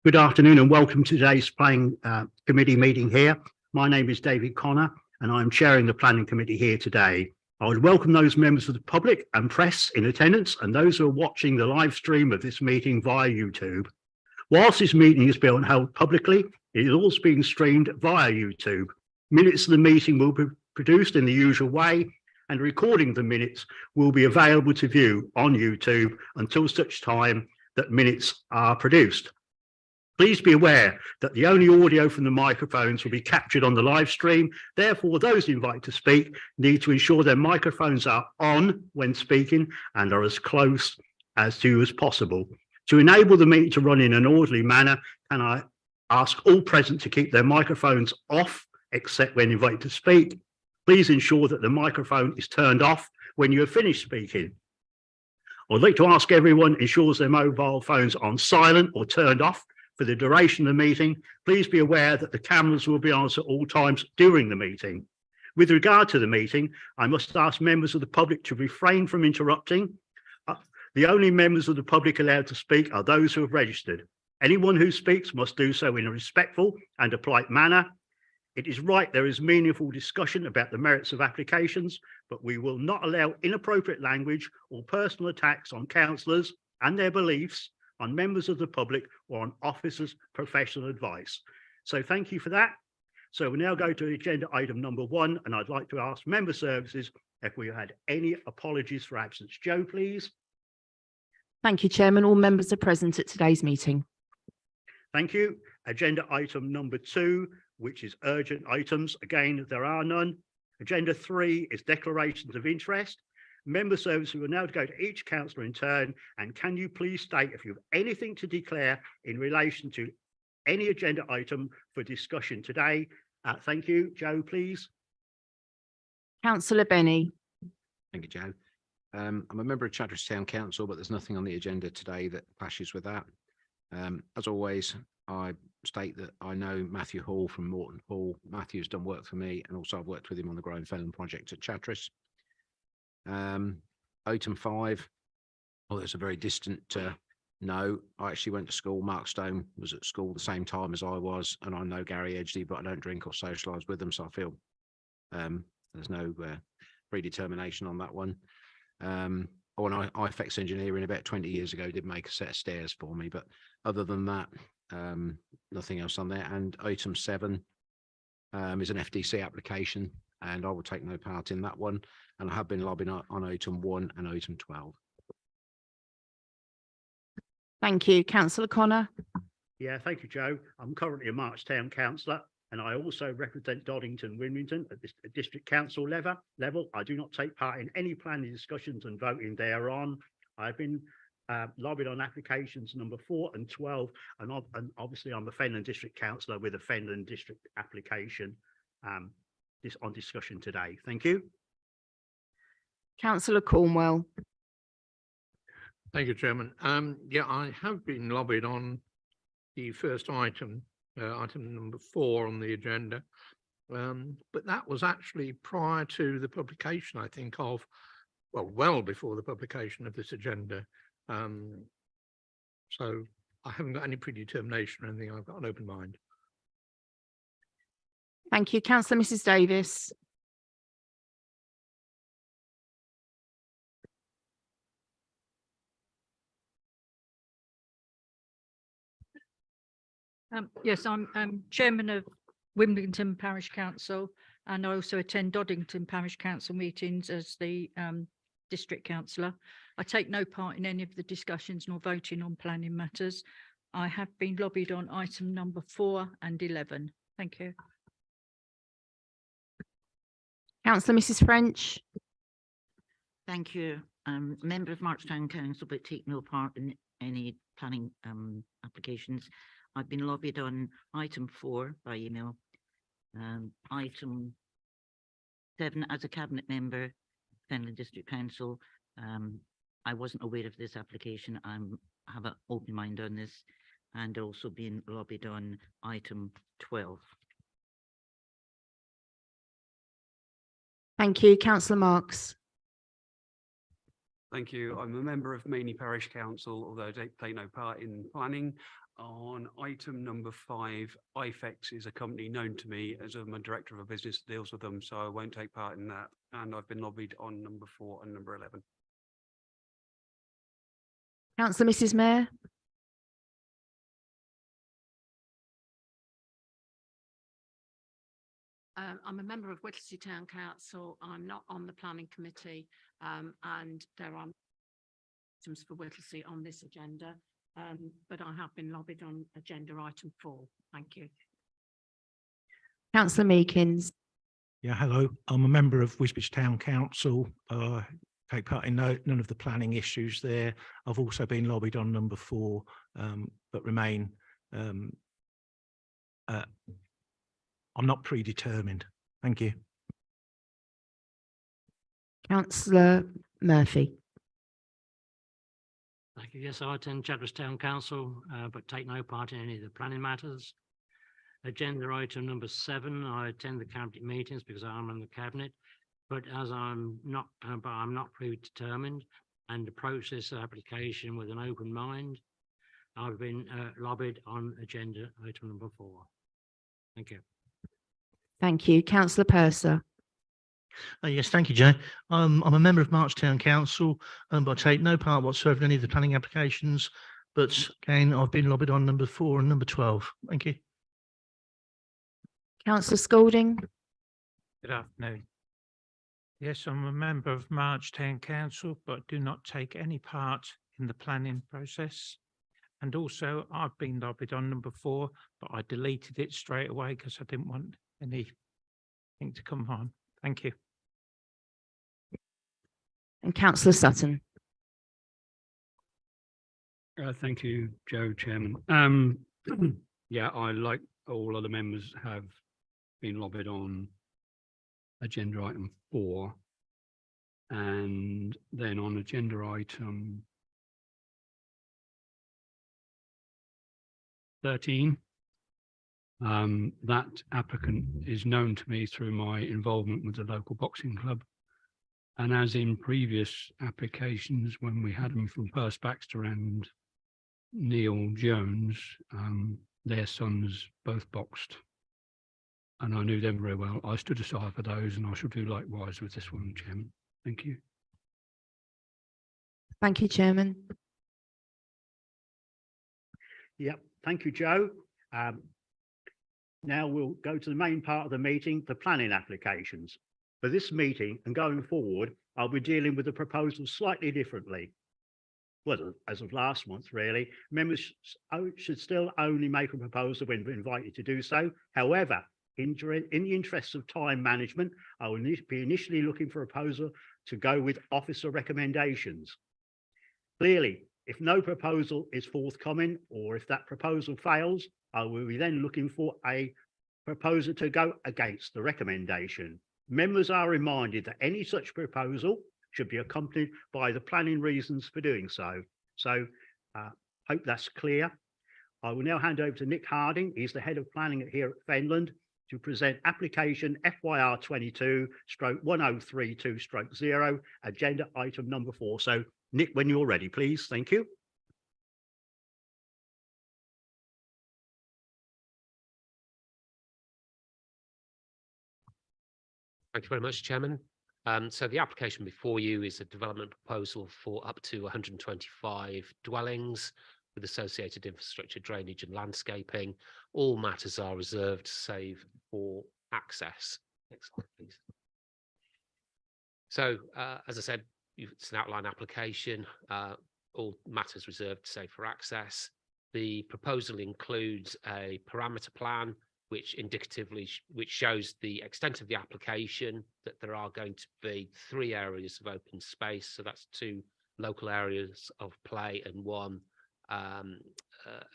Good afternoon and welcome to today's Planning Committee meeting here. My name is David Connor and I'm chairing the Planning Committee here today. I would welcome those members of the public and press in attendance and those who are watching the live stream of this meeting via YouTube. Whilst this meeting is being held publicly, it is also being streamed via YouTube. Minutes of the meeting will be produced in the usual way and recording of the minutes will be available to view on YouTube until such time that minutes are produced. Please be aware that the only audio from the microphones will be captured on the live stream. Therefore, those invited to speak need to ensure their microphones are on when speaking and are as close as possible. To enable the meeting to run in an orderly manner, can I ask all present to keep their microphones off, except when invited to speak. Please ensure that the microphone is turned off when you have finished speaking. I'd like to ask everyone ensures their mobile phones are on silent or turned off for the duration of the meeting. Please be aware that the cameras will be on at all times during the meeting. With regard to the meeting, I must ask members of the public to refrain from interrupting. The only members of the public allowed to speak are those who have registered. Anyone who speaks must do so in a respectful and a polite manner. It is right there is meaningful discussion about the merits of applications, but we will not allow inappropriate language or personal attacks on councillors and their beliefs, on members of the public or on officers' professional advice. So thank you for that. So we now go to agenda item number 1, and I'd like to ask member services if we had any apologies for absence. Joe, please. Thank you, Chairman. All members are present at today's meeting. Thank you. Agenda item number 2, which is urgent items. Again, there are none. Agenda 3 is declarations of interest. Member services will now go to each councillor in turn, and can you please state if you have anything to declare in relation to any agenda item for discussion today. Thank you. Joe, please. Councillor Benny. Thank you, Joe. I'm a member of Chatteris Town Council, but there's nothing on the agenda today that clashes with that. As always, I state that I know Matthew Hall from Morton Hall. Matthew's done work for me, and also I've worked with him on the Growing Fenland project at Chatteris. Item 5, well, it's a very distant no. I actually went to school. Mark Stone was at school the same time as I was, and I know Gary Edgley, but I don't drink or socialise with them, so I feel there's no predetermination on that one. When I IFEX engineering about 20 years ago did make a set of stairs for me, but other than that, nothing else on there. And item 7 is an FDC application, and I will take no part in that one. And I have been lobbying on item 1 and item 12. Thank you. Councillor Connor. Yeah, thank you, Joe. I'm currently a March Town councillor, and I also represent Doddington Wilmington at this district council level. I do not take part in any planning discussions and voting thereon. I've been lobbied on applications number 4 and 12, and obviously I'm a Fenland district councillor with a Fenland district application on discussion today. Thank you. Councillor Cornwell. Thank you, Chairman. Yeah, I have been lobbied on the first item, item number 4 on the agenda, but that was actually prior to the publication, I think, of, well before the publication of this agenda. So I haven't got any predetermination or anything. I've got an open mind. Thank you. Councillor Mrs Davis. Yes, I'm chairman of Wilmington Parish Council, and I also attend Doddington Parish Council meetings as the district councillor. I take no part in any of the discussions nor voting on planning matters. I have been lobbied on item number 4 and 11. Thank you. Councillor Mrs French. Thank you. I'm a member of March Town Council, but take no part in any planning applications. I've been lobbied on item 4 by email, item 7 as a cabinet member, Fenland District Council. I wasn't aware of this application. I have an open mind on this, and also been lobbied on item 12. Thank you. Councillor Marks. Thank you. I'm a member of Mainey Parish Council, although I don't take no part in planning. On item number 5, IFEX is a company known to me as I'm a director of a business that deals with them, so I won't take part in that. And I've been lobbied on number 4 and number 11. Councillor Mrs Mayor. I'm a member of Whittlesey Town Council. I'm not on the planning committee, and there are items for Whittlesey on this agenda, but I have been lobbied on agenda item 4. Thank you. Councillor Meakins. Yeah, hello. I'm a member of Wisbech Town Council. Take part in none of the planning issues there. I've also been lobbied on number 4, but remain. I'm not predetermined. Thank you. Councillor Murphy. Thank you. Yes, I attend Chatteris Town Council, but take no part in any of the planning matters. Agenda item number 7, I attend the cabinet meetings because I'm in the cabinet, but as I'm not predetermined and approach this application with an open mind, I've been lobbied on agenda item number 4. Thank you. Thank you. Councillor Purser. Yes, thank you, Jay. I'm a member of March Town Council, but I take no part whatsoever in any of the planning applications. But again, I've been lobbied on number 4 and number 12. Thank you. Councillor Spalding. Good afternoon. Yes, I'm a member of March Town Council, but do not take any part in the planning process. And also, I've been lobbied on number 4, but I deleted it straight away because I didn't want anything to come on. Thank you. And Councillor Sutton. Thank you, Joe, Chairman. Yeah, I, like all other members, have been lobbied on agenda item 4. And then on agenda item 13, that applicant is known to me through my involvement with the local boxing club. And as in previous applications, when we had them from Perce Baxter and Neil Jones, their sons both boxed. And I knew them very well. I stood aside for those, and I shall do likewise with this one, Chairman. Thank you. Thank you, Chairman. Yep, thank you, Joe. Now we'll go to the main part of the meeting, the planning applications. For this meeting and going forward, I'll be dealing with the proposal slightly differently. Well, as of last month, really, members should still only make a proposal when invited to do so. However, in the interests of time management, I will be initially looking for a proposal to go with officer recommendations. Clearly, if no proposal is forthcoming, or if that proposal fails, I will be then looking for a proposal to go against the recommendation. Members are reminded that any such proposal should be accompanied by the planning reasons for doing so. So, hope that's clear. I will now hand over to Nick Harding. He's the head of planning here at Fenland, to present application FYR 22/1032/0, agenda item number 4. So, Nick, when you're ready, please. Thank you. Thank you very much, Chairman. So the application before you is a development proposal for up to 125 dwellings with associated infrastructure, drainage and landscaping. All matters are reserved save for access. Next slide, please. So, as I said, it's an outline application. All matters reserved save for access. The proposal includes a parameter plan which indicatively which shows the extent of the application, that there are going to be 3 areas of open space. So that's 2 local areas of play and 1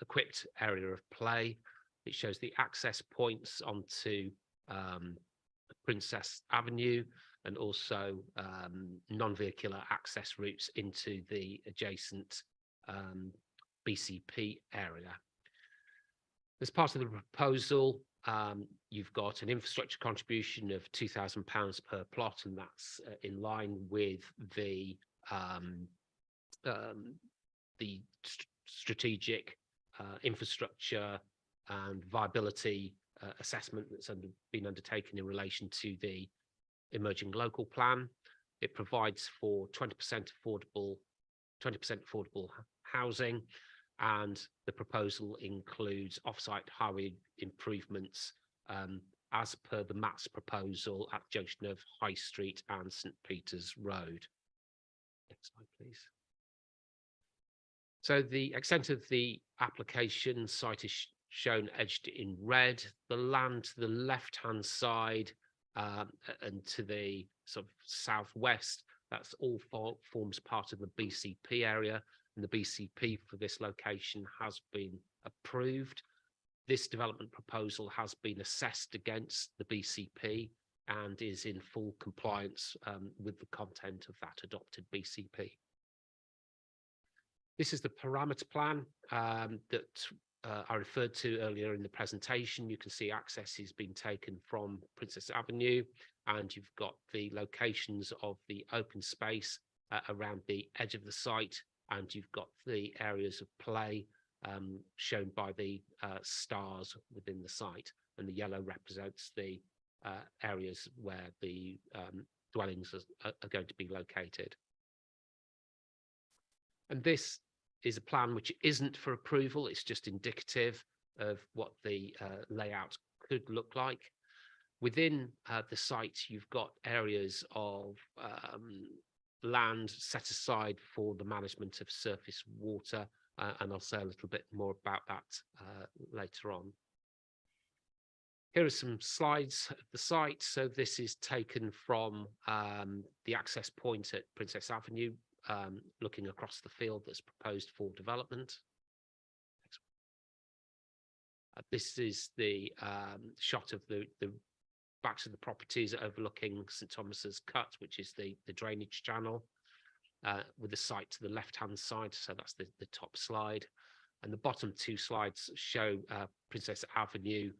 equipped area of play. It shows the access points onto Princess Avenue and also non-vehicular access routes into the adjacent BCP area. As part of the proposal, you've got an infrastructure contribution of £2,000 per plot, and that's in line with the strategic infrastructure and viability assessment that's been undertaken in relation to the emerging local plan. It provides for 20% affordable housing, and the proposal includes off-site highway improvements as per the MATS proposal at the junction of High Street and St Peter's Road. Next slide, please. So the extent of the application site is shown edged in red. The land to the left-hand side and to the sort of southwest, that's all forms part of the BCP area, and the BCP for this location has been approved. This development proposal has been assessed against the BCP and is in full compliance with the content of that adopted BCP. This is the parameter plan that I referred to earlier in the presentation. You can see access is being taken from Princess Avenue, and you've got the locations of the open space around the edge of the site, and you've got the areas of play shown by the stars within the site, and the yellow represents the areas where the dwellings are going to be located. And this is a plan which isn't for approval, it's just indicative of what the layout could look like. Within the site, you've got areas of land set aside for the management of surface water, and I'll say a little bit more about that later on. Here are some slides of the site. So this is taken from the access point at Princess Avenue, looking across the field that's proposed for development. This is the shot of the backs of the properties overlooking St Thomas's Cut, which is the drainage channel, with the site to the left-hand side. So that's the top slide. And the bottom two slides show Princess Avenue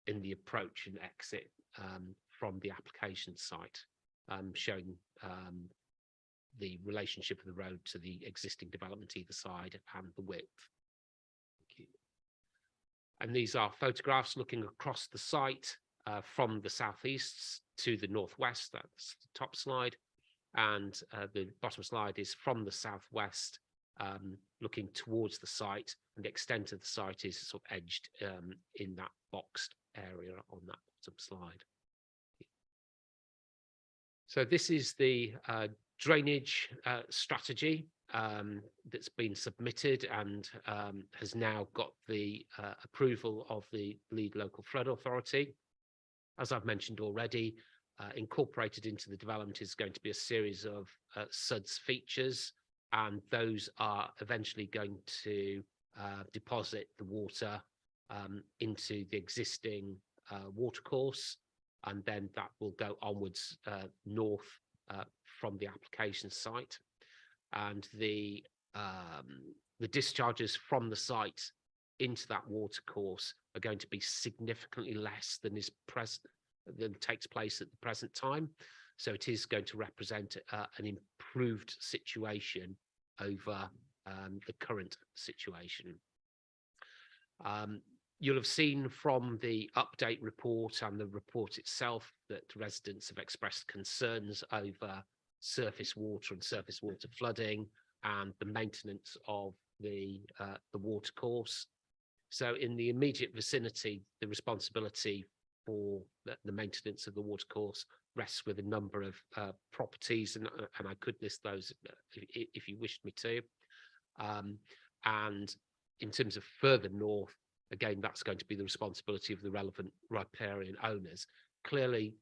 in the approach and exit from the application site, showing the relationship of the road to the existing development either side and the width. Thank you. And these are photographs looking across the site from the southeast to the northwest. That's the top slide. And the bottom slide is from the southwest, looking towards the site, and the extent of the site is sort of edged in that boxed area on that bottom slide. So this is the drainage strategy that's been submitted and has now got the approval of the lead local flood authority. As I've mentioned already, incorporated into the development is going to be a series of SUDS features, and those are eventually going to deposit the water into the existing watercourse, and then that will go onwards north from the application site. And the discharges from the site into that watercourse are going to be significantly less than takes place at the present time. So it is going to represent an improved situation over the current situation. You'll have seen from the update report and the report itself that residents have expressed concerns over surface water and surface water flooding and the maintenance of the watercourse. So in the immediate vicinity, the responsibility for the maintenance of the watercourse rests with a number of properties, and I could list those if you wished me to. And in terms of further north, again, that's going to be the responsibility of the relevant riparian owners. Clearly,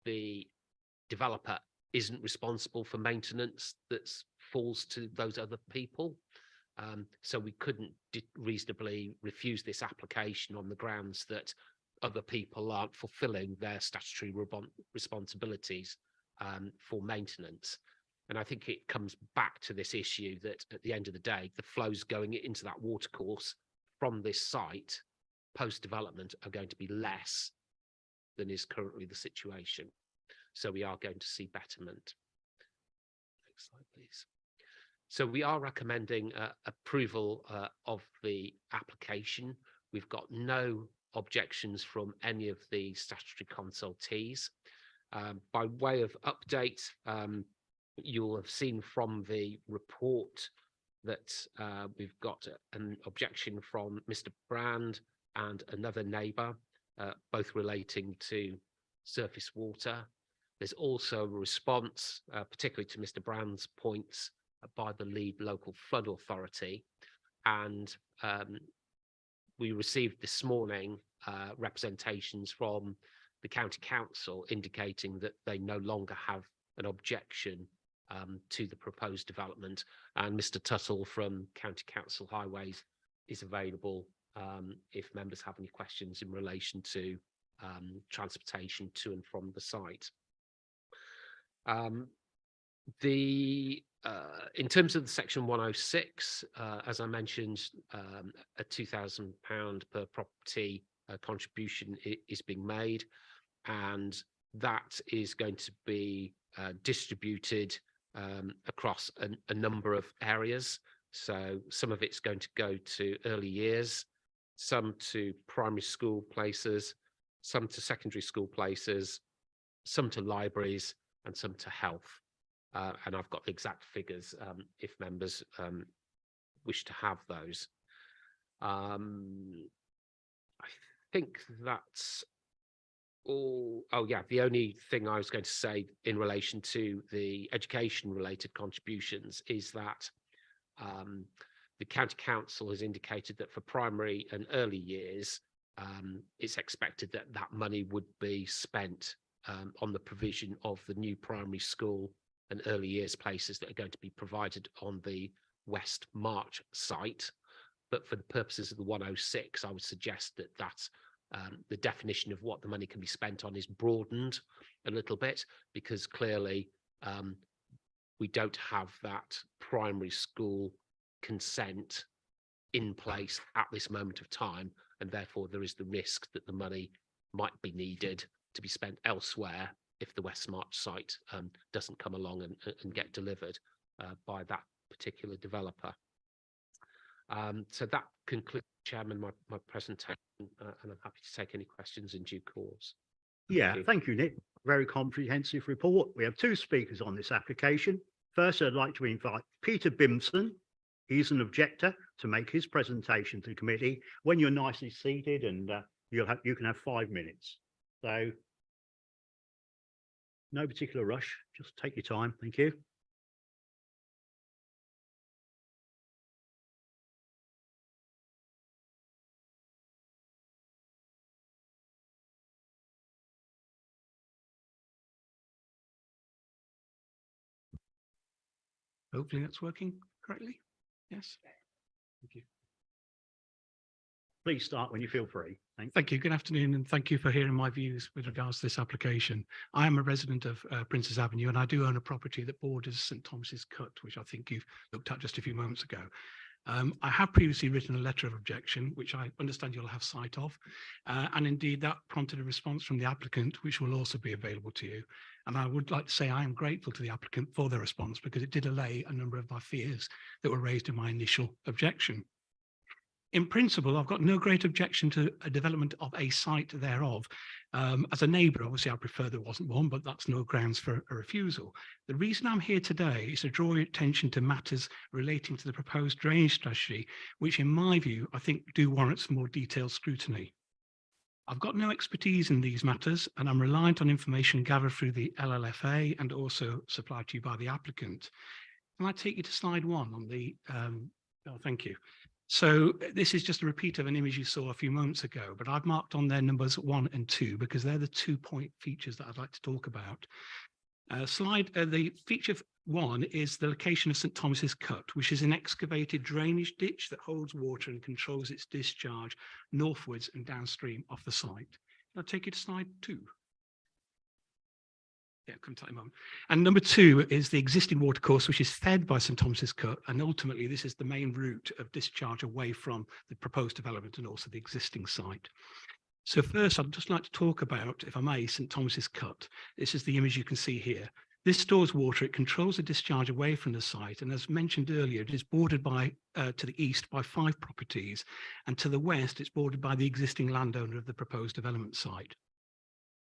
the developer isn't responsible for maintenance that falls to those other people. So we couldn't reasonably refuse this application on the grounds that other people aren't fulfilling their statutory responsibilities for maintenance. And I think it comes back to this issue that at the end of the day, the flows going into that watercourse from this site post-development are going to be less than is currently the situation. So we are going to see betterment. Next slide, please. So we are recommending approval of the application. We've got no objections from any of the statutory consultees. By way of update, you'll have seen from the report that we've got an objection from Mr. Brand and another neighbour, both relating to surface water. There's also a response, particularly to Mr. Brand's points, by the lead local flood authority. And we received this morning representations from the county council indicating that they no longer have an objection to the proposed development, and Mr. Tuttle from County Council Highways is available if members have any questions in relation to transportation to and from the site. In terms of the section 106, as I mentioned, a £2,000 per property contribution is being made, and that is going to be distributed across a number of areas. So some of it's going to go to early years, some to primary school places, some to secondary school places, some to libraries, and some to health. And I've got the exact figures if members wish to have those. I think that's all. Oh yeah, the only thing I was going to say in relation to the education related contributions is that the county council has indicated that for primary and early years, it's expected that that money would be spent on the provision of the new primary school and early years places that are going to be provided on the West March site. But for the purposes of the 106, I would suggest that that's the definition of what the money can be spent on is broadened a little bit, because clearly we don't have that primary school consent in place at this moment of time, and therefore there is the risk that the money might be needed to be spent elsewhere if the West March site doesn't come along and get delivered by that particular developer. So that concludes, Chairman, my presentation, and I'm happy to take any questions in due course. Yeah, thank you, Nick. Very comprehensive report. We have two speakers on this application. First, I'd like to invite Peter Bimson. He's an objector to make his presentation to the committee. When you're nicely seated, and you can have 5 minutes. So no particular rush, just take your time. Thank you. Hopefully that's working correctly. Yes. Thank you. Please start when you feel free. Thanks. Thank you. Good afternoon, and thank you for hearing my views with regards to this application. I am a resident of Princess Avenue, and I do own a property that borders St Thomas's Cut, which I think you've looked at just a few moments ago. I have previously written a letter of objection, which I understand you'll have sight of, and indeed that prompted a response from the applicant, which will also be available to you. And I would like to say I am grateful to the applicant for their response, because it did allay a number of my fears that were raised in my initial objection. In principle, I've got no great objection to a development of a site thereof. As a neighbour, obviously, I prefer there wasn't one, but that's no grounds for a refusal. The reason I'm here today is to draw your attention to matters relating to the proposed drainage strategy, which in my view, I think do warrant some more detailed scrutiny. I've got no expertise in these matters, and I'm reliant on information gathered through the LLFA and also supplied to you by the applicant. Can I take you to slide 1 on the, oh, thank you. So this is just a repeat of an image you saw a few moments ago, but I've marked on their numbers 1 and 2 because they're the 2-point features that I'd like to talk about. The feature 1 is the location of St Thomas's Cut, which is an excavated drainage ditch that holds water and controls its discharge northwards and downstream off the site. I'll take you to slide 2. Yeah, come to that in a moment. And number 2 is the existing watercourse, which is fed by St Thomas's Cut, and ultimately this is the main route of discharge away from the proposed development and also the existing site. So first, I'd just like to talk about, if I may, St Thomas's Cut. This is the image you can see here. This stores water, it controls the discharge away from the site, and as mentioned earlier, it is bordered by, to the east by 5 properties, and to the west it's bordered by the existing landowner of the proposed development site.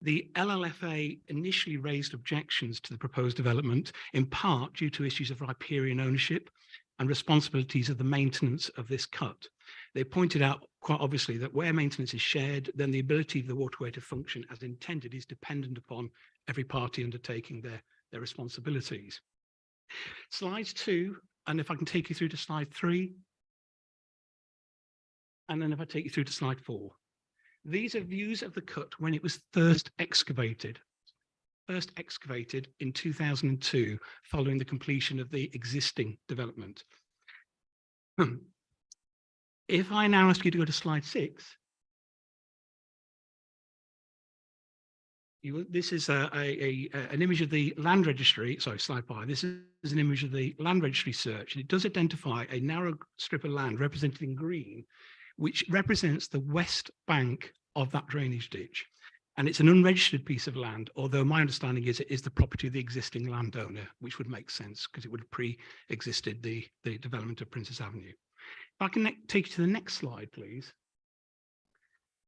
The LLFA initially raised objections to the proposed development, in part due to issues of riparian ownership and responsibilities of the maintenance of this cut. They pointed out quite obviously that where maintenance is shared, then the ability of the waterway to function as intended is dependent upon every party undertaking their responsibilities. Slides 2, and if I can take you through to slide 3, and then if I take you through to slide 4. These are views of the cut when it was first excavated in 2002, following the completion of the existing development. If I now ask you to go to slide 6, this is an image of the land registry. Sorry, slide 5. This is an image of the land registry search, and it does identify a narrow strip of land represented in green, which represents the west bank of that drainage ditch. And it's an unregistered piece of land, although my understanding is it is the property of the existing landowner, which would make sense because it would have pre-existed the development of Princess Avenue. If I can take you to the next slide, please.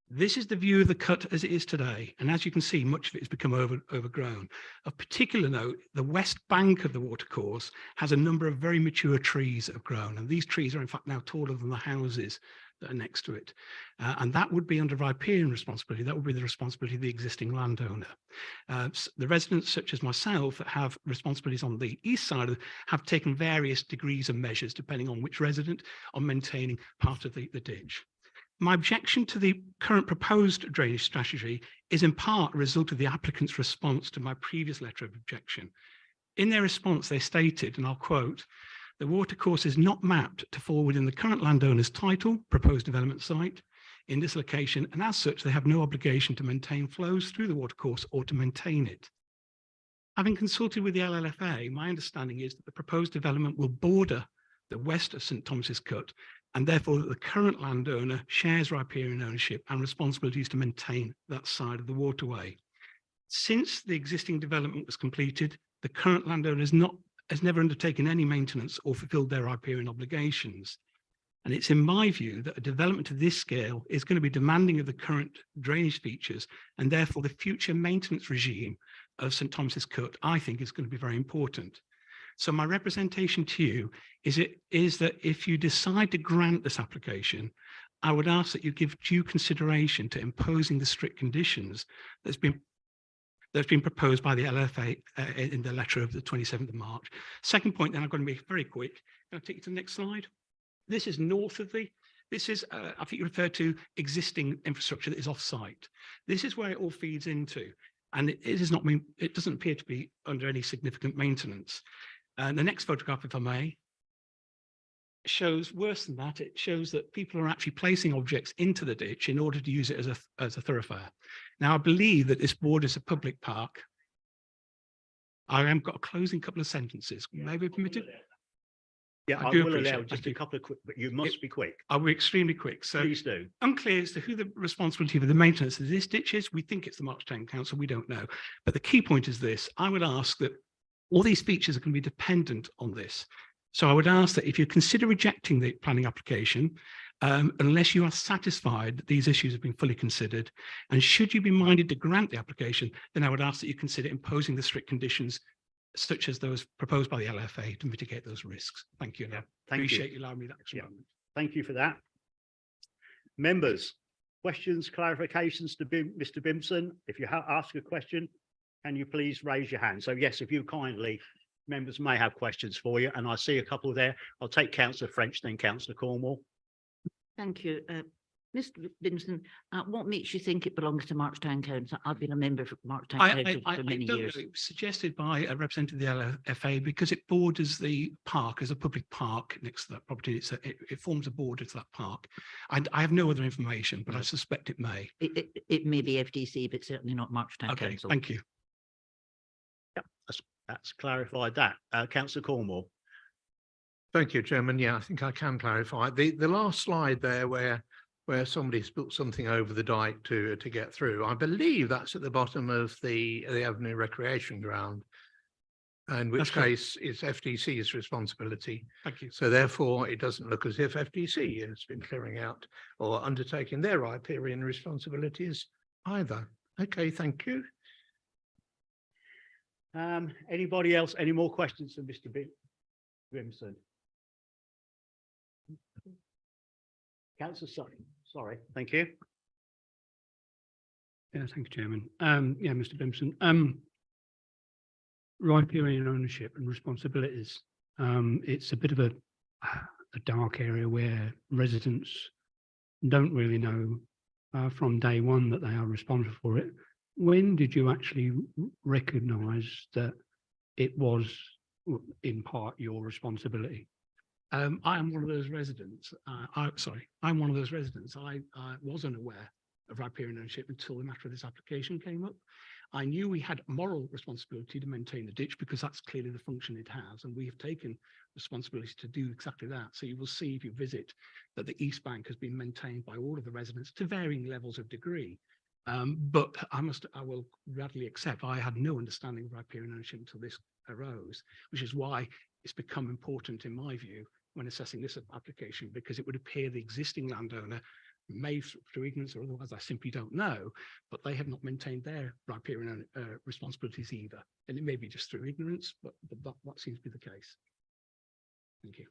This is the view of the cut as it is today. And as you can see, much of it has become overgrown. Of particular note, the west bank of the watercourse has a number of very mature trees that have grown. And these trees are in fact now taller than the houses that are next to it. And that would be under riparian responsibility. That would be the responsibility of the existing landowner. The residents such as myself that have responsibilities on the east side have taken various degrees of measures depending on which resident on maintaining part of the ditch. My objection to the current proposed drainage strategy is in part a result of the applicant's response to my previous letter of objection. In their response, they stated, and I'll quote, "The watercourse is not mapped to fall within the current landowner's title, proposed development site, in this location, and as such, they have no obligation to maintain flows through the watercourse or to maintain it." Having consulted with the LLFA, my understanding is that the proposed development will border the west of St Thomas's Cut, and therefore that the current landowner shares riparian ownership and responsibilities to maintain that side of the waterway. Since the existing development was completed, the current landowner has never undertaken any maintenance or fulfilled their riparian obligations. And it's in my view that a development of this scale is going to be demanding of the current drainage features, and therefore the future maintenance regime of St Thomas's Cut, I think, is going to be very important. So my representation to you is that if you decide to grant this application, I would ask that you give due consideration to imposing the strict conditions that's been proposed by the LFA in the letter of the 27th of March. Second point, then I'm going to be very quick. I'll take you to the next slide. This is north of this is, I think you referred to existing infrastructure that is off-site. This is where it all feeds into, and it doesn't appear to be under any significant maintenance. And the next photograph, if I may, shows worse than that. It shows that people are actually placing objects into the ditch in order to use it as a thoroughfare. Now, I believe that this borders a public park. I have got a closing couple of sentences. May be permitted? Yeah, I do will appreciate allow it. just Thank a you. couple of quick, but you must be quick. I'll be extremely quick. So Please do. unclear as to who the responsibility for the maintenance of this ditch is. We think it's the Marchtown Council. We don't know. But the key point is this. I would ask that all these features are going to be dependent on this. So I would ask that if you consider rejecting the planning application, unless you are satisfied that these issues have been fully considered, and should you be minded to grant the application, then I would ask that you consider imposing the strict conditions such as those proposed by the LFA to mitigate those risks. Thank you. Yeah, thank you. Appreciate you allowing me that extra Yeah. moment. Thank you for that. Members, questions, clarifications to Mr. Bimson? If you ask a question, can you please raise your hand? So yes, if you kindly, members may have questions for you, and I see a couple there. I'll take Councillor French, then Councillor Cornwall. Thank you. Mr. Bimson, what makes you think it belongs to Marchtown Council? I've been a member of Marchtown Council for many don't years. know. It was suggested by a representative of the LFA because it borders the park as a public park next to that property. It forms a border to that park. I have no other information, but I suspect it may. It may be FDC, but certainly not Marchtown Okay, Council. thank you. Yep, that's clarified that. Councillor Cornwall. Thank you, Chairman. Yeah, I think I can clarify. The last slide there where somebody's built something over the dike to get through, I believe that's at the bottom of the Avenue Recreation Ground. in which That's correct. case it's FDC's responsibility. Thank you. So therefore, it doesn't look as if FDC has been clearing out or undertaking their riparian responsibilities either. Okay, thank you. Anybody else? Any more questions for Mr. Grimson? Councillor Sutton, sorry, thank you. Yeah, thank you, Chairman. Yeah, Mr. Bimson. Riparian ownership and responsibilities. It's a bit of a dark area where residents don't really know from day one that they are responsible for it. When did you actually recognise that it was in part your responsibility? I am one of those residents. I'm one of those residents. I wasn't aware of riparian ownership until the matter of this application came up. I knew we had a moral responsibility to maintain the ditch because that's clearly the function it has, and we have taken responsibility to do exactly that. So you will see if you visit that the East Bank has been maintained by all of the residents to varying levels of degree. But I will readily accept I had no understanding of riparian ownership until this arose, which is why it's become important in my view when assessing this application, because it would appear the existing landowner may through ignorance or otherwise, I simply don't know, but they have not maintained their riparian responsibilities either. And it may be just through ignorance, but that seems to be the case. Thank you.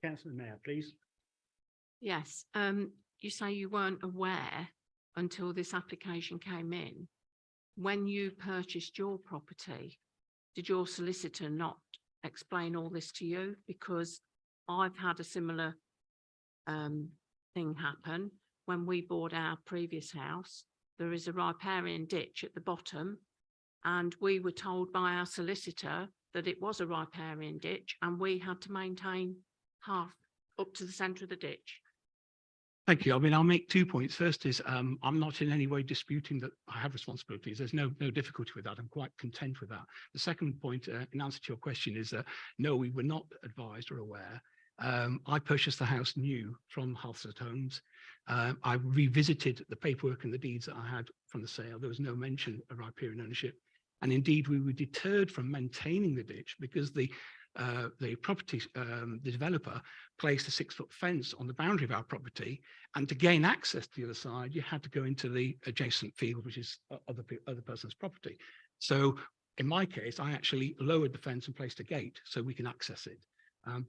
Councillor Mayor, please. Yes, you say you weren't aware until this application came in. When you purchased your property, did your solicitor not explain all this to you? Because I've had a similar thing happen. When we bought our previous house, there is a riparian ditch at the bottom, and we were told by our solicitor that it was a riparian ditch and we had to maintain half up to the centre of the ditch. Thank you. I mean, I'll make 2 points. First is I'm not in any way disputing that I have responsibilities. There's no difficulty with that. I'm quite content with that. The second point, in answer to your question, is that no, we were not advised or aware. I purchased the house new from Halstead Homes. I revisited the paperwork and the deeds that I had from the sale. There was no mention of riparian ownership. And indeed, we were deterred from maintaining the ditch because the property, the developer placed a 6-foot fence on the boundary of our property, and to gain access to the other side, you had to go into the adjacent field, which is other person's property. So in my case, I actually lowered the fence and placed a gate so we can access it.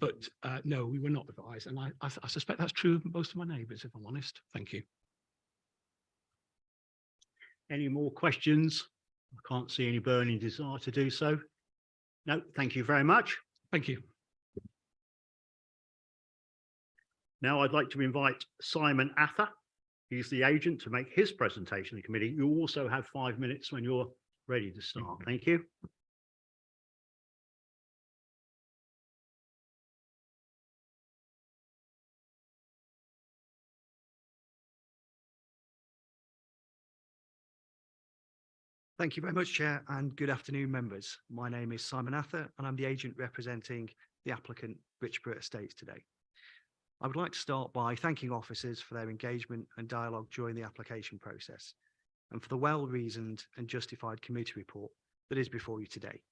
But no, we were not advised, and I suspect that's true of most of my neighbours, if I'm honest. Thank you. Any more questions? I can't see any burning desire to do so. No, thank you very much. Thank you. Now I'd like to invite Simon Ather, he's the agent, to make his presentation to the committee. You also have 5 minutes when you're ready to start. Thank you. Thank you very much, Chair, and good afternoon, members. My name is Simon Ather, and I'm the agent representing the applicant, Richborough Estates, today. I would like to start by thanking officers for their engagement and dialogue during the application process, and for the well-reasoned and justified committee report that is before you today.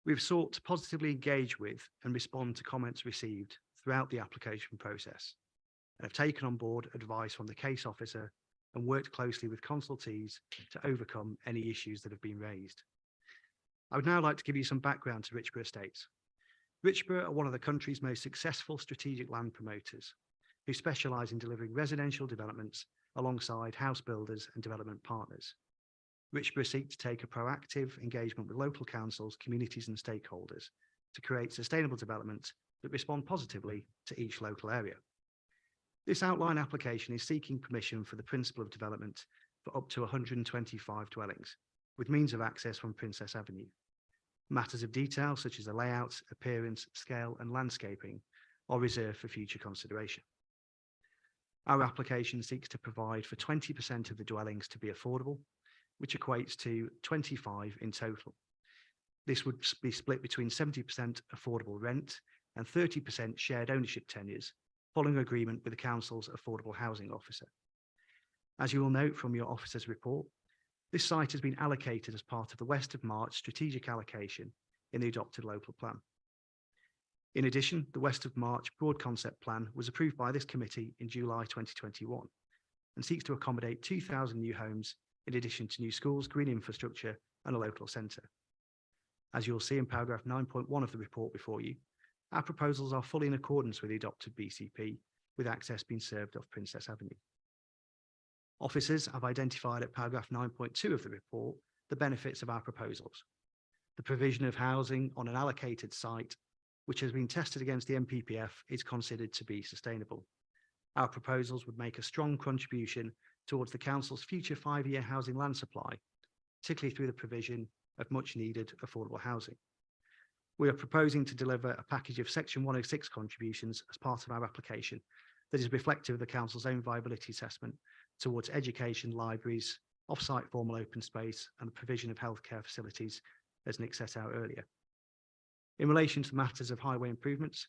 We've sought to positively engage with and respond to comments received throughout the application process, and have taken on board advice from the case officer and worked closely with consultees to overcome any issues that have been raised. I would now like to give you some background to Richborough Estates. Richborough are one of the country's most successful strategic land promoters who specialise in delivering residential developments alongside house builders and development partners. Richborough seek to take a proactive engagement with local councils, communities and stakeholders to create sustainable developments that respond positively to each local area. This outline application is seeking permission for the principle of development for up to 125 dwellings, with means of access from Princess Avenue. Matters of detail such as the layout, appearance, scale and landscaping are reserved for future consideration. Our application seeks to provide for 20% of the dwellings to be affordable, which equates to 25 in total. This would be split between 70% affordable rent and 30% shared ownership tenures, following agreement with the council's affordable housing officer. As you will note from your officer's report, This site has been allocated as part of the West of March strategic allocation in the adopted local plan. In addition, the West of March broad concept plan was approved by this committee in July 2021 and seeks to accommodate 2,000 new homes in addition to new schools, green infrastructure and a local centre. As you'll see in paragraph 9.1 of the report before you, our proposals are fully in accordance with the adopted BCP, with access being served off Princess Avenue. Officers have identified at paragraph 9.2 of the report the benefits of our proposals. The provision of housing on an allocated site, which has been tested against the MPPF, is considered to be sustainable. Our proposals would make a strong contribution towards the Council's future 5-year housing land supply, particularly through the provision of much needed affordable housing. We are proposing to deliver a package of Section 106 contributions as part of our application that is reflective of the Council's own viability assessment towards education, libraries, off-site formal open space and the provision of healthcare facilities, as Nick set out earlier. In relation to matters of highway improvements,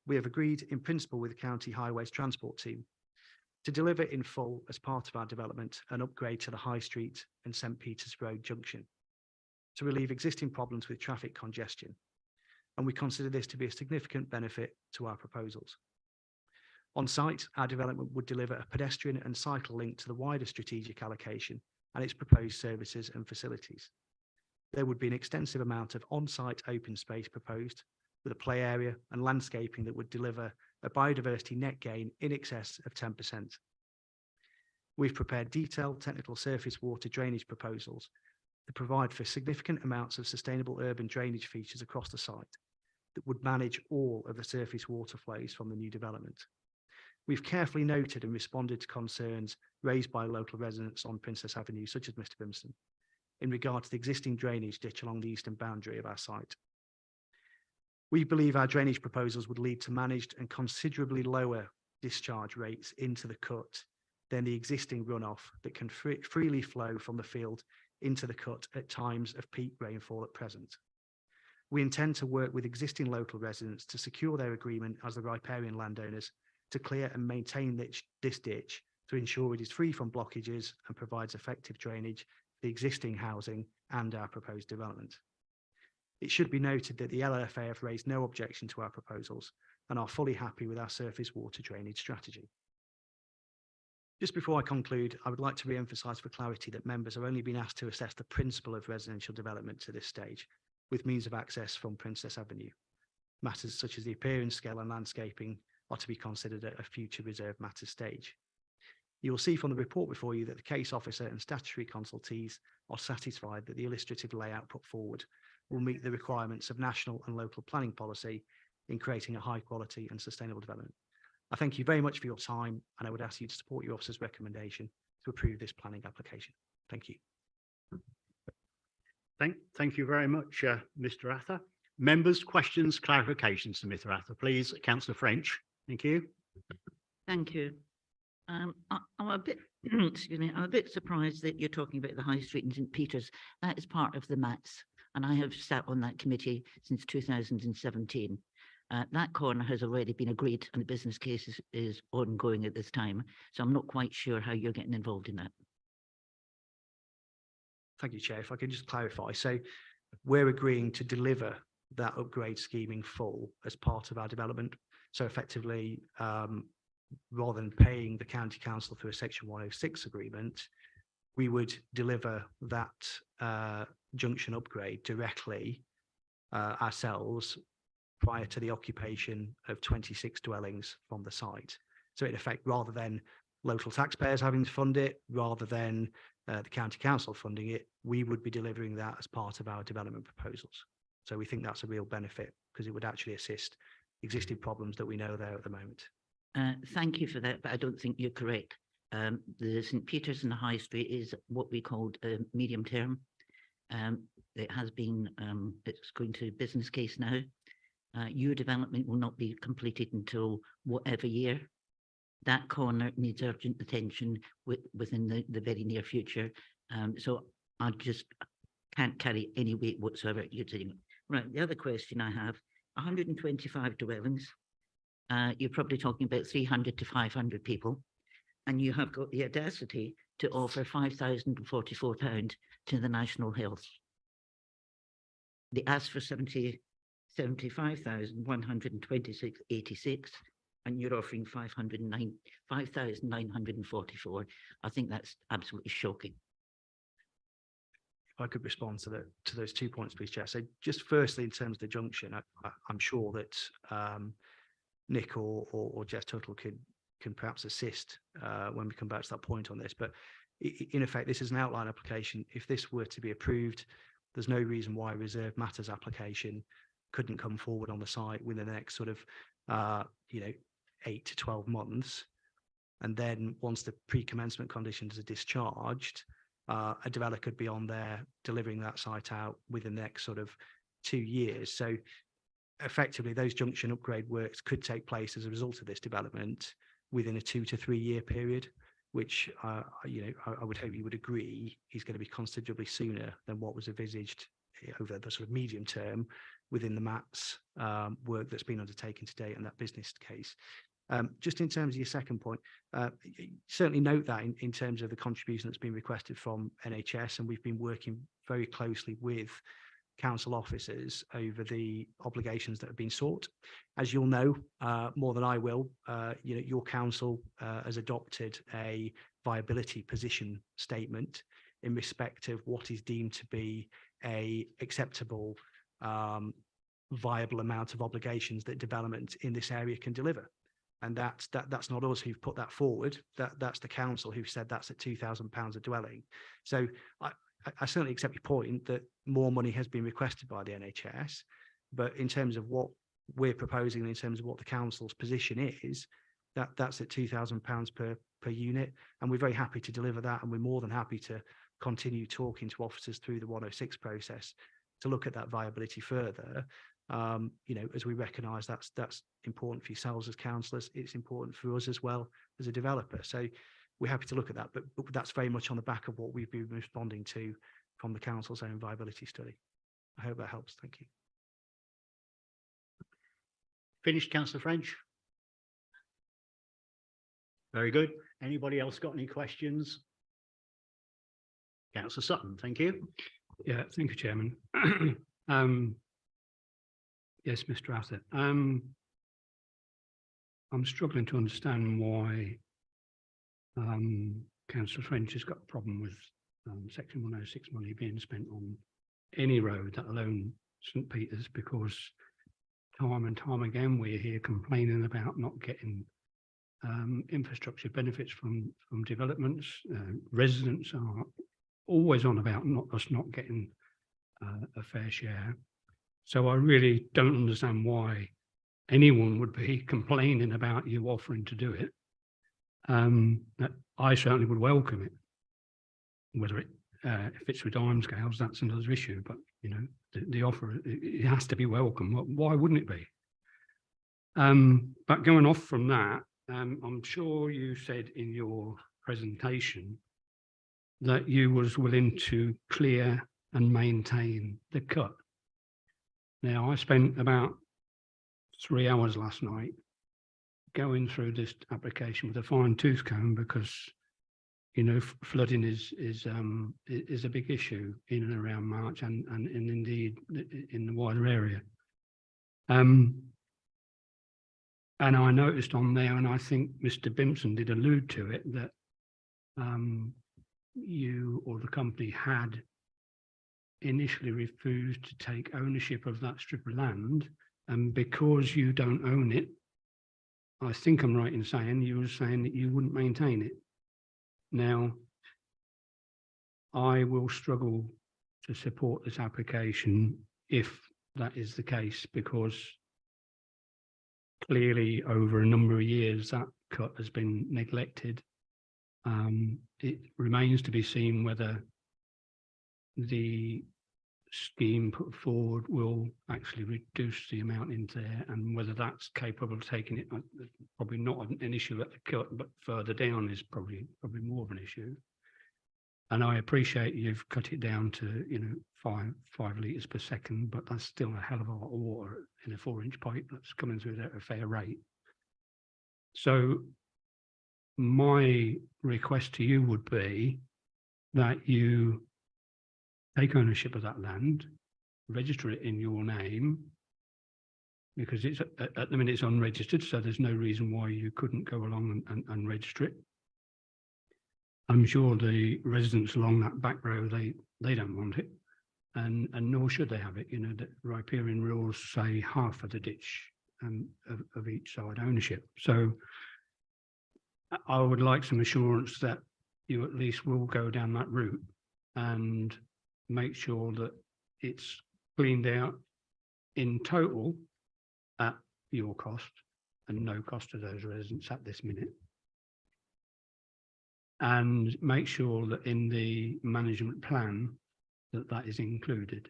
we have agreed in principle with the County Highways Transport Team to deliver in full as part of our development an upgrade to the High Street and St Peter's Road junction to relieve existing problems with traffic congestion. And we consider this to be a significant benefit to our proposals. On site, our development would deliver a pedestrian and cycle link to the wider strategic allocation and its proposed services and facilities. There would be an extensive amount of on-site open space proposed with a play area and landscaping that would deliver a biodiversity net gain in excess of 10%. We've prepared detailed technical surface water drainage proposals that provide for significant amounts of sustainable urban drainage features across the site that would manage all of the surface water flows from the new development. We've carefully noted and responded to concerns raised by local residents on Princess Avenue, such as Mr. Bimson, in regard to the existing drainage ditch along the eastern boundary of our site. We believe our drainage proposals would lead to managed and considerably lower discharge rates into the cut than the existing runoff that can freely flow from the field into the cut at times of peak rainfall at present. We intend to work with existing local residents to secure their agreement as the riparian landowners to clear and maintain this ditch to ensure it is free from blockages and provides effective drainage for the existing housing and our proposed development. It should be noted that the LLFA have raised no objection to our proposals and are fully happy with our surface water drainage strategy. Just before I conclude, I would like to re-emphasise for clarity that members have only been asked to assess the principle of residential development to this stage, with means of access from Princess Avenue. Matters such as the appearance, scale and landscaping are to be considered at a future reserved matters stage. You will see from the report before you that the case officer and statutory consultees are satisfied that the illustrative layout put forward will meet the requirements of national and local planning policy in creating a high quality and sustainable development. I thank you very much for your time, and I would ask you to support your officer's recommendation to approve this planning application. Thank you. Thank you very much, Mr. Ather. Members, questions, clarifications to Mr. Ather, please. Councillor French. Thank you. Thank you. I'm a bit, excuse me, I'm a bit surprised that you're talking about the High Street in St Peter's. That is part of the MATS, and I have sat on that committee since 2017. That corner has already been agreed and the business case is ongoing at this time. So I'm not quite sure how you're getting involved in that. Thank you, Chair. If I can just clarify. So we're agreeing to deliver that upgrade scheme in full as part of our development. So effectively, rather than paying the County Council through a Section 106 agreement, we would deliver that junction upgrade directly ourselves prior to the occupation of 26 dwellings from the site. So in effect, rather than local taxpayers having to fund it, rather than the County Council funding it, we would be delivering that as part of our development proposals. So we think that's a real benefit because it would actually assist existing problems that we know there at the moment. Thank you for that, but I don't think you're correct. The St Peter's and the High Street is what we called medium term. It has been, it's going to business case now. Your development will not be completed until whatever year. That corner needs urgent attention within the very near future. So I just can't carry any weight whatsoever. You're saying, right, the other question I have, 125 dwellings. You're probably talking about 300 to 500 people. And you have got the audacity to offer £5,044 to the National Health. They asked for 75,126.86, and you're offering 5,944. I think that's absolutely shocking. If I could respond to those 2 points, please, Chair. So just firstly, in terms of the junction, I'm sure that Nick or Jeff Tuttle can perhaps assist when we come back to that point on this. But in effect, this is an outline application. If this were to be approved, there's no reason why a reserve matters application couldn't come forward on the site within the next sort of 8 to 12 months. And then once the pre-commencement conditions are discharged, a developer could be on there delivering that site out within the next sort of 2 years. So effectively, those junction upgrade works could take place as a result of this development within a 2 to 3 year period, which I would hope you would agree is going to be considerably sooner than what was envisaged over the sort of medium term within the MATS work that's been undertaken to date and that business case. Just in terms of your second point, certainly note that in terms of the contribution that's been requested from NHS, and we've been working very closely with council officers over the obligations that have been sought. As you'll know more than I will, your council has adopted a viability position statement in respect of what is deemed to be a acceptable viable amount of obligations that development in this area can deliver. And that's not us who've put that forward. That's the council who've said that's at £2,000 a dwelling. So I certainly accept your point that more money has been requested by the NHS, but in terms of what we're proposing, and in terms of what the council's position is, that's at £2,000 per unit, and we're very happy to deliver that, and we're more than happy to continue talking to officers through the 106 process to look at that viability further. As we recognise that's important for yourselves as councillors, it's important for us as well as a developer. So we're happy to look at that, but that's very much on the back of what we've been responding to from the council's own viability study. I hope that helps. Thank you. Finished, Councillor French? Very good. Anybody else got any questions? Councillor Sutton, thank you. Yeah, thank you, Chairman. Yes, Mr. Arthur. I'm struggling to understand why Councillor French has got a problem with Section 106 money being spent on any road, let alone St. Peter's, because time and time again we're here complaining about not getting infrastructure benefits from developments. Residents are always on about us not getting a fair share. So I really don't understand why anyone would be complaining about you offering to do it. I certainly would welcome it. Whether it fits with timescales, that's another issue. But the offer, it has to be welcome. Why wouldn't it be? But going off from that, I'm sure you said in your presentation that you was willing to clear and maintain the cut. Now, I spent about 3 hours last night going through this application with a fine tooth comb because, flooding is a big issue in and around March and indeed in the wider area. And I noticed on there, and I think Mr. Bimpson did allude to it, that you or the company had initially refused to take ownership of that strip of land, and because you don't own it, I think I'm right in saying you were saying that you wouldn't maintain it. Now, I will struggle to support this application if that is the case, because clearly over a number of years that cut has been neglected. It remains to be seen whether the scheme put forward will actually reduce the amount into there, and whether that's capable of taking it. Probably not an issue at the cut, but further down is probably more of an issue. And I appreciate you've cut it down to 5 litres per second, but that's still a hell of a lot of water in a 4-inch pipe that's coming through there at a fair rate. So my request to you would be that you take ownership of that land, register it in your name, because it's at the minute it's unregistered, so there's no reason why you couldn't go along and register it. I'm sure the residents along that back row, they don't want it, and nor should they have it. You know, the riparian rules say half of the ditch of each side ownership. So I would like some assurance that you at least will go down that route and make sure that it's cleaned out in total at your cost and no cost to those residents at this minute. And make sure that in the management plan that is included.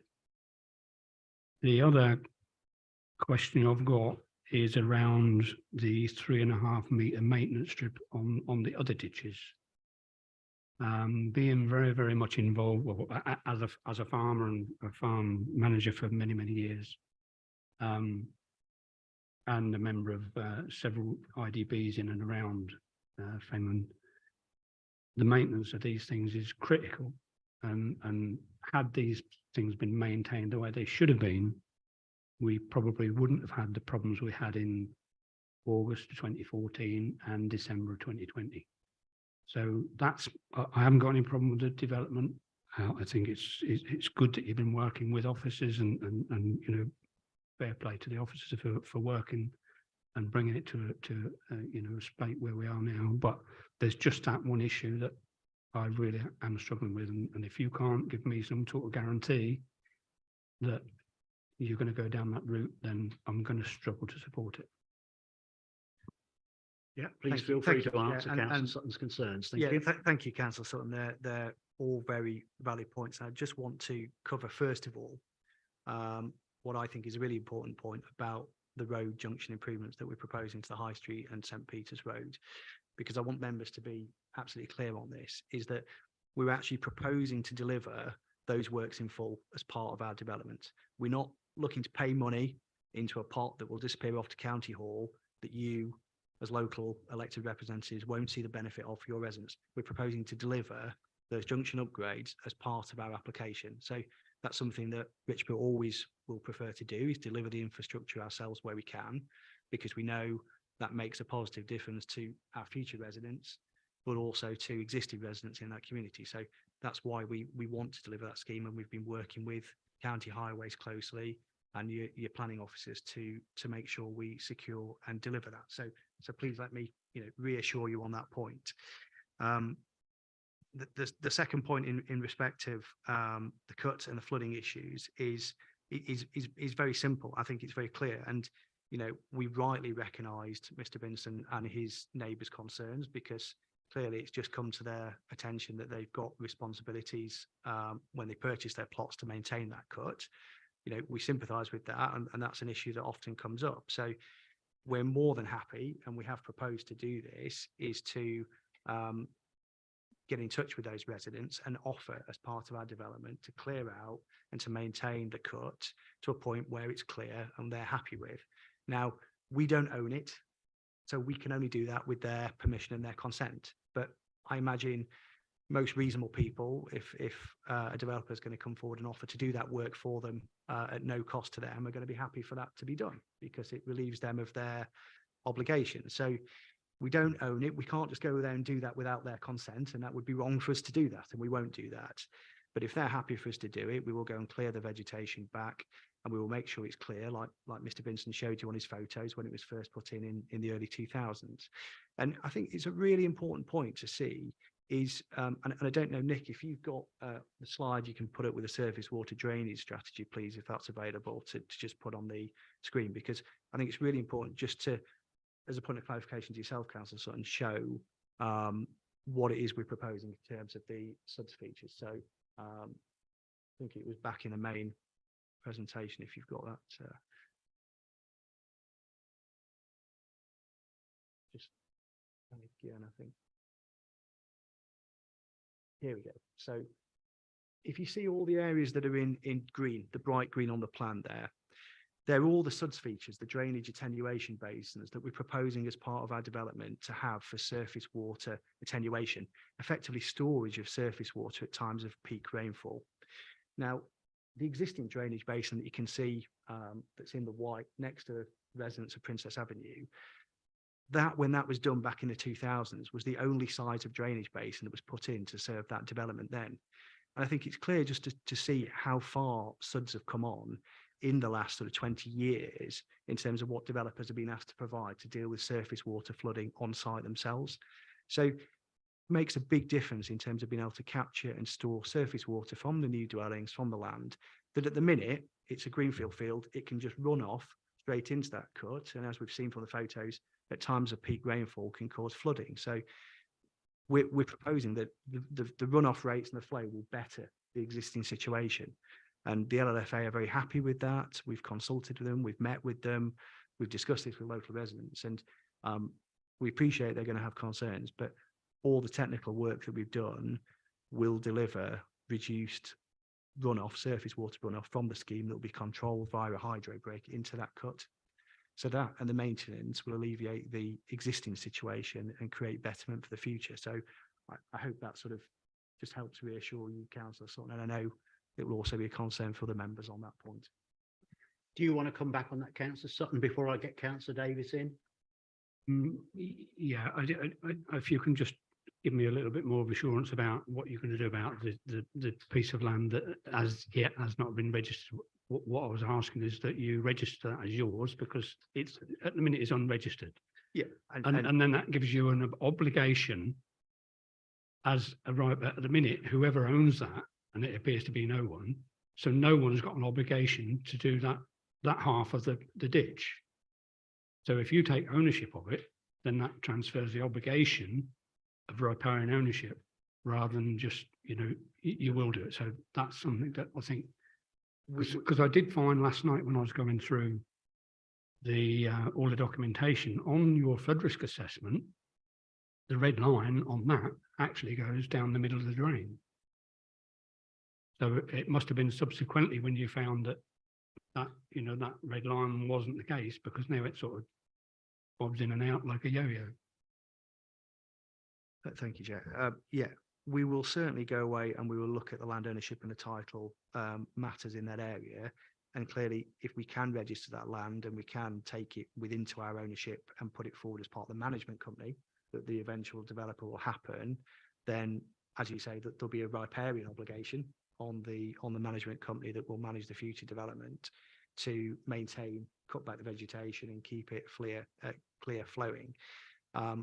The other question I've got is around the 3.5 metre maintenance strip on the other ditches. Being very, very much involved as a farmer and a farm manager for many, many years, and a member of several IDBs in and around Fenland, the maintenance of these things is critical. And had these things been maintained the way they should have been, we probably wouldn't have had the problems we had in August 2014 and December of 2020. So that's, I haven't got any problem with the development. I think it's good that you've been working with officers and you know, fair play to the officers for working and bringing it to you know, a state where we are now. But there's just that one issue that I really am struggling with, and if you can't give me some sort of guarantee that you're going to go down that route, then I'm going to struggle to support it. Yeah, please feel free to answer Councillor Sutton's concerns. Thank you. Thank you, Councillor Sutton. They're all very valid points. I just want to cover, first of all, what I think is a really important point about the road junction improvements that we're proposing to the High Street and St Peter's Road, because I want members to be absolutely clear on this, is that we're actually proposing to deliver those works in full as part of our development. We're not looking to pay money into a pot that will disappear off to County Hall that you, as local elected representatives, won't see the benefit of for your residents. We're proposing to deliver those junction upgrades as part of our application. So that's something that Richborough always will prefer to do, is deliver the infrastructure ourselves where we can, because we know that makes a positive difference to our future residents, but also to existing residents in that community. So that's why we want to deliver that scheme, and we've been working with County Highways closely and your planning officers to make sure we secure and deliver that. So please let me, you know, reassure you on that point. The second point in respect of the cuts and the flooding issues is very simple. I think it's very clear, and you know, we rightly recognised Mr. Binson and his neighbours' concerns, because clearly it's just come to their attention that they've got responsibilities when they purchase their plots to maintain that cut. You know, we sympathise with that, and that's an issue that often comes up. So we're more than happy, and we have proposed to do this, is to get in touch with those residents and offer, as part of our development, to clear out and to maintain the cut to a point where it's clear and they're happy with. Now, we don't own it, so we can only do that with their permission and their consent. But I imagine most reasonable people, if a developer is going to come forward and offer to do that work for them at no cost to them, are going to be happy for that to be done, because it relieves them of their obligation. So we don't own it. We can't just go there and do that without their consent, and that would be wrong for us to do that, and we won't do that. But if they're happy for us to do it, we will go and clear the vegetation back, and we will make sure it's clear, like Mr. Binson showed you on his photos when it was first put in the early 2000s. And I think it's a really important point to see is, and I don't know, Nick, if you've got the slide, you can put it with a surface water drainage strategy, please, if that's available to just put on the screen, because I think it's really important just to, as a point of clarification to yourself, Councillor Sutton, show what it is we're proposing in terms of the subs features. So I think it was back in the main presentation, if you've got that. Just again, I think. Here we go. So if you see all the areas that are in green, the bright green on the plan there, They're all the SUDS features, the drainage attenuation basins that we're proposing as part of our development to have for surface water attenuation, effectively storage of surface water at times of peak rainfall. Now, the existing drainage basin that you can see that's in the white next to the residence of Princess Avenue, that when that was done back in the 2000s was the only size of drainage basin that was put in to serve that development then. And I think it's clear just to see how far SUDS have come on in the last sort of 20 years in terms of what developers have been asked to provide to deal with surface water flooding on site themselves. So it makes a big difference in terms of being able to capture and store surface water from the new dwellings, from the land, that at the minute it's a greenfield field, it can just run off straight into that cut. And as we've seen from the photos, at times of peak rainfall can cause flooding. So we're proposing that the runoff rates and the flow will better the existing situation. And the LLFA are very happy with that. We've consulted with them, we've met with them, we've discussed this with local residents, and we appreciate they're going to have concerns, but all the technical work that we've done will deliver reduced runoff, surface water runoff from the scheme that will be controlled via a hydro break into that cut. So that and the maintenance will alleviate the existing situation and create betterment for the future. So I hope that sort of just helps reassure you, Councillor Sutton, and I know it will also be a concern for the members on that point. Do you want to come back on that, Councillor Sutton, before I get Councillor Davis in? Yeah, if you can just give me a little bit more of assurance about what you're going to do about the piece of land that as yet has not been registered. What I was asking is that you register that as yours, because it's at the minute is unregistered. Yeah. And then that gives you an obligation as a right, but at the minute, whoever owns that, and it appears to be no one, so no one's got an obligation to do that half of the ditch. So if you take ownership of it, then that transfers the obligation of riparian ownership rather than just, you will do it. So that's something that I think, because I did find last night when I was going through the all the documentation on your flood risk assessment, the red line on that actually goes down the middle of the drain. So it must have been subsequently when you found that that red line wasn't the case, because now it sort of bobs in and out like a yo-yo. Thank you, Jack. Yeah, we will certainly go away and we will look at the land ownership and the title matters in that area. And clearly, if we can register that land and we can take it into our ownership and put it forward as part of the management company, that the eventual developer will happen, then, as you say, that there'll be a riparian obligation on the management company that will manage the future development to maintain, cut back the vegetation and keep it clear flowing. I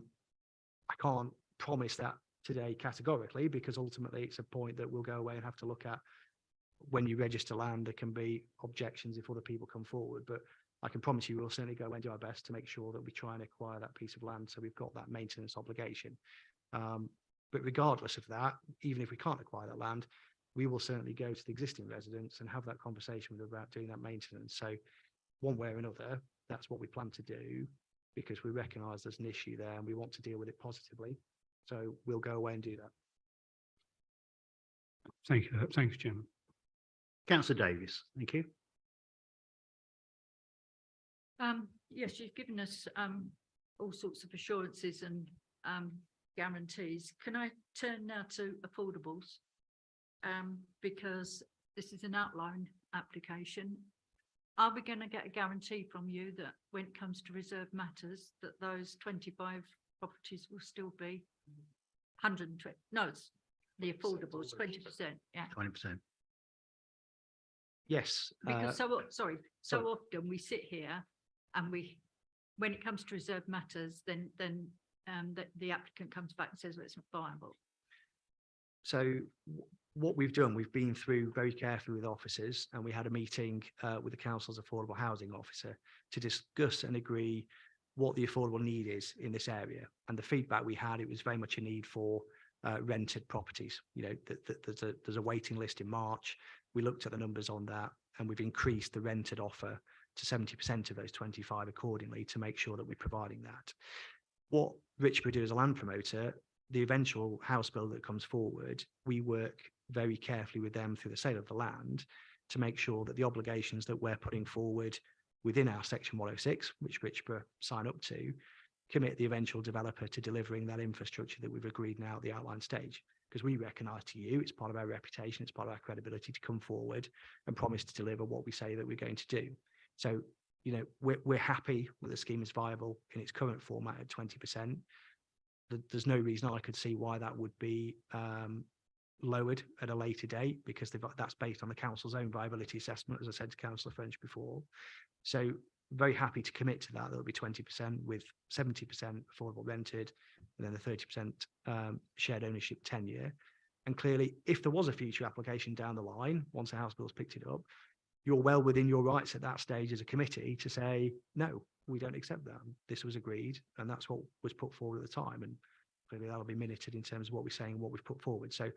can't promise that today categorically, because ultimately it's a point that we'll go away and have to look at. When you register land, there can be objections if other people come forward, but I can promise you we'll certainly go away and do our best to make sure that we try and acquire that piece of land, so we've got that maintenance obligation. But regardless of that, even if we can't acquire that land, we will certainly go to the existing residents and have that conversation with them about doing that maintenance. So one way or another, that's what we plan to do, because we recognise there's an issue there and we want to deal with it positively. So we'll go away and do that. Thank you. Thanks, Chairman. Councillor Davis, thank you. Yes, you've given us all sorts of assurances and guarantees. Can I turn now to affordables? Because this is an outline application. Are we going to get a guarantee from you that when it comes to reserve matters, that those 25 properties will still be 120? No, it's the affordables, 20%. Yeah. 20%. Yes. Because so often we sit here and when it comes to reserve matters, then the applicant comes back and says, well, it's not viable. So what we've done, we've been through very carefully with officers, and we had a meeting with the council's affordable housing officer to discuss and agree what the affordable need is in this area. And the feedback we had, it was very much a need for rented properties. There's a waiting list in March. We looked at the numbers on that, and we've increased the rented offer to 70% of those 25 accordingly to make sure that we're providing that. What Richborough do as a land promoter, the eventual house builder that comes forward, we work very carefully with them through the sale of the land to make sure that the obligations that we're putting forward within our section 106, which Richborough sign up to, commit the eventual developer to delivering that infrastructure that we've agreed now at the outline stage. Because we recognise to you, it's part of our reputation, it's part of our credibility to come forward and promise to deliver what we say that we're going to do. So, you know, we're happy that the scheme is viable in its current format at 20%. There's no reason I could see why that would be lowered at a later date, because that's based on the council's own viability assessment, as I said to Councillor French before. So very happy to commit to that. That'll be 20% with 70% affordable rented, and then the 30% shared ownership tenure. And clearly, if there was a future application down the line, once the House Bill's picked it up, you're well within your rights at that stage as a committee to say, no, we don't accept that. This was agreed, and that's what was put forward at the time. And clearly that'll be minuted in terms of what we're saying and what we've put forward. So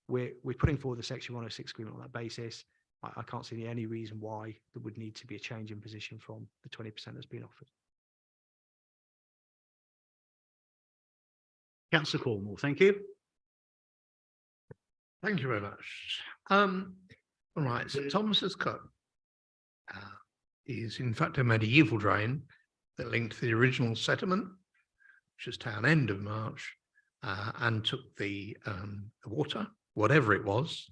we're putting forward the Section 106 agreement on that basis. I can't see any reason why there would need to be a change in position from the 20% that's been offered. Councillor Cornwall, thank you. Thank you very much. All right, so Thomas's Cut is in fact a medieval drain that linked to the original settlement, which is town end of March, and took the water, whatever it was.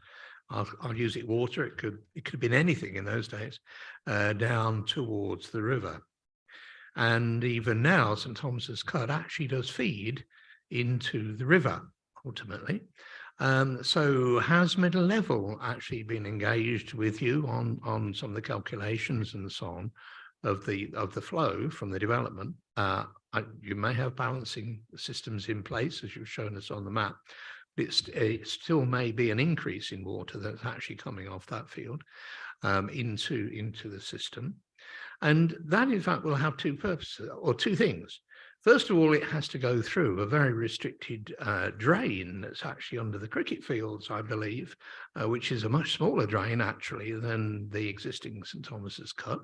I'll use it water. It could have been anything in those days, down towards the river. And even now, St Thomas's Cut actually does feed into the river ultimately. So has Middle Level actually been engaged with you on some of the calculations and so on of the flow from the development? You may have balancing systems in place, as you've shown us on the map. It still may be an increase in water that's actually coming off that field into the system. And that, in fact, will have two purposes, or two things. First of all, it has to go through a very restricted drain that's actually under the cricket fields, I believe, which is a much smaller drain, actually, than the existing St Thomas's Cut.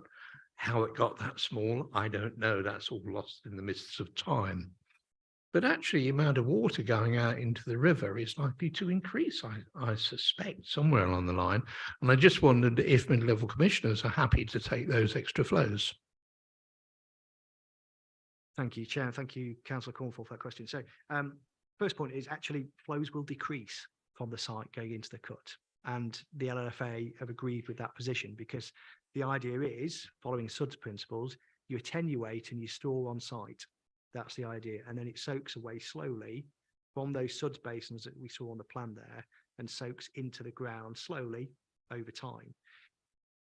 How it got that small, I don't know. That's all lost in the mists of time. But actually, the amount of water going out into the river is likely to increase, I suspect, somewhere along the line. And I just wondered if mid-level commissioners are happy to take those extra flows. Thank you, Chair. Thank you, Councillor Cornwall, for that question. So first point is actually flows will decrease from the site going into the cut. And the LLFA have agreed with that position, because the idea is, following SUDS principles, you attenuate and you store on site. That's the idea. And then it soaks away slowly from those SUDS basins that we saw on the plan there, and soaks into the ground slowly over time.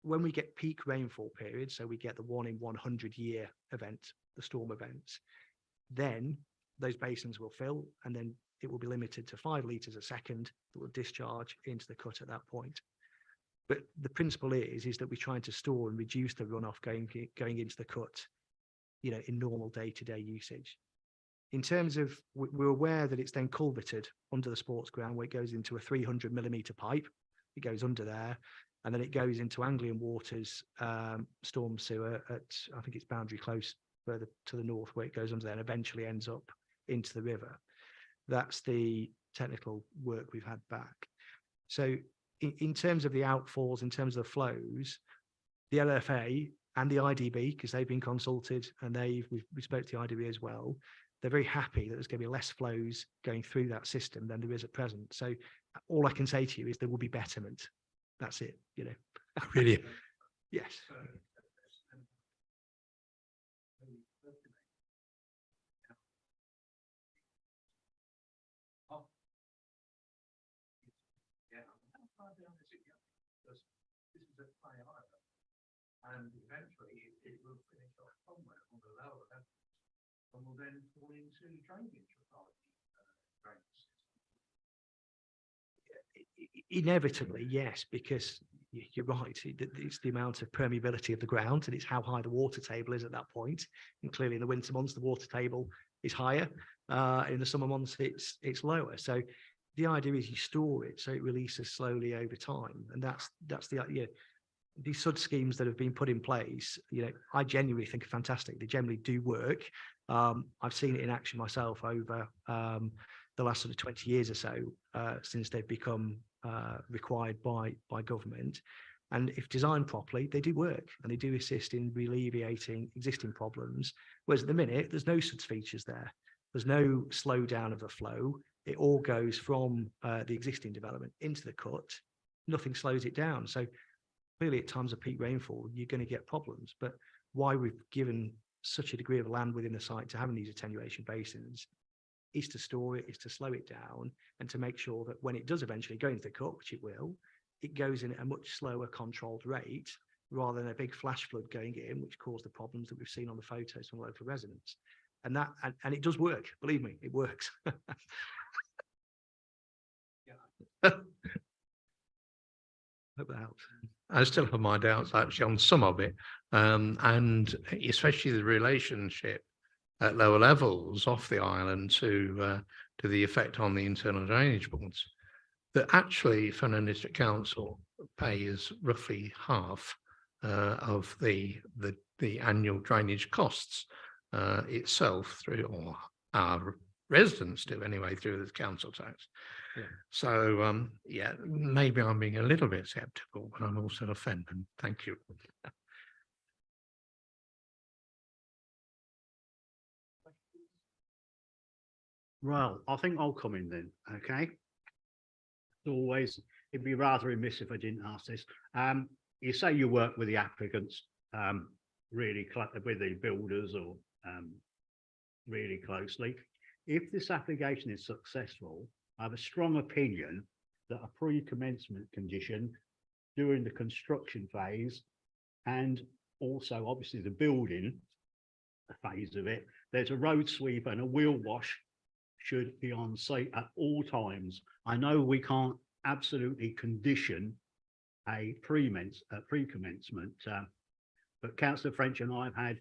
When we get peak rainfall periods, so we get the 1 in 100 year event, the storm events, then those basins will fill, and then it will be limited to 5 litres a second that will discharge into the cut at that point. But the principle is that we're trying to store and reduce the runoff going into the cut, you know, in normal day-to-day usage. In terms of, we're aware that it's then culverted under the sports ground, where it goes into a 300mm pipe. It goes under there, and then it goes into Anglian Water's storm sewer at, I think it's Boundary Close, further to the north, where it goes under there and eventually ends up into the river. That's the technical work we've had back. So in terms of the outfalls, in terms of the flows, the LFA and the IDB, because they've been consulted, and we spoke to the IDB as well, they're very happy that there's going to be less flows going through that system than there is at present. So all I can say to you is there will be betterment. That's it, you know. Really? Yes. And eventually it will finish off somewhere on the lower level, and will then fall into drainage Inevitably, yes, because you're right. It's the amount of permeability of the ground, and it's how high the water table is at that point. And clearly, in the winter months, the water table is higher. In the summer months, it's lower. So the idea is you store it so it releases slowly over time, and that's the idea. These SUD schemes that have been put in place, you know, I genuinely think are fantastic. They generally do work. I've seen it in action myself over the last sort of 20 years or so, since they've become required by government. And if designed properly, they do work and they do assist in alleviating existing problems. Whereas at the minute, there's no such features there. There's no slowdown of the flow. It all goes from the existing development into the cut. Nothing slows it down. So clearly at times of peak rainfall, you're going to get problems. But why we've given such a degree of land within the site to having these attenuation basins is to store it, is to slow it down, and to make sure that when it does eventually go into the cut, which it will, it goes in at a much slower controlled rate rather than a big flash flood going in, which caused the problems that we've seen on the photos from local residents. And that and it does work, believe me, it works. Hope that helps. I still have my doubts actually on some of it, and especially the relationship at lower levels off the island to the effect on the internal drainage boards. That actually Fenland District Council pays roughly half of the annual drainage costs itself through, or our residents do anyway, through the council tax. Yeah. So yeah, maybe I'm being a little bit sceptical, but I'm also offended. Thank you. Well, I think I'll come in then, okay? As always, it'd be rather remiss if I didn't ask this. You say you work with the applicants, really with the builders or really closely. If this application is successful, I have a strong opinion that a pre-commencement condition during the construction phase and also obviously the building phase of it, there's a road sweep and a wheel wash should be on site at all times. I know we can't absolutely condition a pre-commencement, but Councillor French and I have had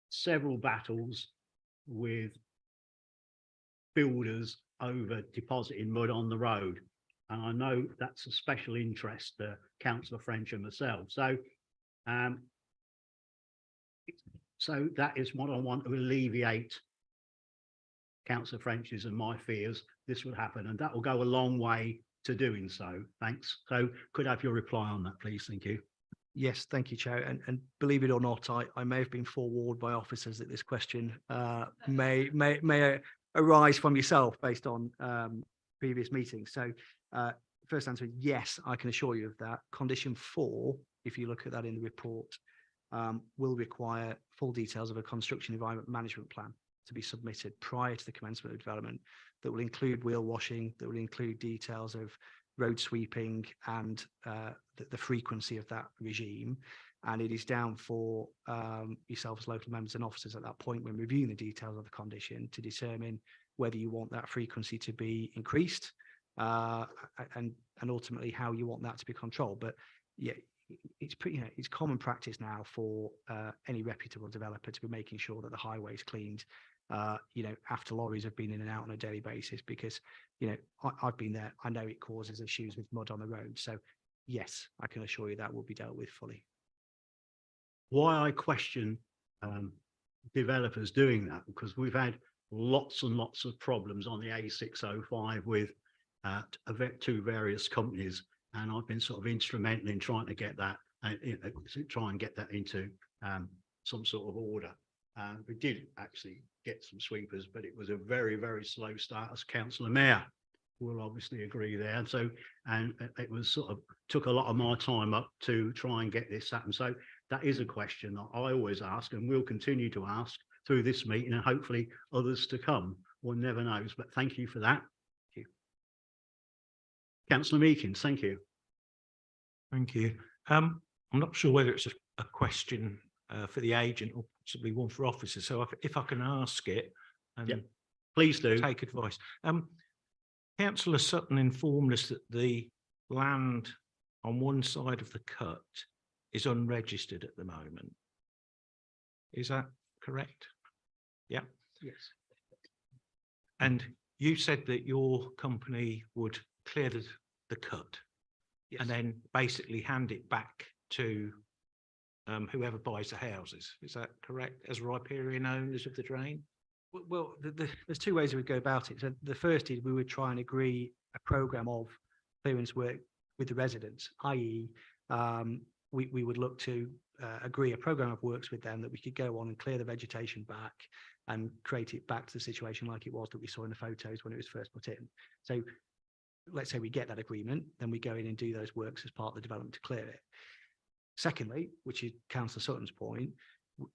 several battles with builders over depositing mud on the road. And I know that's a special interest to Councillor French and myself. So that is what I want to alleviate Councillor French's and my fears this will happen, and that will go a long way to doing so. Thanks. So could I have your reply on that, please? Thank you. Yes, thank you, Chair. And believe it or not, I may have been forewarned by officers that this question may arise from yourself based on previous meetings. So first answer, yes, I can assure you of that. Condition 4, if you look at that in the report, will require full details of a construction environment management plan to be submitted prior to the commencement of development that will include wheel washing, that will include details of road sweeping and the frequency of that regime. And it is down for yourself as local members and officers at that point when reviewing the details of the condition to determine whether you want that frequency to be increased and ultimately how you want that to be controlled. But yeah, it's pretty, it's common practice now for any reputable developer to be making sure that the highway is cleaned after lorries have been in and out on a daily basis, because I've been there. I know it causes issues with mud on the road. So yes, I can assure you that will be dealt with fully. Why I question developers doing that, because we've had lots and lots of problems on the A605 with two various companies, and I've been sort of instrumental in trying to get that into some sort of order. We did actually get some sweepers, but it was a very, very slow start, as Councillor Mayor will obviously agree there. So, and it was sort of took a lot of my time up to try and get this happen. So that is a question that I always ask and will continue to ask through this meeting, and hopefully others to come. One never knows, but thank you for that. Thank you. Councillor Meekins, thank you. Thank you. I'm not sure whether it's a question for the agent or possibly one for officers. So if I can ask it, and yep, please do take advice. Councillor Sutton informed us that the land on one side of the cut is unregistered at the moment. Is that correct? Yeah. Yes. And you said that your company would clear the cut, yes, and then basically hand it back to whoever buys the houses. Is that correct? As riparian owners of the drain? Well, there's two ways we go about it. So the first is we would try and agree a programme of clearance work with the residents, i.e. we would look to agree a program of works with them that we could go on and clear the vegetation back and create it back to the situation like it was that we saw in the photos when it was first put in. So let's say we get that agreement, then we go in and do those works as part of the development to clear it. Secondly, which is Councillor Sutton's point,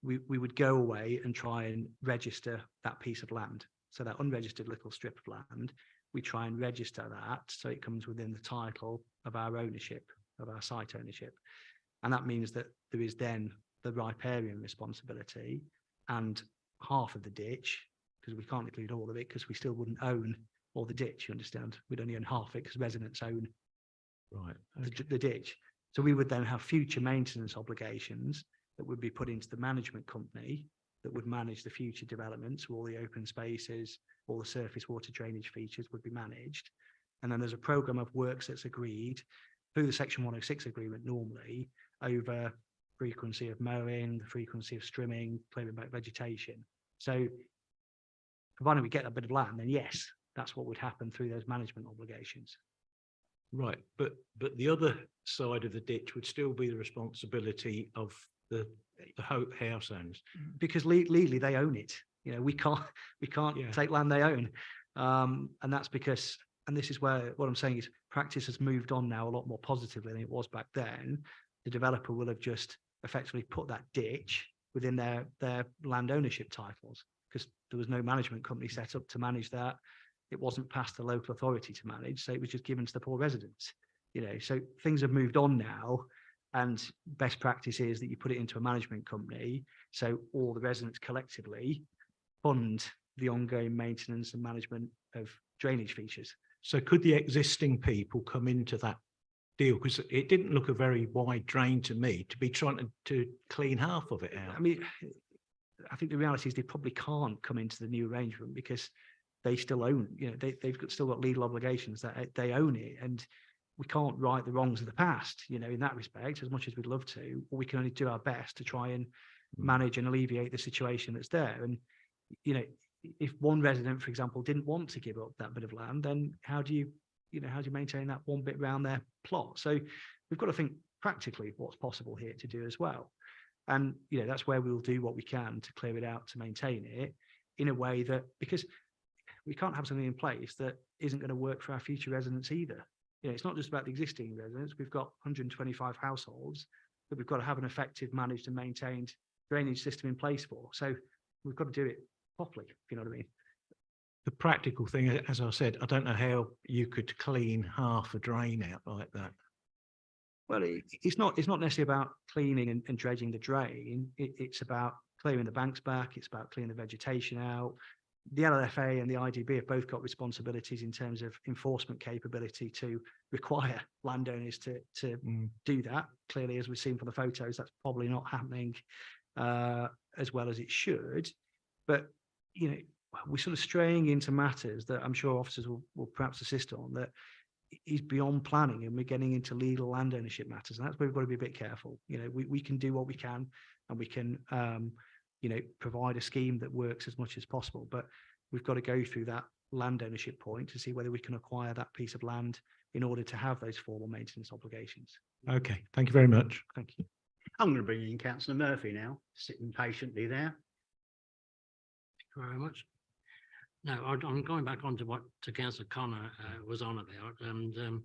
we would go away and try and register that piece of land. So that unregistered little strip of land, we try and register that so it comes within the title of our ownership, of our site ownership. And that means that there is then the riparian responsibility and half of the ditch, because we can't include all of it because we still wouldn't own all the ditch, you understand? We'd only own half of it because residents own the ditch. So we would then have future maintenance obligations that would be put into the management company that would manage the future developments, all the open spaces, all the surface water drainage features would be managed. And then there's a programme of works that's agreed through the Section 106 agreement normally over frequency of mowing, the frequency of strimming, clearing back vegetation. So provided we get that bit of land, then yes, that's what would happen through those management obligations. Right, but the other side of the ditch would still be the responsibility of the house owners. Because legally they own it. You know, we can't take land they own. And that's because, and this is where what I'm saying is practice has moved on now a lot more positively than it was back then. The developer will have just effectively put that ditch within their land ownership titles because there was no management company set up to manage that. It wasn't past the local authority to manage, so it was just given to the poor residents. You know, so things have moved on now, and best practice is that you put it into a management company, so all the residents collectively fund the ongoing maintenance and management of drainage features. So could the existing people come into that deal? Because it didn't look a very wide drain to me to be trying to clean half of it out. I mean, I think the reality is they probably can't come into the new arrangement because they still own, you know, they've still got legal obligations that they own it, and we can't right the wrongs of the past, you know, in that respect, as much as we'd love to, or we can only do our best to try and manage and alleviate the situation that's there. And, you know, if one resident, for example, didn't want to give up that bit of land, then how do you maintain that one bit around their plot? So we've got to think practically what's possible here to do as well. And, you know, that's where we'll do what we can to clear it out, to maintain it in a way that, because we can't have something in place that isn't going to work for our future residents either. You know, it's not just about the existing residents. We've got 125 households that we've got to have an effective, managed and maintained drainage system in place for. So we've got to do it properly, if you know what I mean. The practical thing, as I said, I don't know how you could clean half a drain out like that. Well, it's not necessarily about cleaning and dredging the drain. It's about clearing the banks back. It's about clearing the vegetation out. The LLFA and the IDB have both got responsibilities in terms of enforcement capability to require landowners to do that. Clearly, as we've seen from the photos, that's probably not happening as well as it should. But, you know, we're sort of straying into matters that I'm sure officers will perhaps assist on that is beyond planning, and we're getting into legal land ownership matters. And that's where we've got to be a bit careful. You know, we can do what we can, and we can you know, provide a scheme that works as much as possible, but we've got to go through that land ownership point to see whether we can acquire that piece of land in order to have those formal maintenance obligations. Okay, thank you very much. Thank you. I'm going to bring in Councillor Murphy now, sitting patiently there. Thank you very much. Now, I'm going back onto what Councillor Connor was on about, and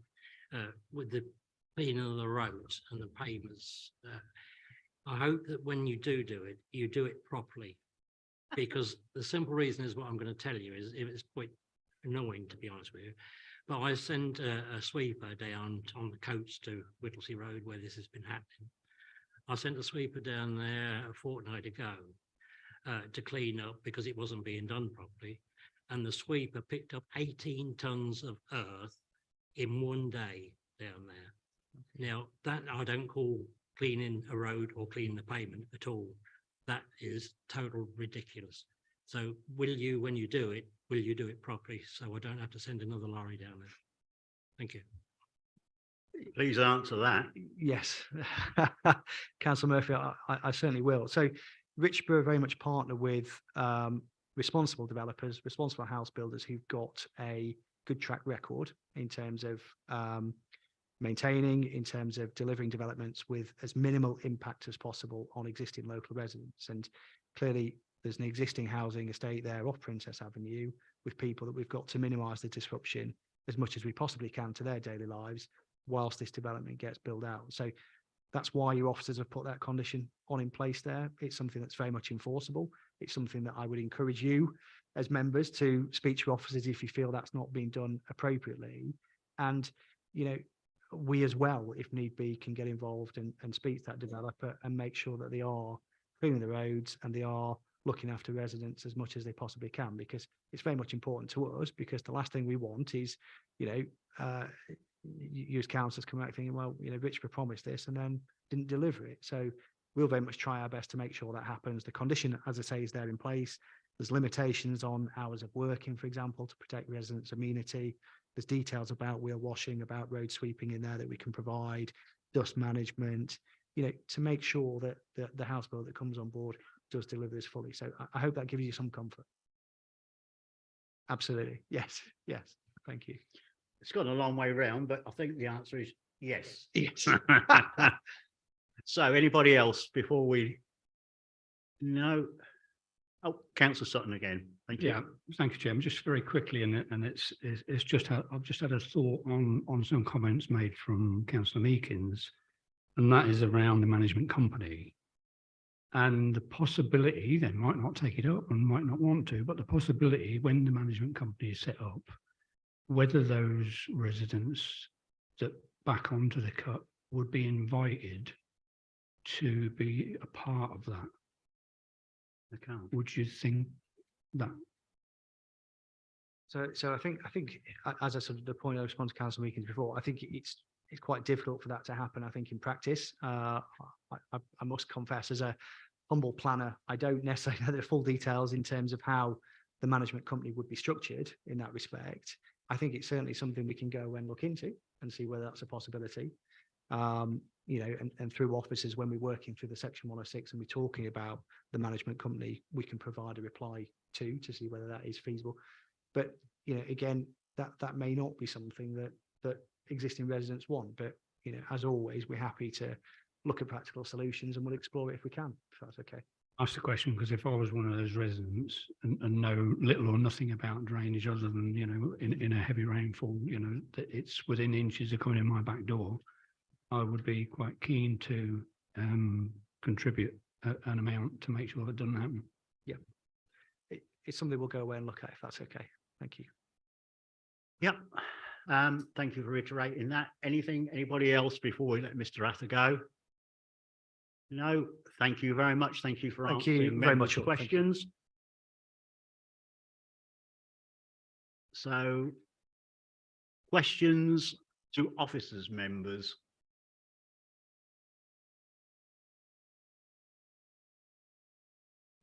with the cleaning of the roads and the pavements. I hope that when you do it, you do it properly, because the simple reason is what I'm going to tell you is it's quite annoying, to be honest with you. But I sent a sweeper down on the coach to Whittlesea Road where this has been happening. I sent a sweeper down there a fortnight ago to clean up because it wasn't being done properly. And the sweeper picked up 18 tons of earth in one day down there. Now, that I don't call cleaning a road or cleaning the pavement at all. That is total ridiculous. So will you, when you do it, will you do it properly so I don't have to send another lorry down there? Thank you. Please answer that. Yes, Councillor Murphy, I certainly will. So Richborough very much partner with responsible developers, responsible house builders who've got a good track record in terms of maintaining, in terms of delivering developments with as minimal impact as possible on existing local residents. And clearly there's an existing housing estate there off Princess Avenue with people that we've got to minimise the disruption as much as we possibly can to their daily lives whilst this development gets built out. So that's why your officers have put that condition on in place there. It's something that's very much enforceable. It's something that I would encourage you as members to speak to your officers if you feel that's not being done appropriately. And, you know, we as well, if need be, can get involved and speak to that developer and make sure that they are cleaning the roads and they are looking after residents as much as they possibly can, because it's very much important to us, because the last thing we want is, you know, you as councillors come out thinking, well, you know, Richborough promised this and then didn't deliver it. So we'll very much try our best to make sure that happens. The condition, as I say, is there in place. There's limitations on hours of working, for example, to protect residents' amenity. There's details about wheel washing, about road sweeping in there that we can provide, dust management, you know, to make sure that the house builder that comes on board does deliver this fully. So I hope that gives you some comfort. Absolutely. Yes. Yes. Thank you. It's gone a long way round, but I think the answer is yes. Yes. So anybody else before we? No. Oh, Councillor Sutton again. Thank you. Yeah, thank you, Chairman. Just very quickly, and it's just I've just had a thought on some comments made from Councillor Meekins, and that is around the management company and the possibility they might not take it up and might not want to, but the possibility when the management company is set up, whether those residents that back onto the cut would be invited to be a part of that. Would you think that? So I think as I sort of the point I responded to Councillor Meekins before, I think it's quite difficult for that to happen. I think in practice, I must confess, as a humble planner, I don't necessarily know the full details in terms of how the management company would be structured in that respect. I think it's certainly something we can go and look into and see whether that's a possibility. You know, and through officers, when we're working through the Section 106 and we're talking about the management company, we can provide a reply to see whether that is feasible. But, you know, again, that may not be something that existing residents want. But, you know, as always, we're happy to look at practical solutions and we'll explore it if we can, if that's okay. Ask the question because if I was one of those residents and know little or nothing about drainage other than, you know, in a heavy rainfall, you know, that it's within inches of coming in my back door, I would be quite keen to contribute an amount to make sure that doesn't happen. Yeah, it's something we'll go away and look at if that's okay. Thank you. Yep. Thank you for reiterating that. Anybody else before we let Mr. Ather go? No, thank you very much. Thank you for answering very much questions. So, questions to officers, members.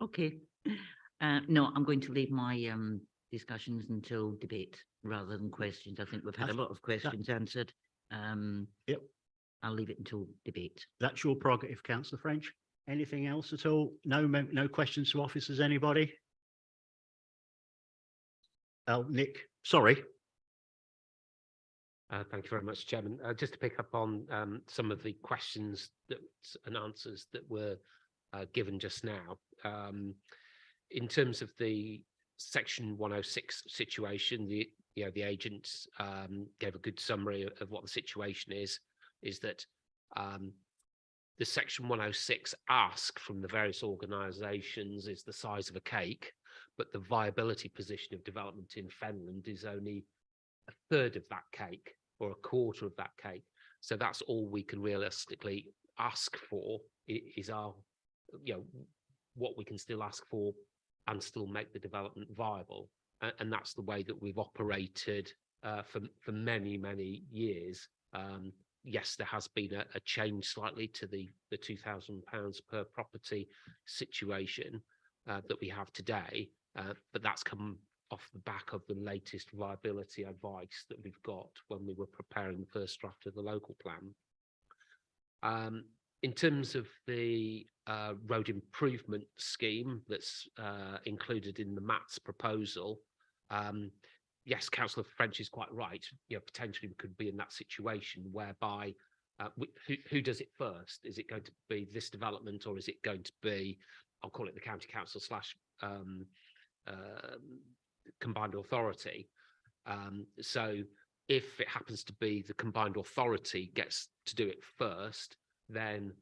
Okay. No, I'm going to leave my discussions until debate rather than questions. I think we've had a lot of questions answered. Yep. I'll leave it until debate. That's your prerogative, Councillor French. Anything else at all? No questions to officers, anybody? Oh, Nick, sorry. Thank you very much, Chairman. Just to pick up on some of the questions and answers that were given just now. In terms of the Section 106 situation, the agents gave a good summary of what the situation is that the Section 106 ask from the various organisations is the size of a cake, but the viability position of development in Fenland is only a third of that cake or a quarter of that cake. So that's all we can realistically ask for is our, what we can still ask for and still make the development viable. And that's the way that we've operated for many, many years. Yes, there has been a change slightly to the £2,000 per property situation that we have today, but that's come off the back of the latest viability advice that we've got when we were preparing the first draft of the local plan. In terms of the road improvement scheme that's included in the MATS proposal, yes, Councillor French is quite right. You know, potentially we could be in that situation whereby who does it first? Is it going to be this development, or is it going to be, I'll call it the county council slash combined authority? So if it happens to be the combined authority gets to do it first, then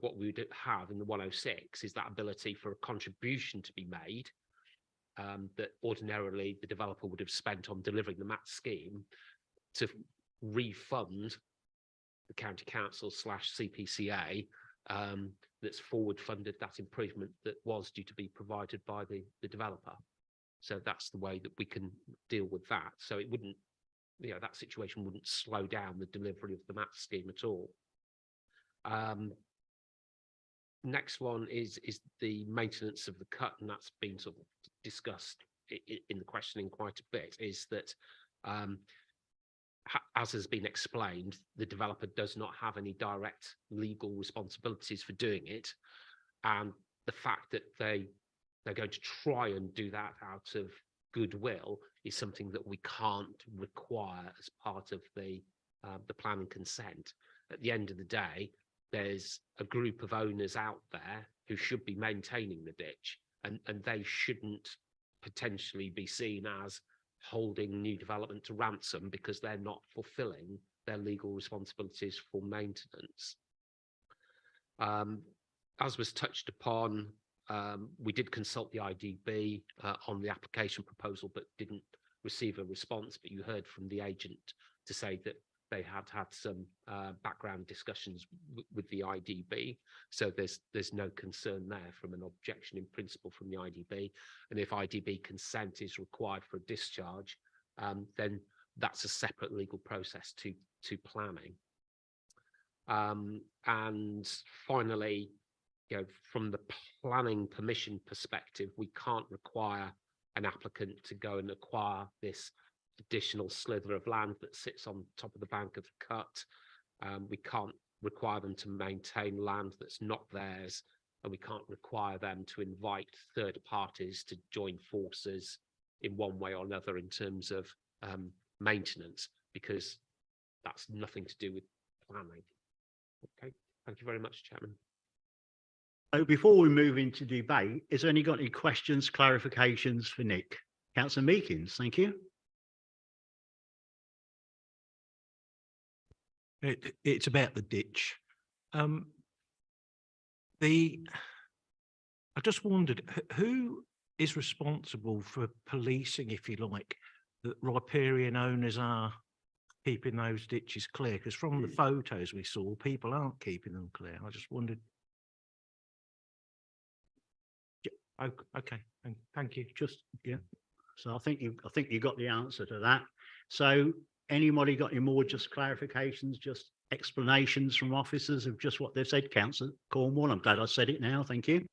what we would have in the 106 is that ability for a contribution to be made that ordinarily the developer would have spent on delivering the MAT scheme to refund the county council slash CPCA that's forward funded that improvement that was due to be provided by the developer. So that's the way that we can deal with that. So it wouldn't, that situation wouldn't slow down the delivery of the MAT scheme at all. Next one is the maintenance of the cut, and that's been sort of discussed in the questioning quite a bit, is that as has been explained, the developer does not have any direct legal responsibilities for doing it. And the fact that they're going to try and do that out of goodwill is something that we can't require as part of the planning consent. At the end of the day, there's a group of owners out there who should be maintaining the ditch, and they shouldn't potentially be seen as holding new development to ransom because they're not fulfilling their legal responsibilities for maintenance. As was touched upon, we did consult the IDB on the application proposal, but didn't receive a response. But you heard from the agent to say that they had had some background discussions with the IDB. So there's no concern there from an objection in principle from the IDB. And if IDB consent is required for a discharge, then that's a separate legal process to planning. And finally, from the planning permission perspective, we can't require an applicant to go and acquire this additional slither of land that sits on top of the bank of the cut. We can't require them to maintain land that's not theirs, and we can't require them to invite third parties to join forces in one way or another in terms of maintenance, because that's nothing to do with planning. Okay, thank you very much, Chairman. So before we move into debate, is there got any questions, clarifications for Nick? Councillor Meekins, thank you. It's about the ditch. I just wondered who is responsible for policing, if you like, that riparian owners are keeping those ditches clear? Because from the photos we saw, people aren't keeping them clear. I just wondered. Yeah, okay, thank you. So I think you got the answer to that. So anybody got any more just clarifications, just explanations from officers of just what they've said? Councillor Cornwall, I'm glad I said it now. Thank you.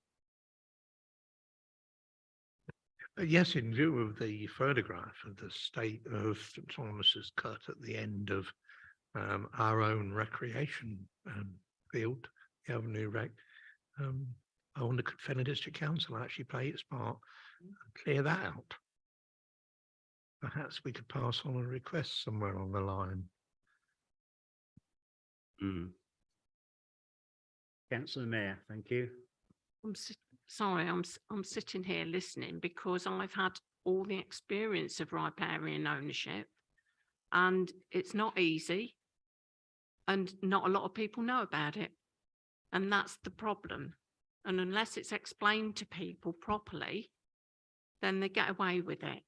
Yes, in view of the photograph of the state of St Thomas's cut at the end of our own recreation field, the Avenue Rec, I wonder could Fenland District Council actually play its part and clear that out? Perhaps we could pass on a request somewhere on the line. Councillor Mayor, thank you. Sorry, I'm sitting here listening because I've had all the experience of riparian ownership, and it's not easy, and not a lot of people know about it, and that's the problem. And unless it's explained to people properly, then they get away with it.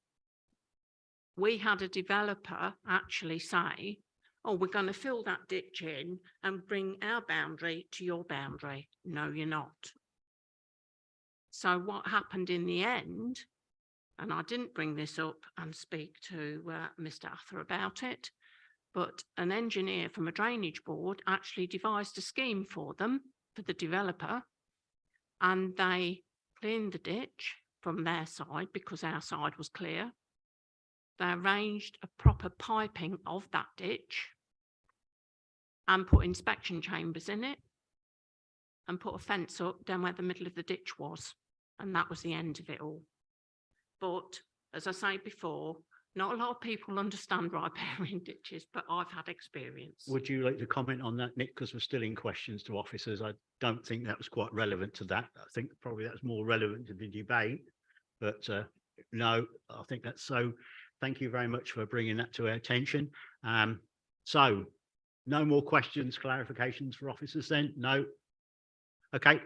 We had a developer actually say, oh, we're going to fill that ditch in and bring our boundary to your boundary. No, you're not. So what happened in the end, and I didn't bring this up and speak to Mr. Ather about it, but an engineer from a drainage board actually devised a scheme for them, for the developer, and they cleaned the ditch from their side because our side was clear. They arranged a proper piping of that ditch and put inspection chambers in it and put a fence up down where the middle of the ditch was. And that was the end of it all. But as I say before, Not a lot of people understand riparian ditches, but I've had experience. Would you like to comment on that, Nick? Because we're still in questions to officers. I don't think that was quite relevant to that. I think probably that's more relevant to the debate. But no, I think that's so. Thank you very much for bringing that to our attention. So no more questions, clarifications for officers then? No? Okay.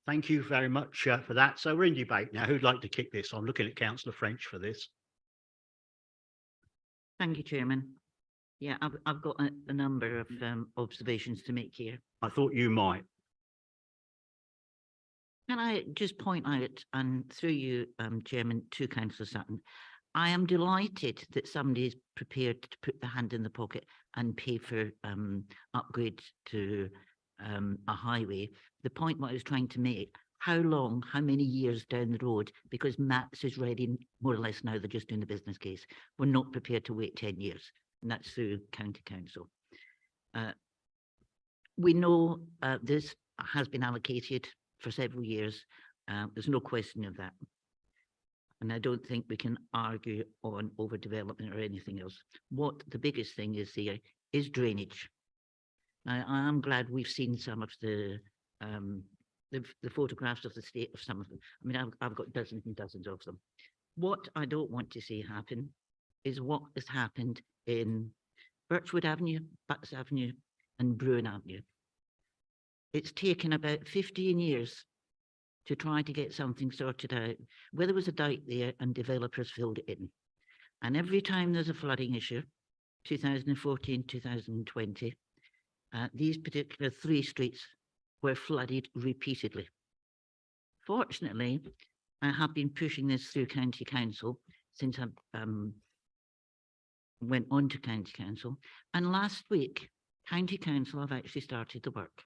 Thank you very much for that. So we're in debate now. Who'd like to kick this? I'm looking at Councillor French for this. Thank you, Chairman. Yeah, I've got a number of observations to make here. I thought you might. Can I just point out, and through you, Chairman, to Councillor Sutton, I am delighted that somebody is prepared to put the hand in the pocket and pay for upgrades to a highway. The point what I was trying to make, how long, how many years down the road, because Matt's is ready more or less now, they're just doing the business case. We're not prepared to wait 10 years, and that's through County Council. We know this has been allocated for several years. There's no question of that. And I don't think we can argue on overdevelopment or anything else. What the biggest thing is here is drainage. Now, I am glad we've seen some of the photographs of the state of some of them. I mean, I've got dozens and dozens of them. What I don't want to see happen is what has happened in Birchwood Avenue, Butts Avenue, and Bruin Avenue. It's taken about 15 years to try to get something sorted out, where there was a dike there and developers filled it in. And every time there's a flooding issue, 2014, 2020, these particular 3 streets were flooded repeatedly. Fortunately, I have been pushing this through County Council since I went on to County Council. And last week, County Council have actually started the work,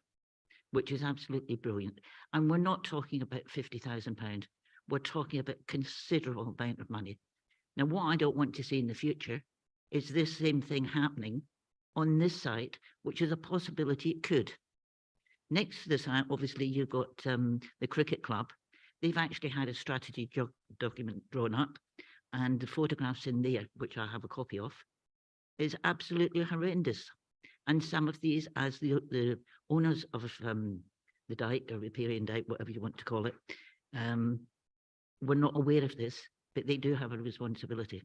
which is absolutely brilliant. And we're not talking about £50,000. We're talking about considerable amount of money. Now, what I don't want to see in the future is this same thing happening on this site, which is a possibility it could. Next to the site, obviously, you've got the cricket club. They've actually had a strategy document drawn up, and the photographs in there, which I have a copy of, is absolutely horrendous. And some of these, as the owners of the dike or riparian dike, whatever you want to call it, were not aware of this, but they do have a responsibility.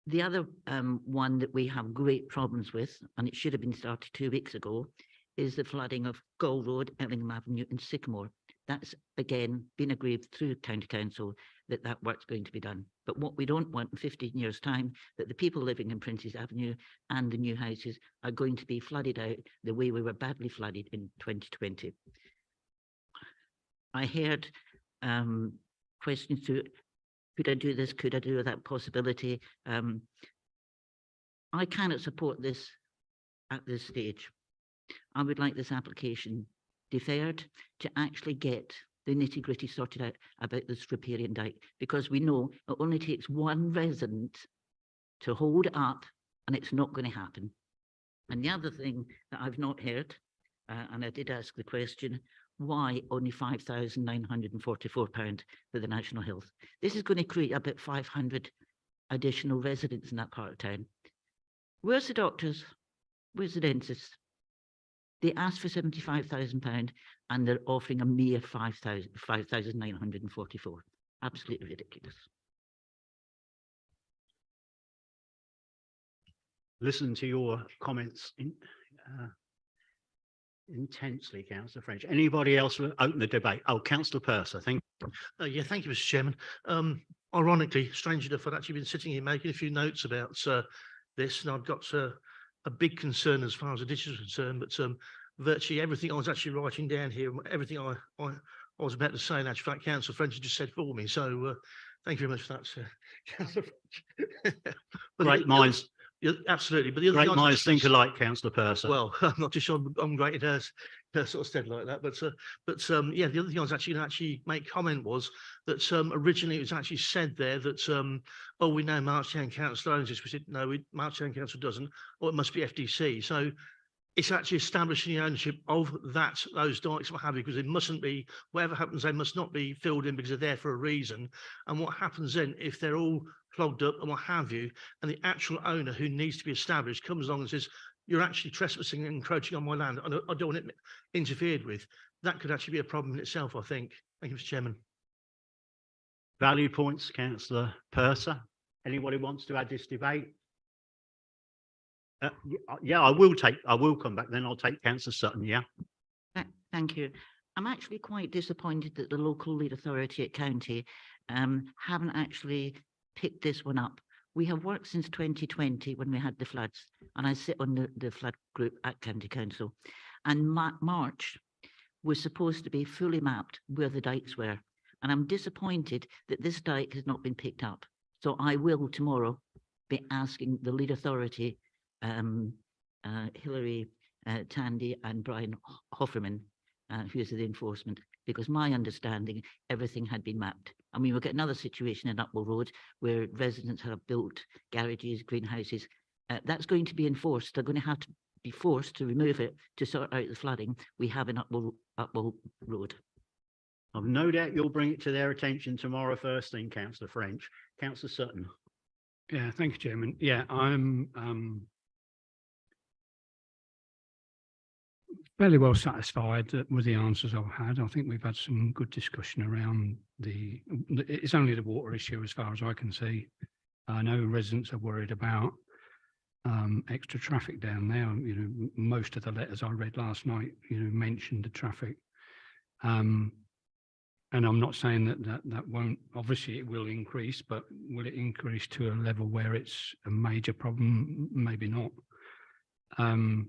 The other one that we have great problems with, and it should have been started 2 weeks ago, is the flooding of Gull Road, Ellingham Avenue and Sycamore. That's, again, been agreed through County Council that that work's going to be done. But what we don't want in 15 years' time, that the people living in Princes Avenue and the new houses are going to be flooded out the way we were badly flooded in 2020. I heard questions to, could I do this? Could I do that possibility? I cannot support this at this stage. I would like this application deferred to actually get the nitty-gritty sorted out about this riparian dike, because we know it only takes one resident to hold it up and it's not going to happen. And the other thing that I've not heard, and I did ask the question, why only £5,944 for the National Health? This is going to create about 500 additional residents in that part of town. Where's the doctors? Where's the dentists? They asked for £75,000 and they're offering a mere 5,944. Absolutely ridiculous. Listen to your comments intensely, Councillor French. Anybody else will open the debate? Oh, Councillor Purser, thank you. Yeah, thank you, Mr. Chairman. Ironically, strange enough, I'd actually been sitting here making a few notes about this, and I've got a big concern as far as the ditch is concerned, but virtually everything I was actually writing down here, everything I was about to say, in actual fact, Councillor French has just said for me. So thank you very much for that, Councillor French. Great minds. Absolutely, but the other great thing minds think alike, Councillor Purser. Well, I'm not too sure I'm great at sort of stead like that, but yeah, the other thing I was actually going to actually make comment was that originally it was actually said there that oh, we know Marchtown Council owns this. We said no, Marchtown Council doesn't, or it must be FDC. So it's actually establishing the ownership of those dikes, what have you, because it mustn't be, whatever happens, they must not be filled in because they're there for a reason. And what happens then if they're all clogged up and what have you, and the actual owner who needs to be established comes along and says, you're actually trespassing and encroaching on my land, I don't want it interfered with. That could actually be a problem in itself, I think. Thank you, Mr. Chairman. Value points, councillor Purser. Anybody wants to add this debate? Yeah, I will come back, then I'll take councillor Sutton, yeah. Thank you. I'm actually quite disappointed that the local lead authority at county haven't actually picked this one up. We have worked since 2020 when we had the floods, and I sit on the flood group at County Council. And March was supposed to be fully mapped where the dikes were. And I'm disappointed that this dike has not been picked up. So I will tomorrow be asking the lead authority, Hilary Tandy and Brian Hofferman, who is the enforcement, because my understanding, everything had been mapped. And we will get another situation in Upwell Road where residents have built garages, greenhouses. That's going to be enforced. They're going to have to be forced to remove it to sort out the flooding we have in Upwell Road. I've no doubt you'll bring it to their attention tomorrow first thing, councillor French. Councillor Sutton. Yeah, thank you, Chairman. Yeah, I'm fairly well satisfied with the answers I've had. I think we've had some good discussion around it's only the water issue as far as I can see. I know residents are worried about extra traffic down there. You know, most of the letters I read last night, mentioned the traffic. And I'm not saying that won't, obviously it will increase, but will it increase to a level where it's a major problem? Maybe not. The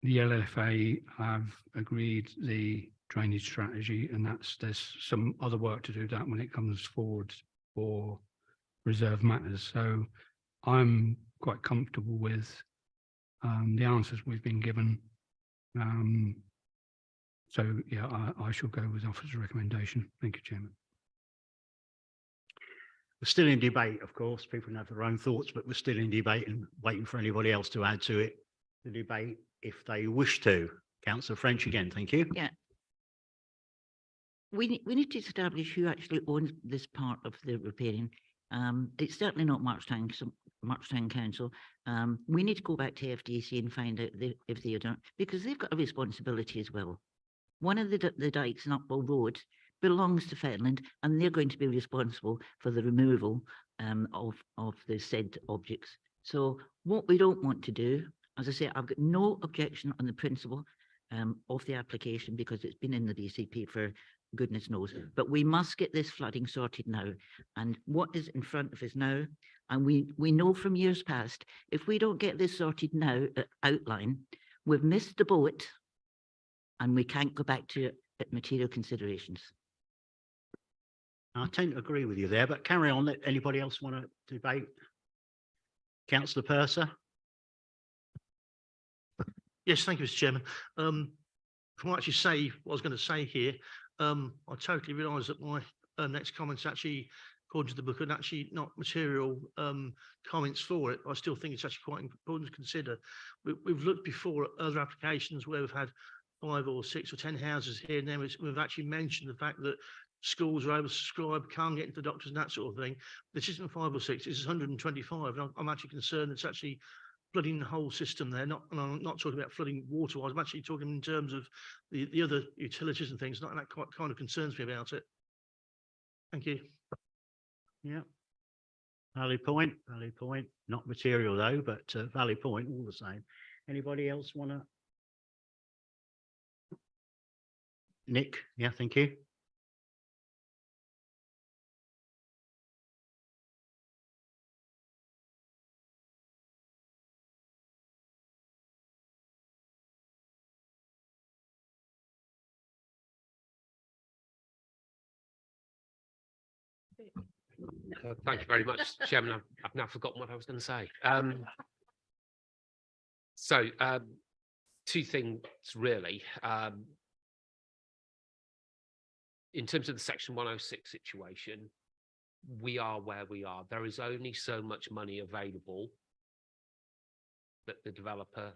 LFA have agreed the drainage strategy, and there's some other work to do that when it comes forward for reserve matters. So I'm quite comfortable with the answers we've been given. So yeah, I shall go with officer's recommendation. Thank you, Chairman. We're still in debate, of course. People can have their own thoughts, but we're still in debate and waiting for anybody else to add to it. The debate, if they wish to. Councillor French again, thank you. Yeah. We need to establish who actually owns this part of the repairing. It's certainly not Marchtown Council. We need to go back to FDC and find out if they don't, because they've got a responsibility as well. One of the dikes in Upwell Road belongs to Fenland, and they're going to be responsible for the removal of the said objects. So what we don't want to do, as I say, I've got no objection on the principle of the application because it's been in the DCP for goodness knows, but we must get this flooding sorted now. And what is in front of us now, and we know from years past, if we don't get this sorted now, outline, we've missed the boat and we can't go back to it at material considerations. I tend to agree with you there, but carry on. Let anybody else want to debate? Councillor Purser. Yes, thank you, Mr. Chairman. If I actually say what I was going to say here, I totally realise that my next comments actually, according to the book, are actually not material comments for it. I still think it's actually quite important to consider. We've looked before at other applications where we've had 5 or 6 or 10 houses here, and then we've actually mentioned the fact that schools are oversubscribed, can't get into the doctors and that sort of thing. This isn't 5 or 6, this is 125. And I'm actually concerned it's actually flooding the whole system there. And I'm not talking about flooding water-wise, I'm actually talking in terms of the other utilities and things. That quite kind of concerns me about it. Thank you. Yeah. Valid point, valid point. Not material though, but valid point all the same. Anybody else want to? Nick, yeah, thank you. Thank you very much, Chairman. I've now forgotten what I was going to say. Two things really. In terms of the Section 106 situation, we are where we are. There is only so much money available that the developer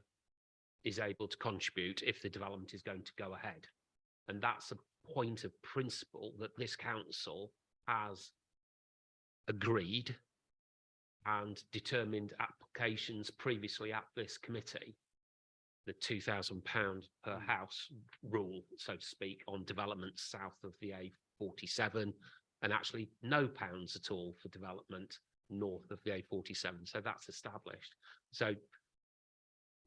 is able to contribute if the development is going to go ahead. And that's a point of principle that this council has agreed and determined applications previously at this committee, the £2,000 per house rule, so to speak, on developments south of the A47, and actually no pounds at all for development north of the A47. So that's established. So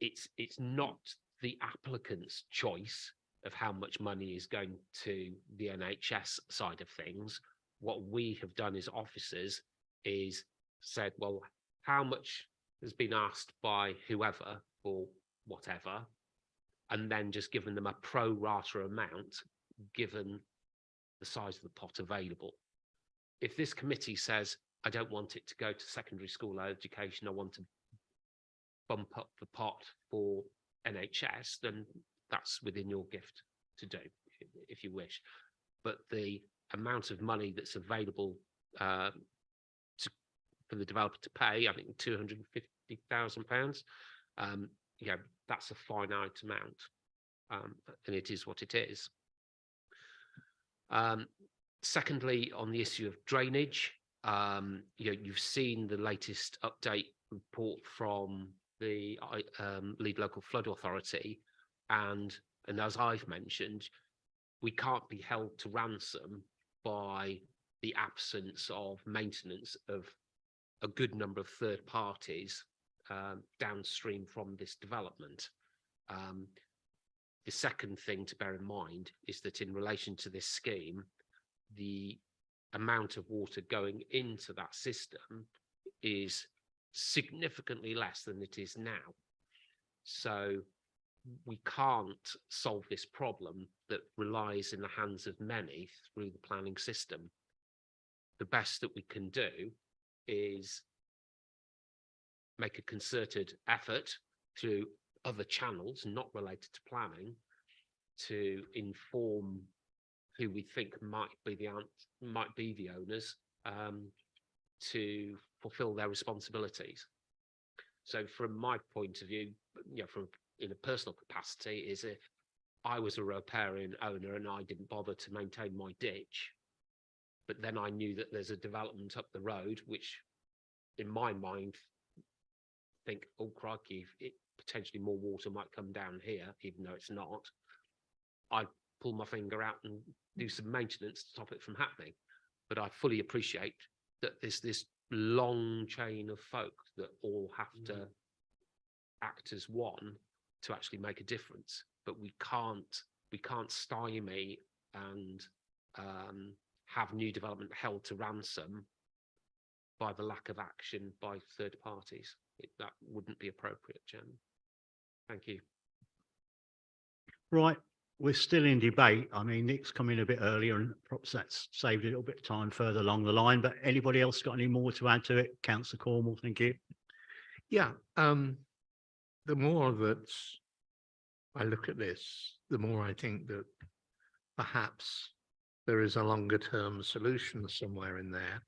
it's not the applicant's choice of how much money is going to the NHS side of things. What we have done as officers is said, well, how much has been asked by whoever or whatever, and then just given them a pro rata amount given the size of the pot available. If this committee says, I don't want it to go to secondary school education, I want to bump up the pot for NHS, then that's within your gift to do, if you wish. But the amount of money that's available for the developer to pay, I think £250,000, that's a finite amount, and it is what it is. Secondly, on the issue of drainage, you've seen the latest update report from the Lead Local Flood Authority, and as I've mentioned, we can't be held to ransom by the absence of maintenance of a good number of third parties downstream from this development. The second thing to bear in mind is that in relation to this scheme, the amount of water going into that system is significantly less than it is now. So we can't solve this problem that relies in the hands of many through the planning system. The best that we can do is make a concerted effort through other channels not related to planning to inform who we think might be the owners to fulfill their responsibilities. So from my point of view, from in a personal capacity, is if I was a riparian owner and I didn't bother to maintain my ditch, but then I knew that there's a development up the road, which in my mind think, oh crikey, potentially more water might come down here, even though it's not, I pull my finger out and do some maintenance to stop it from happening. But I fully appreciate that there's this long chain of folk that all have to act as one to actually make a difference. But we can't stymie and have new development held to ransom by the lack of action by third parties. That wouldn't be appropriate, Chairman. Thank you. Right, we're still in debate. I mean, Nick's come in a bit earlier and perhaps that's saved a little bit of time further along the line, but anybody else got any more to add to it? Councillor Cornwall, thank you. Yeah, the more that I look at this, the more I think that perhaps there is a longer term solution somewhere in there,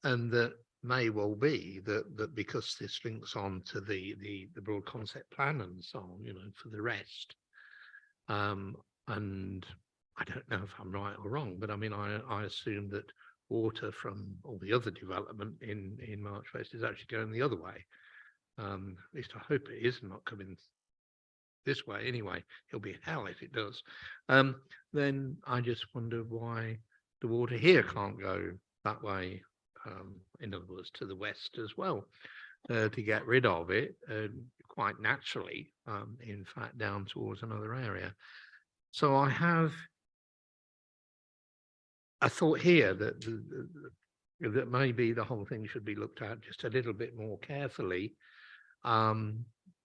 and that may well be that because this links on to the broad concept plan and so on, for the rest, and I don't know if I'm right or wrong, but I mean I assume that water from all the other development in March West is actually going the other way. At least I hope it is not coming this way anyway. It'll be hell if it does. Then I just wonder why the water here can't go that way, in other words to the west as well, to get rid of it quite naturally, in fact down towards another area. So I have a thought here that that maybe the whole thing should be looked at just a little bit more carefully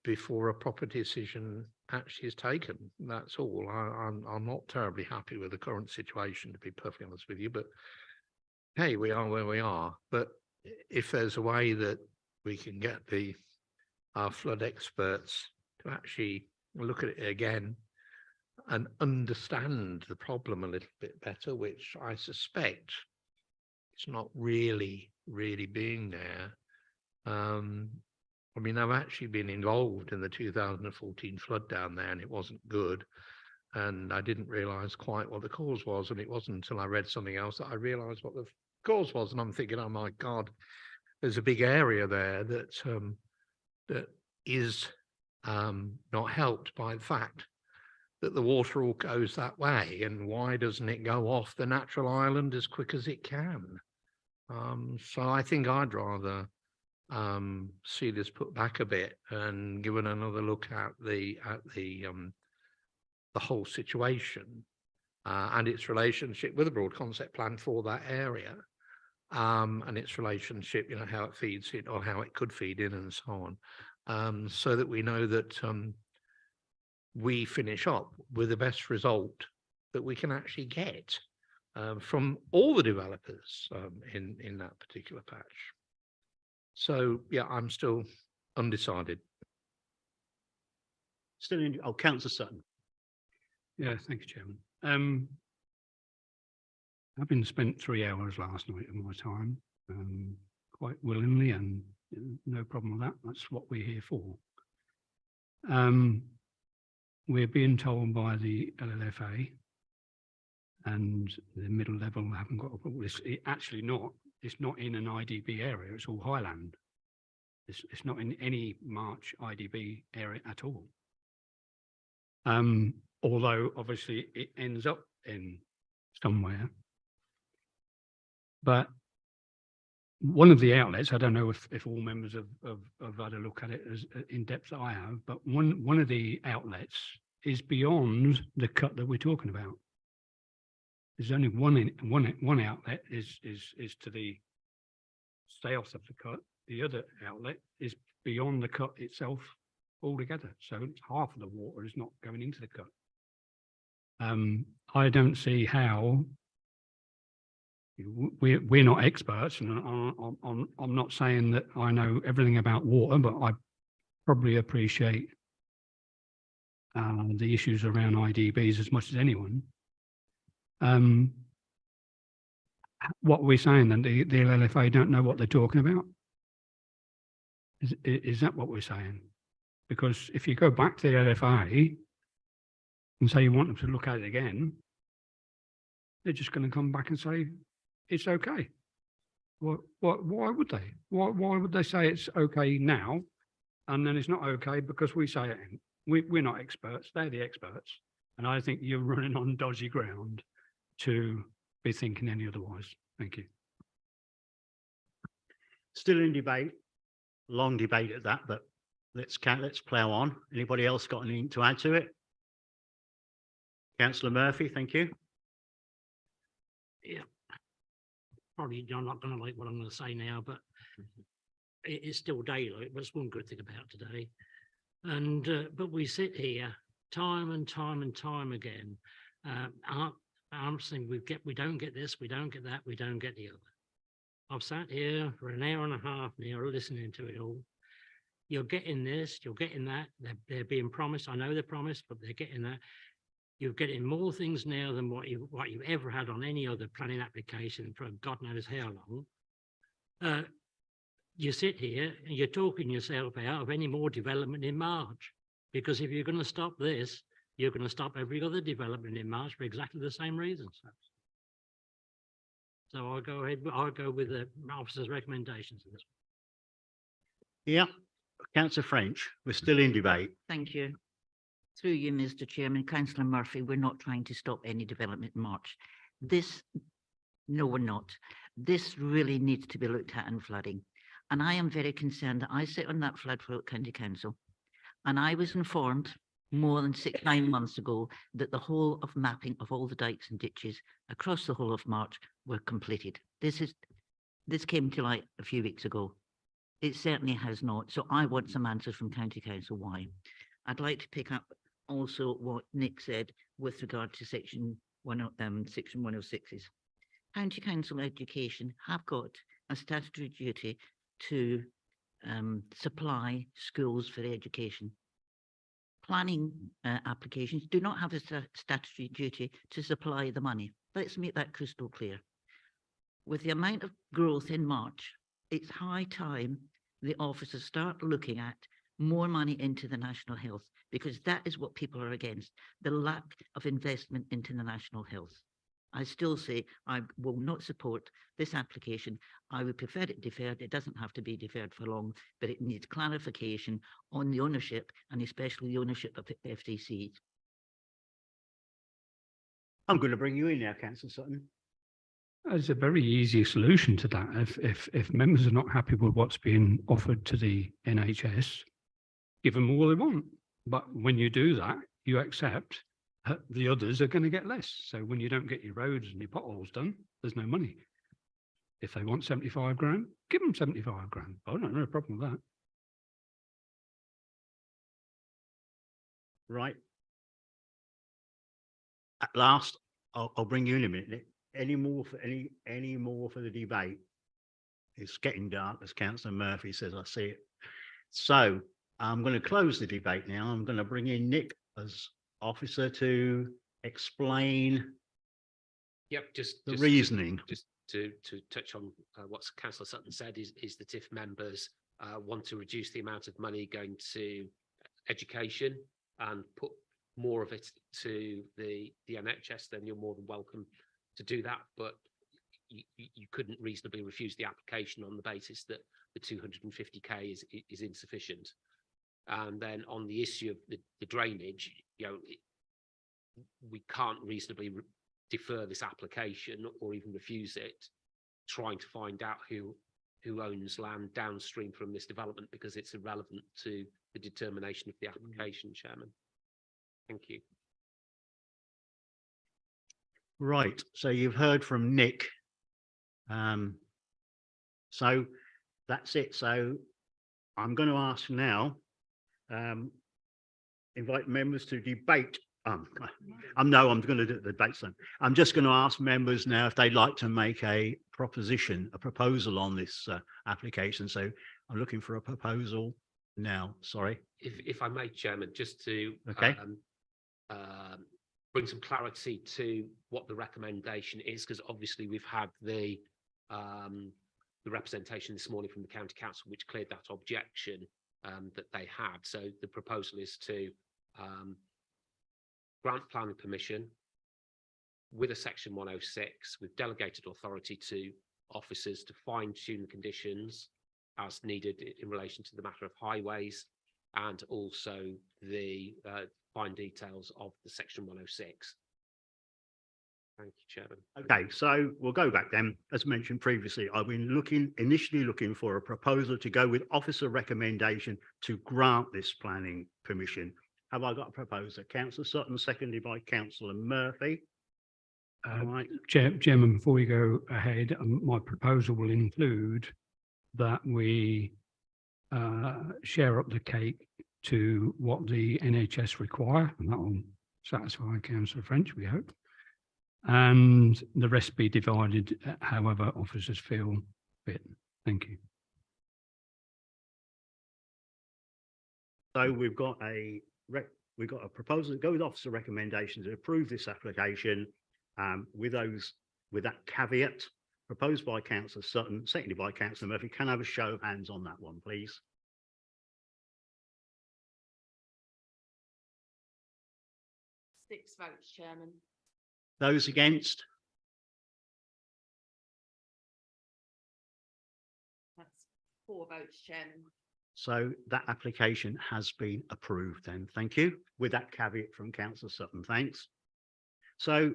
before a proper decision actually is taken. That's all. I'm not terribly happy with the current situation, to be perfectly honest with you, but hey, we are where we are. But if there's a way that we can get our flood experts to actually look at it again and understand the problem a little bit better, which I suspect it's not really being there, I mean, I've actually been involved in the 2014 flood down there, and it wasn't good. And I didn't realise quite what the cause was. And it wasn't until I read something else that I realised what the cause was. And I'm thinking, oh my God, there's a big area there that is not helped by the fact that the water all goes that way. And why doesn't it go off the natural island as quick as it can? So I think I'd rather see this put back a bit and given another look at the whole situation and its relationship with the broad concept plan for that area, and its relationship, you know, how it feeds in or how it could feed in and so on, so that we know that we finish up with the best result that we can actually get from all the developers in that particular patch. So yeah, I'm still undecided. Still in, oh, Councillor Sutton. Yeah, thank you, Chairman. Having spent 3 hours last night of my time, quite willingly, and no problem with that. That's what we're here for. We're being told by the LLFA and the middle level haven't got a problem. It's not in an IDB area. It's all highland. It's not in any March IDB area at all. Although obviously it ends up in somewhere. But one of the outlets, I don't know if all members have had a look at it as in depth as I have, but one of the outlets is beyond the cut that we're talking about. There's only one outlet is to the south of the cut. The other outlet is beyond the cut itself altogether. So half of the water is not going into the cut. I don't see how. We're not experts, and I'm not saying that I know everything about water, but I probably appreciate the issues around IDBs as much as anyone. What we're saying then, the LLFA don't know what they're talking about. Is that what we're saying? Because if you go back to the LFA and say you want them to look at it again, they're just going to come back and say it's okay. Why would they? Why would they say it's okay now and then it's not okay because we say it? We're not experts, they're the experts. And I think you're running on dodgy ground to be thinking any otherwise. Thank you. Still in debate, long debate at that, but let's plough on. Anybody else got anything to add to it? Councillor Murphy, thank you. Yeah, probably you're not going to like what I'm going to say now, but it is still daylight. That's one good thing about today. And but we sit here time and time and time again. I'm saying we don't get this, we don't get that, we don't get the other. I've sat here for an hour and a half now listening to it all. You're getting this, you're getting that. They're being promised. I know they're promised, but they're getting that. You're getting more things now than what you've ever had on any other planning application for God knows how long. You sit here and you're talking yourself out of any more development in March, because if you're going to stop this, you're going to stop every other development in March for exactly the same reasons. So I'll go with the officer's recommendations in this one. Yeah, Councillor French, we're still in debate. Thank you. Through you, Mr. Chairman, Councillor Murphy, we're not trying to stop any development in March. No, we're not. This really needs to be looked at in flooding. And I am very concerned that I sit on that flood float county council, and I was informed more than 9 months ago that the whole of mapping of all the dikes and ditches across the whole of March were completed. This came to light a few weeks ago. It certainly has not. So I want some answers from county council why. I'd like to pick up also what Nick said with regard to section 106's. County council education have got a statutory duty to supply schools for education. Planning applications do not have a statutory duty to supply the money. Let's make that crystal clear. With the amount of growth in March, it's high time the officers start looking at more money into the national health, because that is what people are against, the lack of investment into the national health. I still say I will not support this application. I would prefer it deferred. It doesn't have to be deferred for long, but it needs clarification on the ownership, and especially the ownership of FTCs. I'm going to bring you in now, Councillor Sutton. There's a very easy solution to that. If members are not happy with what's being offered to the NHS, give them all they want. But when you do that, you accept that the others are going to get less. So when you don't get your roads and your potholes done, there's no money. If they want 75 grand, give them 75 grand. I don't have no problem with that. Right. At last, I'll bring you in a minute. Any more for the debate? It's getting dark, as Councillor Murphy says. I see it. So I'm going to close the debate now. I'm going to bring in Nick as officer to explain Yep, just the reasoning. Just to touch on what Councillor Sutton said is that if members want to reduce the amount of money going to education and put more of it to the NHS, then you're more than welcome to do that. But you couldn't reasonably refuse the application on the basis that the 250k is insufficient. And then on the issue of the drainage, we can't reasonably defer this application or even refuse it, trying to find out who owns land downstream from this development, because it's irrelevant to the determination of the application, Chairman. Thank you. Right. So you've heard from Nick. So that's it. So I'm going to ask now, invite members to debate. I'm going to do the debate soon. I'm just going to ask members now if they'd like to make a proposal on this application. So I'm looking for a proposal now. Sorry. If I may, Chairman, just to Okay. Bring some clarity to what the recommendation is, because obviously we've had the representation this morning from the County Council, which cleared that objection that they had. So the proposal is to grant planning permission with a section 106 with delegated authority to officers to fine-tune the conditions as needed in relation to the matter of highways, and also the fine details of the section 106. Thank you, Chairman. Okay, so we'll go back then. As mentioned previously, I've been initially looking for a proposal to go with officer recommendation to grant this planning permission. Have I got a proposer? Councillor Sutton, seconded by Councillor Murphy. All right. Chairman, before we go ahead, my proposal will include that we share up the cake to what the NHS require, and that will satisfy Councillor French, we hope. And the rest be divided however officers feel fit. Thank you. So we've got a proposal to go with officer recommendation to approve this application with that caveat proposed by Councillor Sutton, seconded by Councillor Murphy. Can I have a show of hands on that one, please? Six votes, Chairman. Those against? That's 4 votes, Chairman. So that application has been approved then. Thank you. With that caveat from Councillor Sutton. Thanks. So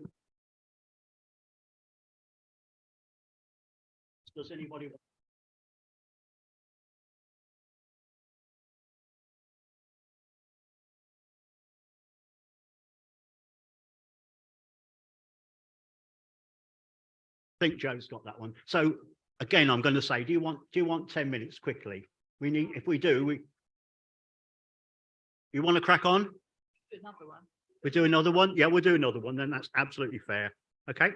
does anybody? I think Joe's got that one. So again, I'm going to say, do you want 10 minutes quickly? We need, if we do, you want to crack on? Another one. We do another one? Yeah, we'll do another one. Then that's absolutely fair. Okay.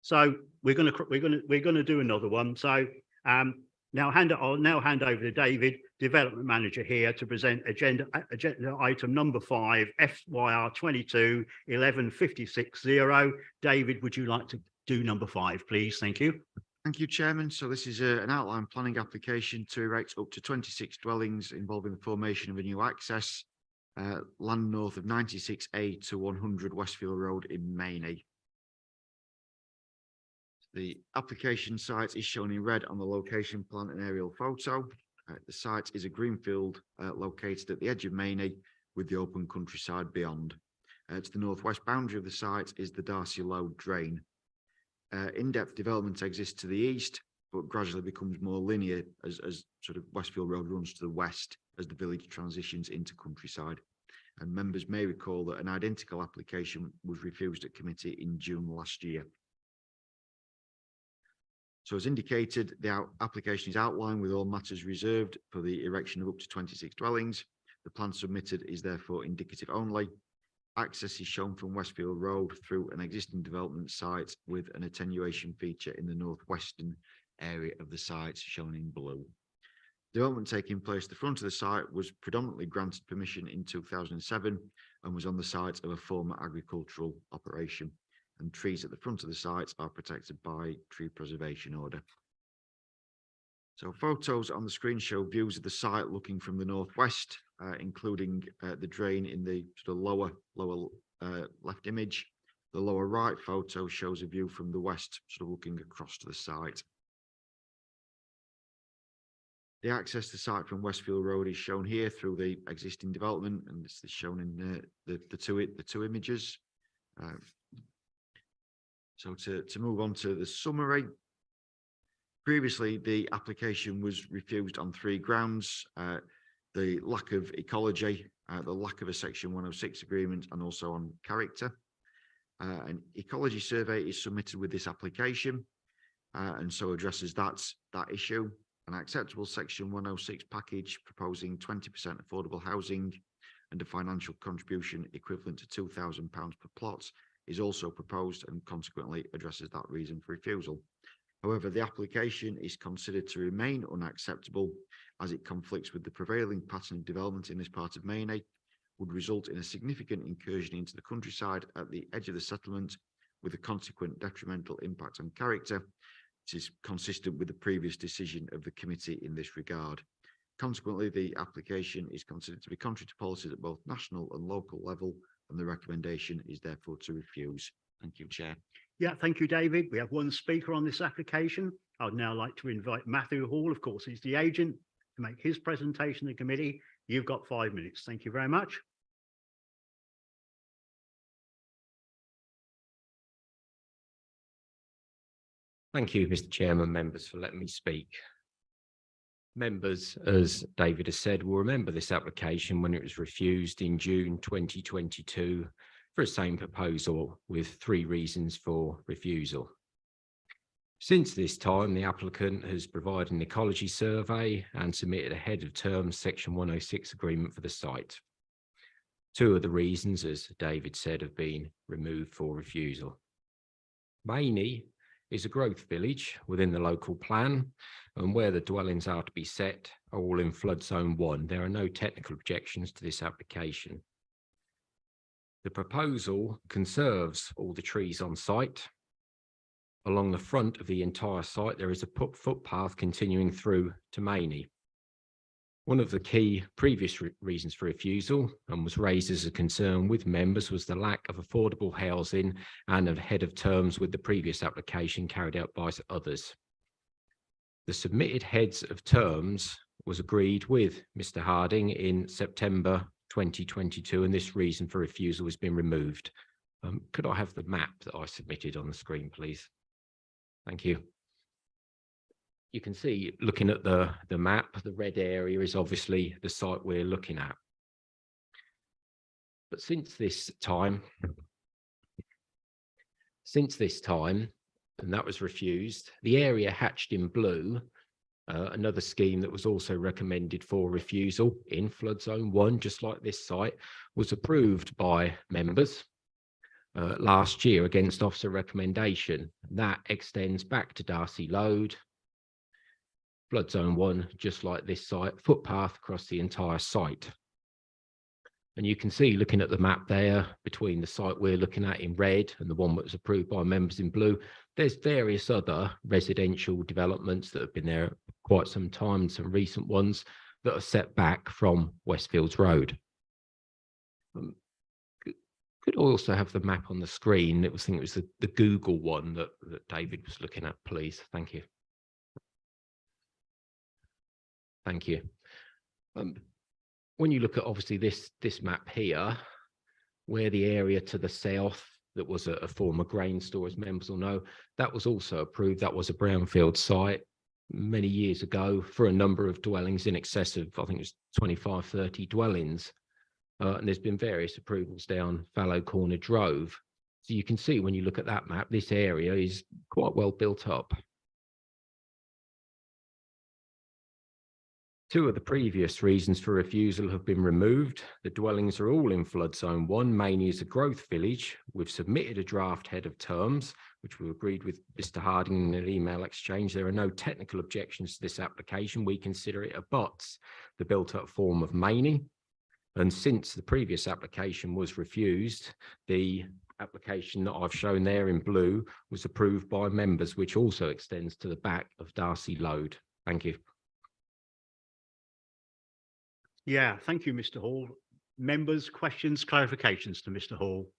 So we're going to do another one. So I'll now hand over to David, Development Manager here, to present agenda item number 5, FYR 22 1156 David, would you like to do number 5, please? Thank you. Thank you, Chairman. So this is an outline planning application to erect up to 26 dwellings involving the formation of a new access land north of 96A to 100 Westfield Road in Mainey. The application site is shown in red on the location plan and aerial photo. The site is a greenfield located at the edge of Mainey with the open countryside beyond. To the northwest boundary of the site is the Darcy Low drain. In-depth development exists to the east, but gradually becomes more linear as sort of Westfield Road runs to the west as the village transitions into countryside. And members may recall that an identical application was refused at committee in June last year. So as indicated, the application is outlined with all matters reserved for the erection of up to 26 dwellings. The plan submitted is therefore indicative only. Access is shown from Westfield Road through an existing development site with an attenuation feature in the northwestern area of the site shown in blue. Development taking place at the front of the site was predominantly granted permission in 2007 and was on the site of a former agricultural operation. And trees at the front of the site are protected by tree preservation order. So photos on the screen show views of the site looking from the northwest, including the drain in the sort of lower left image. The lower right photo shows a view from the west, sort of looking across to the site. The access to the site from Westfield Road is shown here through the existing development, and this is shown in the two images. So to move on to the summary, previously the application was refused on 3 grounds: the lack of ecology, the lack of a Section 106 agreement, and also on character. An ecology survey is submitted with this application, and so addresses that issue. An acceptable Section 106 package proposing 20% affordable housing and a financial contribution equivalent to £2,000 per plot is also proposed and consequently addresses that reason for refusal. However, the application is considered to remain unacceptable as it conflicts with the prevailing pattern of development in this part of Mainey, would result in a significant incursion into the countryside at the edge of the settlement with a consequent detrimental impact on character. It is consistent with the previous decision of the committee in this regard. Consequently, the application is considered to be contrary to policies at both national and local level, and the recommendation is therefore to refuse. Thank you, Chair. Yeah, thank you, David. We have one speaker on this application. I would now like to invite Matthew Hall, of course, he's the agent, to make his presentation to the committee. You've got 5 minutes. Thank you very much. Thank you, Mr. Chairman, members, for letting me speak. Members, as David has said, will remember this application when it was refused in June 2022 for the same proposal with 3 reasons for refusal. Since this time, the applicant has provided an ecology survey and submitted a head of terms Section 106 agreement for the site. 2 of the reasons, as David said, have been removed for refusal. Mainey is a growth village within the local plan, and where the dwellings are to be set are all in flood zone 1. There are no technical objections to this application. The proposal conserves all the trees on site. Along the front of the entire site, there is a footpath continuing through to Mainey. One of the key previous reasons for refusal, and was raised as a concern with members, was the lack of affordable housing and a head of terms with the previous application carried out by others. The submitted heads of terms was agreed with Mr. Harding in September 2022, and this reason for refusal has been removed. Could I have the map that I submitted on the screen, please? Thank you. You can see, looking at the map, the red area is obviously the site we're looking at. But since this time, and that was refused, the area hatched in blue, another scheme that was also recommended for refusal in flood zone 1, just like this site, was approved by members last year against officer recommendation. That extends back to Darcy Load, flood zone 1, just like this site, footpath across the entire site. And you can see, looking at the map there, between the site we're looking at in red and the one that was approved by members in blue, there's various other residential developments that have been there quite some time, some recent ones that are set back from Westfields Road. Could also have the map on the screen. I think it was the Google one that David was looking at, please. Thank you. Thank you. When you look at obviously this map here, where the area to the south that was a former grain store, as members will know, that was also approved. That was a brownfield site many years ago for a number of dwellings in excess of, I think it was 25, 30 dwellings. And there's been various approvals down Fallow Corner Drove. So you can see when you look at that map, this area is quite well built up. Two of the previous reasons for refusal have been removed. The dwellings are all in flood zone 1. Mainly is a growth village. We've submitted a draft head of terms, which we agreed with Mr. Harding in an email exchange. There are no technical objections to this application. We consider it abuts the built up form of Mainey. And since the previous application was refused, the application that I've shown there in blue was approved by members, which also extends to the back of Darcy Load. Thank you. Yeah, thank you, Mr. Hall. Members, questions, clarifications to Mr. Hall?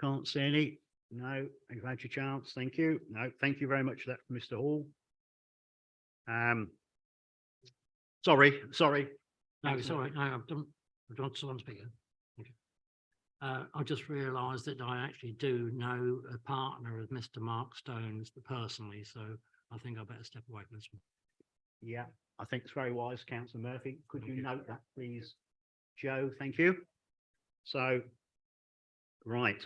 Can't see any. No, you've had your chance. Thank you. No, thank you very much for that, Mr. Hall. Sorry. No, it's all right. No, I've done someone speaking. I just realised that I actually do know a partner of Mr. Mark Stone's personally, so I think I better step away from this one. Yeah, I think it's very wise, Councillor Murphy. Could you note that, please, Joe? Thank you. So, right.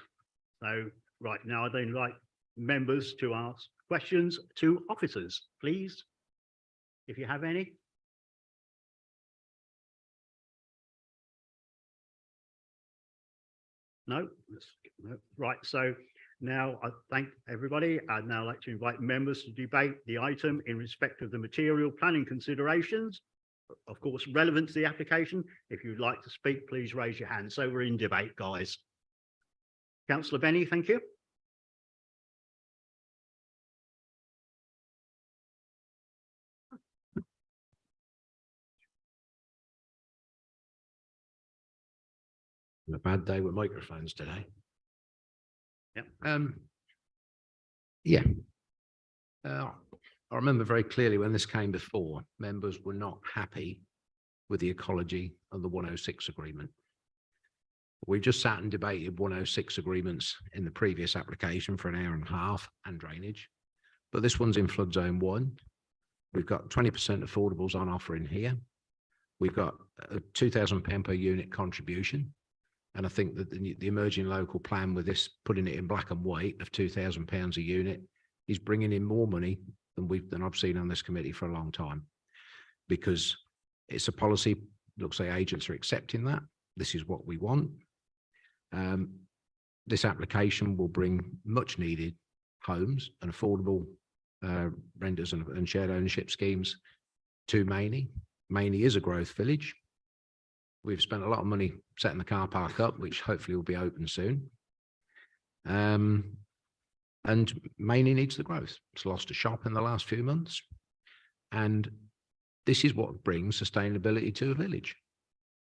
Now I'd then like members to ask questions to officers, please, if you have any. No? No. Right, so now I thank everybody. I'd now like to invite members to debate the item in respect of the material planning considerations, of course, relevant to the application. If you'd like to speak, please raise your hand. So we're in debate, guys. Councillor Benny, thank you. A bad day with microphones today. Yeah. I remember very clearly when this came before, members were not happy with the ecology of the 106 agreement. We just sat and debated 106 agreements in the previous application for an hour and a half and drainage, but this one's in flood zone 1. We've got 20% affordables on offer in here. We've got a £2,000 per unit contribution. And I think that the emerging local plan with this, putting it in black and white of £2,000 a unit, is bringing in more money than I've seen on this committee for a long time, because it's a policy. Looks like agents are accepting that. This is what we want. This application will bring much needed homes and affordable renters and shared ownership schemes to Mainey. Mainey is a growth village. We've spent a lot of money setting the car park up, which hopefully will be open soon. And Mainey needs the growth. It's lost a shop in the last few months. And this is what brings sustainability to a village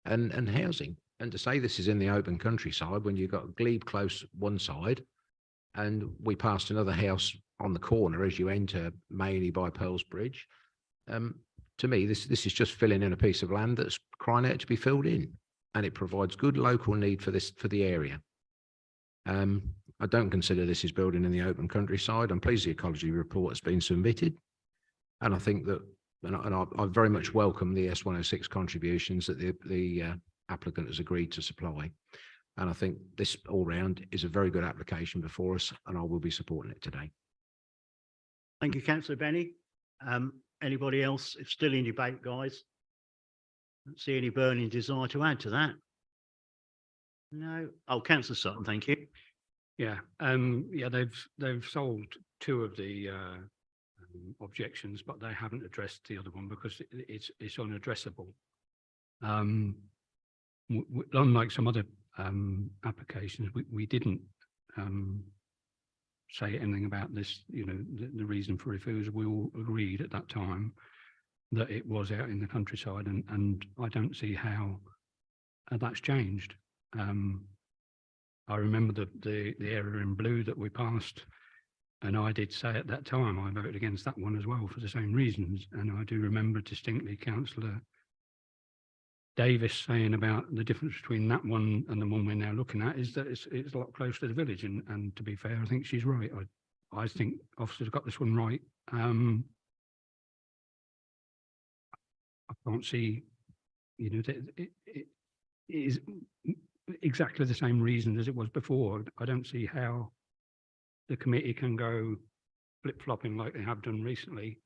and housing. And to say this is in the open countryside when you've got Glebe Close one side, and we passed another house on the corner as you enter Mainey by Pearls Bridge. To me, this is just filling in a piece of land that's crying out to be filled in, and it provides good local need for the area. I don't consider this is building in the open countryside. I'm pleased the ecology report has been submitted, and I think that, I very much welcome the S106 contributions that the applicant has agreed to supply, and I think this all round is a very good application before us, and I will be supporting it today. Thank you, Councillor Benny. Anybody else? It's still in debate, guys. Don't see any burning desire to add to that. No. Oh, councillor Sutton, thank you. Yeah, yeah, they've solved two of the objections, but they haven't addressed the other one because it's unaddressable. Unlike some other applications, we didn't say anything about this. You know, the reason for refusal. We all agreed at that time that it was out in the countryside, and I don't see how that's changed. I remember the area in blue that we passed, and I did say at that time I voted against that one as well for the same reasons. And I do remember distinctly Councillor Davis saying about the difference between that one and the one we're now looking at is that it's a lot closer to the village. And to be fair, I think she's right. I think officers got this one right. I can't see, you know, it is exactly the same reason as it was before. I don't see how the committee can go flip-flopping like they have done recently.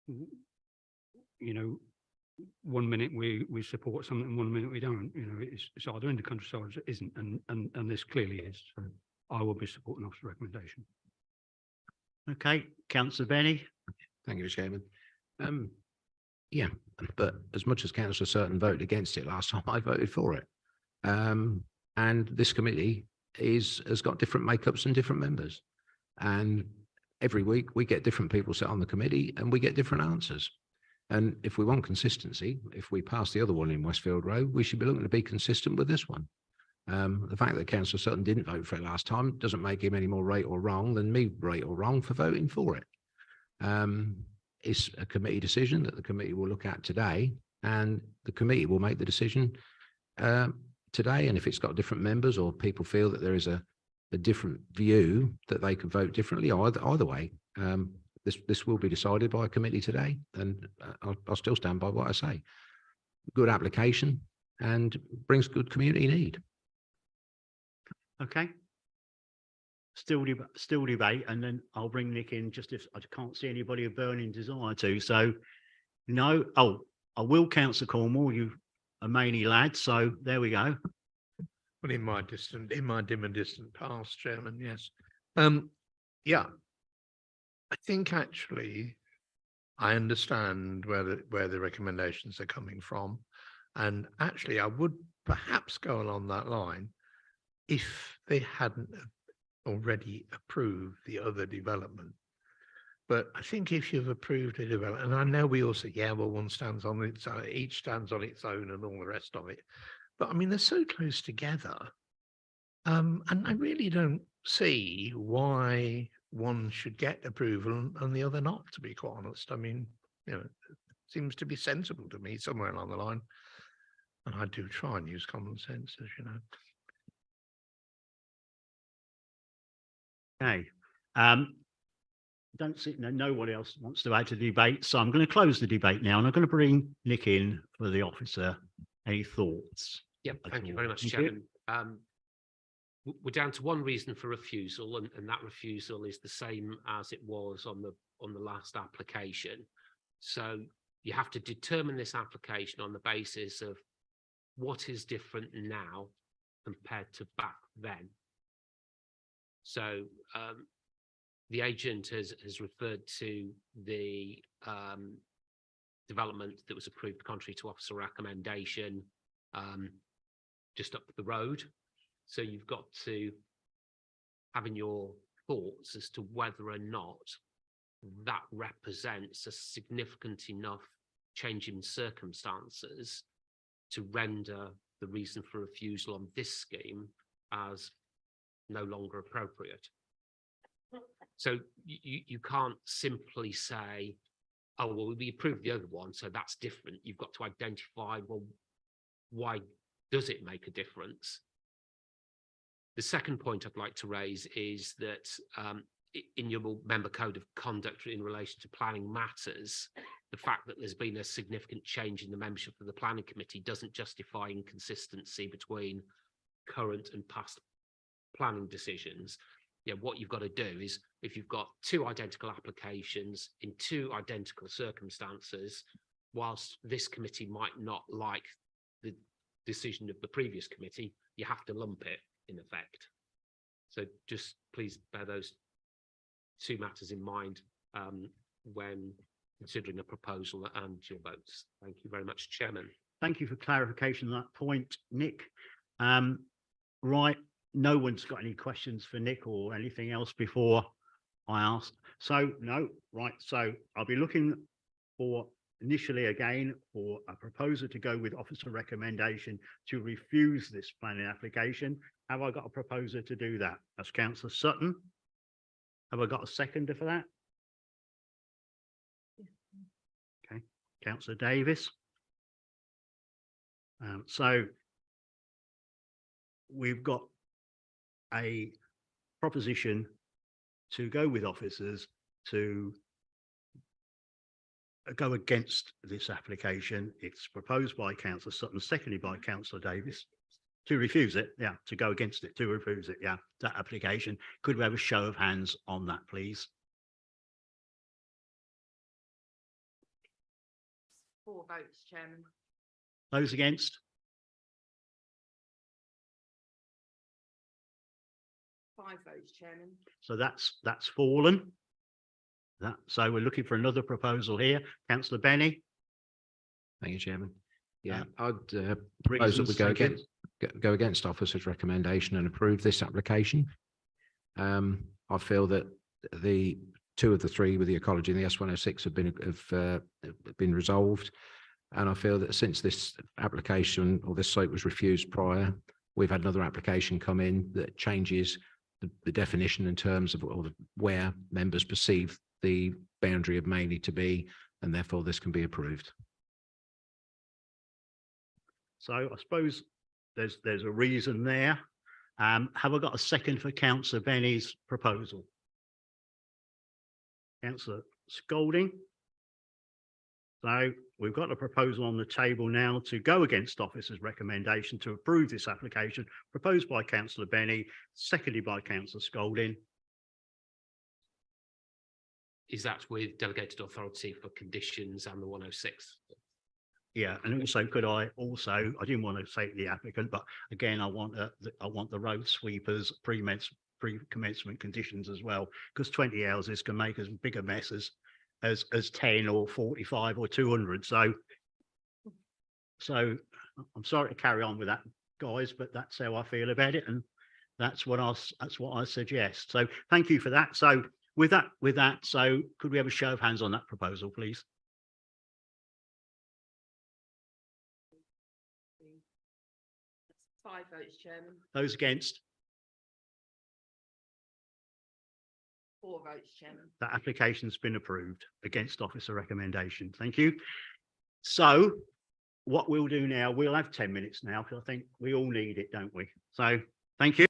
You know, one minute we support something, one minute we don't. You know, it's either in the countryside or it isn't, and this clearly is. So I will be supporting officer recommendation. Okay, councillor Benny. Thank you, Chairman. Yeah, but as much as Councillor Sutton voted against it last time, I voted for it. And this committee has got different makeups and different members. And every week we get different people set on the committee and we get different answers. And if we want consistency, if we pass the other one in Westfield Road, we should be looking to be consistent with this one. The fact that Councillor Sutton didn't vote for it last time doesn't make him any more right or wrong than me right or wrong for voting for it. It's a committee decision that the committee will look at today, and the committee will make the decision today. And if it's got different members or people feel that there is a different view that they could vote differently, either way, this will be decided by a committee today, and I'll still stand by what I say. Good application and brings good community need. Okay. Still debate, and then I'll bring Nick in just if I can't see anybody of burning desire to. So no. Oh, I will, Councillor Cornwall. You a Maney lad, so there we go. Well, in my dim and distant past, Chairman, yes. Yeah, I think actually I understand where the recommendations are coming from, and actually I would perhaps go along that line if they hadn't already approved the other development. But I think if you've approved a development, and I know we all say, yeah, well, one stands on its own, each stands on its own and all the rest of it. But I mean, they're so close together. And I really don't see why one should get approval and the other not, to be quite honest. I mean, you know, it seems to be sensible to me somewhere along the line. And I do try and use common sense, as you know. Okay. Don't see nobody else wants to add to the debate, so I'm going to close the debate now, and I'm going to bring Nick in for the officer. Any thoughts? Yep, thank you very much, Chairman. We're down to one reason for refusal, and that refusal is the same as it was on the last application. So you have to determine this application on the basis of what is different now compared to back then. So the agent has referred to the development that was approved contrary to officer recommendation just up the road. So you've got to have in your thoughts as to whether or not that represents a significant enough change in circumstances to render the reason for refusal on this scheme as no longer appropriate. So you can't simply say, oh, well, we approved the other one, so that's different. You've got to identify, well, why does it make a difference? The second point I'd like to raise is that in your member code of conduct in relation to planning matters, the fact that there's been a significant change in the membership of the planning committee doesn't justify inconsistency between current and past planning decisions. Yeah, what you've got to do is, if you've got two identical applications in two identical circumstances, whilst this committee might not like the decision of the previous committee, you have to lump it in effect. So just please bear those two matters in mind when considering a proposal and your votes. Thank you very much, Chairman. Thank you for clarification on that point, Nick. Right, no one's got any questions for Nick or anything else before I ask. So no, right. So I'll be looking for initially again for a proposer to go with officer recommendation to refuse this planning application. Have I got a proposer to do that? That's Councillor Sutton. Have I got a seconder for that? Okay, Councillor Davis. So we've got a proposition to go with officers to go against this application. It's proposed by Councillor Sutton, seconded by Councillor Davis. To refuse it, yeah, to go against it, to refuse it, yeah, that application. Could we have a show of hands on that, please? 4 votes, Chairman. Those against? 5 votes, Chairman. So that's fallen. So we're looking for another proposal here. Councillor Benny. Thank you, Chairman. Yeah, I'd propose that we Reasons, thank you. go against officer's recommendation and approve this application. I feel that the 2 of the 3 with the ecology and the S106 have been resolved. And I feel that since this application or this site was refused prior, we've had another application come in that changes the definition in terms of where members perceive the boundary of Mainly to be, and therefore this can be approved. So I suppose there's a reason there. Have I got a second for Councillor Benny's proposal? Councillor Scolding. So we've got a proposal on the table now to go against officer's recommendation to approve this application proposed by Councillor Benny, seconded by Councillor Scolding. Is that with delegated authority for conditions and the 106? Yeah, and also I didn't want to say to the applicant, but again, I want the road sweepers pre-commencement conditions as well, because 20 houses can make as big a mess as 10 or 45 or 200. So I'm sorry to carry on with that, guys, but that's how I feel about it, and that's what I suggest. So thank you for that. So with that, so could we have a show of hands on that proposal, please? 5 votes, Chairman. Those against? 4 votes, Chairman. That application's been approved against officer recommendation. Thank you. So what we'll do now, we'll have 10 minutes now, because I think we all need it, don't we? So thank you.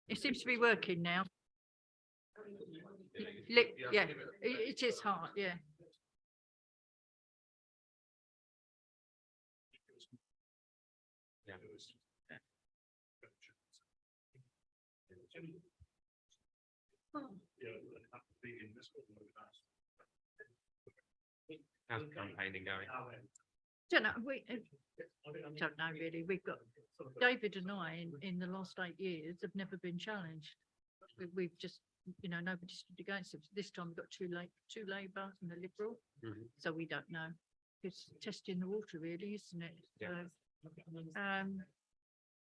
It seems to be working now. Yeah, it is hard, yeah. How's campaigning going? Don't know, don't know really. We've got, David and I in the last 8 years have never been challenged. We've just, nobody stood against us. This time we've got two Labour and a Liberal. So we don't know. It's testing the water really, isn't it? Yeah. So,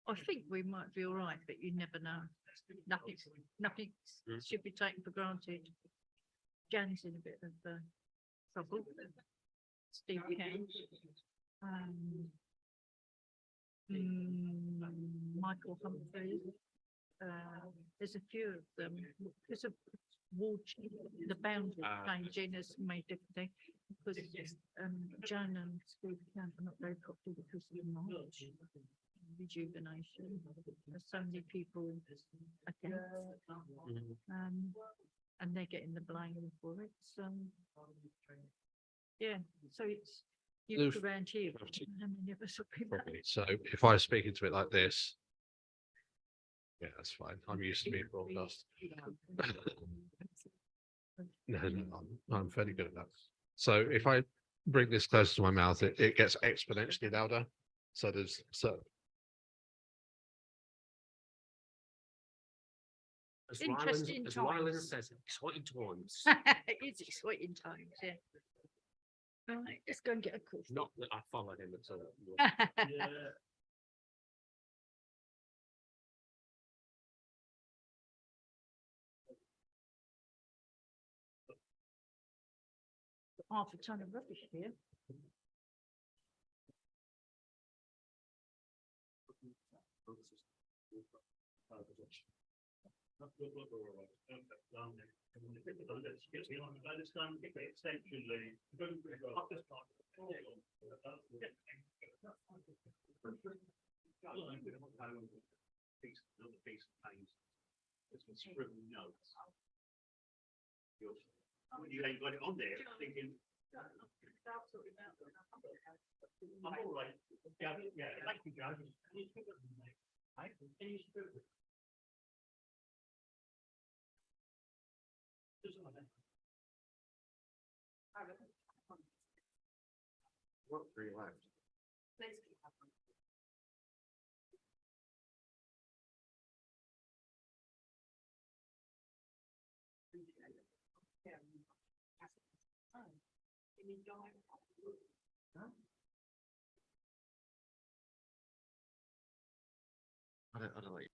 I think we might be all right, but you never know. Nothing should be taken for granted. Jan's in a bit of trouble. Steve Kent. Michael Humphrey. There's a few of them. There's a ward, the boundary changing has made different because Jan and Steve Kent are not very popular because of the March rejuvenation. There's so many people against, and they're getting the blame for it. So yeah, so it's you look around here. How many of us are people? Probably. So if I speak into it like this, yeah, that's fine. I'm used to being broadcast. No, I'm fairly good at that. So if I bring this closer to my mouth, it gets exponentially louder. So there's Interesting As Ryland times. says, exciting times. It is exciting times, yeah. Right, let's go and get a coffee. Not that I followed him at all. Half a ton of rubbish here. You ain't got it on there, thinking. I'm all right. Yeah, thank you, Joe. What three left? I don't like.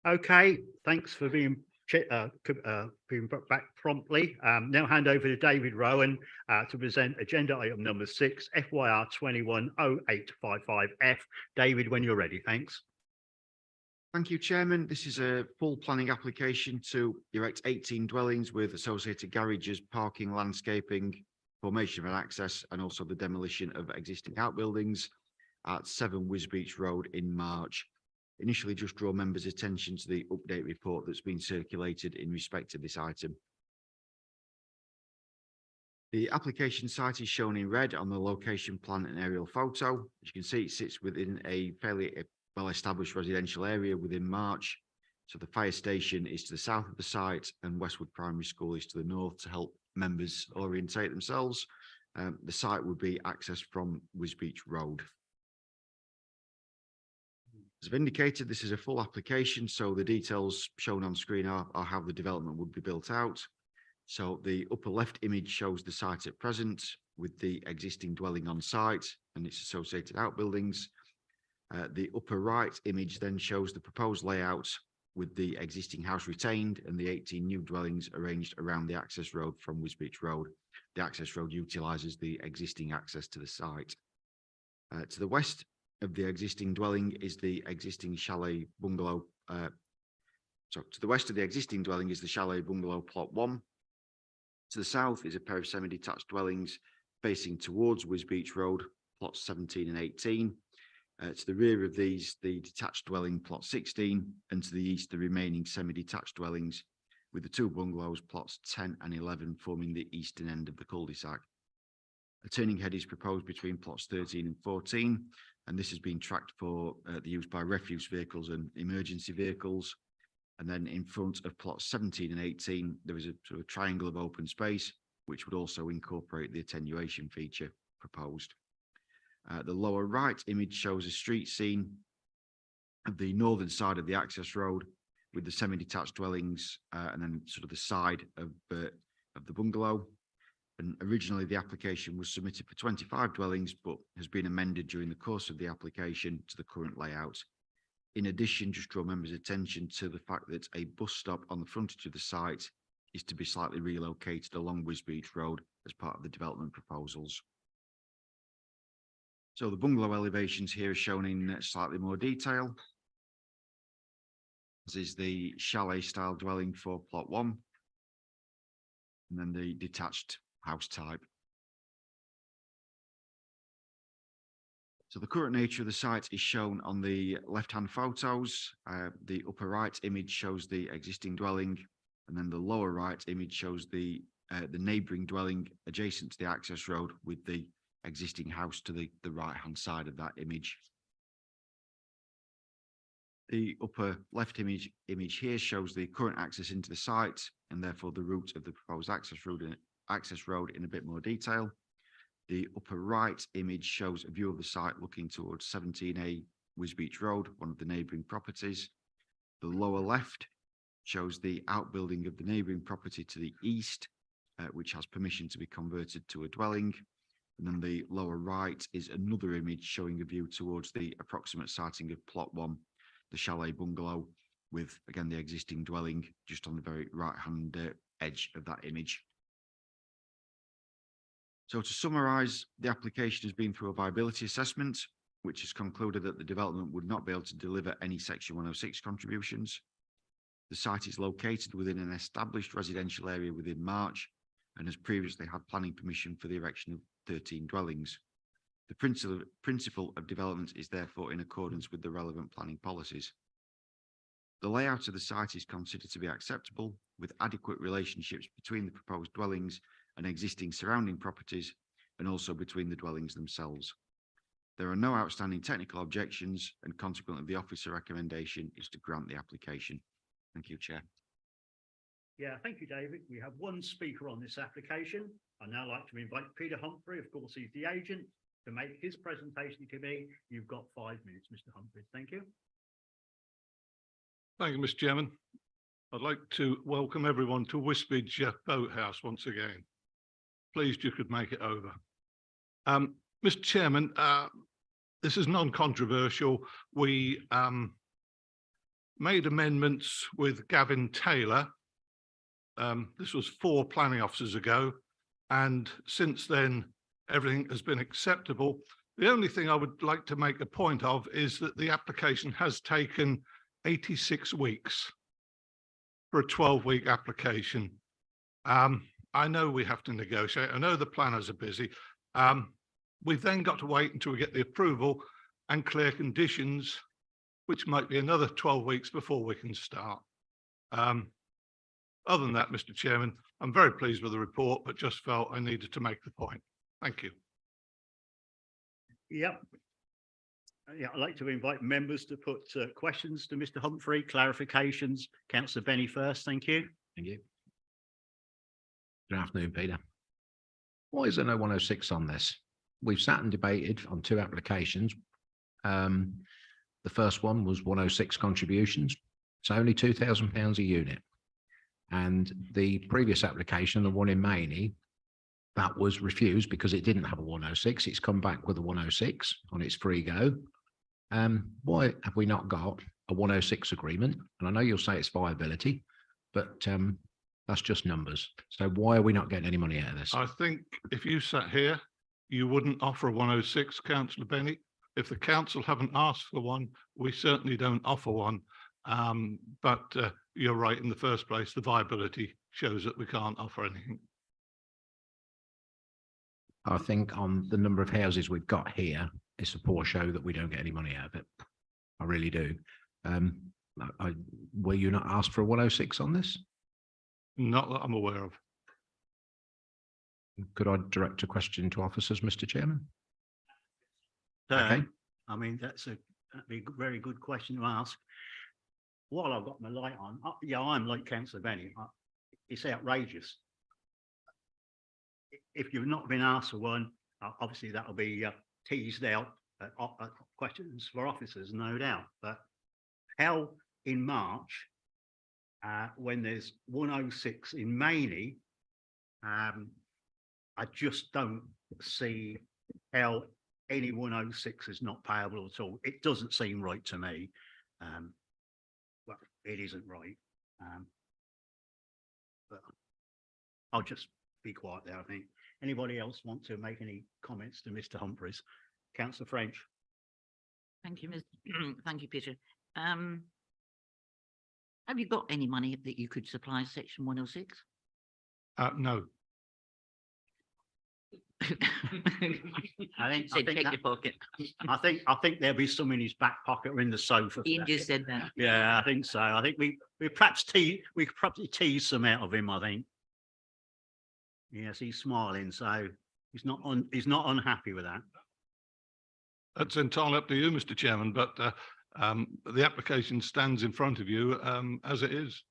Okay, thanks for being back promptly. Now hand over to David Rowan to present agenda item number 6, FYR 210855F. David, when you're ready, thanks. Thank you, Chairman. This is a full planning application to erect 18 dwellings with associated garages, parking, landscaping, formation of an access, and also the demolition of existing outbuildings at 7 Wisbeach Road in March. Initially, just draw members' attention to the update report that's been circulated in respect to this item. The application site is shown in red on the location plan and aerial photo. As you can see, it sits within a fairly well-established residential area within March. So the fire station is to the south of the site and Westwood Primary School is to the north to help members orientate themselves. The site would be accessed from Wisbeach Road. As I've indicated, this is a full application, so the details shown on screen are how the development would be built out. So the upper left image shows the site at present with the existing dwelling on site and its associated outbuildings. The upper right image then shows the proposed layout with the existing house retained and the 18 new dwellings arranged around the access road from Wisbeach Road. The access road utilises the existing access to the site. To the west of the existing dwelling is the existing chalet bungalow. So to the west of the existing dwelling is the chalet bungalow plot 1. To the south is a pair of semi-detached dwellings facing towards Wisbeach Road, plots 17 and 18. To the rear of these, the detached dwelling plot 16, and to the east, the remaining semi-detached dwellings, with the 2 bungalows plots 10 and 11 forming the eastern end of the cul-de-sac. A turning head is proposed between plots 13 and 14, and this has been tracked for the use by refuse vehicles and emergency vehicles. And then in front of plots 17 and 18, there is a sort of triangle of open space, which would also incorporate the attenuation feature proposed. The lower right image shows a street scene of the northern side of the access road with the semi-detached dwellings and then sort of the side of the bungalow. And originally the application was submitted for 25 dwellings, but has been amended during the course of the application to the current layout. In addition, just draw members' attention to the fact that a bus stop on the frontage of the site is to be slightly relocated along Wisbeach Road as part of the development proposals. So the bungalow elevations here are shown in slightly more detail. This is the chalet style dwelling for plot 1, and then the detached house type. So the current nature of the site is shown on the left-hand photos. The upper right image shows the existing dwelling, and then the lower right image shows the neighbouring dwelling adjacent to the access road with the existing house to the right-hand side of that image. The upper left image here shows the current access into the site and therefore the route of the proposed access road in a bit more detail. The upper right image shows a view of the site looking towards 17A Wisbeach Road, one of the neighbouring properties. The lower left shows the outbuilding of the neighbouring property to the east, which has permission to be converted to a dwelling. And then the lower right is another image showing a view towards the approximate siting of plot 1, the chalet bungalow, with again the existing dwelling just on the very right-hand edge of that image. So to summarise, the application has been through a viability assessment, which has concluded that the development would not be able to deliver any Section 106 contributions. The site is located within an established residential area within March and has previously had planning permission for the erection of 13 dwellings. The principle of development is therefore in accordance with the relevant planning policies. The layout of the site is considered to be acceptable, with adequate relationships between the proposed dwellings and existing surrounding properties, and also between the dwellings themselves. There are no outstanding technical objections, and consequently the officer recommendation is to grant the application. Thank you, Chair. Yeah, thank you, David. We have one speaker on this application. I'd now like to invite Peter Humphrey, of course, he's the agent, to make his presentation to me. You've got 5 minutes, Mr. Humphrey. Thank you. Thank you, Mr. Chairman. I'd like to welcome everyone to Wisbeach Boathouse once again. Pleased you could make it over. Mr. Chairman, this is non-controversial. We made amendments with Gavin Taylor. This was 4 planning officers ago, and since then, everything has been acceptable. The only thing I would like to make a point of is that the application has taken 86 weeks for a 12-week application. I know we have to negotiate. I know the planners are busy. We've then got to wait until we get the approval and clear conditions, which might be another 12 weeks before we can start. Other than that, Mr. Chairman, I'm very pleased with the report, but just felt I needed to make the point. Thank you. Yep. Yeah, I'd like to invite members to put questions to Mr. Humphrey, clarifications. Councillor Benny first, thank you. Thank you. Good afternoon, Peter. Why is there no 106 on this? We've sat and debated on 2 applications. The first one was 106 contributions. It's only £2,000 a unit. And the previous application, the one in Maney, that was refused because it didn't have a 106. It's come back with a 106 on its free go. Why have we not got a 106 agreement? And I know you'll say it's viability, but that's just numbers. So why are we not getting any money out of this? I think if you sat here, you wouldn't offer a 106, Councillor Benny. If the council haven't asked for one, we certainly don't offer one. But you're right, in the first place, the viability shows that we can't offer anything. I think on the number of houses we've got here, it's a poor show that we don't get any money out of it. I really do. Were you not asked for a 106 on this? Not that I'm aware of. Could I direct a question to officers, Mr. Chairman? Okay. I mean, that'd be a very good question to ask. While I've got my light on, yeah, I'm like Councillor Benny. It's outrageous. If you've not been asked for one, obviously that'll be teased out questions for officers, no doubt. But how in March, when there's 106 in Maney, I just don't see how any 106 is not payable at all. It doesn't seem right to me. Well, it isn't right. But I'll just be quiet there, I think. Anybody else want to make any comments to Mr. Humphreys? Councillor French. Thank you, thank you, Peter. Have you got any money that you could supply section 106? No. I think there'll be some in his back pocket or in the sofa. Ian just said that. Yeah, I think so. I think we could probably tease some out of him, I think. Yes, he's smiling, so he's not unhappy with that. That's entirely up to you, Mr. Chairman, but the application stands in front of you as it is,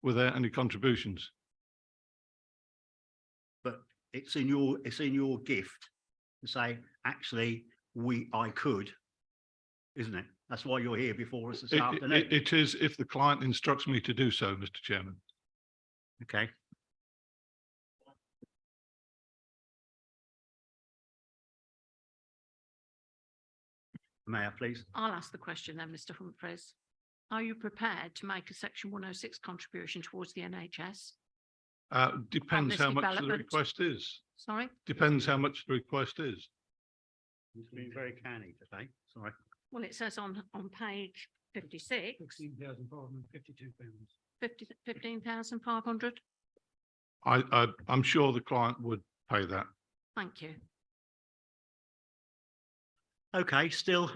without any contributions. But it's in your gift to say, actually, I could, isn't it? That's why you're here before us this afternoon. It is if the client instructs me to do so, Mr. Chairman. Okay. Mayor, please. I'll ask the question then, Mr. Humphreys. Are you prepared to make a section 106 contribution towards the NHS? Depends this how much the development? request is. Sorry? Depends how much the request is. He's been very canny today. Sorry. Well, it says on page 56. £16,552. 15,500. I'm sure the client would pay that. Thank you. Okay, still.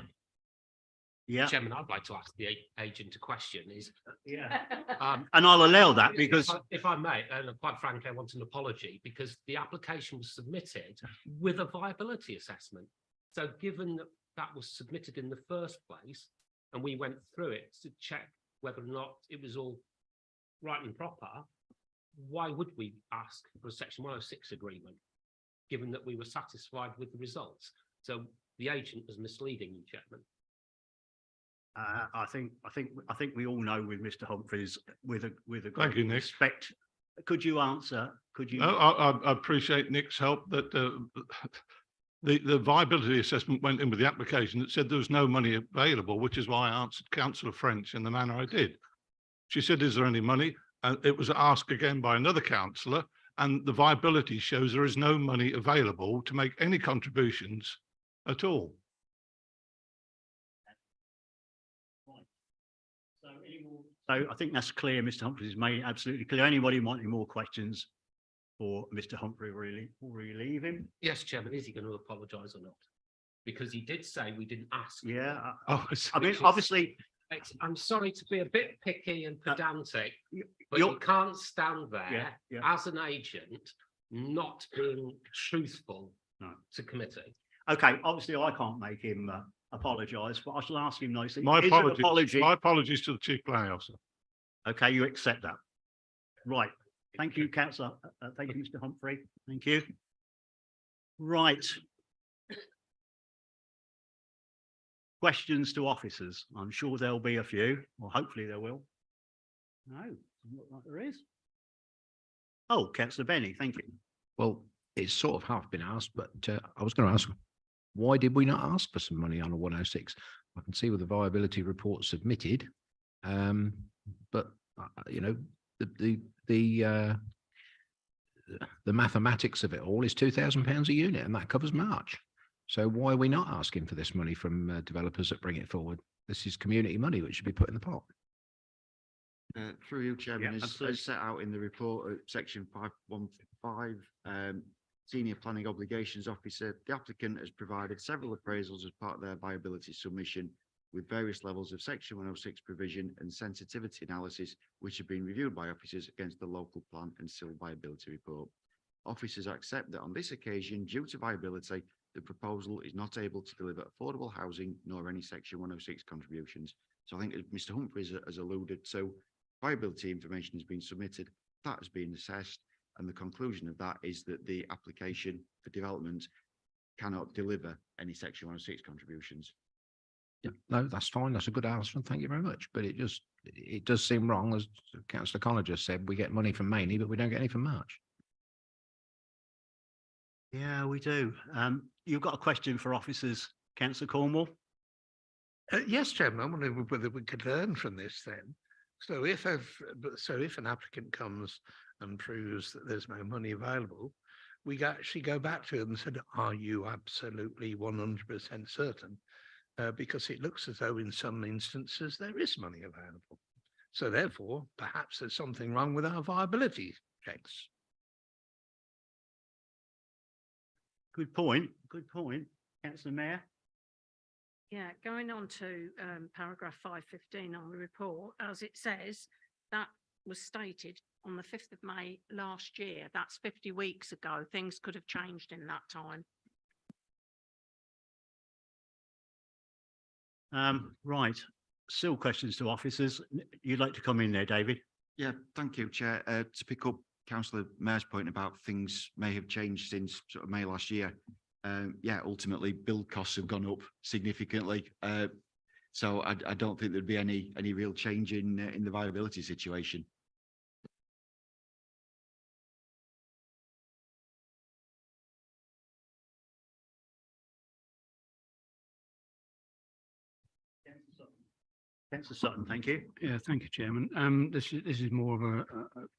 Yeah. Chairman, I'd like to ask the agent a question is. Yeah. And I'll allow that because. If I may, and quite frankly, I want an apology because the application was submitted with a viability assessment. So given that that was submitted in the first place and we went through it to check whether or not it was all right and proper, why would we ask for a section 106 agreement, given that we were satisfied with the results? So the agent was misleading you, Chairman. I think we all know with Mr. Humphreys, with a Thank you, Nick. respect. Could you answer? Could you? No, I appreciate Nick's help. That the viability assessment went in with the application that said there was no money available, which is why I answered Councillor French in the manner I did. She said, is there any money? And it was asked again by another councillor, and the viability shows there is no money available to make any contributions at all. So I think that's clear. Mr. Humphreys has made it absolutely clear. Anybody want any more questions for Mr. Humphrey, really, before we leave him? Yes, Chairman, is he going to apologise or not? Because he did say we didn't ask. Yeah. Oh, I mean, obviously, I'm sorry to be a bit picky and pedantic, but you're- you can't stand there Yeah, yeah. as an agent not being truthful No. to committee. okay, obviously I can't make him apologise, but I shall ask him nicely. My Is an apologies. apology. My apologies to the Chief Planning Officer. Okay, you accept that. Right. Thank you, Councillor. Thank you, Mr. Humphrey. Thank you. Right. Questions to officers. I'm sure there'll be a few, or hopefully there will. No, doesn't look like there is. Oh, Councillor Benny, thank you. Well, it's sort of half been asked, but I was going to ask, why did we not ask for some money on a 106? I can see with the viability report submitted, but you know, the mathematics of it all is £2,000 a unit, and that covers March. So why are we not asking for this money from developers that bring it forward? This is community money which should be put in the pot. Through you, Chairman, Yeah, as set out in the report at section 515, Senior Planning Obligations Officer, the applicant has provided several appraisals as part of their viability submission with various levels of section 106 provision and sensitivity analysis, which have been reviewed by officers against the local plan and civil viability report. Officers accept that on this occasion, due to viability, the proposal is not able to deliver affordable housing nor any section 106 contributions. So I think as Mr. Humphreys has alluded to, viability information has been submitted, that has been assessed, and the conclusion of that is that the application for development cannot deliver any section 106 contributions. Yeah, no, that's fine. That's a good answer. Thank you very much. But it does seem wrong, as Councillor Connor just said, we get money from Maney, but we don't get any from March. Yeah, we do. You've got a question for officers, Councillor Cornwall? Yes, Chairman, I wonder whether we could learn from this then. So if an applicant comes and proves that there's no money available, we actually go back to them and said, are you absolutely 100% certain? Because it looks as though in some instances there is money available. So therefore, perhaps there's something wrong with our viability checks. Good point. Good point. Councillor Mayor? Yeah, going on to paragraph 515 on the report, as it says, that was stated on the 5th of May last year. That's 50 weeks ago. Things could have changed in that time. Right. Still questions to officers. You'd like to come in there, David? Yeah, thank you, Chair. To pick up Councillor Mayor's point about things may have changed since sort of May last year. Yeah, ultimately build costs have gone up significantly. So I don't think there'd be any real change in the viability situation. Councillor Sutton, thank you. Yeah, thank you, Chairman. This is more of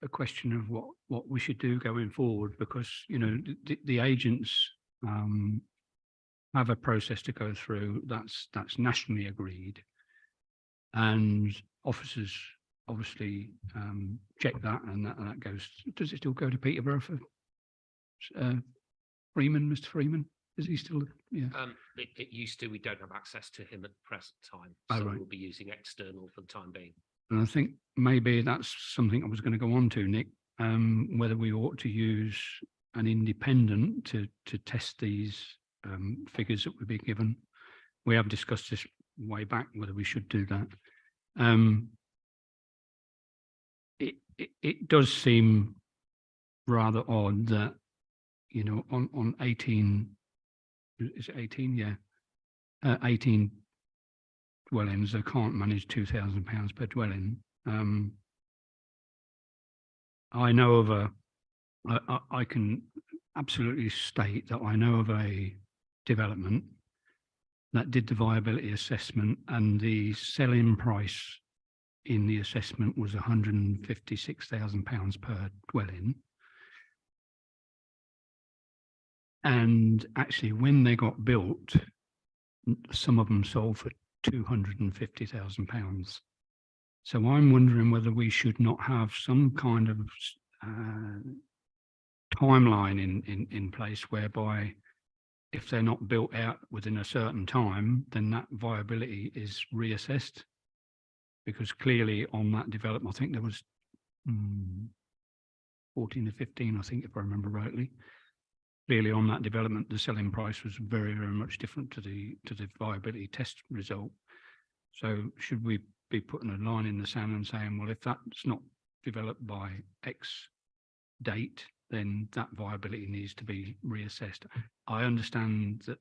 a question of what we should do going forward, because you know the agents have a process to go through that's nationally agreed, and officers obviously check that, and that goes. Does it still go to Peterborough for Freeman, Mr. Freeman? Is he still? Yeah. It used to. We don't have access to him at the present time, Oh, so right. we'll be using external for the time being. And I think maybe that's something I was going to go on to, Nick, whether we ought to use an independent to test these figures that we've been given. We have discussed this way back, whether we should do that. It does seem rather odd that, you know, on 18, is it 18? Yeah. 18 dwellings, they can't manage £2,000 per dwelling. I know of I can absolutely state that I know of a development that did the viability assessment, and the selling price in the assessment was £156,000 per dwelling. And actually, when they got built, some of them sold for £250,000. So I'm wondering whether we should not have some kind of timeline in place whereby if they're not built out within a certain time, then that viability is reassessed. Because clearly on that development, I think there was 14 or 15, I think, if I remember rightly. Clearly on that development, the selling price was very, very much different to the viability test result. So should we be putting a line in the sand and saying, well, if that's not developed by X date, then that viability needs to be reassessed? I understand that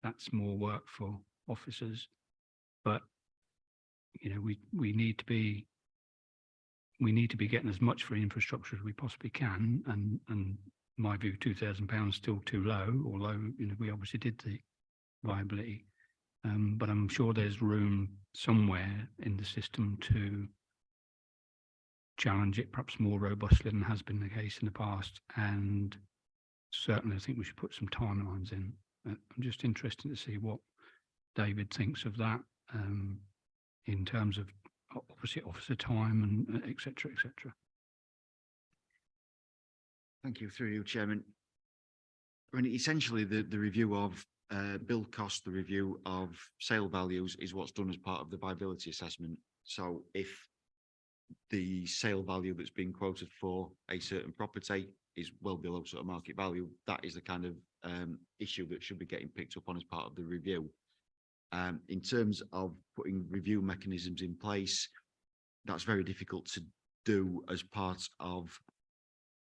that's more work for officers, but you know, we need to be getting as much for infrastructure as we possibly can, and in my view, £2,000 still too low, although you know we obviously did the viability, but I'm sure there's room somewhere in the system to challenge it perhaps more robustly than has been the case in the past, and certainly I think we should put some timelines in. I'm just interested to see what David thinks of that, in terms of obviously officer time and et cetera, et cetera. Thank you, through you, Chairman. I mean, essentially the review of build cost, the review of sale values is what's done as part of the viability assessment. So if the sale value that's being quoted for a certain property is well below sort of market value, that is the kind of issue that should be getting picked up on as part of the review. In terms of putting review mechanisms in place, that's very difficult to do as part of,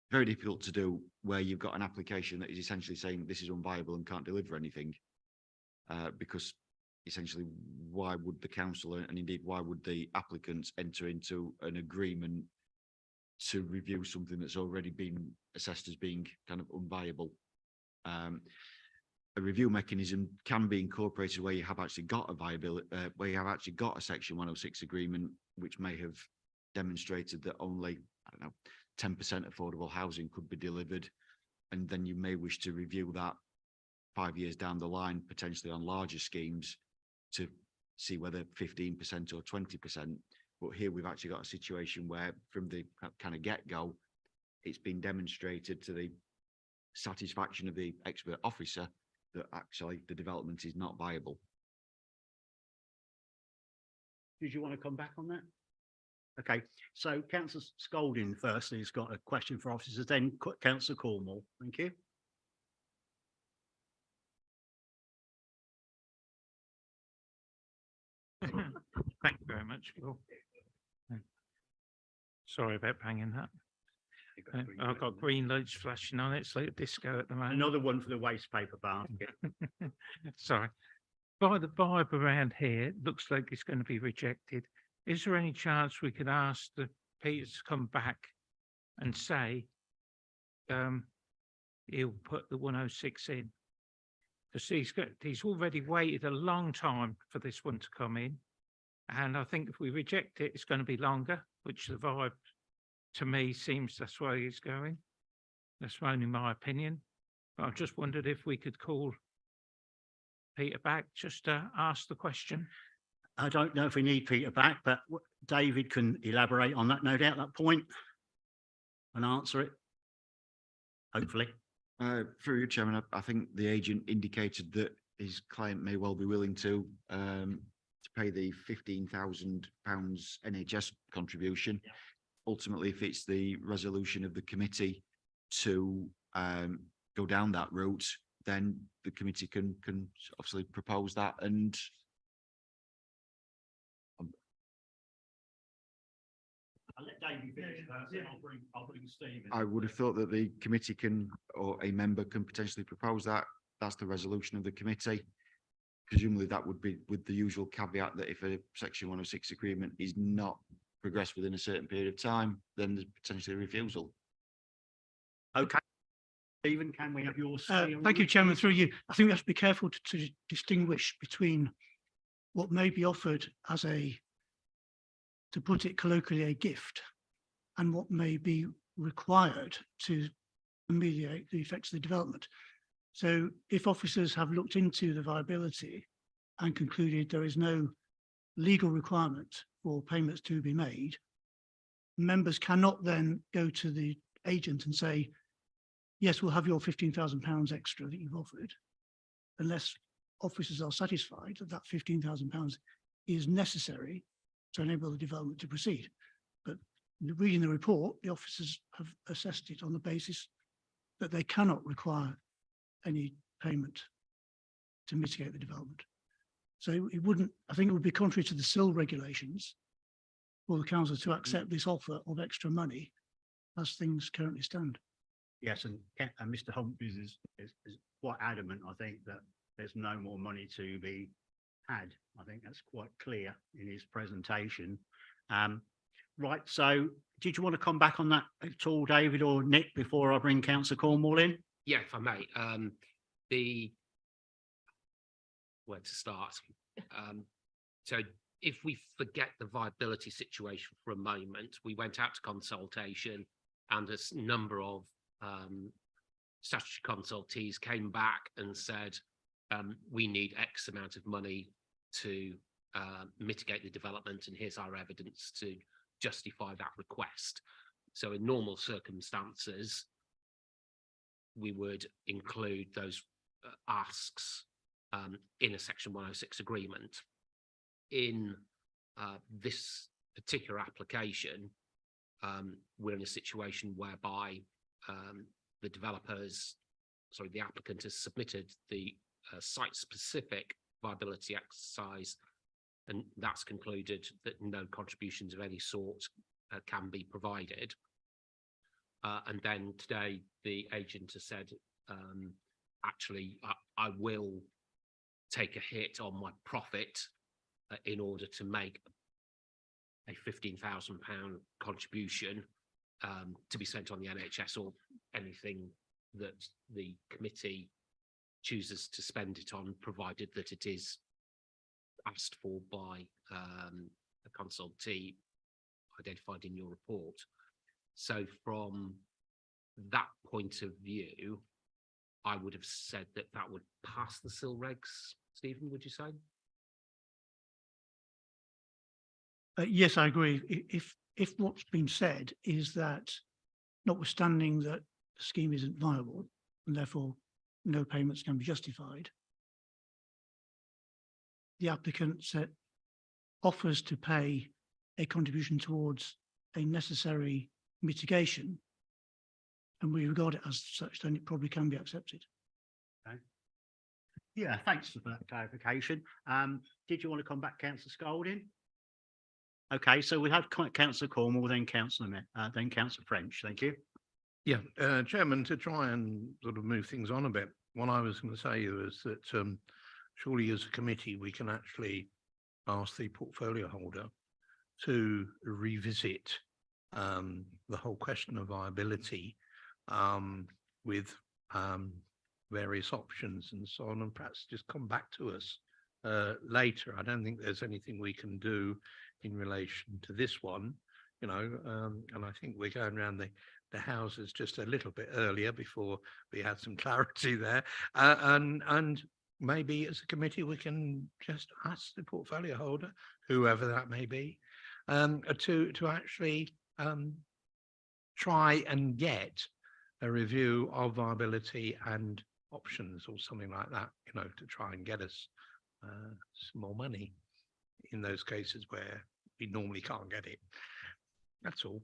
very difficult to do where you've got an application that is essentially saying this is unviable and can't deliver anything. Because essentially, why would the council, and indeed why would the applicants enter into an agreement to review something that's already been assessed as being kind of unviable? A review mechanism can be incorporated where you have actually got a viability, where you have actually got a Section 106 agreement, which may have demonstrated that only, I don't know, 10% affordable housing could be delivered. And then you may wish to review that 5 years down the line, potentially on larger schemes, to see whether 15% or 20%. But here we've actually got a situation where from the kind of get-go, it's been demonstrated to the satisfaction of the expert officer that actually the development is not viable. Did you want to come back on that? Okay, so Councillor Scolding firstly has got a question for officers, then Councillor Cornwall. Thank you. Thank you very much, Phil. Sorry about banging that. I've got green lights flashing on it. It's like a disco at the moment. Another one for the waste paper basket. Sorry. By the vibe around here, it looks like it's going to be rejected. Is there any chance we could ask the Peter to come back and say he'll put the 106 in? Because he's already waited a long time for this one to come in. And I think if we reject it, it's going to be longer, which the vibe to me seems that's where he's going. That's only my opinion. But I just wondered if we could call Peter back just to ask the question. I don't know if we need Peter back, but David can elaborate on that, no doubt, that point, and answer it, hopefully. Through you, Chairman, I think the agent indicated that his client may well be willing to pay the £15,000 NHS contribution. Yeah. Ultimately, if it's the resolution of the committee to go down that route, then the committee can obviously propose that. And I'll let David finish first, then I'll bring Steve in. I would have thought that the committee can, or a member can potentially propose that. That's the resolution of the committee. Presumably that would be with the usual caveat that if a Section 106 agreement is not progressed within a certain period of time, then there's potentially a refusal. Okay. Stephen, can we have your Thank you, Chairman, through you. I think we have to be careful to distinguish between what may be offered as to put it colloquially, a gift, and what may be required to ameliorate the effects of the development. So if officers have looked into the viability and concluded there is no legal requirement for payments to be made, members cannot then go to the agent and say, yes, we'll have your £15,000 extra that you've offered, unless officers are satisfied that that £15,000 is necessary to enable the development to proceed. But reading the report, the officers have assessed it on the basis that they cannot require any payment to mitigate the development. So it wouldn't, I think it would be contrary to the SIL regulations for the council to accept this offer of extra money as things currently stand. Yes, and Mr. Humphries is quite adamant, I think, that there's no more money to be had. I think that's quite clear in his presentation. Right, so did you want to come back on that at all, David or Nick, before I bring Councillor Cornwall in? Yeah, if I may, where to start? So if we forget the viability situation for a moment, we went out to consultation and a number of statutory consultees came back and said, we need X amount of money to mitigate the development, and here's our evidence to justify that request. So in normal circumstances, we would include those asks in a Section 106 agreement. In this particular application, we're in a situation whereby the applicant has submitted the site-specific viability exercise, and that's concluded that no contributions of any sort can be provided. And then today, the agent has said, actually, I will take a hit on my profit in order to make a £15,000 contribution to be spent on the NHS or anything that the committee chooses to spend it on, provided that it is asked for by a consultee identified in your report. So from that point of view, I would have said that that would pass the SIL regs. Stephen, would you say? Yes, I agree. If what's been said is that, notwithstanding that the scheme isn't viable and therefore no payments can be justified, the applicant offers to pay a contribution towards a necessary mitigation, and we regard it as such, then it probably can be accepted. Okay. Yeah, thanks for that clarification. Did you want to come back, Councillor Scolding? Okay, so we have Councillor Cornwall, then Councillor French. Thank you. Yeah, Chairman, to try and sort of move things on a bit, what I was going to say was that surely as a committee, we can actually ask the portfolio holder to revisit the whole question of viability with various options and so on, and perhaps just come back to us later. I don't think there's anything we can do in relation to this one, and I think we're going around the houses just a little bit earlier before we had some clarity there, and maybe as a committee we can just ask the portfolio holder, whoever that may be, to actually try and get a review of viability and options or something like that, to try and get us some more money in those cases where we normally can't get it. That's all.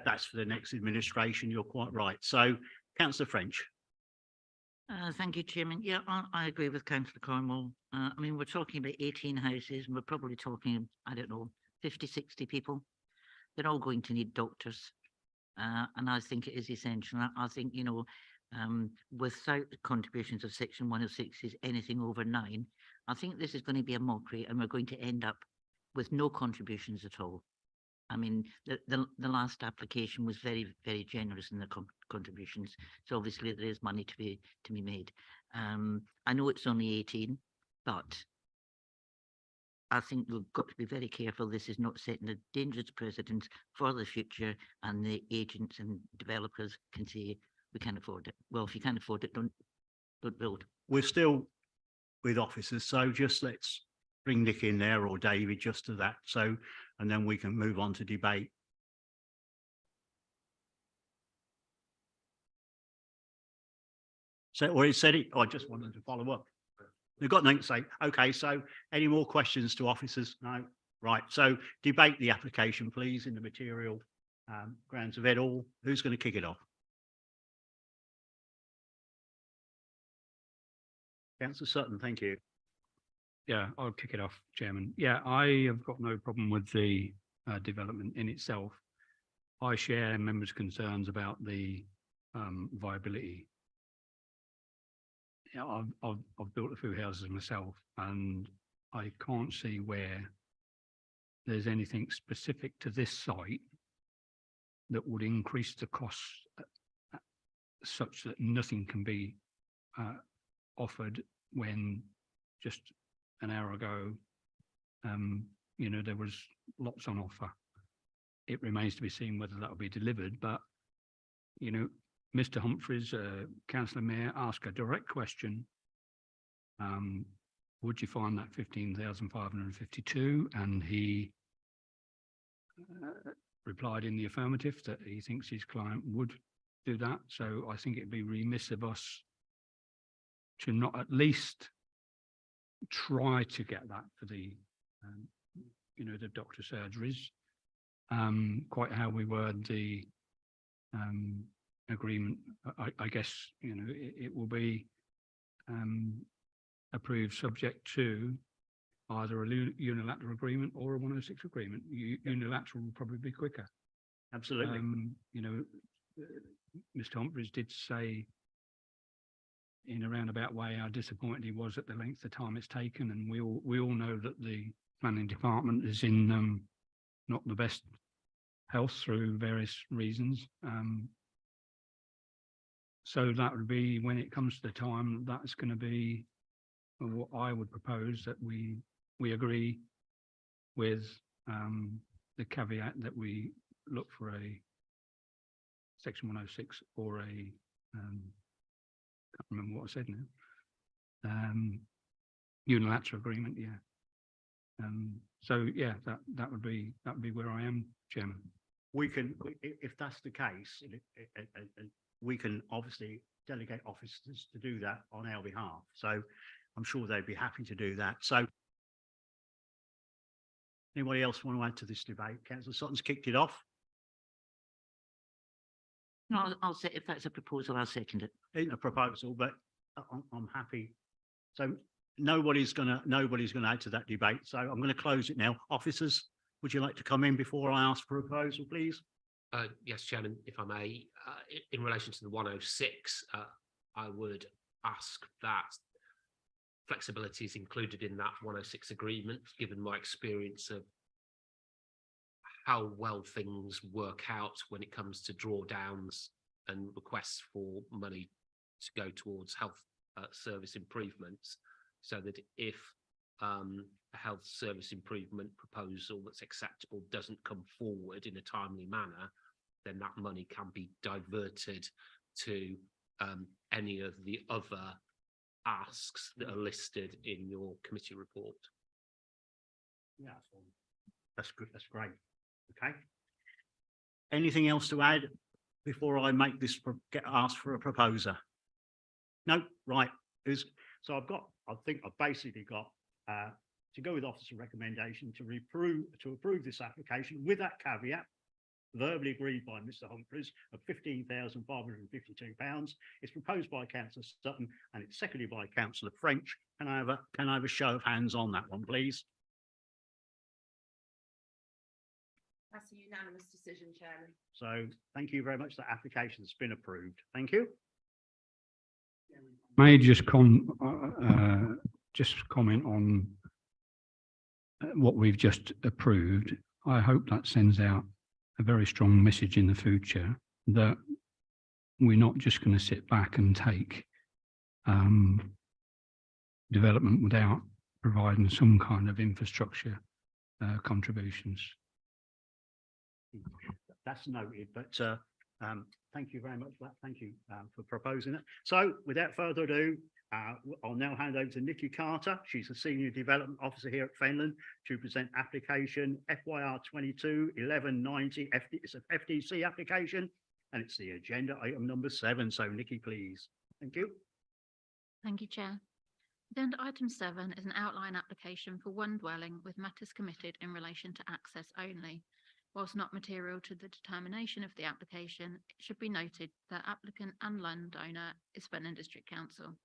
That's for the next administration. You're quite right. So, Councillor French. Thank you, Chairman. Yeah, I agree with Councillor Cornwall. I mean, we're talking about 18 houses, and we're probably talking, I don't know, 50, 60 people. They're all going to need doctors. And I think it is essential. I think, without the contributions of Section 106 is anything over 9, I think this is going to be a mockery, and we're going to end up with no contributions at all. I mean, the last application was very, very generous in the contributions. So obviously there is money to be made. I know it's only 18, but I think we've got to be very careful. This is not setting a dangerous precedent for the future, and the agents and developers can say we can't afford it. Well, if you can't afford it, don't build. We're still with officers, so just let's bring Nick in there or David just to that. So, and then we can move on to debate. So, or he said it, I just wanted to follow up. They've got nothing to say. Okay, so any more questions to officers? No? Right, so debate the application, please, in the material grounds of it all. Who's going to kick it off? Councillor Sutton, thank you. Yeah, I'll kick it off, Chairman. Yeah, I have got no problem with the development in itself. I share members' concerns about the viability. Yeah, I've built a few houses myself, and I can't see where there's anything specific to this site that would increase the costs such that nothing can be offered when just an hour ago, you know, there was lots on offer. It remains to be seen whether that will be delivered, but, you know, Mr. Humphreys, Councillor Mayor, asked a direct question. Would you find that 15,552? And he replied in the affirmative that he thinks his client would do that. So I think it'd be remiss of us to not at least try to get that for the, you know, the doctor surgeries. Quite how we word the agreement, I guess, you know, it will be approved subject to either a unilateral agreement or a 106 agreement. Unilateral will probably be quicker. Absolutely. You know, Mr. Humphreys did say in a roundabout way how disappointed he was at the length of time it's taken, and we all know that the planning department is in not the best health through various reasons. So that would be, when it comes to the time, that's going to be what I would propose, that we agree with the caveat that we look for a section 106 or a can't remember what I said now. Unilateral agreement, yeah. So yeah, that would be where I am, Chairman. We can, if that's the case, we can obviously delegate officers to do that on our behalf. So I'm sure they'd be happy to do that. So anybody else want to add to this debate? Councillor Sutton's kicked it off. No, I'll say, if that's a proposal, I'll second it. Ain't a proposal, but I'm happy. So nobody's gonna add to that debate. So I'm going to close it now. Officers, would you like to come in before I ask for a proposal, please? Yes, Chairman, if I may, in relation to the 106, I would ask that flexibility is included in that 106 agreement, given my experience of how well things work out when it comes to drawdowns and requests for money to go towards health service improvements, so that if a health service improvement proposal that's acceptable doesn't come forward in a timely manner, then that money can be diverted to any of the other asks that are listed in your committee report. Yeah, that's good. That's great. Okay. Anything else to add before I make this get asked for a proposer? No, right. So I think I've basically got to go with officer recommendation to approve this application with that caveat, verbally agreed by Mr. Humphreys, of £15,552. It's proposed by Councillor Sutton and it's seconded by Councillor French. Can I have a show of hands on that one, please? That's a unanimous decision, Chairman. So thank you very much. That application has been approved. Thank you. May I just comment on what we've just approved. I hope that sends out a very strong message in the future that we're not just going to sit back and take development without providing some kind of infrastructure contributions. That's noted, but thank you very much for that. Thank you for proposing it. So without further ado, I'll now hand over to Nikki Carter. She's the Senior Development Officer here at Fenland to present application FYR 22-1190. It's an FDC application and it's the agenda item number 7. So Nikki, please. Thank you. Thank you, Chair. Agenda item 7 is an outline application for one dwelling with matters committed in relation to access only. Whilst not material to the determination of the application, it should be noted that applicant and landowner is Fenland District Council.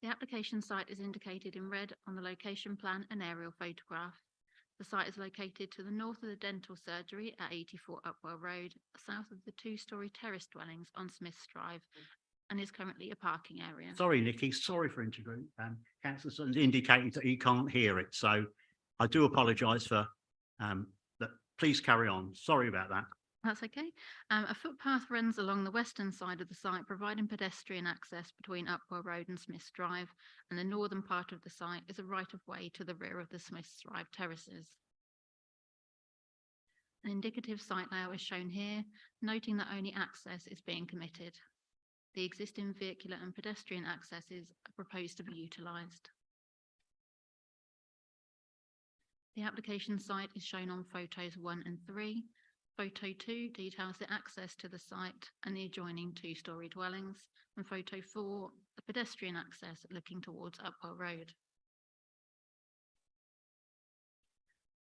The application site is indicated in red on the location plan and aerial photograph. The site is located to the north of the dental surgery at 84 Upwell Road, south of the 2-storey terrace dwellings on Smith's Drive, and is currently a parking area. Sorry, Nikki. Sorry for interrupting. Councillor Sutton's indicated that he can't hear it. So I do apologise for that. Please carry on. Sorry about that. That's okay. A footpath runs along the western side of the site, providing pedestrian access between Upwell Road and Smith's Drive, and the northern part of the site is a right-of-way to the rear of the Smith's Drive terraces. An indicative site layout is shown here, noting that only access is being committed. The existing vehicular and pedestrian accesses are proposed to be utilised. The application site is shown on photos 1 and 3. Photo 2 details the access to the site and the adjoining 2-storey dwellings, and photo 4, the pedestrian access looking towards Upwell Road.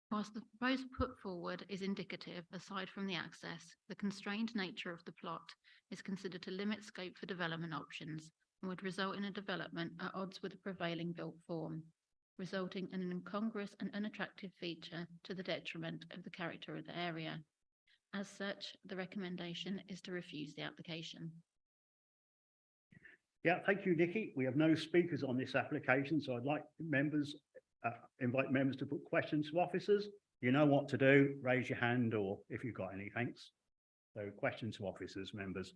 Whilst the proposal put forward is indicative, aside from the access, the constrained nature of the plot is considered to limit scope for development options and would result in a development at odds with the prevailing built form, resulting in an incongruous and unattractive feature to the detriment of the character of the area. As such, the recommendation is to refuse the application. Yeah, thank you, Nikki. We have no speakers on this application, so I'd like members, invite members to put questions to officers. You know what to do. Raise your hand, or if you've got any, thanks. So questions to officers, members.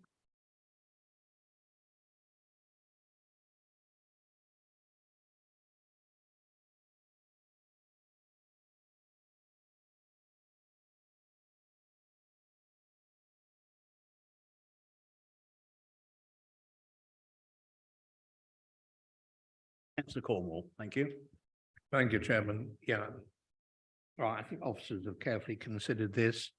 Councillor Cornwall, thank you. Thank you, Chairman. Yeah. Right, I think officers have carefully considered this.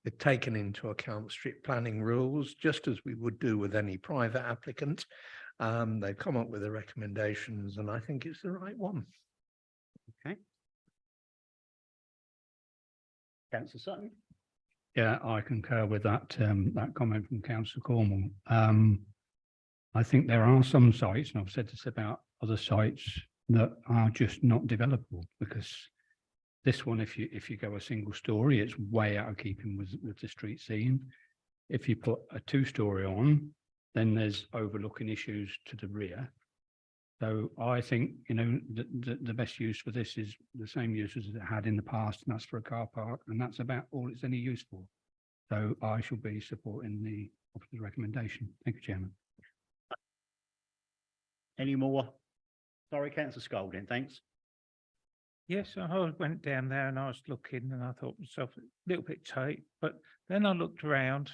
They've taken into account strict planning rules, just as we would do with any private applicant. They've come up with the recommendations, and I think it's the right one. Okay. Councillor Sutton. Yeah, I concur with that that comment from Councillor Cornwall. I think there are some sites, and I've said this about other sites, that are just not developable, because this one, if you go a single story, it's way out of keeping with the street scene. If you put a 2-storey on, then there's overlooking issues to the rear. So I think, you know, the best use for this is the same use as it had in the past, and that's for a car park, and that's about all it's any use for. So I shall be supporting the officer's recommendation. Thank you, Chairman. Any more? Sorry, Councillor Scolding, thanks. Yes, I went down there and I was looking and I thought to myself, a little bit tight, but then I looked around.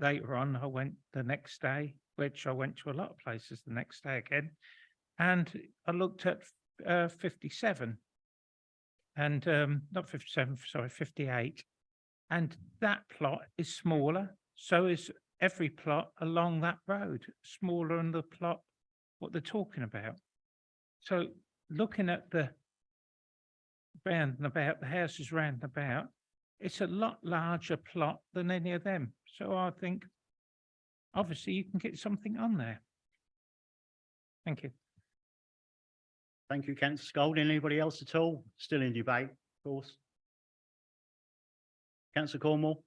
Later on, I went the next day, which I went to a lot of places the next day again, and I looked at 57 and not 57, sorry, 58. And that plot is smaller. So is every plot along that road, smaller than the plot, what they're talking about. So looking at the round and about, the houses round and about, it's a lot larger plot than any of them. So I think obviously you can get something on there. Thank you. Thank you, Councillor Scolding. Anybody else at all? Still in debate, of course. Councillor Cornwall.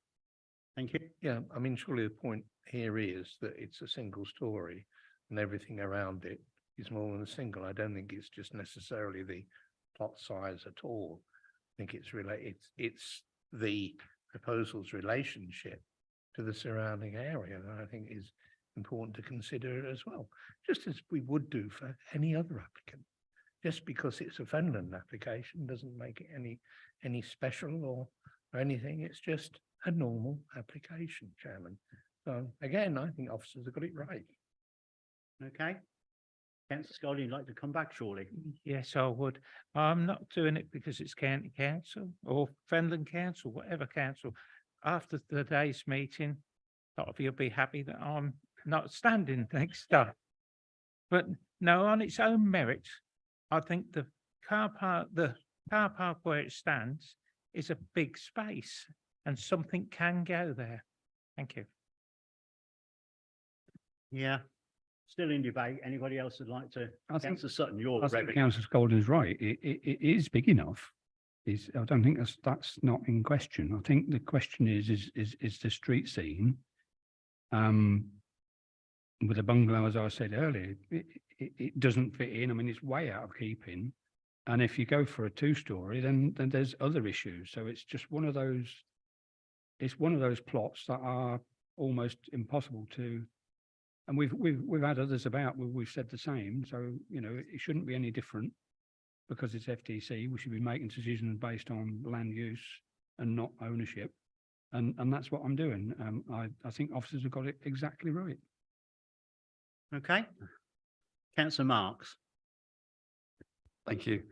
Thank you. Yeah, I mean, surely the point here is that it's a single story and everything around it is more than a single. I don't think it's just necessarily the plot size at all. think it's related, it's the proposal's relationship to the surrounding area that I think is important to consider as well, just as we would do for any other applicant. Just because it's a Fenland application doesn't make it any special or anything. It's just a normal application, Chairman. So again, I think officers have got it right. Okay. Councillor Scully, you'd like to come back shortly? Yes, I would. I'm not doing it because it's county council or Fenland council, whatever council. After today's meeting, a lot of you'll be happy that I'm not standing next up. But no, on its own merit, I think the car park where it stands is a big space and something can go there. Thank you. Yeah. Still in debate. Anybody else would like to? I think- Councillor Sutton, your I think revenue. Councillor Golding's right. It is big enough. I don't think that's not in question. I think the question is the street scene. With a bungalow, as I said earlier, it doesn't fit in. I mean, it's way out of keeping. And if you go for a two-story, then there's other issues. So it's just one of those. It's one of those plots that are almost impossible to. And we've had others about where we've said the same. So, you know, it shouldn't be any different because it's FTC. We should be making decisions based on land use and not ownership. And that's what I'm doing. I think officers have got it exactly right. Okay. Councillor Marks. Thank you.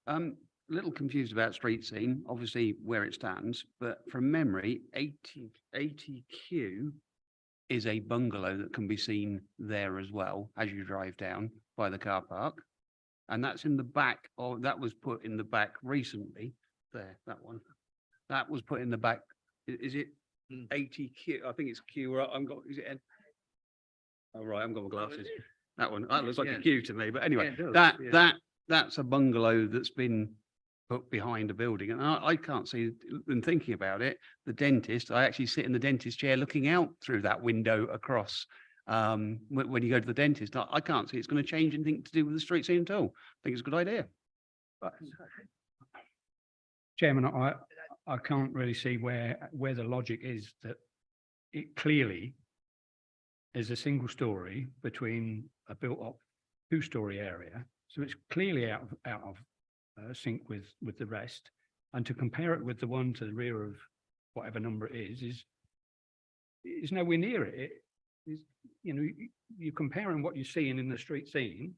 A little confused about street scene, obviously where it stands, but from memory, 80Q is a bungalow that can be seen there as well as you drive down by the car park. And that's in the back, or that was put in the back recently. There, that one. That was put in the back. Is it 80Q? I think it's Q. Right? I've got, is it N? Oh, right, I've got my glasses. That one, that looks like a Q to me, but anyway, that's a bungalow that's been put behind a building. And I can't see, in thinking about it, the dentist, I actually sit in the dentist chair looking out through that window across when you go to the dentist. I can't see it's going to change anything to do with the street scene at all. I think it's a good idea. But Chairman, I can't really see where the logic is that it clearly is a single story between a built up two-story area. So it's clearly out of sync with the rest. And to compare it with the one to the rear of whatever number it is nowhere near it. It is, you know, you're comparing what you're seeing in the street scene.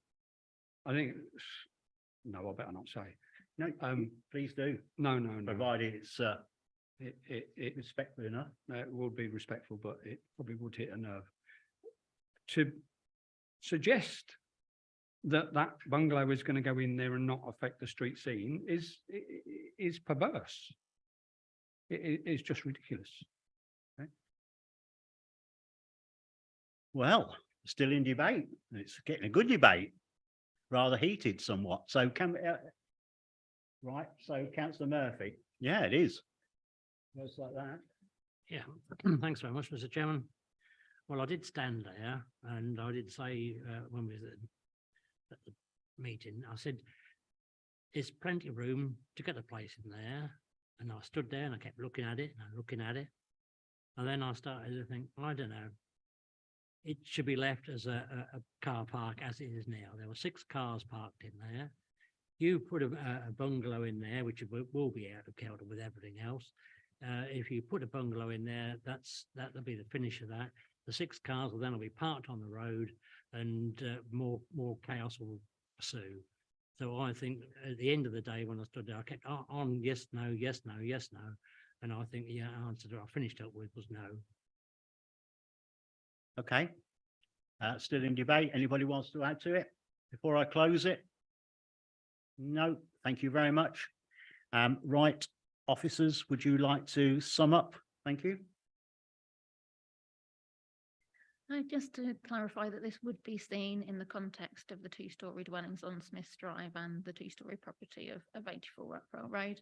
I think, no, I better not say. No, please do. No. Provided it's respectful enough. It would be respectful, but it probably would hit a nerve. To suggest that bungalow is going to go in there and not affect the street scene is perverse. It is just ridiculous. Okay. Well, still in debate. It's getting a good debate, rather heated somewhat. So right. So Councillor Murphy. Yeah, it is. Just like that. Yeah, thanks very much, Mr. Chairman. Well, I did stand there and I did say when we was at the meeting, I said, there's plenty of room to get a place in there. And I stood there and I kept looking at it and looking at it. And then I started to think, I don't know, it should be left as a car park as it is now. There were 6 cars parked in there. You put a bungalow in there, which will be out of kilter with everything else. If you put a bungalow in there, that'll be the finish of that. The 6 cars will then be parked on the road and more chaos will pursue. So I think at the end of the day, when I stood there, I kept on yes, no, yes, no, yes, no. And I think the answer that I finished up with was no. Okay. Still in debate. Anybody wants to add to it before I close it? No, thank you very much. Right, officers, would you like to sum up? Thank you. Just to clarify that this would be seen in the context of the 2-storey dwellings on Smith's Drive and the 2-storey property of 84 Rockwell Road.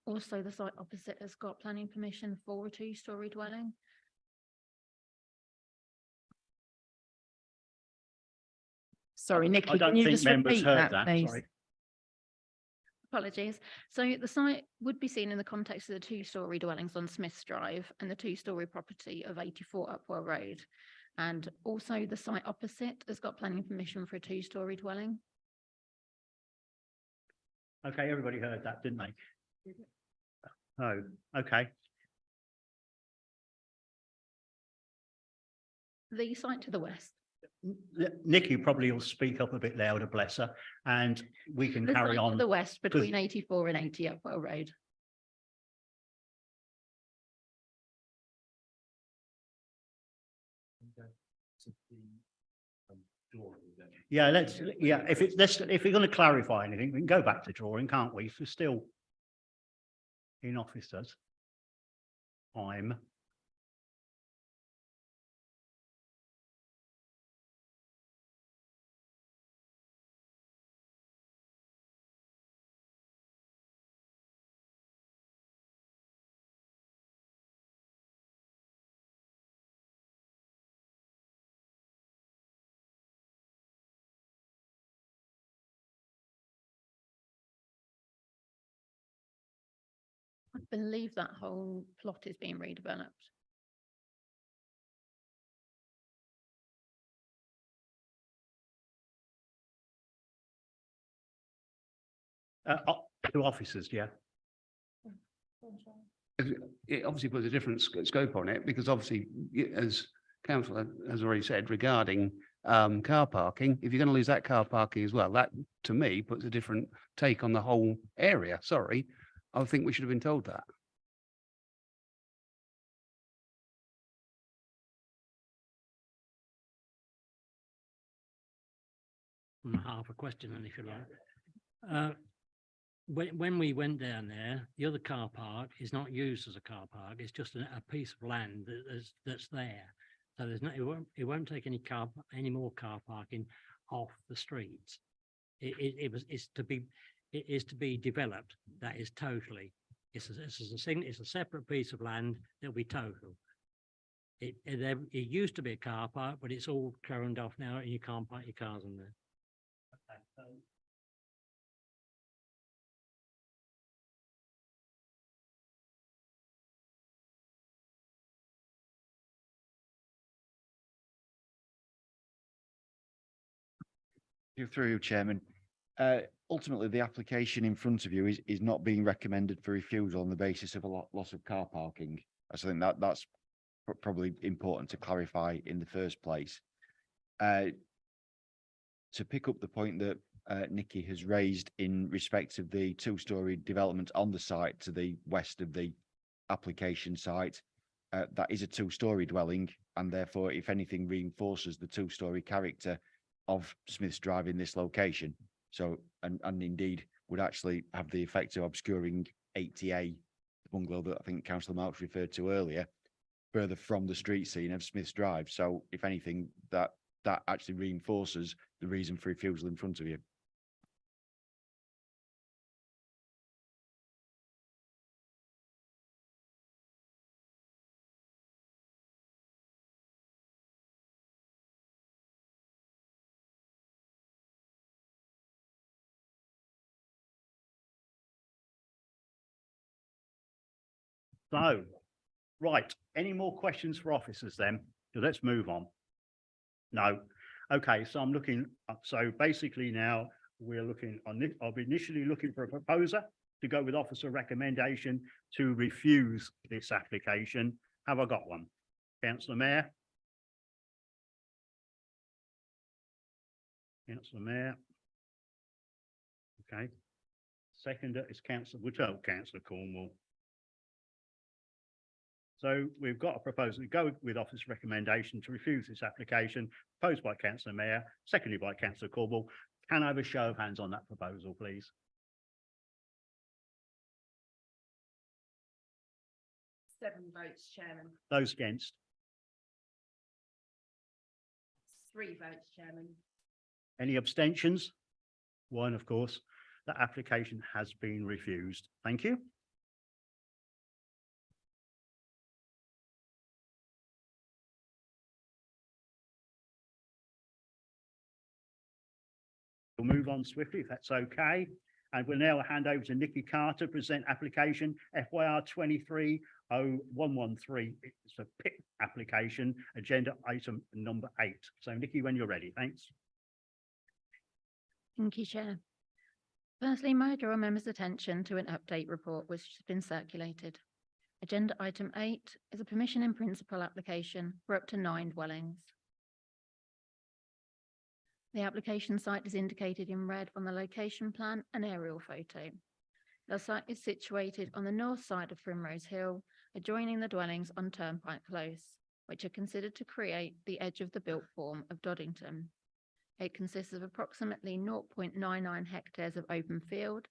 Also, the site opposite has got planning permission for a 2-storey dwelling. Sorry, Nicky, I don't can you think just members repeat heard that, that, please? sorry. Apologies. So the site would be seen in the context of the two-storey dwellings on Smith's Drive and the two-storey property of 84 Upwell Road. And also the site opposite has got planning permission for a two-storey dwelling. Okay, everybody heard that, didn't they? Oh, okay. The site to the west. Nikki probably will speak up a bit louder, bless her, and we can The carry site to on. the west 'cause- between 84 and 80 Upwell Road. Yeah, if we're going to clarify anything, we can go back to drawing, can't we? If we're still in officers. I'm. I believe that whole plot is being redeveloped. To officers, yeah. It obviously puts a different scope on it because obviously, as council has already said regarding car parking, if you're going to lose that car parking as well, that to me puts a different take on the whole area. Sorry, I think we should have been told that. Half a question, and if you like. When we went down there, the other car park is not used as a car park. It's just a piece of land that's there. So there's no, it won't take any more car parking off the streets. It's to be developed. That is totally. It's a separate piece of land that'll be total. It used to be a car park, but it's all cordoned off now, and you can't park your cars in there. Through you, Chairman. Ultimately, the application in front of you is not being recommended for refusal on the basis of a loss of car parking. So I think that's probably important to clarify in the first place. To pick up the point that Nikki has raised in respect of the two-storey development on the site to the west of the application site, that is a two-storey dwelling, and therefore, if anything, reinforces the two-storey character of Smith's Drive in this location. So, and indeed would actually have the effect of obscuring 80A, the bungalow that I think Councillor Marks referred to earlier, further from the street scene of Smith's Drive. So if anything, that actually reinforces the reason for refusal in front of you. So, right, any more questions for officers then? So let's move on. No. Okay, so I'm looking, so basically now we're looking on, I'll be initially looking for a proposer to go with officer recommendation to refuse this application. Have I got one? Councillor Mayor? Councillor Mayor? Okay. Seconder is Councillor Woodwell, Councillor Cornwall. So we've got a proposal to go with office recommendation to refuse this application proposed by Councillor Mayor, seconded by Councillor Cornwall. Can I have a show of hands on that proposal, please? Seven votes, Chairman. Those against? 3 votes, Chairman. Any abstentions? One, of course. That application has been refused. Thank you. We'll move on swiftly if that's okay. And we'll now hand over to Nikki Carter to present application FYR 230113. It's a PIP application, agenda item number 8. So Nikki, when you're ready, thanks. Thank you, Chair. Firstly, may I draw members' attention to an update report which has been circulated. Agenda item 8 is a permission in principle application for up to 9 dwellings. The application site is indicated in red on the location plan and aerial photo. The site is situated on the north side of Primrose Hill, adjoining the dwellings on Turnpike Close, which are considered to create the edge of the built form of Doddington. It consists of approximately 0.99 hectares of open field,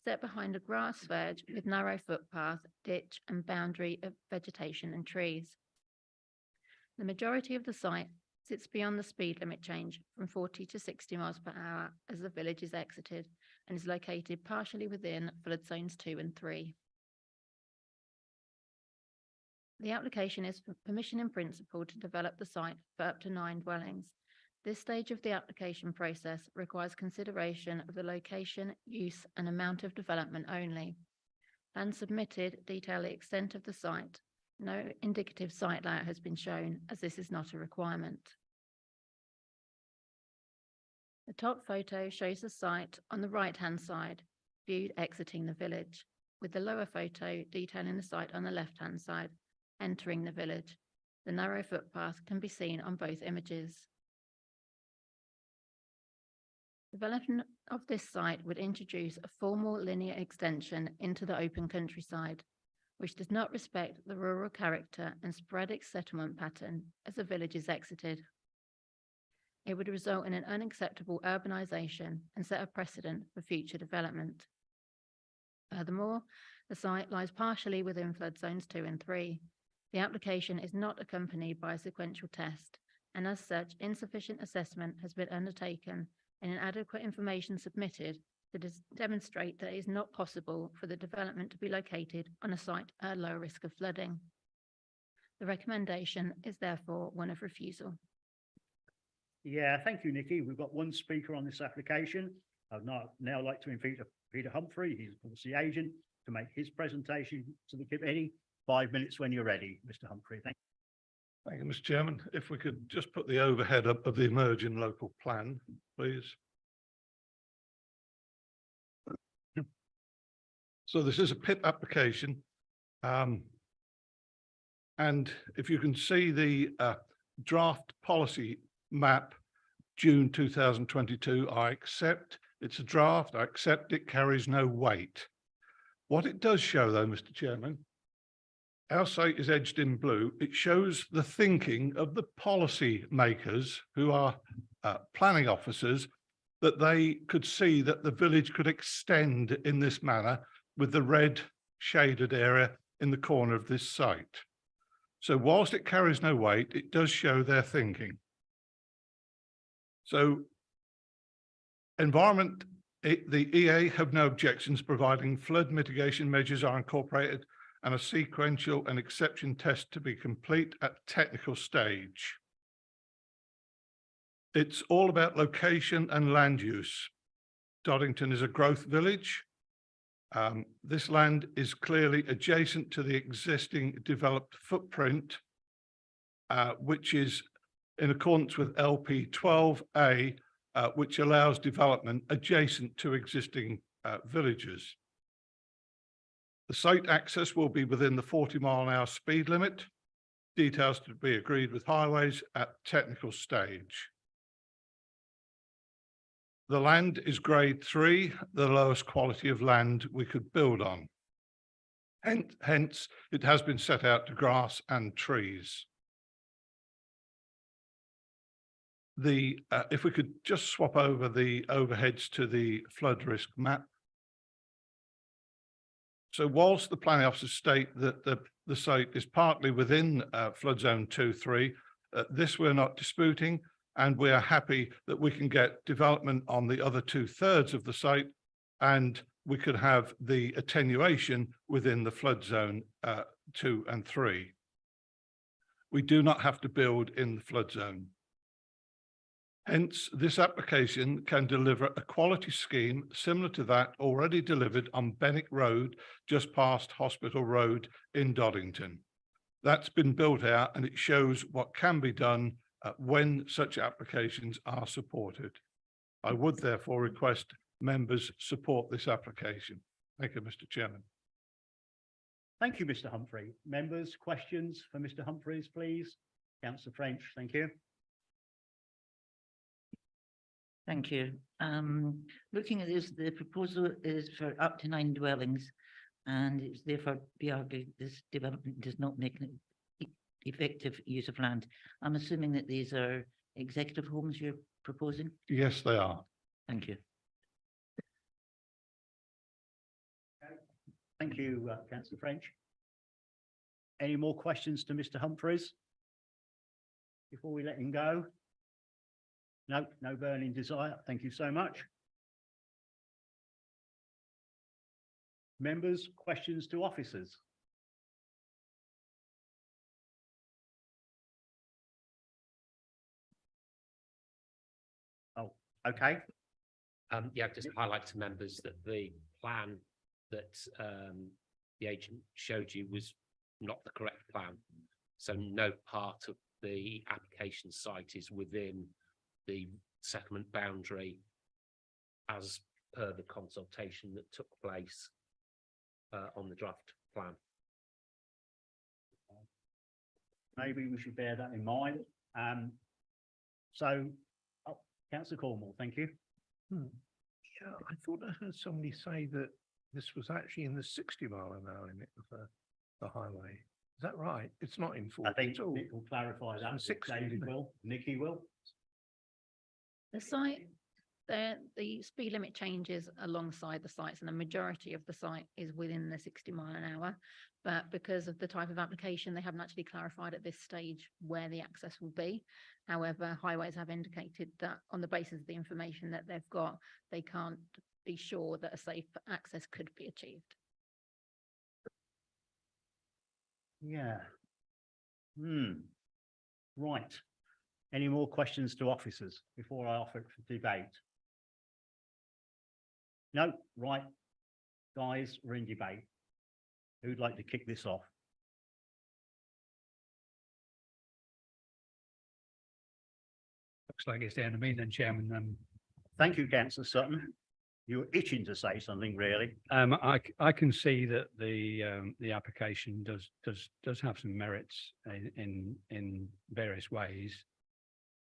set behind a grass verge with narrow footpath, ditch and boundary of vegetation and trees. The majority of the site sits beyond the speed limit change from 40 to 60 miles per hour as the village is exited and is located partially within flood zones 2 and 3. The application is for permission in principle to develop the site for up to 9 dwellings. This stage of the application process requires consideration of the location, use and amount of development only. Plans submitted detail the extent of the site. No indicative site layout has been shown as this is not a requirement. The top photo shows the site on the right-hand side, viewed exiting the village, with the lower photo detailing the site on the left-hand side, entering the village. The narrow footpath can be seen on both images. Development of this site would introduce a formal linear extension into the open countryside, which does not respect the rural character and sporadic settlement pattern as the village is exited. It would result in an unacceptable urbanisation and set a precedent for future development. Furthermore, the site lies partially within flood zones 2 and 3. The application is not accompanied by a sequential test, and as such, insufficient assessment has been undertaken and inadequate information submitted to demonstrate that it is not possible for the development to be located on a site at a low risk of flooding. The recommendation is therefore one of refusal. Yeah, thank you, Nikki. We've got one speaker on this application. I'd now like to invite Peter Humphrey, he's of course the agent, to make his presentation to the committee. 5 minutes when you're ready, Mr. Humphrey. Thank you. Thank you, Mr. Chairman. If we could just put the overhead up of the emerging local plan, please. So this is a PIP application. And if you can see the draft policy map, June 2022, I accept it's a draft. I accept it carries no weight. What it does show though, Mr. Chairman, our site is edged in blue. It shows the thinking of the policy makers who are planning officers, that they could see that the village could extend in this manner with the red shaded area in the corner of this site. So whilst it carries no weight, it does show their thinking. So environment, the EA have no objections providing flood mitigation measures are incorporated and a sequential and exception test to be complete at technical stage. It's all about location and land use. Doddington is a growth village. This land is clearly adjacent to the existing developed footprint, which is in accordance with LP 12A, which allows development adjacent to existing villages. The site access will be within the 40-mile-an-hour speed limit. Details to be agreed with highways at technical stage. The land is grade 3, the lowest quality of land we could build on. Hence, it has been set out to grass and trees. If we could just swap over the overheads to the flood risk map. So whilst the planning officers state that the site is partly within flood zone 2-3, this we're not disputing, and we are happy that we can get development on the other 2/3 of the site, and we could have the attenuation within the flood zone 2 and 3. We do not have to build in the flood zone. Hence, this application can deliver a quality scheme similar to that already delivered on Benwick Road, just past Hospital Road in Doddington. That's been built out and it shows what can be done when such applications are supported. I would therefore request members support this application. Thank you, Mr. Chairman. Thank you, Mr. Humphrey. Members, questions for Mr. Humphreys, please? Councillor French, thank you. Thank you. Looking at this, the proposal is for up to 9 dwellings, and it's therefore be argued this development does not make an effective use of land. I'm assuming that these are executive homes you're proposing? Yes, they are. Thank you. Thank you, Councillor French. Any more questions to Mr. Humphreys before we let him go? No, no burning desire. Thank you so much. Members, questions to officers? Oh, okay. Yeah, just highlight to members that the plan that the agent showed you was not the correct plan. So no part of the application site is within the settlement boundary as per the consultation that took place on the draft plan. Maybe we should bear that in mind. Councillor Cornwall, thank you. Yeah, I thought I heard somebody say that this was actually in the 60-mile-an-hour limit of the highway. Is that right? It's not in 40 I think at all. Nick will clarify It's that. on 60, David isn't it? will, Nikki will. The site, the speed limit changes alongside the sites, and the majority of the site is within the 60-mile-an-hour. But because of the type of application, they haven't actually clarified at this stage where the access will be. However, highways have indicated that on the basis of the information that they've got, they can't be sure that a safe access could be achieved. Yeah. Right. Any more questions to officers before I offer it for debate? No, right. Guys, we're in debate. Who'd like to kick this off? Looks like it's down to me then, Chairman. Thank you, Councillor Sutton. You're itching to say something, really. I can see that the application does have some merits in various ways,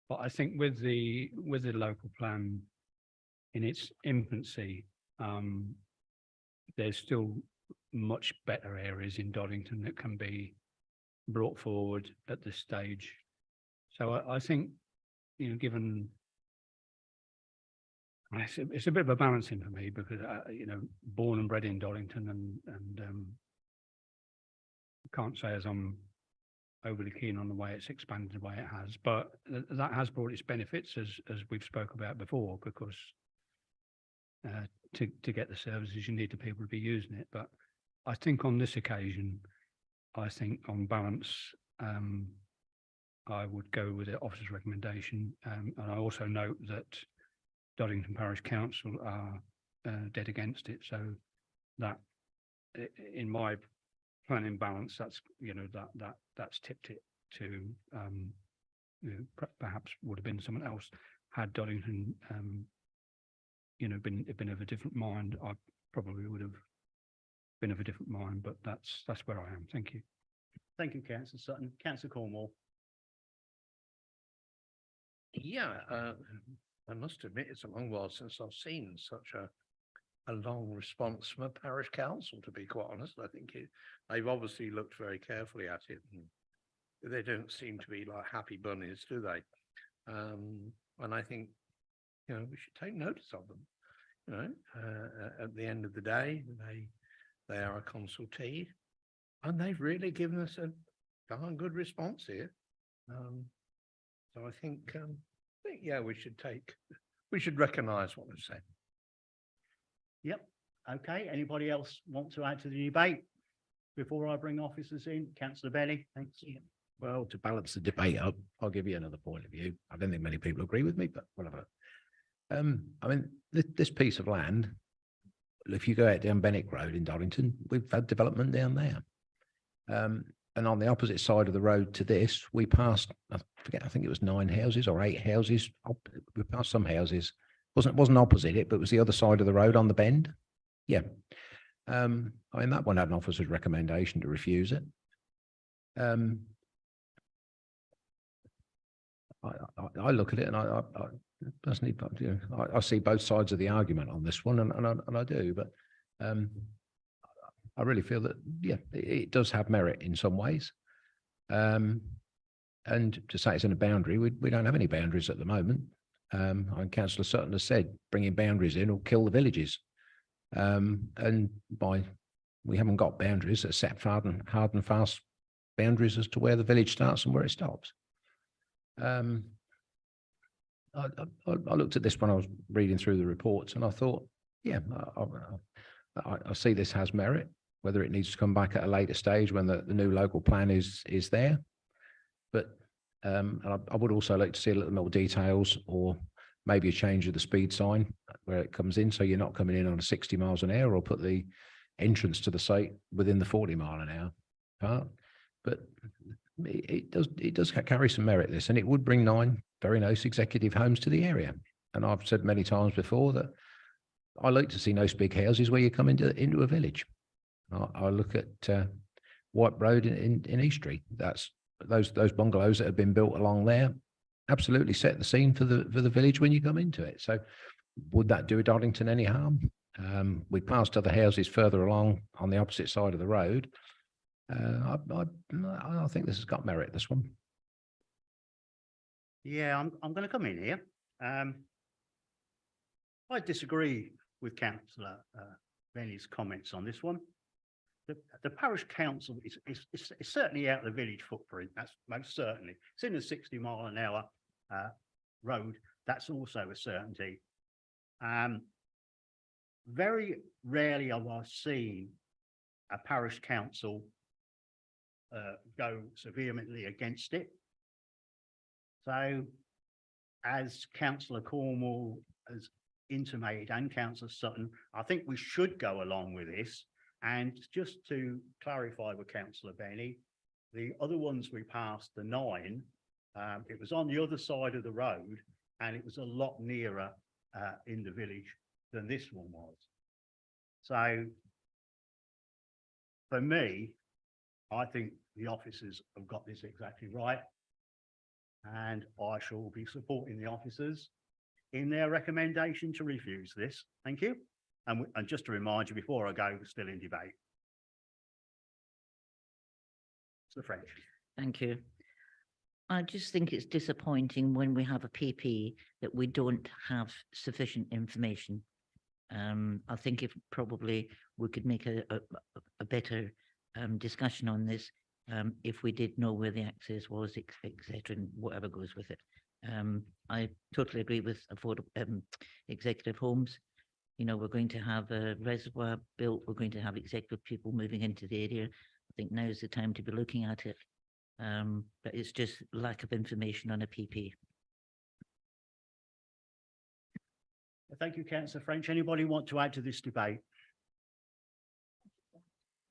but I think with the local plan in its infancy, there's still much better areas in Doddington that can be brought forward at this stage. So I think, given it's a bit of a balancing for me because born and bred in Doddington and can't say as I'm overly keen on the way it's expanded the way it has, but that has brought its benefits as we've spoke about before, because to get the services you need the people to be using it. But I think on this occasion, I think on balance, I would go with the officer's recommendation, and I also note that Doddington Parish Council are dead against it, so that in my planning balance, that's that's tipped it to perhaps would have been someone else had Doddington been of a different mind. I probably would have been of a different mind, but that's where I am. Thank you. Thank you, Councillor Sutton. Councillor Cornwall. Yeah, I must admit it's a long while since I've seen such a long response from a parish council, to be quite honest. I think they've obviously looked very carefully at it, and they don't seem to be like happy bunnies, do they? And I think, we should take notice of them. At the end of the day, they are a consultee, and they've really given us a darn good response here. So I think, yeah, we should recognise what they've said. Yep. Okay. Anybody else want to add to the debate before I bring officers in? Councillor Benny, thanks. Well, to balance the debate up, I'll give you another point of view. I don't think many people agree with me, but whatever. I mean, this piece of land, if you go out down Benwick Road in Doddington, we've had development down there. And on the opposite side of the road to this, we passed, I forget, I think it was 9 houses or 8 houses. We passed some houses. Wasn't opposite it, but it was the other side of the road on the bend. Yeah. I mean, that one had an officer's recommendation to refuse it. I look at it and I personally, you know, I see both sides of the argument on this one, and I do, but I really feel that, yeah, it does have merit in some ways. And to say it's in a boundary, we don't have any boundaries at the moment. And Councillor Sutton has said bringing boundaries in will kill the villages. And we haven't got boundaries that set hard and fast boundaries as to where the village starts and where it stops. I looked at this when I was reading through the reports, and I thought, yeah, I see this has merit. Whether it needs to come back at a later stage when the new local plan is there, but I would also like to see a little more details, or maybe a change of the speed sign where it comes in, so you're not coming in on 60 miles an hour, or put the entrance to the site within the 40-mile-an-hour part. But it does carry some merit, this, and it would bring 9 very nice executive homes to the area. And I've said many times before that I like to see nice big houses where you come into a village. I look at White Road in East Street. That's those bungalows that have been built along there absolutely set the scene for the village when you come into it. So would that do Doddington any harm? We passed other houses further along on the opposite side of the road. I think this has got merit, this one. Yeah, I'm going to come in here. I disagree with Councillor Benny's comments on this one. The parish council is certainly out of the village footprint. That's most certainly. It's in a 60-mile-an-hour road. That's also a certainty. Very rarely have I seen a parish council go so vehemently against it. So, as Councillor Cornwall has intimated, and Councillor Sutton, I think we should go along with this. And just to clarify with Councillor Benny, the other ones we passed, the 9, it was on the other side of the road, and it was a lot nearer in the village than this one was. So for me, I think the officers have got this exactly right, and I shall be supporting the officers in their recommendation to refuse this. Thank you. And just to remind you, before I go, we're still in debate. It's the French. Thank you. I just think it's disappointing when we have a PP that we don't have sufficient information. I think if probably we could make a better discussion on this if we did know where the access was, etc., and whatever goes with it. I totally agree with affordable executive homes. You know, we're going to have a reservoir built. We're going to have executive people moving into the area. I think now is the time to be looking at it. But it's just lack of information on a PP. Thank you, Councillor French. Anybody want to add to this debate?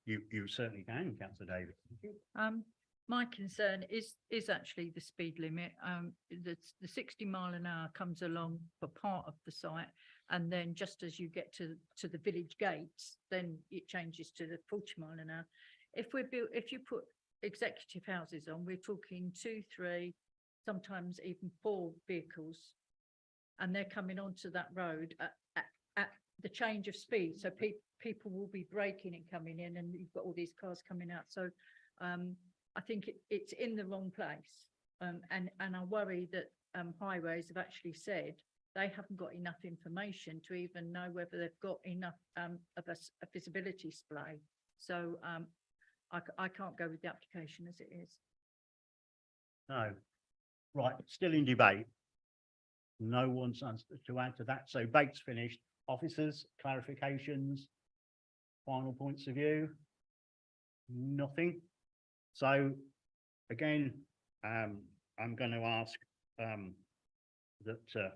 You certainly can, Councillor David. My concern is actually the speed limit. The 60-mile-an-hour comes along for part of the site, and then just as you get to the village gates, then it changes to the 40-mile-an-hour. If you put executive houses on, we're talking 2, 3, sometimes even 4 vehicles, and they're coming onto that road at the change of speed. So people will be braking and coming in, and you've got all these cars coming out. So I think it's in the wrong place. And I worry that highways have actually said they haven't got enough information to even know whether they've got enough of a visibility display. So I can't go with the application as it is. No. Right, still in debate. No one's to add to that. So debate's finished. Officers, clarifications, final points of view? Nothing. So Again, I'm going to ask that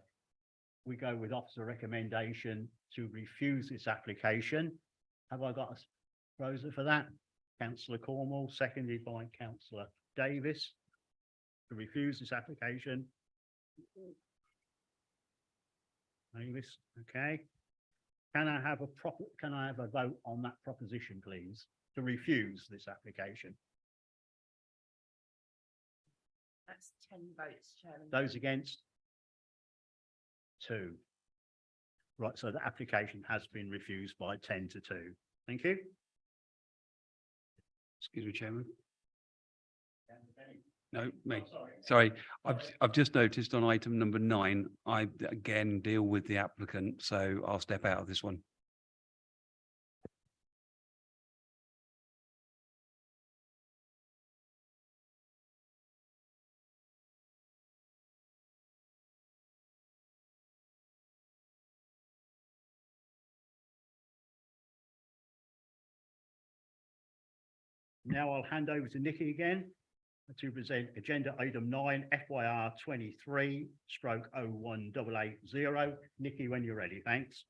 we go with officer recommendation to refuse this application. Have I got a proposer for that? Councillor Cornwall, seconded by Councillor Davis, to refuse this application. Davis, okay. Can I have a vote on that proposition, please, to refuse this application? That's 10 votes, Chairman. Those against? 2. Right, so the application has been refused by 10 to 2. Thank you. Excuse me, Chairman. No, me. Sorry, I've just noticed on item number 9, I again deal with the applicant, so I'll step out of this one. Now I'll hand over to Nikki again to present agenda item 9 FYR 23/01880. Nikki, when you're ready, thanks.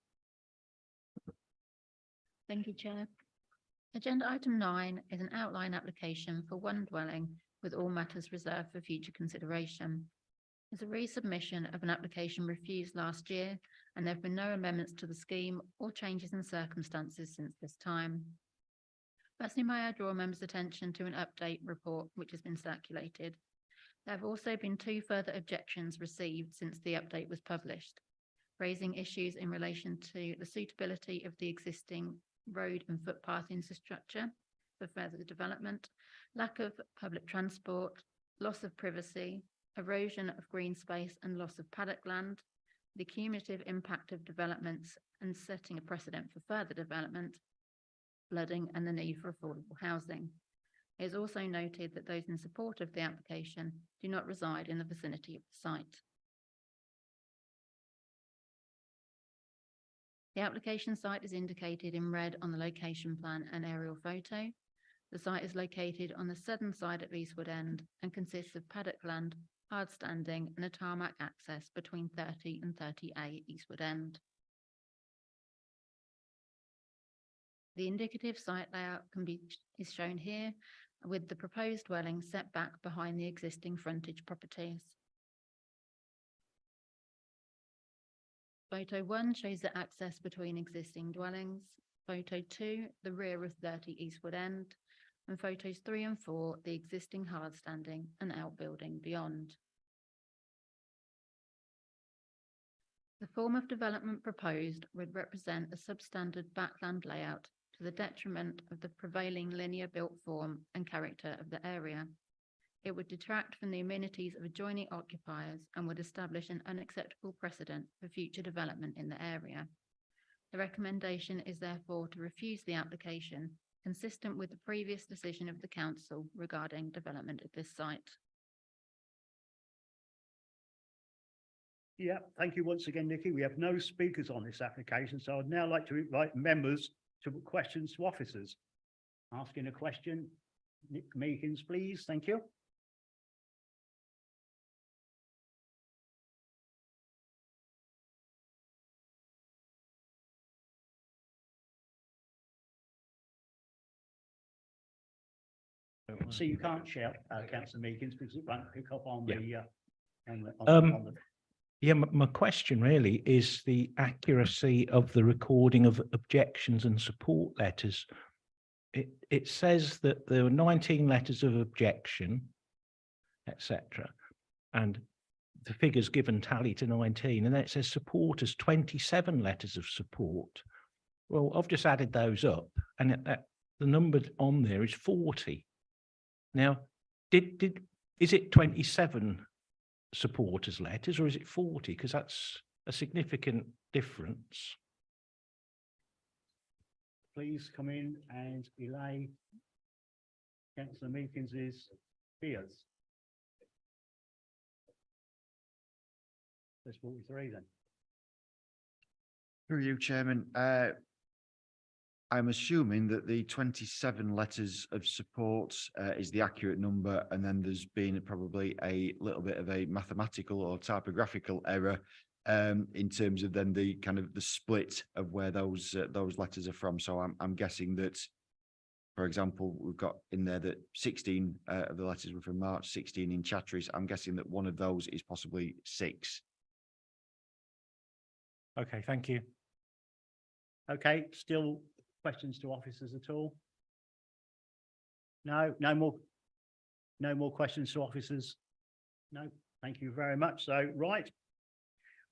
Thank you, Chair. Agenda item 9 is an outline application for one dwelling with all matters reserved for future consideration. It's a resubmission of an application refused last year, and there have been no amendments to the scheme or changes in circumstances since this time. Firstly, may I draw members' attention to an update report which has been circulated. There have also been 2 further objections received since the update was published, raising issues in relation to the suitability of the existing road and footpath infrastructure for further development, lack of public transport, loss of privacy, erosion of green space and loss of paddock land, the cumulative impact of developments and setting a precedent for further development, flooding and the need for affordable housing. It is also noted that those in support of the application do not reside in the vicinity of the site. The application site is indicated in red on the location plan and aerial photo. The site is located on the southern side of Eastwood End and consists of paddock land, hard standing and a tarmac access between 30 and 30A Eastwood End. The indicative site layout is shown here, with the proposed dwelling set back behind the existing frontage properties. Photo 1 shows the access between existing dwellings. Photo 2, the rear of 30 Eastwood End. And photos 3 and 4, the existing hard standing and outbuilding beyond. The form of development proposed would represent a substandard backland layout to the detriment of the prevailing linear built form and character of the area. It would detract from the amenities of adjoining occupiers and would establish an unacceptable precedent for future development in the area. The recommendation is therefore to refuse the application, consistent with the previous decision of the council regarding development at this site. Yeah, thank you once again, Nikki. We have no speakers on this application, so I'd now like to invite members to put questions to officers. Asking a question, Nick Meekins, please. Thank you. So you can't shout, Councillor Meekins, because it won't pick up on the Yeah, my question really is the accuracy of the recording of objections and support letters. It says that there were 19 letters of objection, etc. And the figures given tally to 19, and then it says supporters 27 letters of support. Well, I've just added those up, and the number on there is 40. Now, is it 27 supporters letters or is it 40? Because that's a significant difference. Please come in and allay Councillor Meekins's fears. There's 43 then. Through you, Chairman. I'm assuming that the 27 letters of support is the accurate number, and then there's been probably a little bit of a mathematical or typographical error in terms of then the kind of the split of where those letters are from. So I'm guessing that, for example, we've got in there that 16 of the letters were from March, 16 in Chatteris. I'm guessing that one of those is possibly 6. Okay, thank you. Okay, still questions to officers at all? No more questions to officers? No, thank you very much. So, right.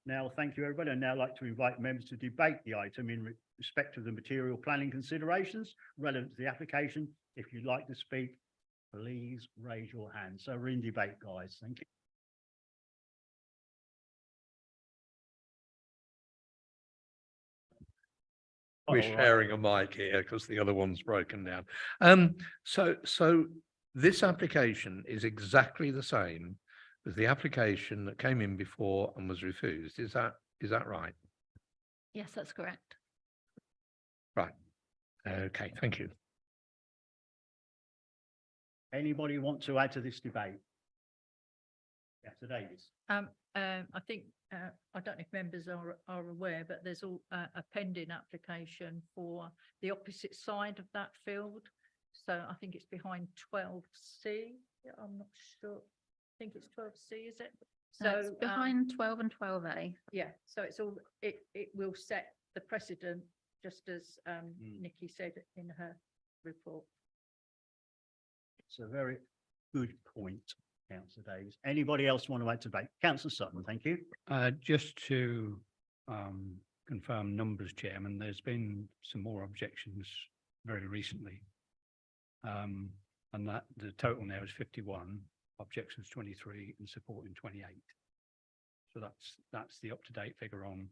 Now, thank you, everybody. I'd now like to invite members to debate the item in respect of the material planning considerations relevant to the application. If you'd like to speak, please raise your hand. So we're in debate, guys. Thank you. We're All right. sharing a mic here because the other one's broken down. So this application is exactly the same as the application that came in before and was refused. Is that right? Yes, that's correct. Right. Okay, thank you. Anybody want to add to this debate? Councillor Davies. I think, I don't know if members are aware, but there's a pending application for the opposite side of that field. So I think it's behind 12C. Yeah, I'm not sure. I think it's 12C, is it? So it's behind 12 and 12A. Yeah, so it's all, it will set the precedent, just as Nikki said in her report. It's a very good point, Councillor Davies. Anybody else want to add to debate? Councillor Sutton, thank you. Just to confirm numbers, Chairman, there's been some more objections very recently. And that the total now is 51, objections 23 and supporting 28. So that's the up-to-date figure on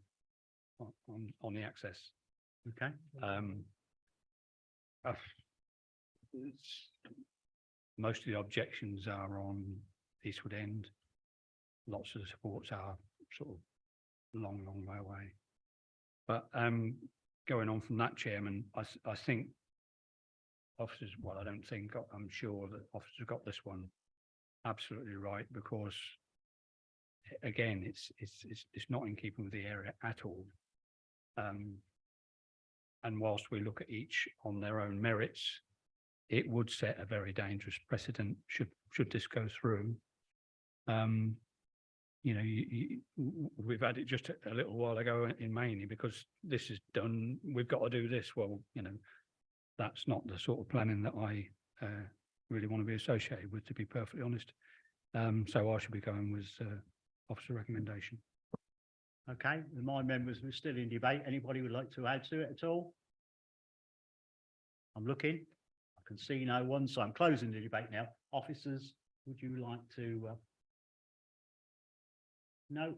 the access. Okay. Most of the objections are on Eastwood End. Lots of the supports are sort of long way away. But going on from that, Chairman, I think officers, well, I don't think, I'm sure that officers got this one absolutely right, because again, it's not in keeping with the area at all. And whilst we look at each on their own merits, it would set a very dangerous precedent should this go through. You know, we've had it just a little while ago in Maney, because this is done, we've got to do this. Well, you know, that's not the sort of planning that I really want to be associated with, to be perfectly honest. So I should be going with officer recommendation. Okay, remind members we're still in debate. Anybody would like to add to it at all? I'm looking. I can see no one, so I'm closing the debate now. Officers, would you like to? No.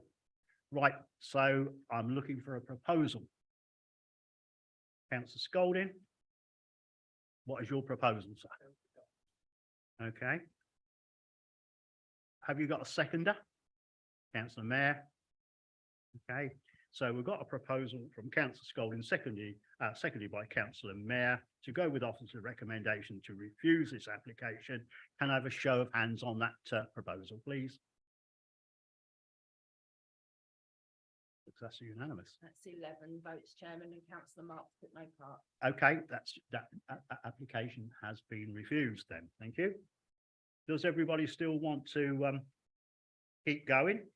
Right, so I'm looking for a proposal. Councillor Scolding, what is your proposal, sir? Okay. Have you got a seconder? Councillor Mayor. Okay, so we've got a proposal from Councillor Scolding, seconded by Councillor Mayor, to go with officer recommendation to refuse this application. Can I have a show of hands on that proposal, please? Looks that's unanimous. That's 11 votes, Chairman, and Councillor Marks took no part. Okay, that application has been refused then. Thank you. Does everybody still want to keep going?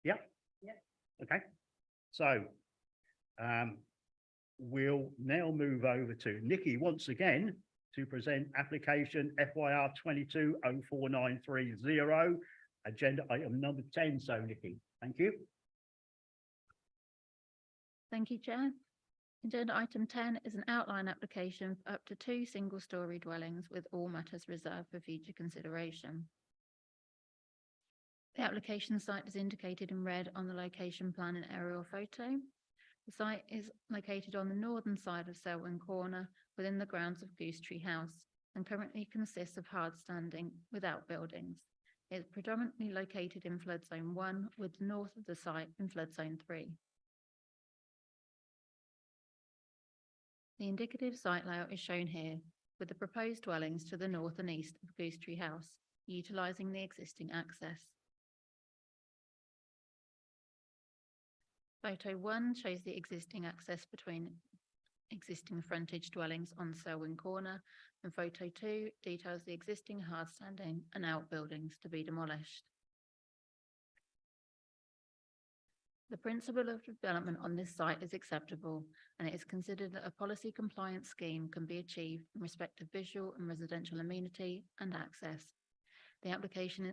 Yeah. Yeah. Okay. So we'll now move over to Nikki once again to present application FYR 22049330, agenda item number 10. So Nikki, thank you. Thank you, Chair. Agenda item 10 is an outline application for up to 2 single-storey dwellings, with all matters reserved for future consideration. The application site is indicated in red on the location plan and aerial photo. The site is located on the northern side of Selwyn Corner within the grounds of Goose Tree House, and currently consists of hard standing without buildings. It is predominantly located in flood zone 1, with the north of the site in flood zone 3. The indicative site layout is shown here, with the proposed dwellings to the north and east of Goose Tree House, utilising the existing access. Photo 1 shows the existing access between existing frontage dwellings on Selwyn Corner, and photo 2 details the existing hardstanding and outbuildings to be demolished. The principle of development on this site is acceptable, and it is considered that a policy compliance scheme can be achieved in respect of visual and residential amenity and access. The application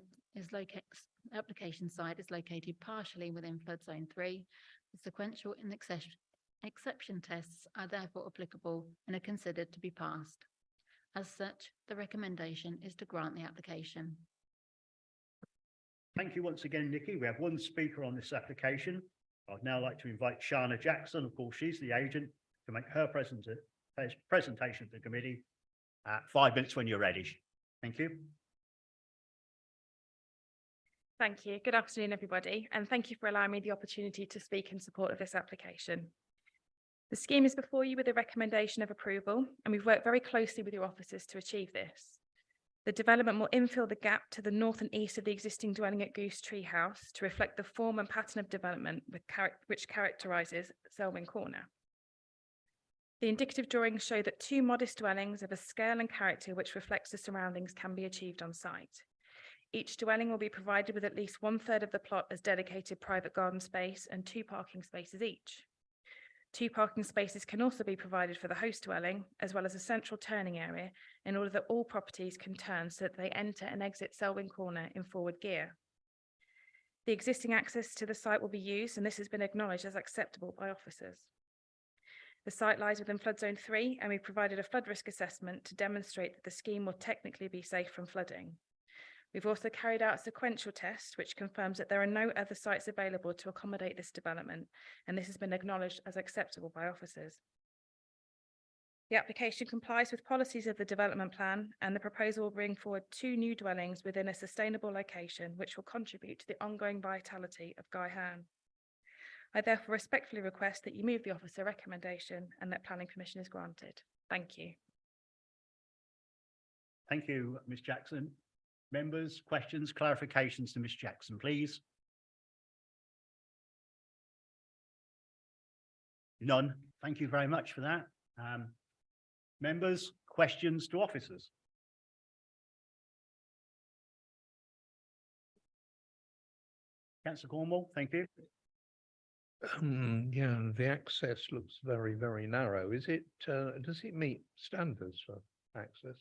site is located partially within flood zone 3. The sequential and exception tests are therefore applicable and are considered to be passed. As such, the recommendation is to grant the application. Thank you once again, Nikki. We have one speaker on this application. I'd now like to invite Shana Jackson. Of course, she's the agent, to make her presentation to the committee. 5 minutes when you're ready. Thank you. Thank you. Good afternoon, everybody, and thank you for allowing me the opportunity to speak in support of this application. The scheme is before you with a recommendation of approval, and we've worked very closely with your officers to achieve this. The development will infill the gap to the north and east of the existing dwelling at Goose Tree House to reflect the form and pattern of development which characterises Selwyn Corner. The indicative drawings show that 2 modest dwellings of a scale and character which reflects the surroundings can be achieved on site. Each dwelling will be provided with at least 1/3 of the plot as dedicated private garden space and 2 parking spaces each. 2 parking spaces can also be provided for the host dwelling, as well as a central turning area, in order that all properties can turn so that they enter and exit Selwyn Corner in forward gear. The existing access to the site will be used, and this has been acknowledged as acceptable by officers. The site lies within flood zone 3, and we provided a flood risk assessment to demonstrate that the scheme will technically be safe from flooding. We've also carried out a sequential test, which confirms that there are no other sites available to accommodate this development, and this has been acknowledged as acceptable by officers. The application complies with policies of the development plan, and the proposal will bring forward 2 new dwellings within a sustainable location, which will contribute to the ongoing vitality of Guy Herne. I therefore respectfully request that you move the officer recommendation and that planning permission is granted. Thank you. Thank you, Ms. Jackson. Members, questions, clarifications to Ms. Jackson, please. None. Thank you very much for that. Members, questions to officers. Councillor Cornwall, thank you. Yeah, the access looks very, very narrow. Is it, does it meet standards for access?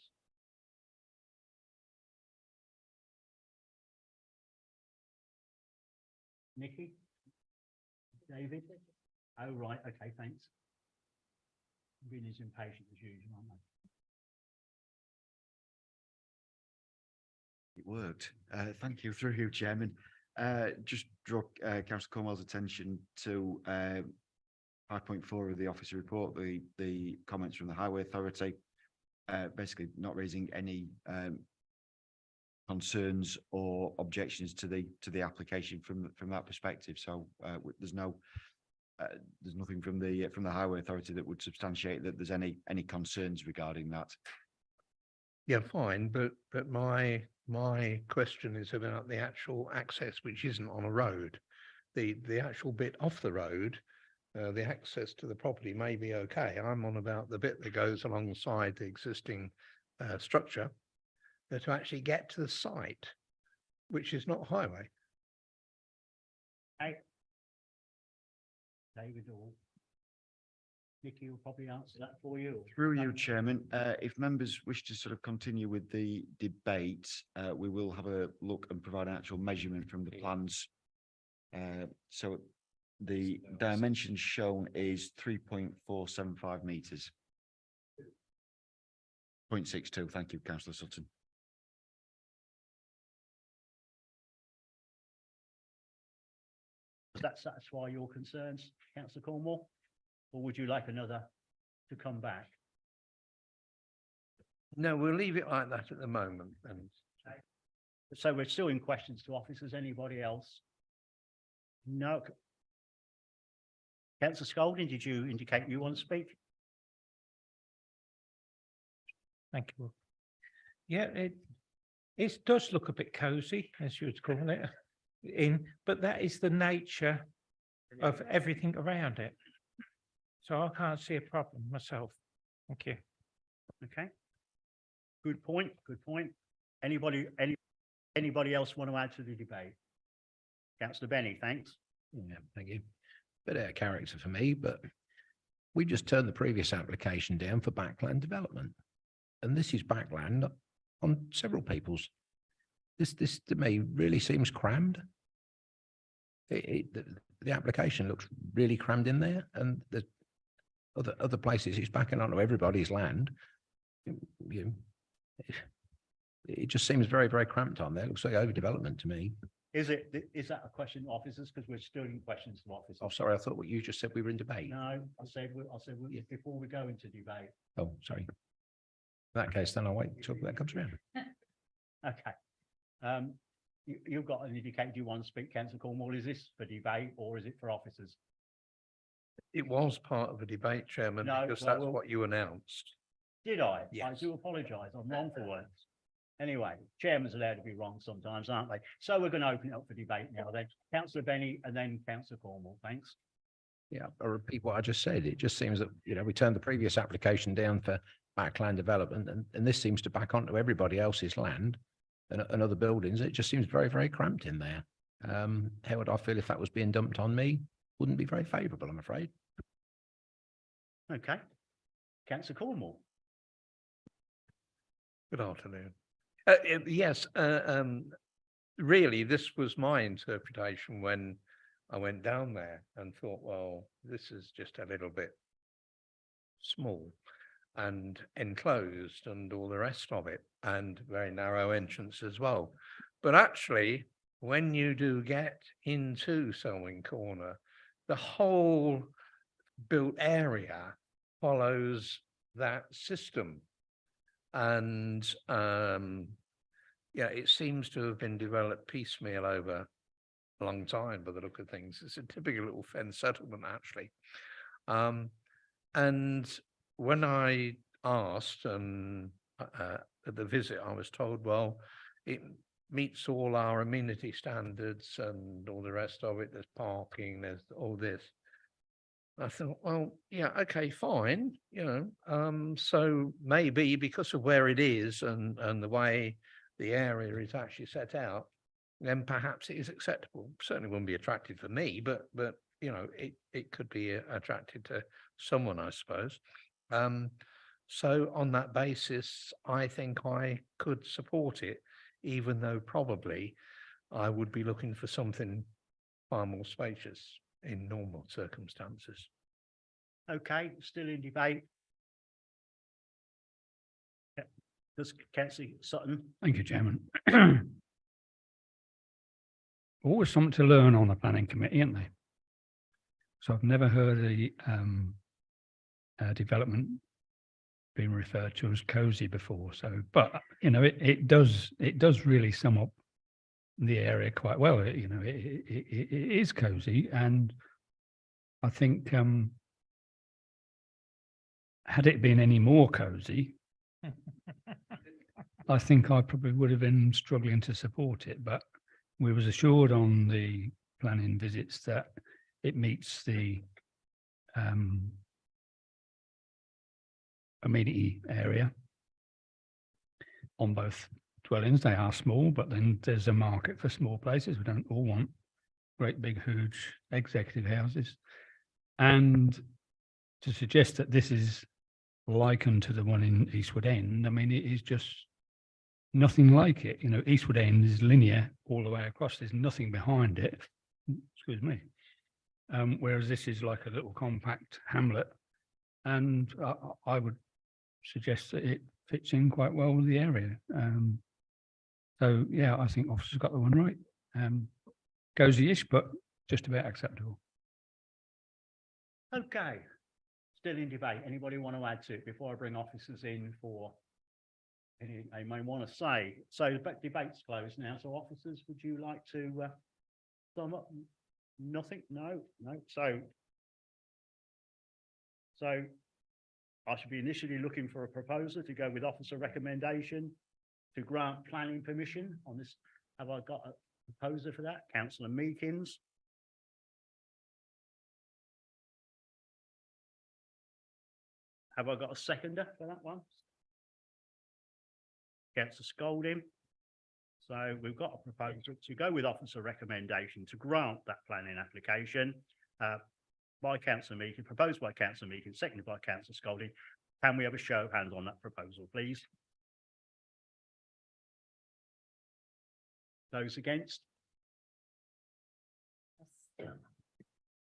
Nikki? David? Oh, right. Okay, thanks. Being as impatient as usual, aren't I? It worked. Thank you, through you, Chairman. Just draw Councillor Cornwall's attention to 5.4 of the officer report, the comments from the Highway Authority, basically not raising any concerns or objections to the application from that perspective. So there's nothing from the Highway Authority that would substantiate that there's any concerns regarding that. Yeah, fine, but my question is about the actual access, which isn't on a road. The actual bit off the road, the access to the property may be okay. I'm on about the bit that goes alongside the existing structure to actually get to the site, which is not highway. Hey. David or Nikki will probably answer that for you. Through you, Chairman, if members wish to sort of continue with the debate, we will have a look and provide an actual measurement from the plans. So the dimensions shown is 3.475 metres. 0.62. Thank you, Councillor Sutton. Does that satisfy your concerns, Councillor Cornwall? Or would you like another to come back? No, we'll leave it like that at the moment. And okay. So we're still in questions to officers. Anybody else? No. Councillor Scolding, did you indicate you want to speak? Thank you. Yeah, it does look a bit cosy, as you would call it, but that is the nature of everything around it. So I can't see a problem myself. Thank you. Okay. Good point, good point. Anybody else want to add to the debate? Councillor Benny, thanks. Yeah, thank you. Bit out of character for me, but we just turned the previous application down for backland development. And this is backland on several people's. This to me really seems crammed. The application looks really crammed in there, and the other places it's backing onto everybody's land. It just seems very, very cramped on there. It looks like overdevelopment to me. Is that a question to officers? Because we're still in questions to officers. Oh, sorry, I thought what you just said we were in debate. No, I said before we go into debate. Oh, sorry. In that case, then I'll wait until that comes around. Okay. You've got an indicator you want to speak, Councillor Cornwall. Is this for debate or is it for officers? It was part of a debate, Chairman, No, because well, that's what you announced. Did I? I Yes. do apologise. I'm wrong for once. Anyway, chairman's allowed to be wrong sometimes, aren't they? So we're going to open it up for debate now then. Councillor Benny and then Councillor Cornwall. Thanks. Yeah, I repeat what I just said. It just seems that, we turned the previous application down for backland development and this seems to back onto everybody else's land and other buildings. It just seems very, very cramped in there. How would I feel if that was being dumped on me? Wouldn't be very favourable, I'm afraid. Okay. Councillor Cornwall. Good afternoon. Yes, really, this was my interpretation when I went down there and thought, well, this is just a little bit small and enclosed and all the rest of it, and very narrow entrance as well. But actually, when you do get into Selwyn Corner, the whole built area follows that system. And it seems to have been developed piecemeal over a long time by the look of things. It's a typical little fen settlement, actually. And when I asked at the visit, I was told, well, it meets all our amenity standards and all the rest of it. There's parking, there's all this. I thought, well, yeah, okay, fine. So maybe because of where it is and the way the area is actually set out, then perhaps it is acceptable. Certainly wouldn't be attractive for me, but it could be attractive to someone, I suppose. So on that basis, I think I could support it, even though probably I would be looking for something far more spacious in normal circumstances. Okay, still in debate. Does Councillor Sutton? Thank you, Chairman. Always something to learn on the planning committee, aren't they? So I've never heard the development being referred to as cosy before. So, but it does really sum up the area quite well. It is cosy, and I think had it been any more cosy, I think I probably would have been struggling to support it. But we was assured on the planning visits that it meets the amenity area on both dwellings. They are small, but then there's a market for small places. We don't all want great big huge executive houses. And to suggest that this is likened to the one in Eastwood End, I mean, it is just nothing like it. Eastwood End is linear all the way across. There's nothing behind it. Excuse me. Whereas this is like a little compact hamlet, and I would suggest that it fits in quite well with the area. So yeah, I think officers got the one right. Cozy-ish, but just about acceptable. Okay, still in debate. Anybody want to add to it before I bring officers in for anything they may want to say? So the debate's closed now. So officers, would you like to sum up? Nothing? No. So I should be initially looking for a proposer to go with officer recommendation to grant planning permission on this. Have I got a proposer for that? Councillor Meakins. Have I got a seconder for that one? Councillor Scolding. So we've got a proposal to go with officer recommendation to grant that planning application by Councillor Meakin, proposed by Councillor Meakin, seconded by Councillor Scolding. Can we have a show of hands on that proposal, please? Those against?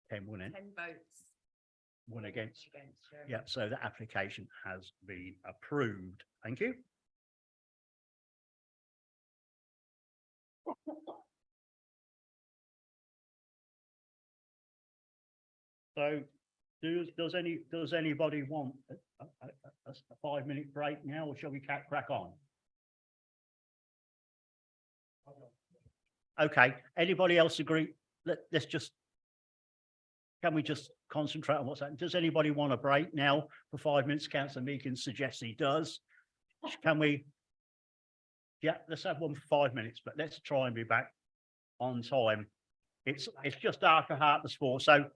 10 1 in. 10 votes. 1 against. Yeah, so the application has been approved. Thank you. So does anybody want a 5-minute break now, or shall we crack on? Okay, anybody else agree? Let's just, can we just concentrate on what's happening? Does anybody want a break now for 5 minutes? Councillor Meakin suggests he does. Can we? Yeah, let's have one for 5 minutes, but let's try and be back on time. It's just after 4:30, so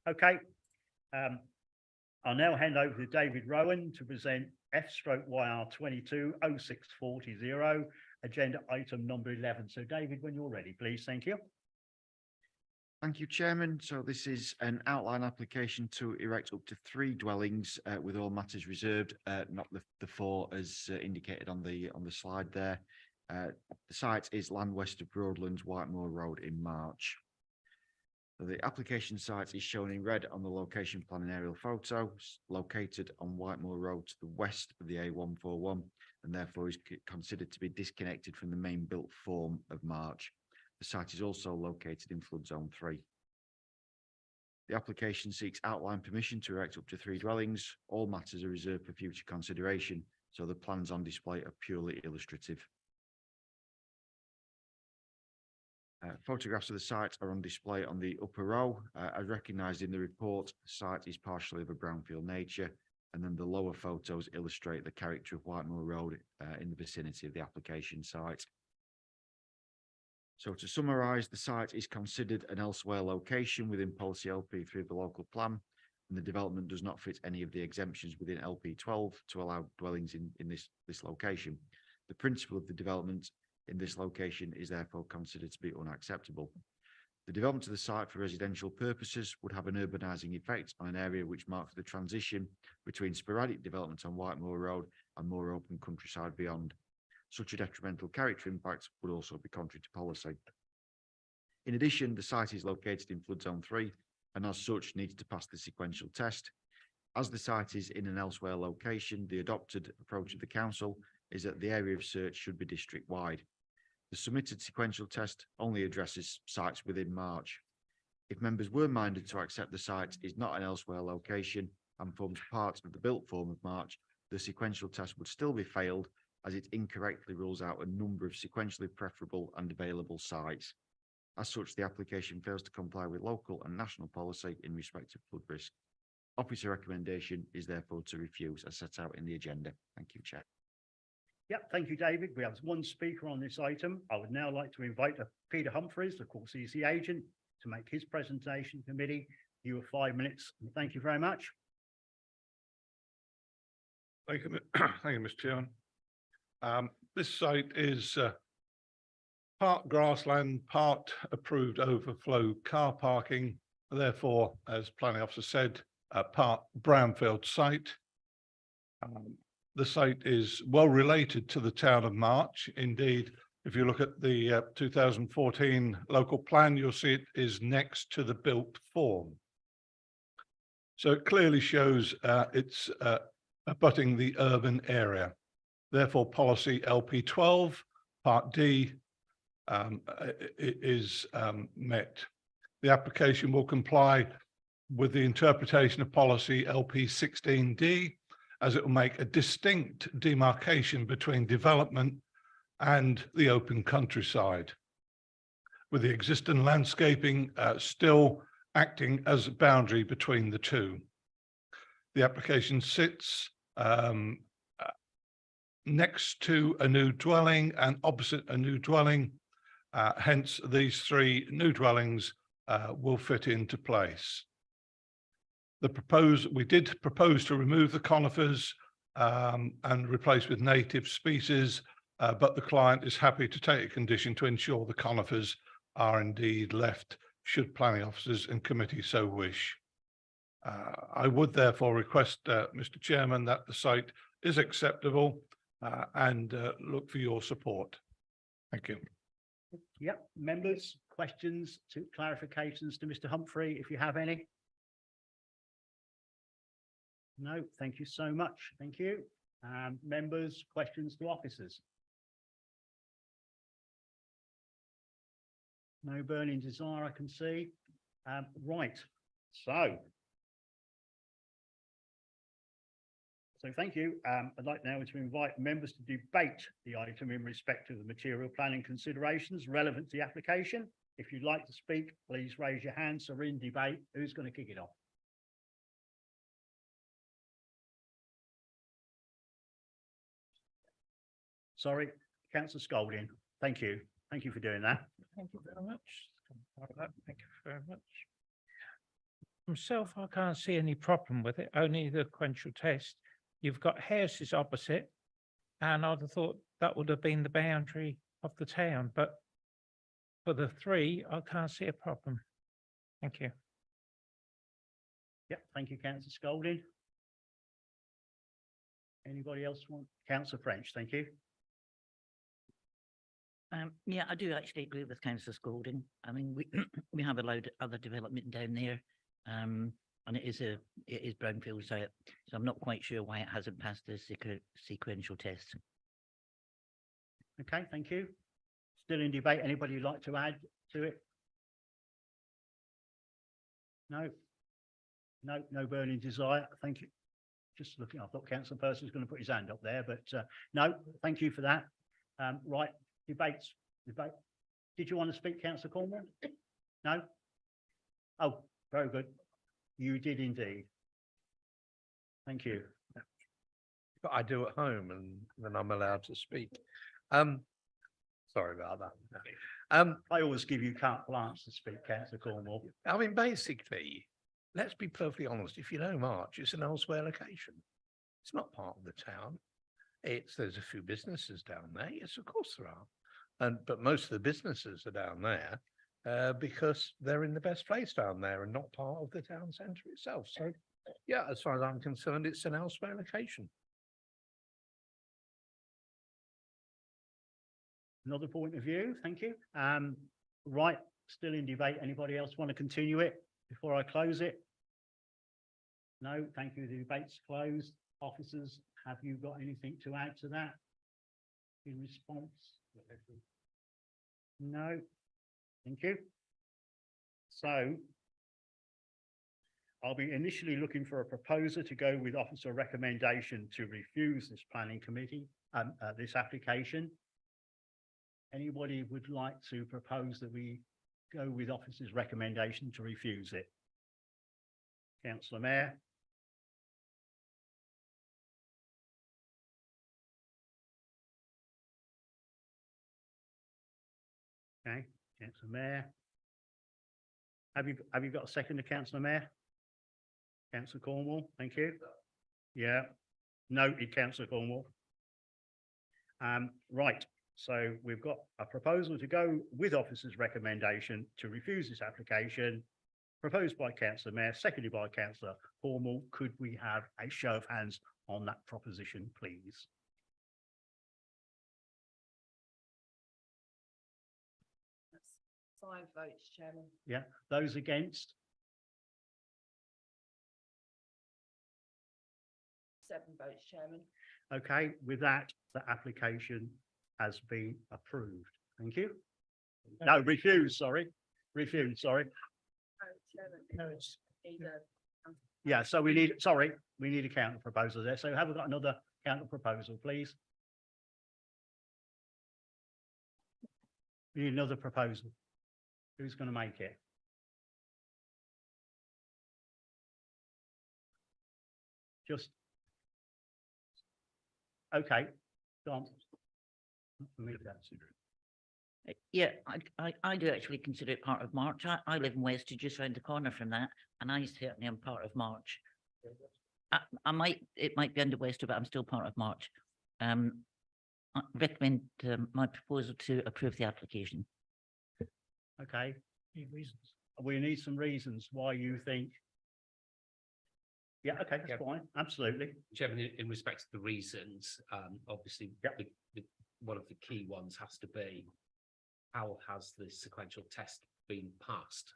Okay. I'll now hand over to David Rowan to present F/YR 220640, agenda item number 11. So David, when you're ready, please. Thank you. Thank you, Chairman. So this is an outline application to erect up to 3 dwellings with all matters reserved, not the 4 as indicated on the slide there. The site is land west of Broadlands, Whitemoor Road in March. So the application site is shown in red on the location plan and aerial photo, located on Whitemoor Road to the west of the A141, and therefore is considered to be disconnected from the main built form of March. The site is also located in flood zone 3. The application seeks outline permission to erect up to 3 dwellings. All matters are reserved for future consideration, so the plans on display are purely illustrative. Photographs of the site are on display on the upper row. As recognised in the report, the site is partially of a brownfield nature, and then the lower photos illustrate the character of Whitemoor Road in the vicinity of the application site. So to summarise, the site is considered an elsewhere location within policy LP3 of the local plan, and the development does not fit any of the exemptions within LP12 to allow dwellings in this location. The principle of the development in this location is therefore considered to be unacceptable. The development of the site for residential purposes would have an urbanising effect on an area which marks the transition between sporadic development on Whitemoor Road and more open countryside beyond. Such a detrimental character impact would also be contrary to policy. In addition, the site is located in flood zone 3 and as such needs to pass the sequential test. As the site is in an elsewhere location, the adopted approach of the council is that the area of search should be district wide. The submitted sequential test only addresses sites within March. If members were minded to accept the site is not an elsewhere location and forms part of the built form of March, the sequential test would still be failed as it incorrectly rules out a number of sequentially preferable and available sites. As such, the application fails to comply with local and national policy in respect of flood risk. Officer recommendation is therefore to refuse as set out in the agenda. Thank you, Chair. Yep, thank you, David. We have 1 speaker on this item. I would now like to invite Peter Humphreys, the Court CC agent, to make his presentation committee. You have 5 minutes. Thank you very much. Thank you, Mr. Chairman. This site is part grassland, part approved overflow car parking. Therefore, as planning officer said, part brownfield site. The site is well related to the town of March. Indeed, if you look at the 2014 local plan, you'll see it is next to the built form. So it clearly shows it's abutting the urban area. Therefore, policy LP12 Part D is met. The application will comply with the interpretation of policy LP16D, as it will make a distinct demarcation between development and the open countryside, with the existing landscaping still acting as a boundary between the two. The application sits next to a new dwelling and opposite a new dwelling. Hence, these 3 new dwellings will fit into place. We did propose to remove the conifers and replace with native species, but the client is happy to take a condition to ensure the conifers are indeed left should planning officers and committee so wish. I would therefore request, Mr. Chairman, that the site is acceptable and look for your support. Thank you. Yep, members, questions, clarifications to Mr. Humphrey, if you have any. No, thank you so much. Thank you. Members, questions to officers. No burning desire, I can see. Right. So thank you. I'd like now to invite members to debate the item in respect of the material planning considerations relevant to the application. If you'd like to speak, please raise your hand. So we're in debate. Who's going to kick it off? Sorry, Councillor Scolding. Thank you. Thank you for doing that. Thank you very much. Thank you very much. Myself, I can't see any problem with it, only the sequential test. You've got houses opposite, and I'd have thought that would have been the boundary of the town, but for the three, I can't see a problem. Thank you. Yeah, thank you, councillor Scolding. Anybody else want? Councillor French, thank you. Yeah, I do actually agree with Councillor Scolding. I mean, we we have a load of other development down there. And it is brownfield site, so I'm not quite sure why it hasn't passed the sequential test. Okay, thank you. Still in debate. Anybody who'd like to add to it? No? No, no burning desire. Thank you. Just looking, I thought councillor Percy was going to put his hand up there, but no, thank you for that. Right, debates, debate. Did you want to speak, councillor Cornwall? No? Oh, very good. You did indeed. Thank you. But I do at home and then I'm allowed to speak. Sorry about that. I always give you carte blanche to speak, councillor Cornwall. I mean, basically, let's be perfectly honest. If you know March, it's an elsewhere location. It's not part of the town. There's a few businesses down there. Yes, of course there are. But most of the businesses are down there because they're in the best place down there and not part of the town centre itself. So, yeah, as far as I'm concerned, it's an elsewhere location. Another point of view, thank you. Right, still in debate. Anybody else want to continue it before I close it? No, thank you. The debate's closed. Officers, have you got anything to add to that in response? No, thank you. So I'll be initially looking for a proposer to go with officer recommendation to refuse this planning committee, this application. Anybody would like to propose that we go with officer's recommendation to refuse it? Councillor Mayor. Okay, Councillor Mayor. Have you got a second to Councillor Mayor? Councillor Cornwall, thank you. Yeah, noted, Councillor Cornwall. Right, so we've got a proposal to go with officer's recommendation to refuse this application, proposed by Councillor Mayor, seconded by Councillor Cornwall. Could we have a show of hands on that proposition, please? That's 5 votes, Chairman. Yeah, those against? 7 votes, Chairman. Okay, with that, the application has been approved. Thank you. No, refused, sorry. Refused, sorry. No, it's either. Yeah, so we need a counter proposal there. So have we got another counter proposal, please? We need another proposal. Who's going to make it? Just. Okay, go on. Yeah, I do actually consider it part of March. I live in West, just round the corner from that, and I certainly am part of March. It might be under Wester, but I'm still part of March. I recommend my proposal to approve the application. Okay. We need some reasons why you think. Yeah, okay, that's fine. Absolutely. Chairman, in respect to the reasons, obviously, one of the key ones has to be how has the sequential test been passed?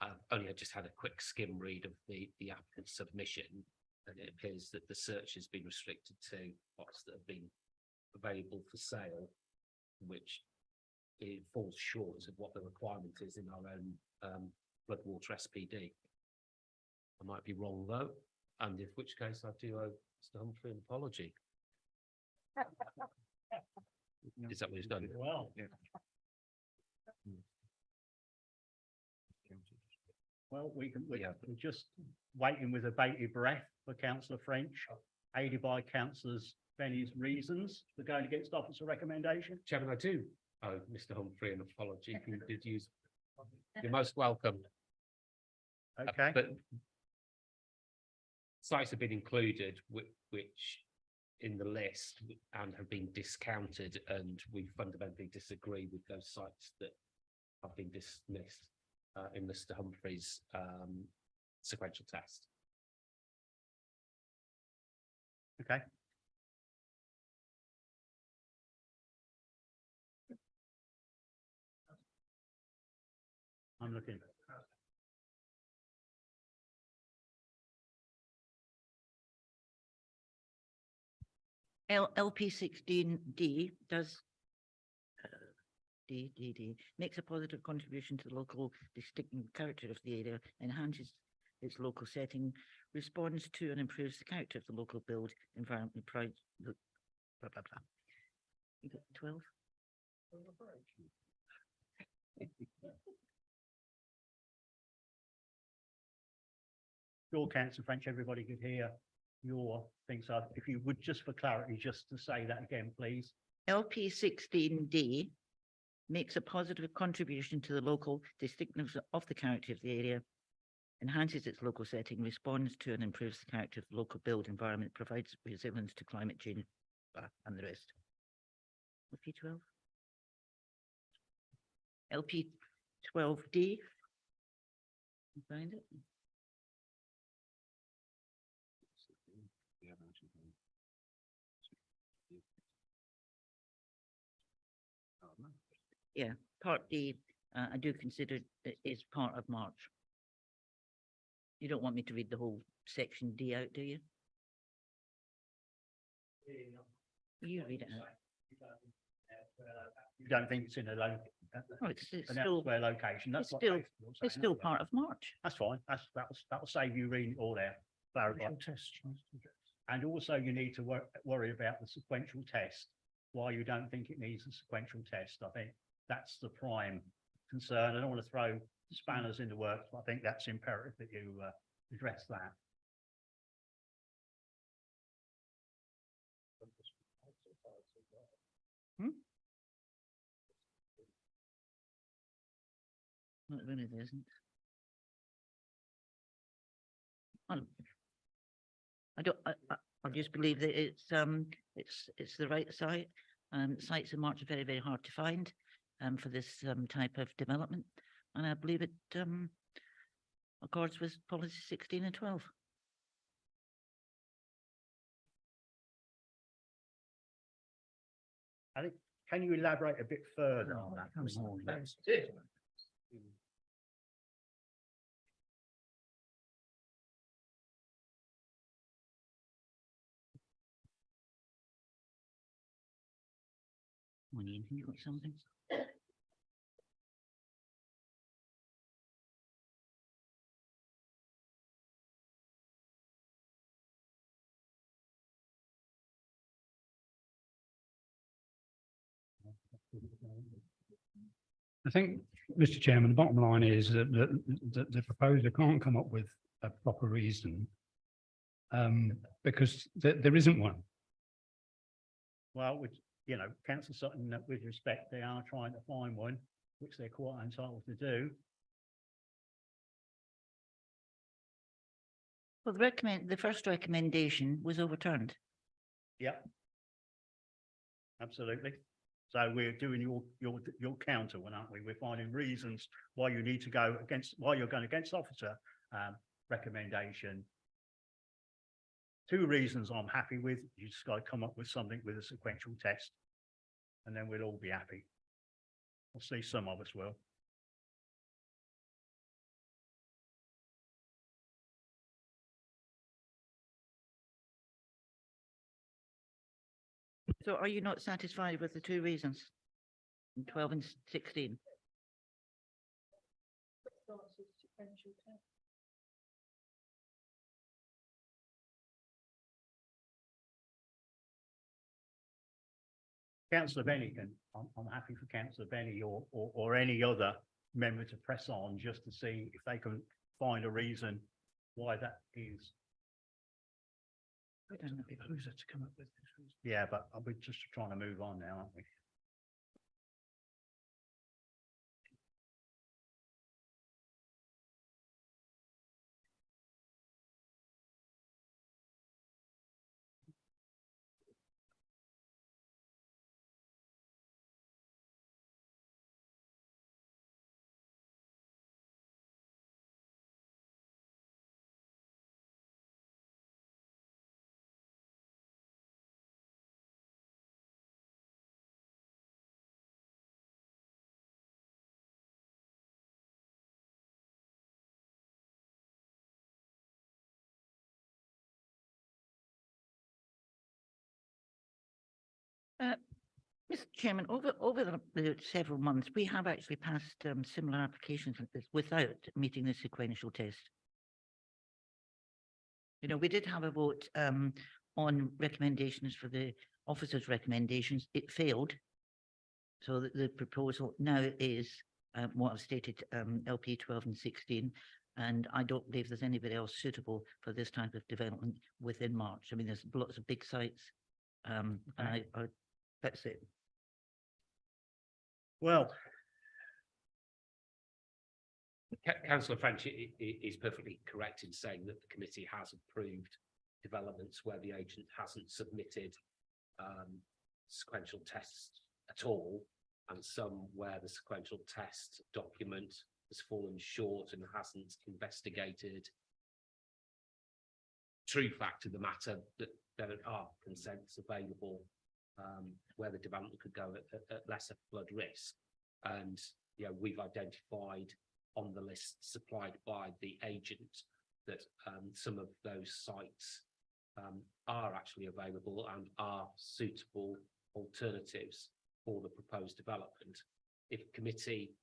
I've just had a quick skim read of the applicant's submission, and it appears that the search has been restricted to plots that have been available for sale, which it falls short of what the requirement is in our own floodwater SPD. I might be wrong though, and in which case I do owe Mr. Humphrey an apology. Is that what he's done? Well, yeah. Well, we're just waiting with a bated breath for Councillor French, aided by Councillors Benny's reasons for going against officer recommendation. Chairman, I do owe Mr. Humphrey an apology. He did use. You're most welcome. Okay. But sites have been included which in the list and have been discounted, and we fundamentally disagree with those sites that have been dismissed in Mr. Humphrey's sequential test. Okay. I'm looking. LP 16D does D makes a positive contribution to the local distinctive character of the area, enhances its local setting, responds to and improves the character of the local build environment, blah, blah, blah. You got 12? Your Councillor French, everybody could hear your things. So if you would, just for clarity, just to say that again, please. LP 16D makes a positive contribution to the local distinctiveness of the character of the area, enhances its local setting, responds to and improves the character of the local build environment, provides resilience to climate change, and the rest. LP 12. LP 12D. Find it. Yeah, Part D, I do consider it is part of March. You don't want me to read the whole section D out, do you? You read it out. You don't think it's in a Oh, it's an still, elsewhere location? That's it's what still, most people are saying, it's still aren't they? part of March. That's fine. That'll save you reading it all out. Clarify. And also you need to worry about the sequential test. Why you don't think it needs a sequential test. I think that's the prime concern. I don't want to throw spanners in the works, but I think that's imperative that you address that. Not really, there isn't. I just believe that it's the right site. Sites in March are very, very hard to find for this type of development. And I believe it accords with policy 16 and 12. I think, can you elaborate a bit further on that? When you got something? I think, Mr. Chairman, the bottom line is that the proposer can't come up with a proper reason because there isn't one. Well, with, you know, Councillor Sutton, with respect, they are trying to find one, which they're quite entitled to do. Well, the first recommendation was overturned. Yep. Absolutely. So we're doing your counter one, aren't we? We're finding reasons why you need to go against, why you're going against officer recommendation. 2 reasons I'm happy with. You just got to come up with something with a sequential test, and then we'll all be happy. I'll see some of us will. So are you not satisfied with the 2 reasons? 12 and 16? Councillor Benny I'm happy for Councillor Benny or any other member to press on just to see if they can find a reason why that is. I don't know who's to come up with this reason. Yeah, but we're just trying to move on now, aren't we? Mr. Chairman, over the several months, we have actually passed similar applications like this without meeting the sequential test. You know, we did have a vote on recommendations for the officers' recommendations. It failed. So the proposal now is what I've stated, LP 12 and 16. And I don't believe there's anybody else suitable for this type of development within March. I mean, there's lots of big sites. And that's it. Well, Councillor French is perfectly correct in saying that the committee has approved developments where the agent hasn't submitted sequential tests at all, and some where the sequential test document has fallen short and hasn't investigated true fact of the matter, that there are consents available where the development could go at lesser flood risk. And we've identified on the list supplied by the agent that some of those sites are actually available and are suitable alternatives for the proposed development. If committee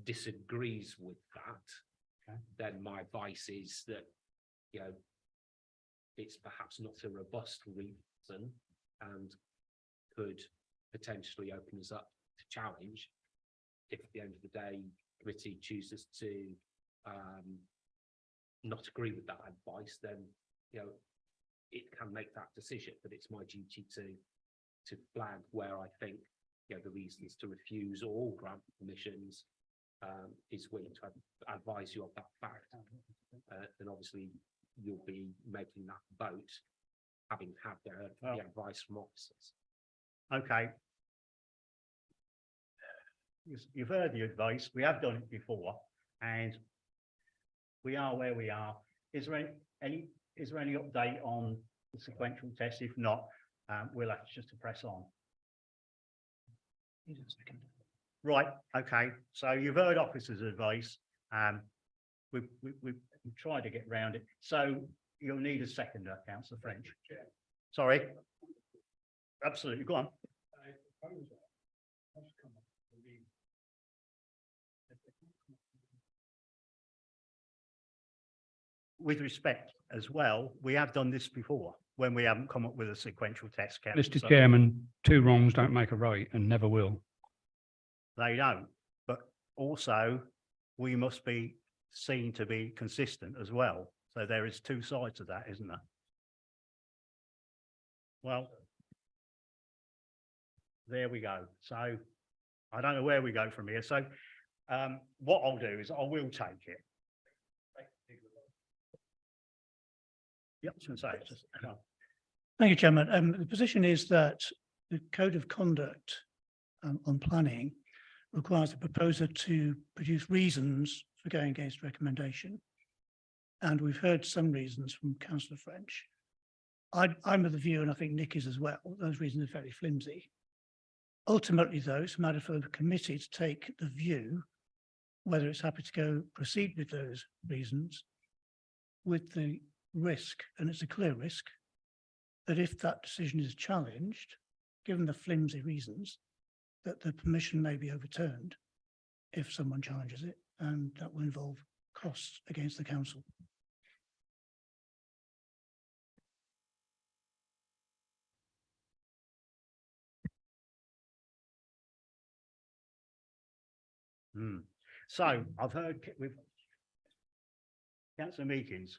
disagrees with that, then my advice is that it's perhaps not a robust reason and could potentially open us up to challenge. If at the end of the day committee chooses to not agree with that advice, then it can make that decision. But it's my duty to flag where I think the reasons to refuse all grant permissions is willing to advise you of that fact. And obviously you'll be making that vote having had the advice from officers. okay. You've heard the advice. We have done it before, and we are where we are. Is there any update on the sequential test? If not, we'll have to press on. Right. Okay. So you've heard officers' advice. We've tried to get round it. So you'll need a seconder, Councillor French. Sorry. Absolutely. Go on. With respect as well, we have done this before when we haven't come up with a sequential test. Mr. Chairman, two wrongs don't make a right and never will. They don't, but also we must be seen to be consistent as well. So there is two sides of that, isn't there? Well, there we go. So I don't know where we go from here. So what I'll do is I will take it. Yep, I was going to say, Thank you, Chairman. The position is that the Code of Conduct on planning requires the proposer to produce reasons for going against recommendation. And we've heard some reasons from Councillor French. I'm of the view, and I think Nick is as well, those reasons are very flimsy. Ultimately, though, it's a matter for the committee to take the view whether it's happy to proceed with those reasons with the risk, and it's a clear risk, that if that decision is challenged, given the flimsy reasons, that the permission may be overturned if someone challenges it, and that will involve costs against the council. So I've heard with councillor Meakins.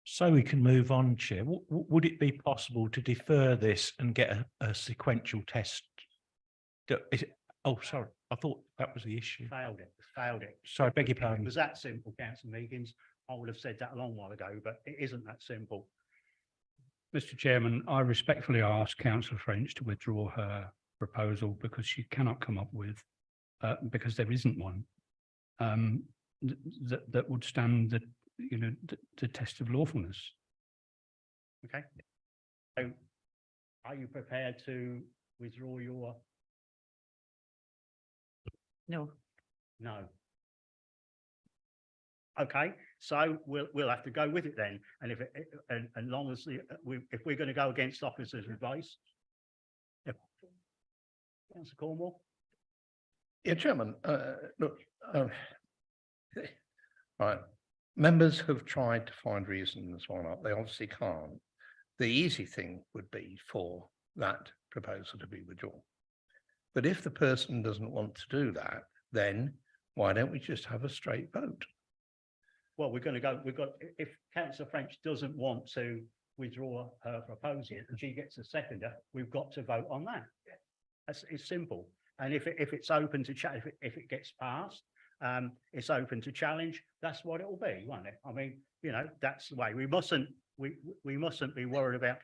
So we can move on, Chair. Would it be possible to defer this and get a sequential test? Oh, sorry. I thought that was the issue. Failed it. Sorry, beg your If pardon. it was that simple, councillor Meakins, I would have said that a long while ago, but it isn't that simple. Mr. Chairman, I respectfully ask Councillor French to withdraw her proposal because she cannot come up with, because there isn't one that would stand the test of lawfulness. Okay. So are you prepared to withdraw your? No. No. Okay. So we'll have to go with it then. And if and long as if we're going to go against officers' advice. Yeah. Councillor Cornwall. Yeah, Chairman, look, right, members have tried to find reasons why not. They obviously can't. The easy thing would be for that proposal to be withdrawn. But if the person doesn't want to do that, then why don't we just have a straight vote? Well, we've got, if Councillor French doesn't want to withdraw her proposal and she gets a seconder, we've got to vote on that. It's simple. And if it's open to chat, if it gets passed, it's open to challenge, that's what it will be, won't it? I mean, you know, that's the way. We mustn't be worried about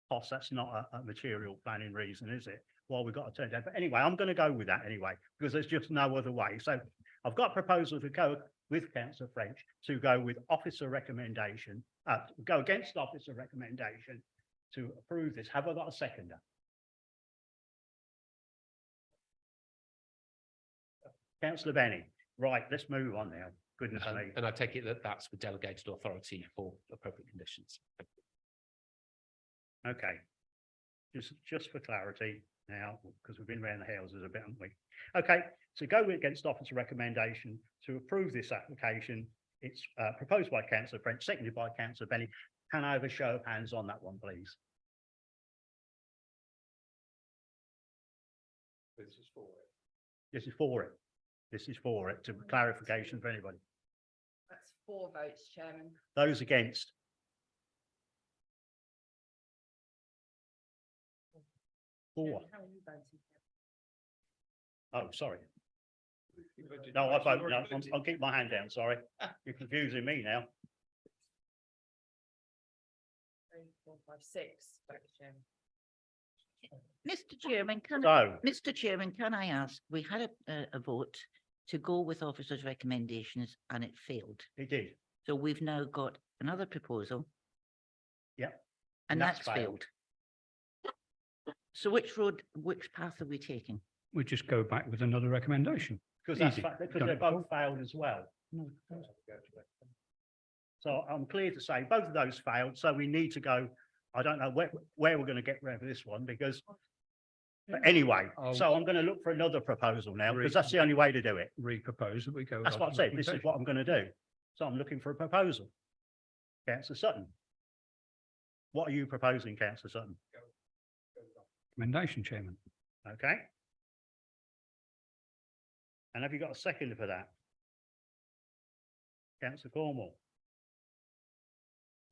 costs. That's not a material planning reason, is it? Well, we've got to turn down. But anyway, I'm going to go with that anyway, because there's just no other way. So I've got a proposal to go with Councillor French to go with officer recommendation, go against officer recommendation to approve this. Have I got a seconder? Councillor Benny. Right, let's move on now. Goodness me. And I take it that that's with delegated authority for appropriate conditions. Okay. Just for clarity now, because we've been around the houses a bit, haven't we? Okay, so go against officer recommendation to approve this application. It's proposed by Councillor French, seconded by Councillor Benny. Can I have a show of hands on that one, please? This is for it. This is for it. This is for it, to clarification for anybody. That's 4 votes, Chairman. Those against? Four. How are you voting? Oh, sorry. No, I vote no. I'll keep my hand down. Sorry, you're confusing me now. 3, 4, 5, 6 votes, Chairman. Mr. Chairman, Mr. Chairman, can I ask, we had a vote to go with officers' recommendations and it failed. It did. So we've now got another proposal. Yep. And that's failed. So which path are we taking? We just go back with another recommendation. Because Easy. they're both failed as well. So I'm clear to say both of those failed. So we need to go. I don't know where we're going to get rid of this one because. But anyway, so I'm going to look for another proposal now because that's the only way to do it. Repropose that we go. That's what I said. This is what I'm going to do. So I'm looking for a proposal. Councillor Sutton. What are you proposing, Councillor Sutton? Recommendation, Chairman. Okay. And have you got a second for that? Councillor Cornwall.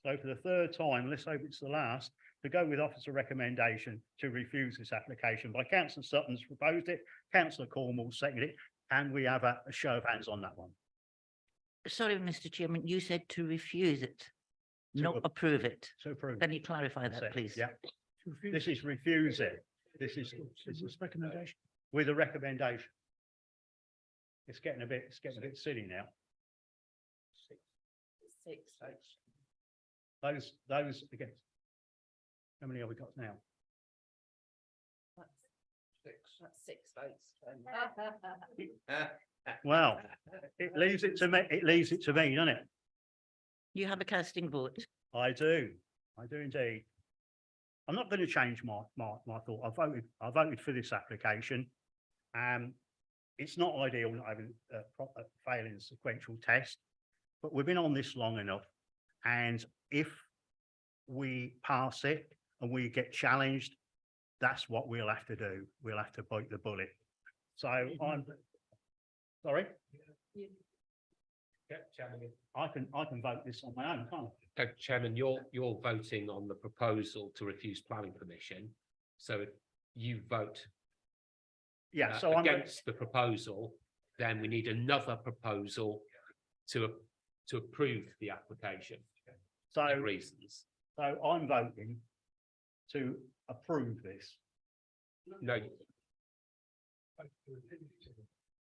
So for the third time, let's hope it's the last, to go with officer recommendation to refuse this application by Councillor Sutton's proposed it, Councillor Cornwall seconded it, and we have a show of hands on that one. Sorry, Mr. Chairman, you said to refuse it, not approve it. To approve. Can you clarify that, please? Yeah. This is refuse it. This is recommendation. With a recommendation. It's getting a bit silly now. 6 votes. Those against. How many have we got now? That's 6 votes. Well, it leaves it to me. It leaves it to me, doesn't it? You have a casting vote. I do indeed. I'm not going to change my thought. I voted for this application. It's not ideal not having failing a sequential test, but we've been on this long enough. And if we pass it and we get challenged, that's what we'll have to do. We'll have to bite the bullet. So I'm sorry. I can vote this on my own, can't I? Chairman, you're voting on the proposal to refuse planning permission. So if you vote so against the proposal, then we need another proposal to approve the application. So reasons. So I'm voting to approve this. No.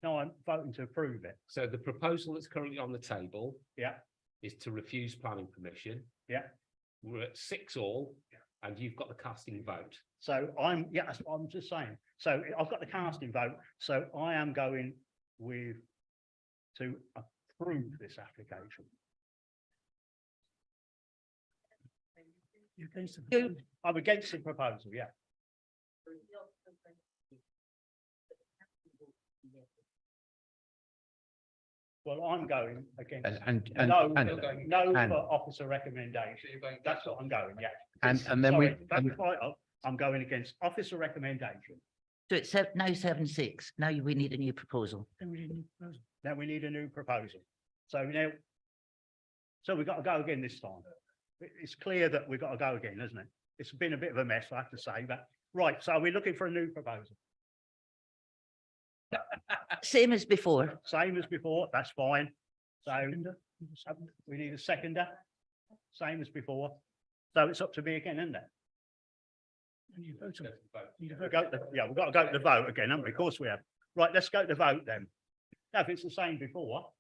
No, I'm voting to approve it. So the proposal that's currently on the table, yeah, is to refuse planning permission. Yeah. We're at 6 all, and you've got the casting vote. So that's what I'm just saying. So I've got the casting vote. So I am going with to approve this application. You're against the You- proposal. I'm against the proposal, yeah. Well, I'm going against. No, no and- for officer recommendation. That's what I'm going, yeah. And then we, Sorry, back right up. I'm going against officer recommendation. So it's now 7-6. Now we need a new proposal. Then we need a new proposal. Now we need a new proposal. So now, so we've got to go again this time. It's clear that we've got to go again, isn't it? It's been a bit of a mess, I have to say, but right, so we're looking for a new proposal. Same as before. Same as before, that's fine. So we need a seconder, same as before. So it's up to me again, isn't it? And you vote on it. You We vote. yeah, we've got to go to the vote again, haven't we? Of course we have. Right, let's go to the vote then. Now, if it's the same before,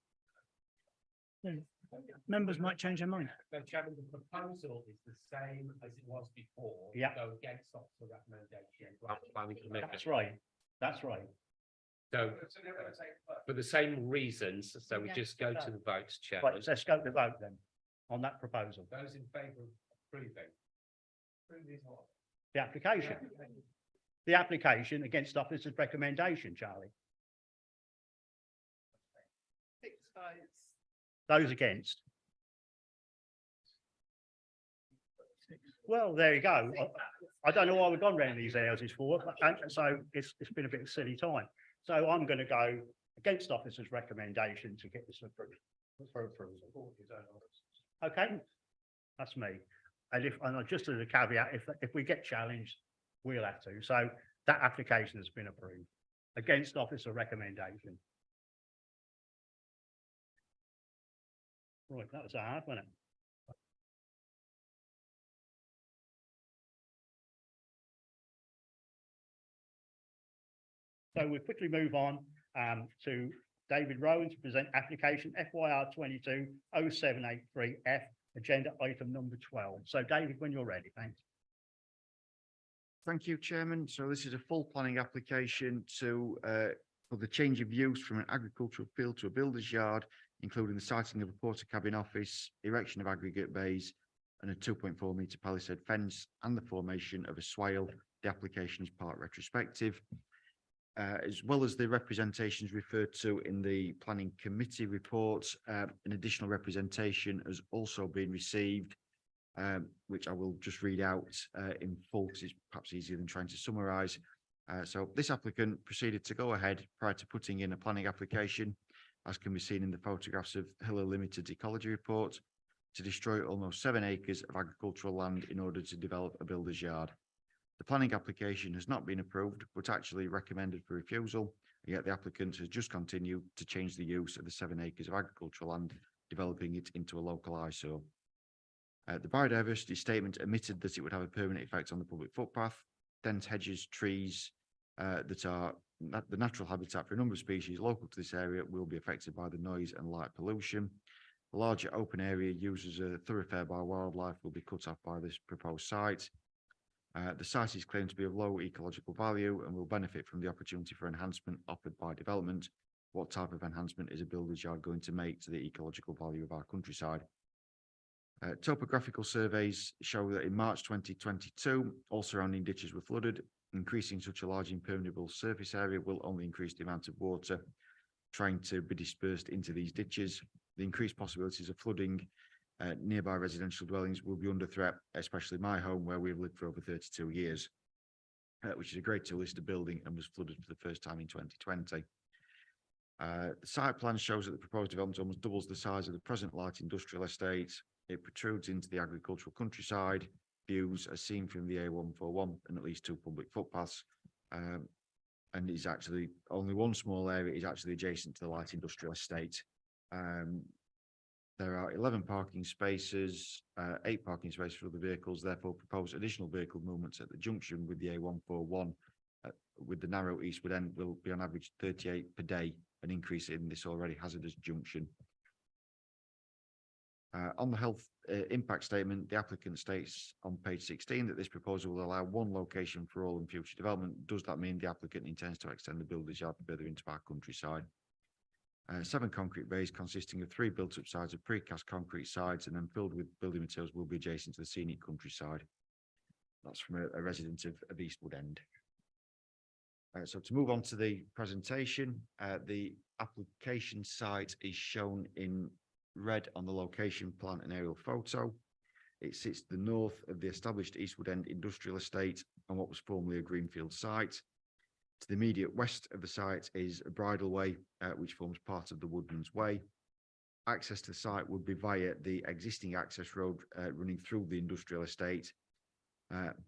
Then members might change their mind. Chairman, the proposal is the same as it was before. Yeah. Go against officer recommendation. Planning committee. that's right. That's right. So for the same reasons, so we just go to the votes, Chairman. Right, let's go to the vote then on that proposal. Those in favour of approving. The application. The application against officer's recommendation, Charlie. 6 votes. Those against? Well, there you go. I don't know why we've gone round these houses for, and so it's been a bit of a silly time. So I'm going to go against officer's recommendation to get this approved. For approval. Okay, that's me. And just as a caveat, if we get challenged, we'll have to. So that application has been approved against officer recommendation. Right, that was hard, wasn't it? So we'll quickly move on to David Rowan to present application FYR 220783F, agenda item number 12. So David, when you're ready, thanks. Thank you, Chairman. So this is a full planning application for the change of use from an agricultural field to a builder's yard, including the siting of a porter cabin office, erection of aggregate bays, and a 2.4 metre palisade fence, and the formation of a swale. The application is part retrospective. As well as the representations referred to in the planning committee report, an additional representation has also been received, which I will just read out in full because it's perhaps easier than trying to summarise. So this applicant proceeded to go ahead prior to putting in a planning application, as can be seen in the photographs of Hiller Limited's ecology report, to destroy almost 7 acres of agricultural land in order to develop a builder's yard. The planning application has not been approved, but actually recommended for refusal, yet the applicant has just continued to change the use of the 7 acres of agricultural land, developing it into a local eyesore. The biodiversity statement admitted that it would have a permanent effect on the public footpath. Dense hedges, trees that are the natural habitat for a number of species local to this area will be affected by the noise and light pollution. The larger open area used as a thoroughfare by wildlife will be cut off by this proposed site. The site is claimed to be of low ecological value and will benefit from the opportunity for enhancement offered by development. What type of enhancement is a builder's yard going to make to the ecological value of our countryside? Topographical surveys show that in March 2022, all surrounding ditches were flooded. Increasing such a large impermeable surface area will only increase the amount of water trying to be dispersed into these ditches. The increased possibilities of flooding nearby residential dwellings will be under threat, especially my home where we've lived for over 32 years, which is a Grade 2 listed building and was flooded for the first time in 2020. The site plan shows that the proposed development almost doubles the size of the present light industrial estate. It protrudes into the agricultural countryside, views as seen from the A141 and at least 2 public footpaths, and is actually only one small area is actually adjacent to the light industrial estate. There are 11 parking spaces, 8 parking spaces for other vehicles, therefore propose additional vehicle movements at the junction with the A141 with the narrow eastward end will be on average 38 per day, an increase in this already hazardous junction. On the health impact statement, the applicant states on page 16 that this proposal will allow one location for all in future development. Does that mean the applicant intends to extend the builder's yard further into our countryside? 7 concrete bays consisting of 3 built-up sides of precast concrete sides and then filled with building materials will be adjacent to the scenic countryside. That's from a resident of Eastwood End. So to move on to the presentation, the application site is shown in red on the location plan and aerial photo. It sits to the north of the established Eastwood End industrial estate on what was formerly a greenfield site. To the immediate west of the site is a bridleway, which forms part of the Woodman's Way. Access to the site would be via the existing access road running through the industrial estate.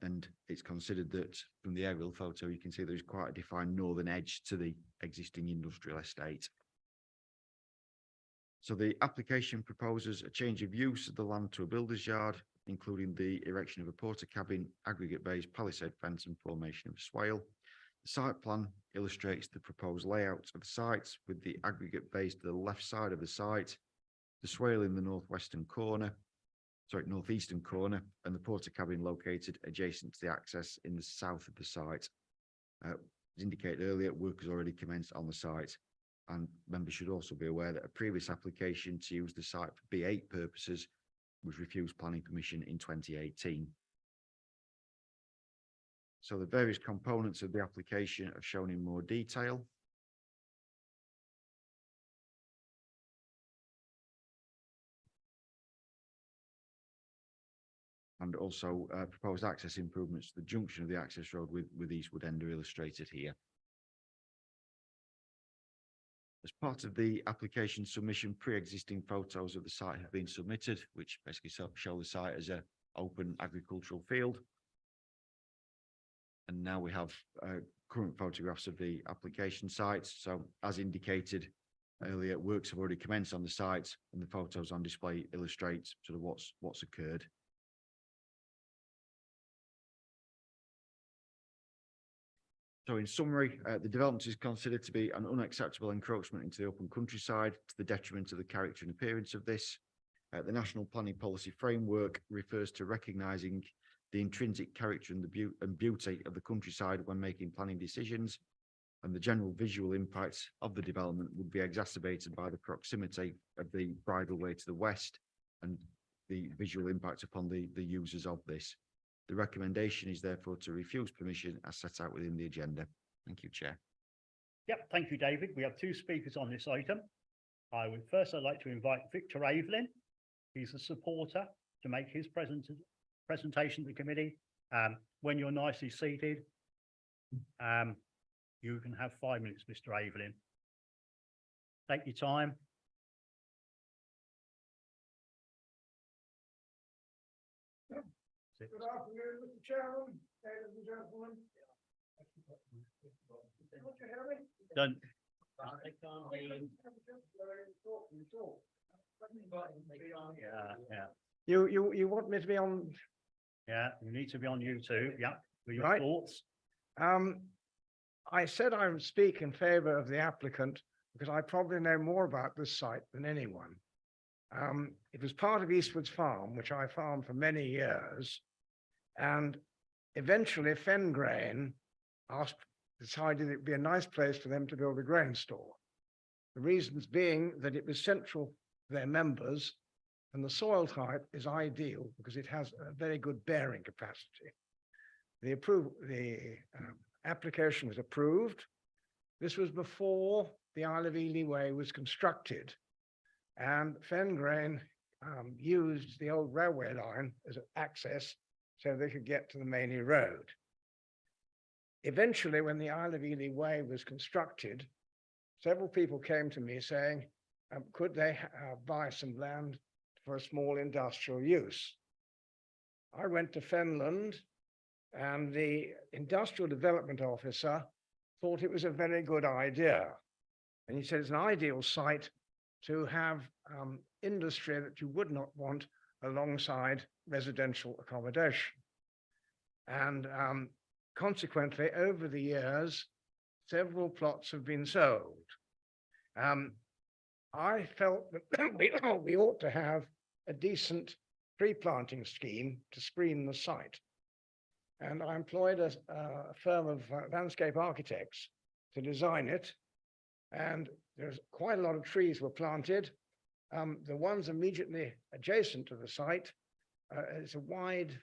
And it's considered that from the aerial photo, you can see there's quite a defined northern edge to the existing industrial estate. So the application proposes a change of use of the land to a builder's yard, including the erection of a porter cabin, aggregate bays, palisade fence and formation of a swale. The site plan illustrates the proposed layout of the site with the aggregate bays to the left side of the site, the swale in the northeastern corner, and the porter cabin located adjacent to the access in the south of the site. As indicated earlier, work has already commenced on the site, and members should also be aware that a previous application to use the site for B8 purposes was refused planning permission in 2018. So the various components of the application are shown in more detail. And also proposed access improvements to the junction of the access road with Eastwood End are illustrated here. As part of the application submission, pre-existing photos of the site have been submitted, which basically show the site as an open agricultural field. And now we have current photographs of the application site. So as indicated earlier, works have already commenced on the site, and the photos on display illustrate sort of what's occurred. So in summary, the development is considered to be an unacceptable encroachment into the open countryside to the detriment of the character and appearance of this. The National Planning Policy Framework refers to recognising the intrinsic character and beauty of the countryside when making planning decisions, and the general visual impacts of the development would be exacerbated by the proximity of the bridleway to the west and the visual impact upon the users of this. The recommendation is therefore to refuse permission as set out within the agenda. Thank you, Chair. Yep, thank you, David. We have 2 speakers on this item. I'd like to invite Victor Evelyn. He's a supporter to make his presentation to the committee. When you're nicely seated, you can have 5 minutes, Mr. Evelyn. Take your time. Good afternoon, Mr. Chairman, ladies and gentlemen. Don't you hear me? Done. Yeah. You want me to be on? Yeah, you need to be on YouTube. Yeah, with your Right. thoughts. I said I would speak in favour of the applicant because I probably know more about this site than anyone. It was part of Eastwood's farm, which I farmed for many years. And eventually Fenland decided it would be a nice place for them to build a grain store. The reasons being that it was central to their members and the soil type is ideal because it has a very good bearing capacity. The application was approved. This was before the Isle of Ely Way was constructed. And Fenland used the old railway line as access so they could get to the Mainey Road. Eventually, when the Isle of Ely Way was constructed, several people came to me saying, could they buy some land for a small industrial use? I went to Fenland, and the industrial development officer thought it was a very good idea. And he said it's an ideal site to have industry that you would not want alongside residential accommodation. And consequently, over the years, several plots have been sold. I felt that we ought to have a decent tree planting scheme to screen the site. And I employed a firm of landscape architects to design it. And there's quite a lot of trees were planted. The ones immediately adjacent to the site, it's a wide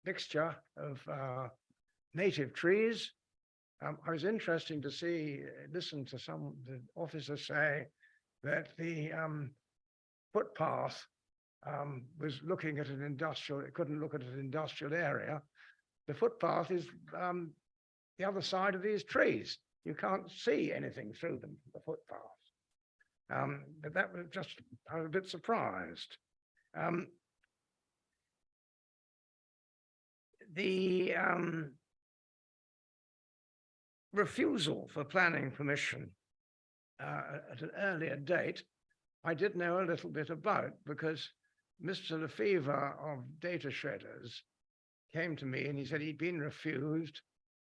mixture of native trees. I was interesting to listen to some of the officers say that the footpath was looking at an industrial, it couldn't look at an industrial area. The footpath is the other side of these trees. You can't see anything through them, the footpath. But that was just, I was a bit surprised. The refusal for planning permission at an earlier date, I did know a little bit about, because Mr. Lefevre of Data Shredders came to me and he said he'd been refused.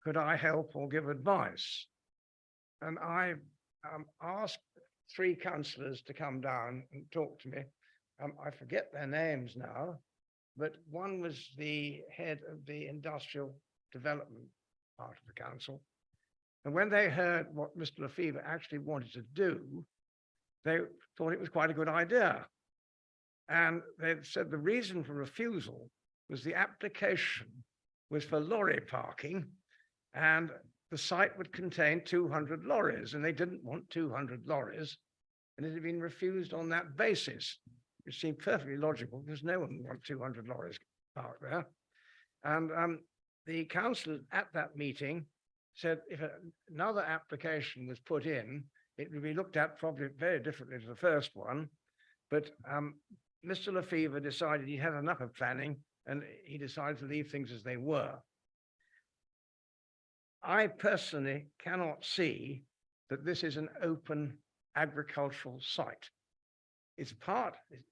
Could I help or give advice? And I asked 3 councillors to come down and talk to me. I forget their names now, but one was the head of the industrial development part of the council. And when they heard what Mr. Lefevre actually wanted to do, they thought it was quite a good idea. And they said the reason for refusal was the application was for lorry parking, and the site would contain 200 lorries, and they didn't want 200 lorries, and it had been refused on that basis, which seemed perfectly logical because no one wants 200 lorries parked there. And the council at that meeting said if another application was put in, it would be looked at probably very differently to the first one. But Mr. Lefevre decided he had enough of planning, and he decided to leave things as they were. I personally cannot see that this is an open agricultural site. It's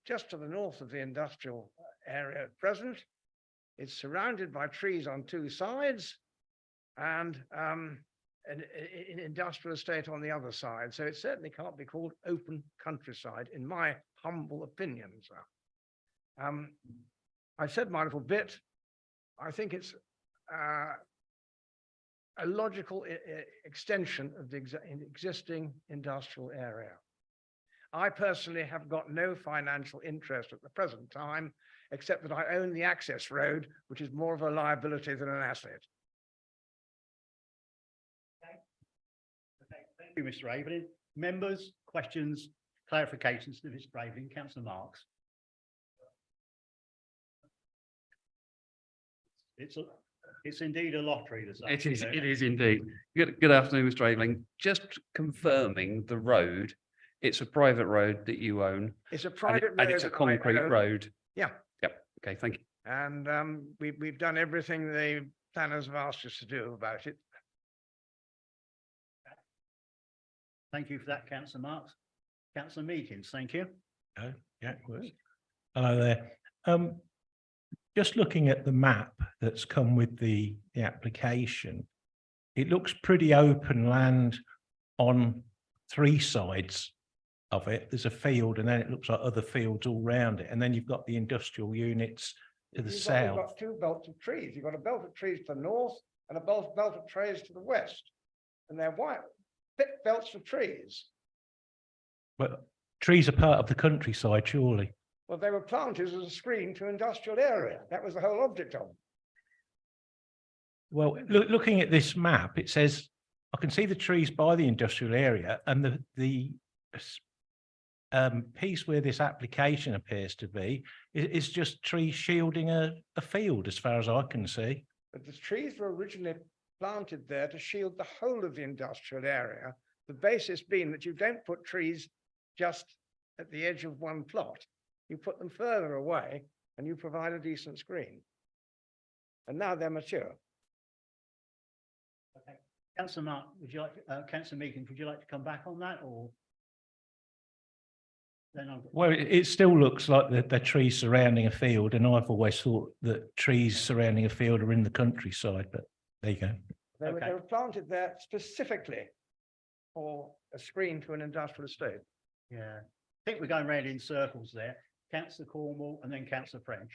just to the north of the industrial area at present. It's surrounded by trees on 2 sides and an industrial estate on the other side. So it certainly can't be called open countryside, in my humble opinion, sir. I said my little bit. I think it's a logical extension of the existing industrial area. I personally have got no financial interest at the present time, except that I own the access road, which is more of a liability than an asset. Thank you, Mr. Aveling. Members, questions, clarifications to Mr. Aveling. Councillor Marks. It's indeed a lottery this afternoon. It is indeed. Good afternoon, Mr. Aveling. Just confirming the road, it's a private road that you own. It's a private road. And it's a concrete road. Yeah. Yep. Okay, thank you. And we've done everything the planners have asked us to do about it. Thank you for that, Councillor Marks. Councillor Meekins, thank you. Yeah, of course. Hello there. Just looking at the map that's come with the application, it looks pretty open land on 3 sides of it. There's a field, and then it looks like other fields all around it. And then you've got the industrial units to the south. You've got 2 belts of trees. You've got a belt of trees to the north and a belt of trees to the west. And they're white, thick belts of trees. But trees are part of the countryside, surely. Well, they were planted as a screen to industrial area. That was the whole object of them. Well, looking at this map, it says, I can see the trees by the industrial area, and the piece where this application appears to be is just trees shielding a field, as far as I can see. But the trees were originally planted there to shield the whole of the industrial area. The basis being that you don't put trees just at the edge of one plot. You put them further away and you provide a decent screen. And now they're mature. Okay. Councillor Mark, would you like, Councillor Meekins, would you like to come back on that, or? Then Well, it still looks like the trees surrounding a field, and I've always thought that trees surrounding a field are in the countryside, but there you go. They were planted there specifically for a screen to an industrial estate. Yeah, I think we're going round in circles there. Councillor Cornwall and then Councillor French.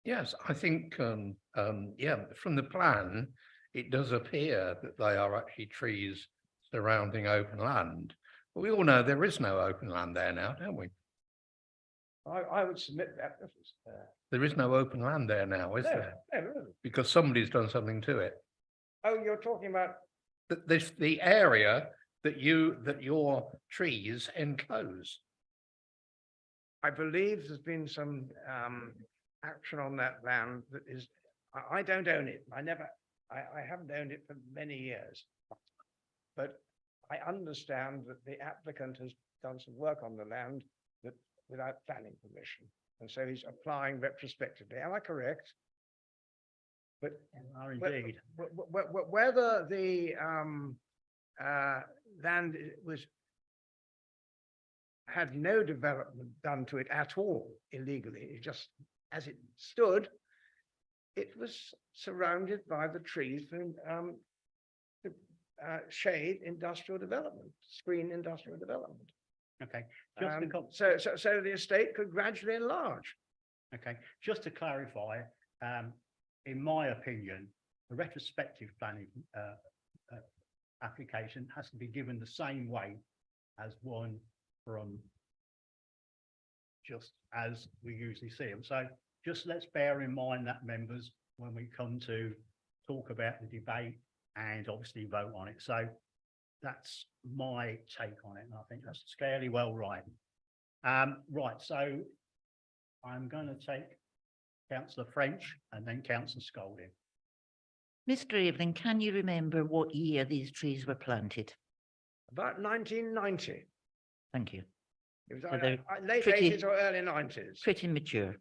Yes, I think, yeah, from the plan, it does appear that they are actually trees surrounding open land. But we all know there is no open land there now, don't we? I would submit that. There is no open land there now, is No, there? no, no. Because somebody's done something to it. Oh, you're talking about, The area that your trees enclose. I believe there's been some action on that land that is, I don't own it. I haven't owned it for many years. But I understand that the applicant has done some work on the land that without planning permission. And so he's applying retrospectively. Am I correct? But Indeed. whether the land had no development done to it at all illegally, it just as it stood, it was surrounded by the trees to shade industrial development, screen industrial development. Okay. So the estate could gradually enlarge. Okay, just to clarify, in my opinion, the retrospective planning application has to be given the same weight as one from just as we usually see them. So just let's bear in mind that, members, when we come to talk about the debate and obviously vote on it. So that's my take on it, and I think that's fairly well right. Right, so I'm going to take Councillor French and then Councillor Scolding. Mr. Evelyn, can you remember what year these trees were planted? About 1990. Thank you. It was So they're late pretty- 80s or early 90s. Pretty mature.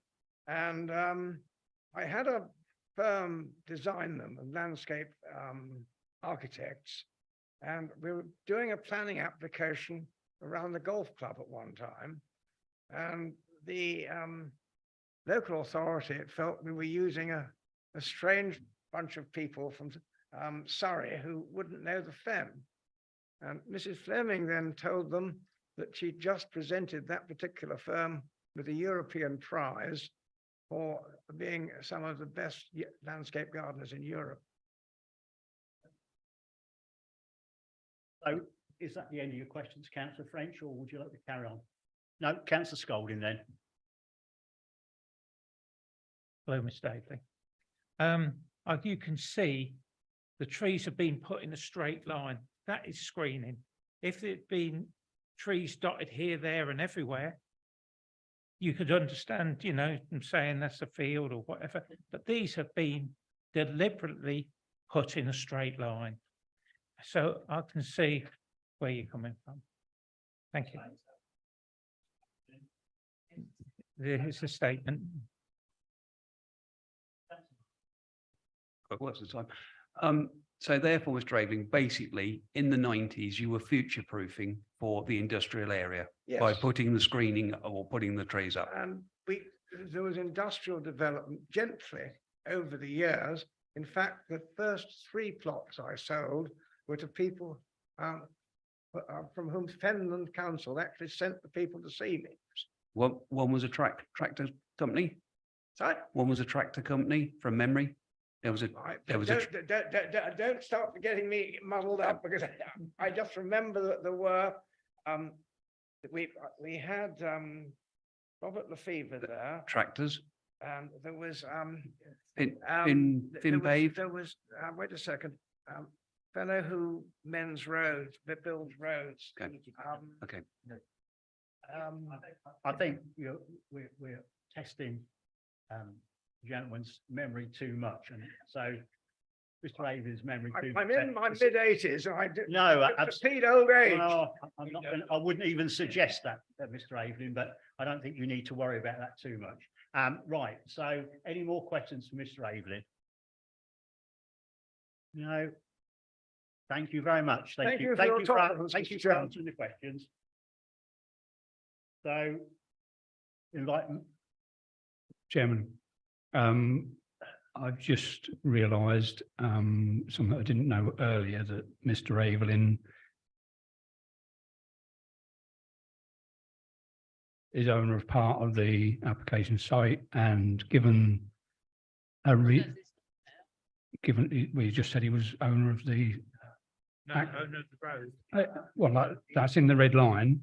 And I had a firm design them, a landscape architects, and we were doing a planning application around the golf club at one time. And the local authority felt we were using a strange bunch of people from Surrey who wouldn't know the Fen. And Mrs. Fleming then told them that she just presented that particular firm with a European prize for being some of the best landscape gardeners in Europe. So is that the end of your questions, Councillor French, or would you like to carry on? No, Councillor Scolding then. Hello, Mr. Aveley. As you can see, the trees have been put in a straight line. That is screening. If there'd been trees dotted here, there and everywhere, you could understand, you know, them saying that's a field or whatever, but these have been deliberately put in a straight line. So I can see where you're coming from. Thank you. There's a statement. What's the time? So therefore, Mr. Aveling, basically in the 90s, you were future proofing for the industrial area by Yes. putting the screening or putting the trees up. And there was industrial development gently over the years. In fact, the first 3 plots I sold were to people from whom Fenland Council actually sent the people to see me. One was a tractor company. Sorry? One was a tractor company from memory. There was a Don't start getting me muddled up, because I just remember that there were we had Robert Lefevre there. tractors. And there was Finpave. there was wait a second, fellow who mends roads, builds roads. Okay. I think we're testing gentleman's memory too much, and so Mr. Aveling's memory. I'm in my mid-80s. I do No, repeat old age. well, I'm not. I wouldn't even suggest that, Mr. Aveling, but I don't think you need to worry about that too much. Right. So, any more questions for Mr. Aveling? No. Thank you very much. Thank you for your tolerance, thank you Mr. for Chairman. answering the questions. So, invite. Chairman, I've just realised something I didn't know earlier, that Mr. Aveling is owner of part of the application site, and given we just said he was owner of the owner of the road. Well, that's in the red line.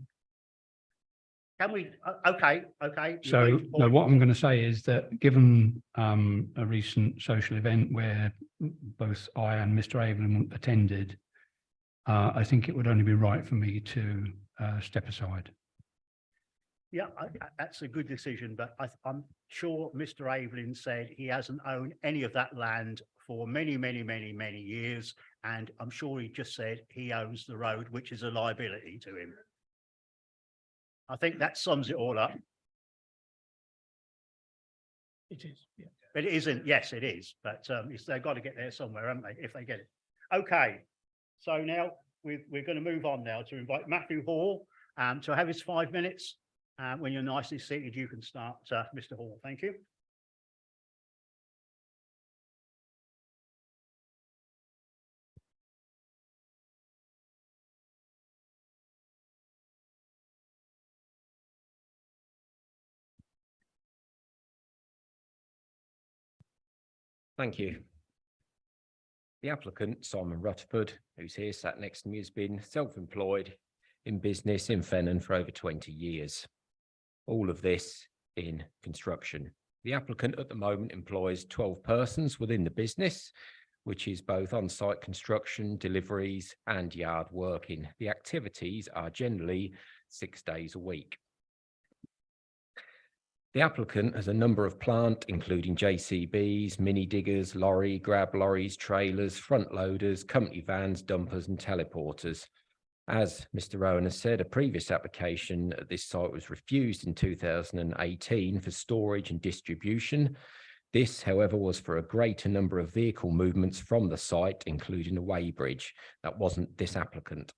Can we, okay, you So made your no, point. what I'm going to say is that given a recent social event where both I and Mr. Evelyn attended, I think it would only be right for me to step aside. Yeah, that's a good decision, but I'm sure Mr. Evelyn said he hasn't owned any of that land for many years. And I'm sure he just said he owns the road, which is a liability to him. I think that sums it all up. It is, yeah. But it isn't, yes, it is, but they've got to get there somewhere, haven't they, if they get it. Okay, so now we're going to move on now to invite Matthew Hall to have his 5 minutes. When you're nicely seated, you can start, Mr. Hall. Thank you. Thank you. The applicant, Simon Rutherford, who's here sat next to me, has been self-employed in business in Fenland for over 20 years. All of this in construction. The applicant at the moment employs 12 persons within the business, which is both on-site construction, deliveries and yard working. The activities are generally 6 days a week. The applicant has a number of plant, including JCBs, mini diggers, lorry, grab lorries, trailers, front loaders, company vans, dumpers and teleporters. As Mr. Rowan has said, a previous application at this site was refused in 2018 for storage and distribution. This, however, was for a greater number of vehicle movements from the site, including a weighbridge. That wasn't this applicant.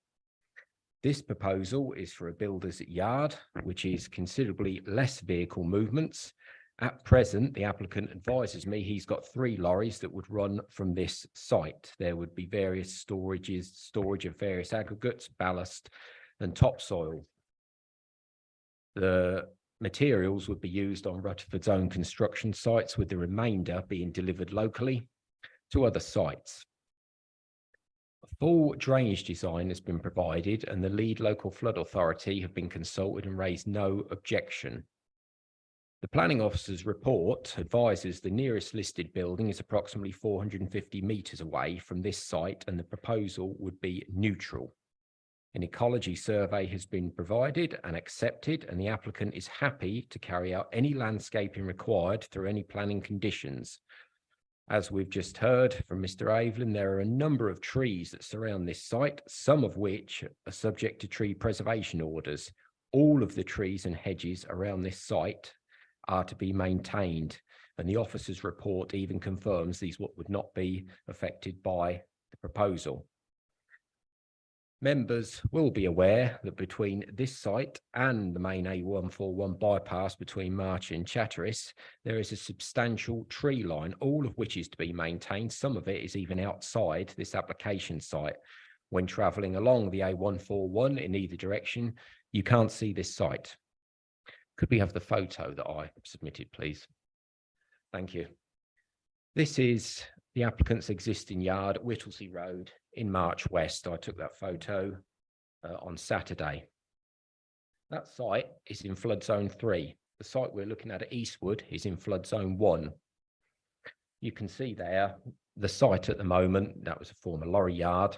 This proposal is for a builder's yard, which is considerably less vehicle movements. At present, the applicant advises me he's got 3 lorries that would run from this site. There would be various storage of various aggregates, ballast and topsoil. The materials would be used on Rutherford's own construction sites, with the remainder being delivered locally to other sites. A full drainage design has been provided and the lead local flood authority have been consulted and raised no objection. The planning officer's report advises the nearest listed building is approximately 450 metres away from this site and the proposal would be neutral. An ecology survey has been provided and accepted and the applicant is happy to carry out any landscaping required through any planning conditions. As we've just heard from Mr. Evelyn, there are a number of trees that surround this site, some of which are subject to tree preservation orders. All of the trees and hedges around this site are to be maintained, and the officer's report even confirms these would not be affected by the proposal. Members will be aware that between this site and the main A141 bypass between March and Chatteris, there is a substantial tree line, all of which is to be maintained. Some of it is even outside this application site. When travelling along the A141 in either direction, you can't see this site. Could we have the photo that I submitted, please? Thank you. This is the applicant's existing yard at Whittlesea Road in March West. I took that photo on Saturday. That site is in flood zone 3. The site we're looking at Eastwood is in flood zone 1. You can see there the site at the moment, that was a former lorry yard,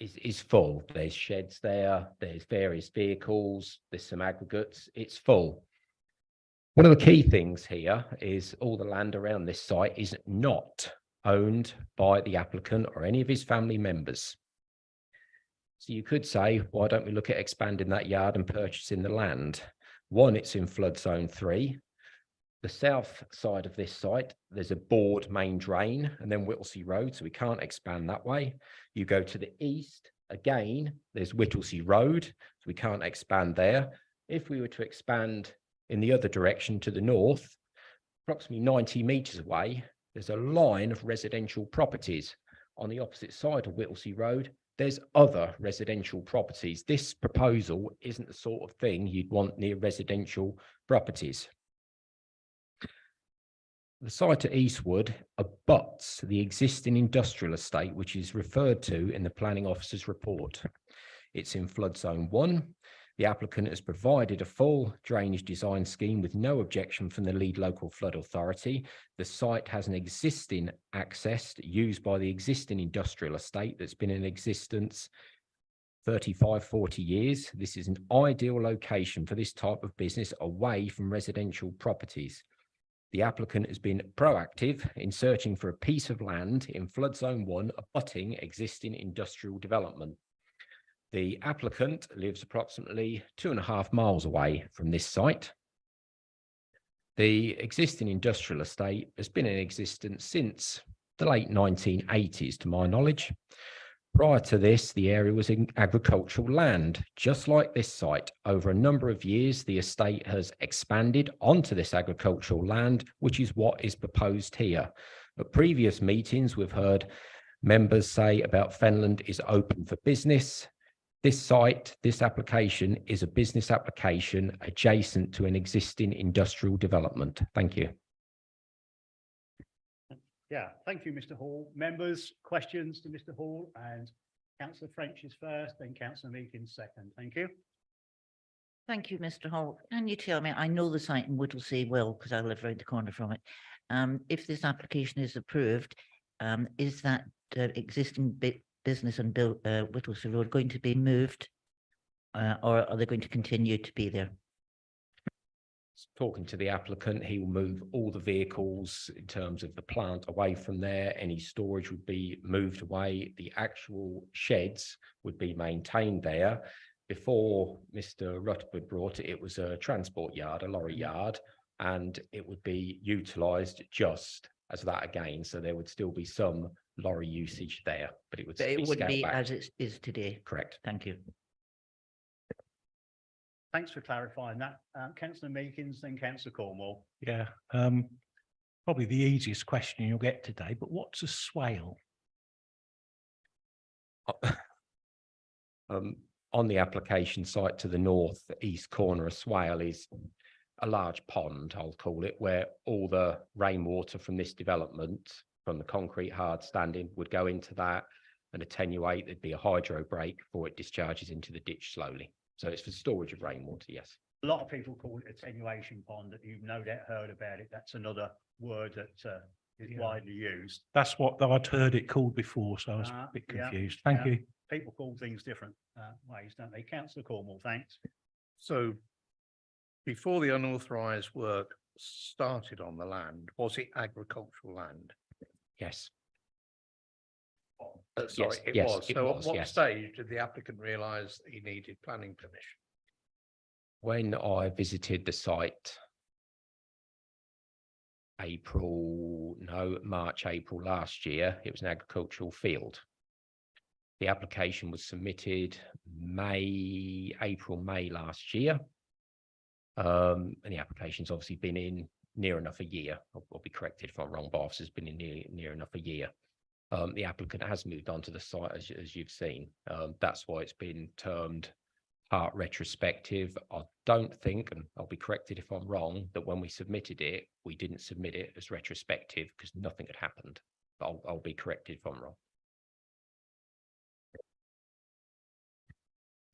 is full. There's sheds there, there's various vehicles, there's some aggregates, it's full. One of the key things here is all the land around this site is not owned by the applicant or any of his family members. So you could say, why don't we look at expanding that yard and purchasing the land? One, it's in flood zone 3. The south side of this site, there's a bored main drain and then Whittlesea Road, so we can't expand that way. You go to the east, again, there's Whittlesea Road, so we can't expand there. If we were to expand in the other direction to the north, approximately 90 metres away, there's a line of residential properties. On the opposite side of Whittlesea Road, there's other residential properties. This proposal isn't the sort of thing you'd want near residential properties. The site at Eastwood abuts the existing industrial estate, which is referred to in the planning officer's report. It's in flood zone 1. The applicant has provided a full drainage design scheme with no objection from the lead local flood authority. The site has an existing access used by the existing industrial estate that's been in existence 35, 40 years. This is an ideal location for this type of business away from residential properties. The applicant has been proactive in searching for a piece of land in flood zone 1 abutting existing industrial development. The applicant lives approximately 2.5 miles away from this site. The existing industrial estate has been in existence since the late 1980s, to my knowledge. Prior to this, the area was in agricultural land, just like this site. Over a number of years, the estate has expanded onto this agricultural land, which is what is proposed here. At previous meetings, we've heard members say about Fenland is open for business. This site, this application is a business application adjacent to an existing industrial development. Thank you. Yeah, thank you, Mr. Hall. Members, questions to Mr. Hall, and Councillor French is first, then Councillor Meekins second. Thank you. Thank you, Mr. Hall. Can you tell me, I know the site in Whittlesea well because I live round the corner from it. If this application is approved, is that existing business on Whittlesea Road going to be moved, or are they going to continue to be there? Talking to the applicant, he will move all the vehicles in terms of the plant away from there. Any storage would be moved away. The actual sheds would be maintained there. Before Mr. Rutherford brought it, it was a transport yard, a lorry yard, and it would be utilised just as that again. So there would still be some lorry usage there, but it would But it be would scaled be back. as it is today. Correct. Thank you. Thanks for clarifying that. Councillor Meekins, then Councillor Cornwall. Yeah, probably the easiest question you'll get today, but what's a swale? On the application site to the north east corner, a swale is a large pond, I'll call it, where all the rainwater from this development, from the concrete hard standing, would go into that and attenuate. There'd be a hydro break before it discharges into the ditch slowly. So it's for storage of rainwater, yes. A lot of people call it attenuation pond, that you've no doubt heard about it. That's another word that is widely used. That's what I'd heard it called before, so I was a bit Yeah, confused. Thank yeah. you. People call things different ways, don't they? Councillor Cornwall, thanks. So before the unauthorised work started on the land, was it agricultural land? Yes. Sorry, Yes, it yes, was. it So was, at what yes. stage did the applicant realise he needed planning permission? When I visited the site, March, April last year, it was an agricultural field. The application was submitted April, May last year. And the application's obviously been in near enough a year. I'll be corrected if I'm wrong, but it's been in near enough a year. The applicant has moved on to the site, as you've seen. That's why it's been termed part retrospective. I don't think, and I'll be corrected if I'm wrong, that when we submitted it, we didn't submit it as retrospective because nothing had happened. But I'll be corrected if I'm wrong.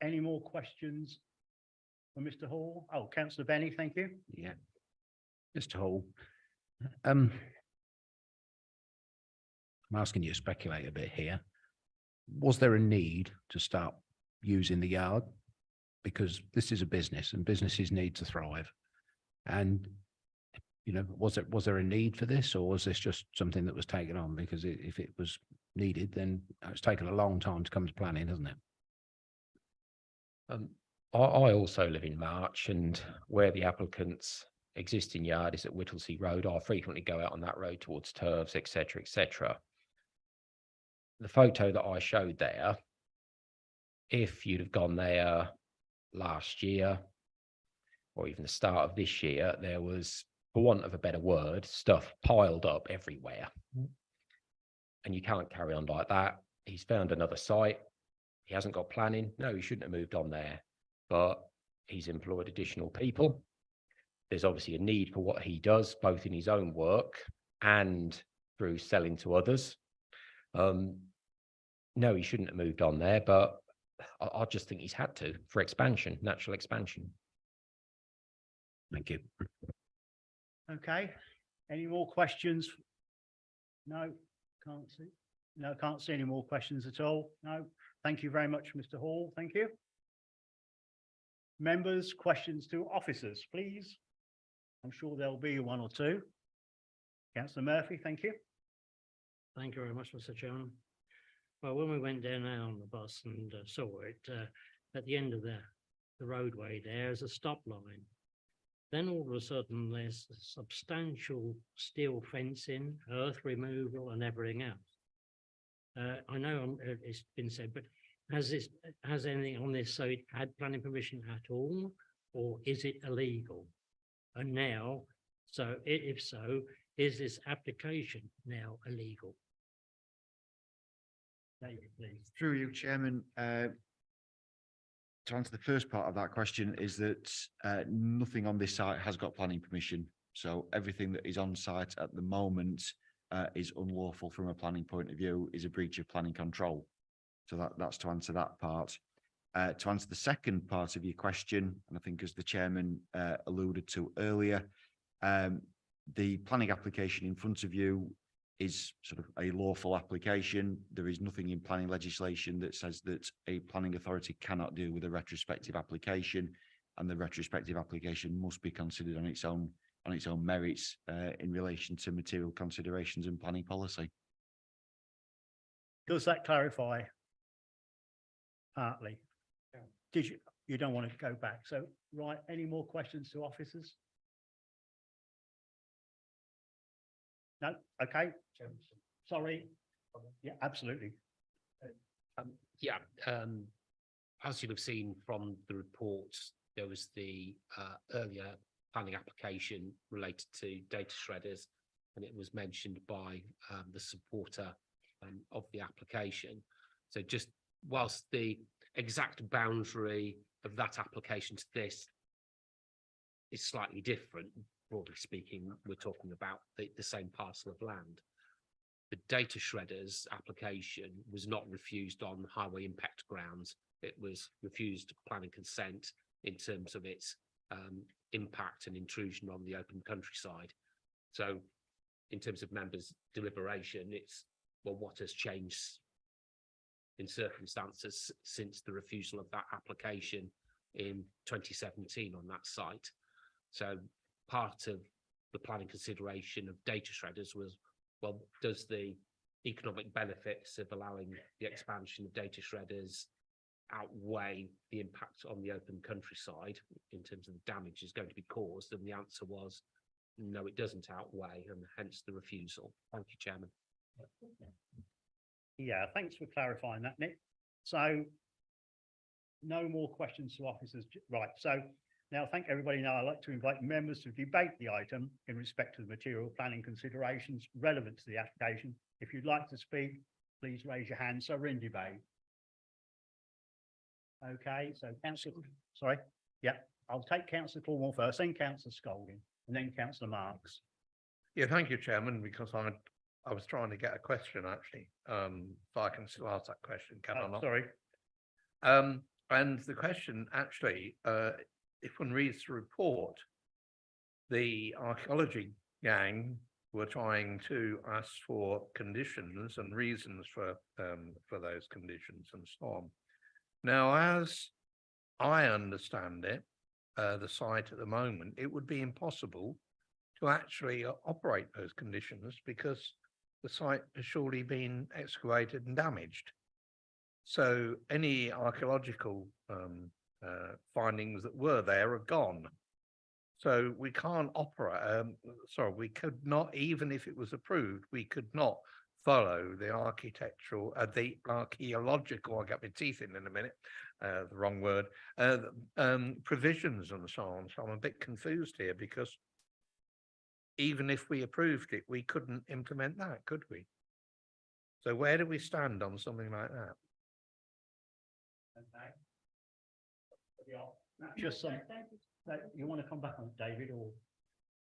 Any more questions for Mr. Hall? Oh, Councillor Benny, thank you. Yeah. Mr. Hall, I'm asking you to speculate a bit here. Was there a need to start using the yard? Because this is a business and businesses need to thrive. And, you know, was there a need for this, or was this just something that was taken on? Because if it was needed, then it's taken a long time to come to planning, hasn't it? I also live in March, and where the applicant's existing yard is at Whittlesea Road, I frequently go out on that road towards Turves, etc., etc. The photo that I showed there, if you'd have gone there last year or even the start of this year, there was, for want of a better word, stuff piled up everywhere. And you can't carry on like that. He's found another site. He hasn't got planning. No, he shouldn't have moved on there, but he's employed additional people. There's obviously a need for what he does, both in his own work and through selling to others. No, he shouldn't have moved on there, but I just think he's had to for expansion, natural expansion. Thank you. Okay, any more questions? No, can't see. No, can't see any more questions at all. No, thank you very much, Mr. Hall. Thank you. Members, questions to officers, please. I'm sure there'll be one or two. Councillor Murphy, thank you. Thank you very much, Mr. Chairman. Well, when we went down there on the bus and saw it, at the end of the roadway there is a stop line. Then all of a sudden there's substantial steel fencing, earth removal and everything else. I know it's been said, but has anything on this, so it had planning permission at all, or is it illegal? And now, so if so, is this application now illegal? David, please. Through you, Chairman, to answer the first part of that question is that nothing on this site has got planning permission. So everything that is on site at the moment is unlawful from a planning point of view, is a breach of planning control. So that's to answer that part. To answer the second part of your question, and I think as the chairman alluded to earlier, the planning application in front of you is sort of a lawful application. There is nothing in planning legislation that says that a planning authority cannot deal with a retrospective application, and the retrospective application must be considered on its own merits in relation to material considerations and planning policy. Does that clarify partly? Did you don't want to go back? So, right, any more questions to officers? No, okay. Sorry. Yeah, absolutely. As you'll have seen from the report, there was the earlier planning application related to data shredders, and it was mentioned by the supporter of the application. So just whilst the exact boundary of that application to this is slightly different, broadly speaking, we're talking about the same parcel of land. The data shredders application was not refused on highway impact grounds. It was refused planning consent in terms of its impact and intrusion on the open countryside. So in terms of members' deliberation, it's, well, what has changed in circumstances since the refusal of that application in 2017 on that site. So part of the planning consideration of data shredders was, well, does the economic benefits of allowing the expansion of data shredders outweigh the impact on the open countryside in terms of the damage is going to be caused? And the answer was, no, it doesn't outweigh, and hence the refusal. Thank you, Chairman. Yeah, thanks for clarifying that, Nick. So no more questions to officers. Right, so now thank everybody. Now I'd like to invite members to debate the item in respect to the material planning considerations relevant to the application. If you'd like to speak, please raise your hand. So we're in debate. Okay, so Councillor, sorry, yeah, I'll take Councillor Cornwall first, then Councillor Scolding, and then Councillor Marks. Yeah, thank you, Chairman, because I was trying to get a question actually. So I can still ask that question, can I not? Sorry. And the question actually, if one reads the report, the archaeology gang were trying to ask for conditions and reasons for those conditions and so on. Now, as I understand it, the site at the moment, it would be impossible to actually operate those conditions because the site has surely been excavated and damaged. So any archaeological findings that were there are gone. So we can't operate, we could not, even if it was approved, we could not follow the architectural, the archaeological, I'll get my teeth in a minute, the wrong word, provisions and so on. So I'm a bit confused here because even if we approved it, we couldn't implement that, could we? So where do we stand on something like that? Okay. Just some, you want to come back on it, David, or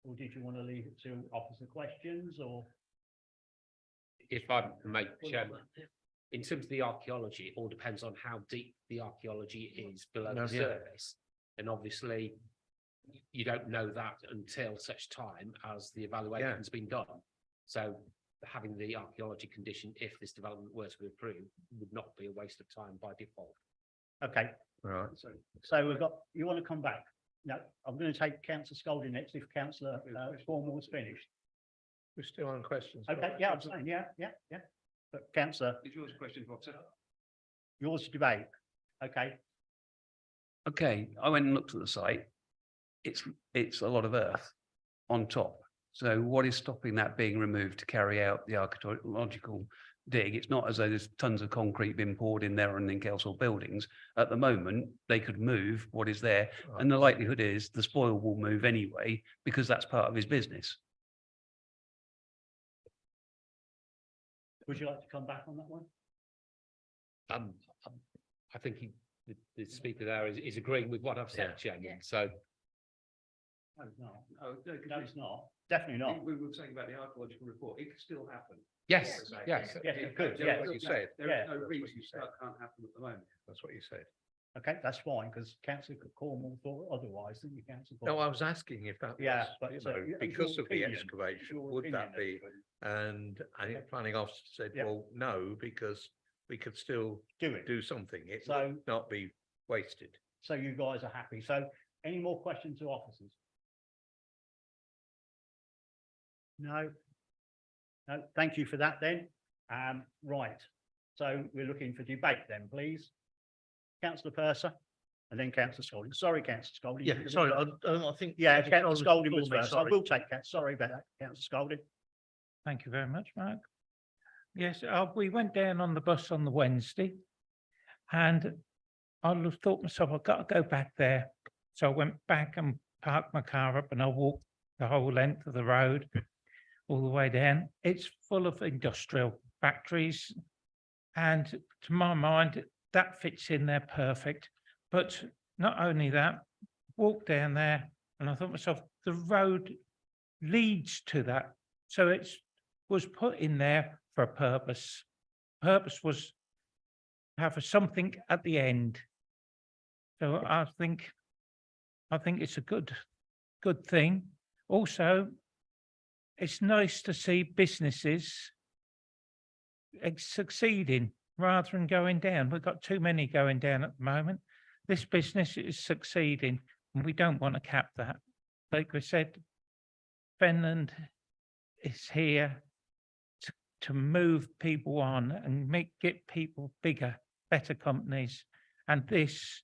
Or did you want to leave it to officer questions or? If I make, Chairman, in terms of the archaeology, it all depends on how deep the archaeology is below the surface. And obviously, you don't know that until such time as the evaluation's been done. So having the archaeology condition, if this development were to be approved, would not be a waste of time by default. Okay, Right. so we've got, you want to come back? No, I'm going to take councillor Scolding next if councillor Cornwall's finished. We're still on questions. Okay, yeah, I'm saying, yeah. But councillor, Is yours a question, officer? yours to debate. Okay, Okay, I went and looked at the site. It's a lot of earth on top. So what is stopping that being removed to carry out the archaeological dig? It's not as though there's tons of concrete being poured in there or anything else or buildings. At the moment, they could move what is there. And the likelihood is the spoil will move anyway, because that's part of his business. would you like to come back on that one? I think the speaker there is agreeing with what I've said, Chairman. So No, it's not. Oh, No, it's not. Definitely not. We were saying about the archaeological report. It could still happen. yes, yes. Yes, it could, Yeah, yes. what you said. There Yeah. is no reason that can't happen at the moment. That's what you said. Okay, that's fine, because councillor Cornwall thought otherwise, didn't you, councillor? No, I was asking if that Yeah, was, but, you so know, your because of the opinion, excavation, your would that opinion, be? And I think the planning officer said, Yeah. well, no, because we could still Do it. do something. It So- would not be wasted. So you guys are happy. So any more questions to officers? No? No, thank you for that then. Right. So we're looking for debate then, please. Councillor Purser and then councillor Scolding. Sorry, councillor Scolding. Yeah, sorry, I think. Yeah, Councillor councillor Scolding was before me, first. I sorry. will take that. Sorry about that, councillor Scolding. Thank you very much, Mark. Yes, we went down on the bus on the Wednesday and I thought myself, I've got to go back there. So I went back and parked my car up and I walked the whole length of the road all the way down. It's full of industrial factories. And to my mind, that fits in there perfect. But not only that, walked down there and I thought to myself, the road leads to that. So it was put in there for a purpose. Purpose was to have something at the end. So I think it's a good thing. Also, it's nice to see businesses succeeding rather than going down. We've got too many going down at the moment. This business is succeeding and we don't want to cap that. Like we said, Fenland is here to move people on and get people bigger, better companies. And this,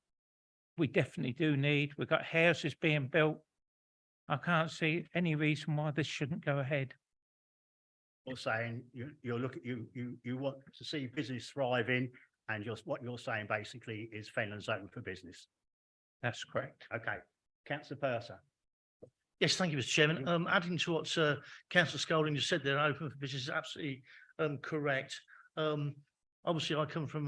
we definitely do need. We've got houses being built. I can't see any reason why this shouldn't go ahead. You're saying you want to see business thriving and what you're saying basically is Fenland's open for business. That's correct. Okay, councillor Purser. Yes, thank you, Mr. Chairman. Adding to what councillor Scolding just said, they're open for business is absolutely correct. Obviously, I come from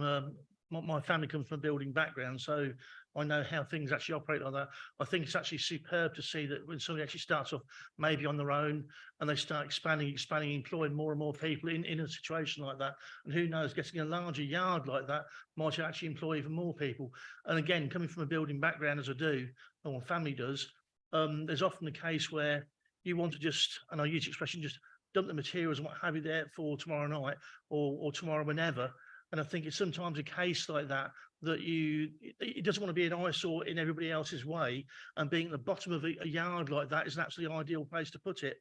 my family comes from a building background, so I know how things actually operate like that. I think it's actually superb to see that when somebody actually starts off maybe on their own and they start expanding, employing more and more people in a situation like that. And who knows, getting a larger yard like that might actually employ even more people. And again, coming from a building background as I do, or my family does, there's often a case where you want to just, and I use the expression, just dump the materials and what have you there for tomorrow night or tomorrow whenever. And I think it's sometimes a case like that, that it doesn't want to be an eyesore in everybody else's way, and being at the bottom of a yard like that is an absolutely ideal place to put it.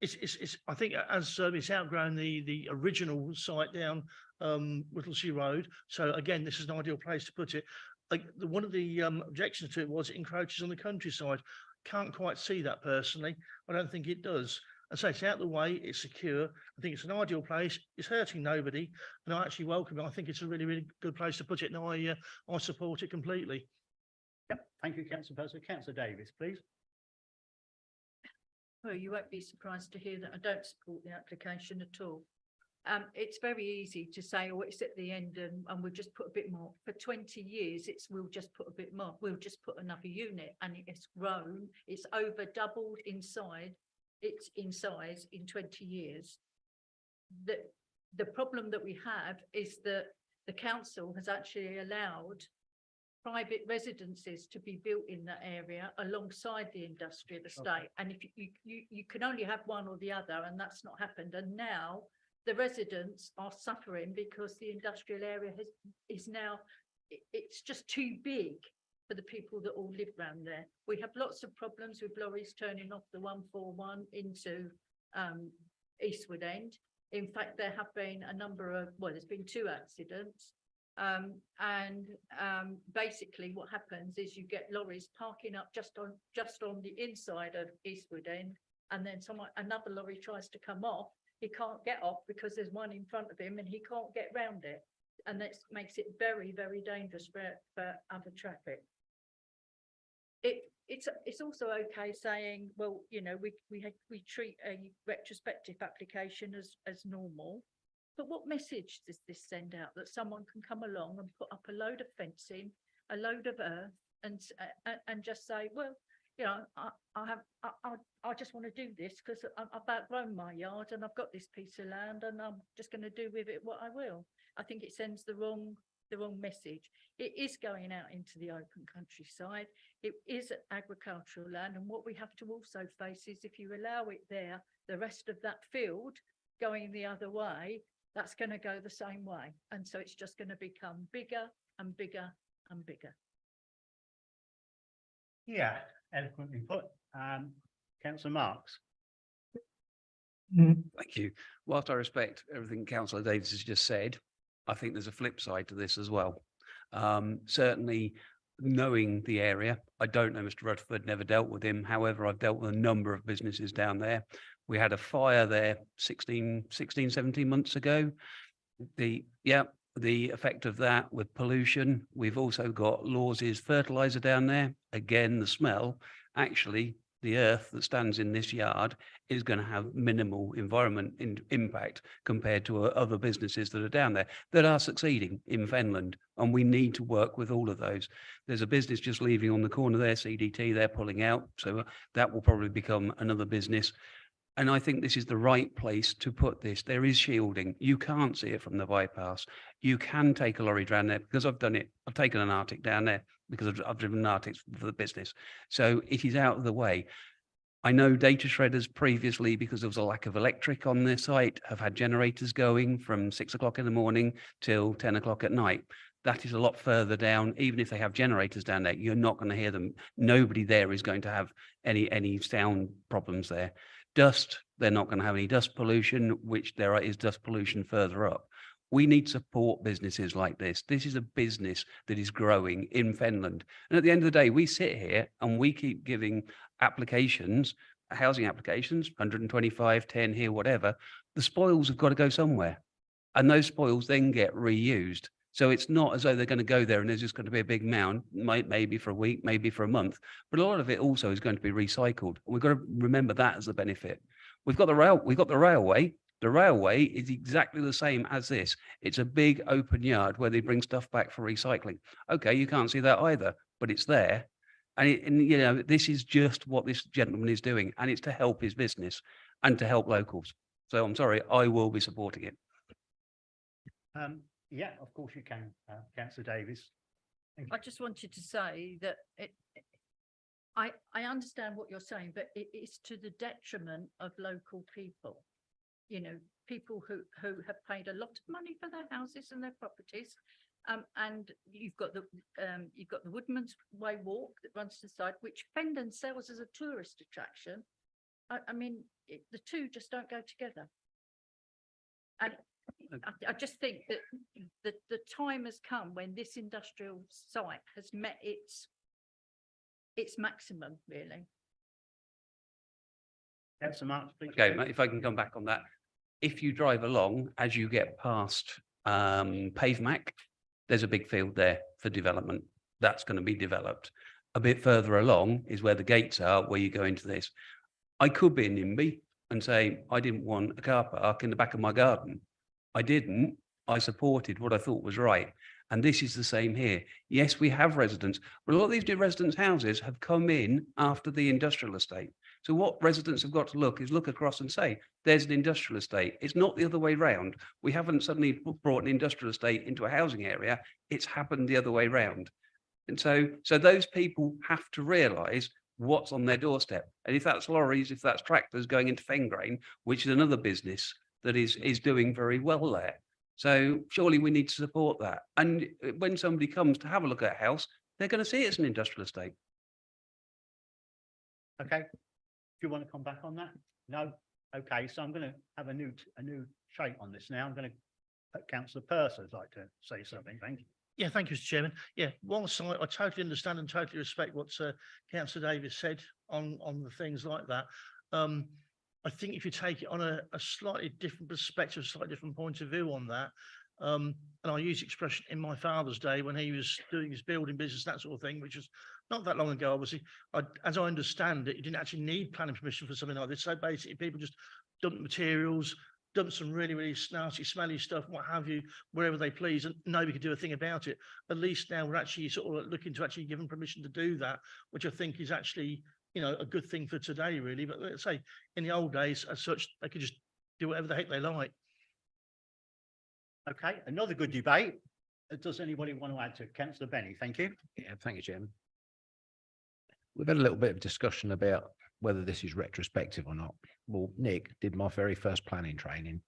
It's I think as it's outgrown the original site down Whittlesea Road. So again, this is an ideal place to put it. Like one of the objections to it was it encroaches on the countryside. Can't quite see that personally. I don't think it does. And so it's out of the way, it's secure. I think it's an ideal place. It's hurting nobody, and I actually welcome it. I think it's a really, really good place to put it, and I support it completely. Yep, thank you, councillor Purser. Councillor Davis, please. Well, you won't be surprised to hear that I don't support the application at all. it's very easy to say, oh, it's at the end and we'll just put a bit more. For 20 years, we'll just put a bit more. We'll just put another unit, and it's grown. It's over doubled inside. It's in size in 20 years. The problem that we have is that the council has actually allowed private residences to be built in that area alongside the industrial estate. And if you can only have one or the other, and that's not happened. And now the residents are suffering because the industrial area is now, it's just too big for the people that all live around there. We have lots of problems with lorries turning off the 141 into Eastwood End. In fact, there have been a number of, well, there's been 2 accidents. Basically what happens is you get lorries parking up just on the inside of Eastwood End, and then another lorry tries to come off. He can't get off because there's one in front of him and he can't get round it. And that makes it very, very dangerous for other traffic. It's also okay saying, well, you know, we treat a retrospective application as normal. But what message does this send out, that someone can come along and put up a load of fencing, a load of earth, and just say, well, you know, I just want to do this because I've outgrown my yard and I've got this piece of land and I'm just going to do with it what I will. I think it sends the wrong message. It is going out into the open countryside. It is agricultural land, and what we have to also face is if you allow it there, the rest of that field going the other way, that's going to go the same way, and so it's just going to become bigger and bigger and bigger. Yeah, eloquently put. Councillor Marks. Thank you. Whilst I respect everything Councillor Davis has just said, I think there's a flip side to this as well. Certainly knowing the area, I don't know Mr. Rutherford, never dealt with him. However, I've dealt with a number of businesses down there. We had a fire there 16, 17 months ago. The effect of that with pollution. We've also got Laws's fertilizer down there. Again, the smell, actually, the earth that stands in this yard is going to have minimal environment impact compared to other businesses that are down there that are succeeding in Fenland. And we need to work with all of those. There's a business just leaving on the corner there, CDT, they're pulling out. So that will probably become another business. And I think this is the right place to put this. There is shielding. You can't see it from the bypass. You can take a lorry down there because I've done it. I've taken an Arctic down there because I've driven Arctics for the business. So it is out of the way. I know data shredders previously, because there was a lack of electric on their site, have had generators going from 6 o'clock in the morning till 10 o'clock at night. That is a lot further down. Even if they have generators down there, you're not going to hear them. Nobody there is going to have any sound problems there. Dust, they're not going to have any dust pollution, which there is dust pollution further up. We need to support businesses like this. This is a business that is growing in Fenland. And at the end of the day, we sit here and we keep giving applications, housing applications, 125, 10 here, whatever. The spoils have got to go somewhere. And those spoils then get reused. So it's not as though they're going to go there and there's just going to be a big mound, maybe for a week, maybe for a month. But a lot of it also is going to be recycled. We've got to remember that as a benefit. We've got the railway. The railway is exactly the same as this. It's a big open yard where they bring stuff back for recycling. Okay, you can't see that either, but it's there. And you know, this is just what this gentleman is doing, and it's to help his business and to help locals. So I'm sorry, I will be supporting it. Yeah, of course you can, Councillor Davis. I just wanted to say that I understand what you're saying, but it is to the detriment of local people. You know, people who have paid a lot of money for their houses and their properties. And you've got the Woodman's Way walk that runs to the side, which Fenland sells as a tourist attraction. I mean, the two just don't go together. And I just think that the time has come when this industrial site has met its maximum, really. Councillor Marks, please. Okay, if I can come back on that. If you drive along, as you get past Pavemac, there's a big field there for development. That's going to be developed. A bit further along is where the gates are, where you go into this. I could be a NIMBY and say, I didn't want a car park in the back of my garden. I didn't. I supported what I thought was right. And this is the same here. Yes, we have residents, but a lot of these new residents' houses have come in after the industrial estate. So what residents have got to look across and say, there's an industrial estate. It's not the other way round. We haven't suddenly brought an industrial estate into a housing area. It's happened the other way round. And so those people have to realise what's on their doorstep. And if that's lorries, if that's tractors going into Fengrain, which is another business that is doing very well there. So surely we need to support that. And when somebody comes to have a look at a house, they're going to see it's an industrial estate. Okay. Do you want to come back on that? No? Okay, so I'm going to have a new shape on this now. I'm going to Councillor Purser would like to say something. Thank you. Yeah, thank you, Mr. Chairman. Yeah, whilst I totally understand and totally respect what Councillor Davis said on the things like that, I think if you take it on a slightly different perspective, slightly different point of view on that, and I use the expression in my father's day when he was doing his building business, that sort of thing, which was not that long ago, obviously. As I understand it, you didn't actually need planning permission for something like this. So basically, people just dumped materials, dumped some really, really snarky, smelly stuff, what have you, wherever they please, and nobody could do a thing about it. At least now we're actually sort of looking to actually give them permission to do that, which I think is actually, a good thing for today, really. But let's say in the old days, as such, they could just do whatever the heck they like. Okay, another good debate. Does anybody want to add to it? Councillor Benny, thank you. Yeah, thank you, Chairman. We've had a little bit of discussion about whether this is retrospective or not. Well, Nick did my very first planning training,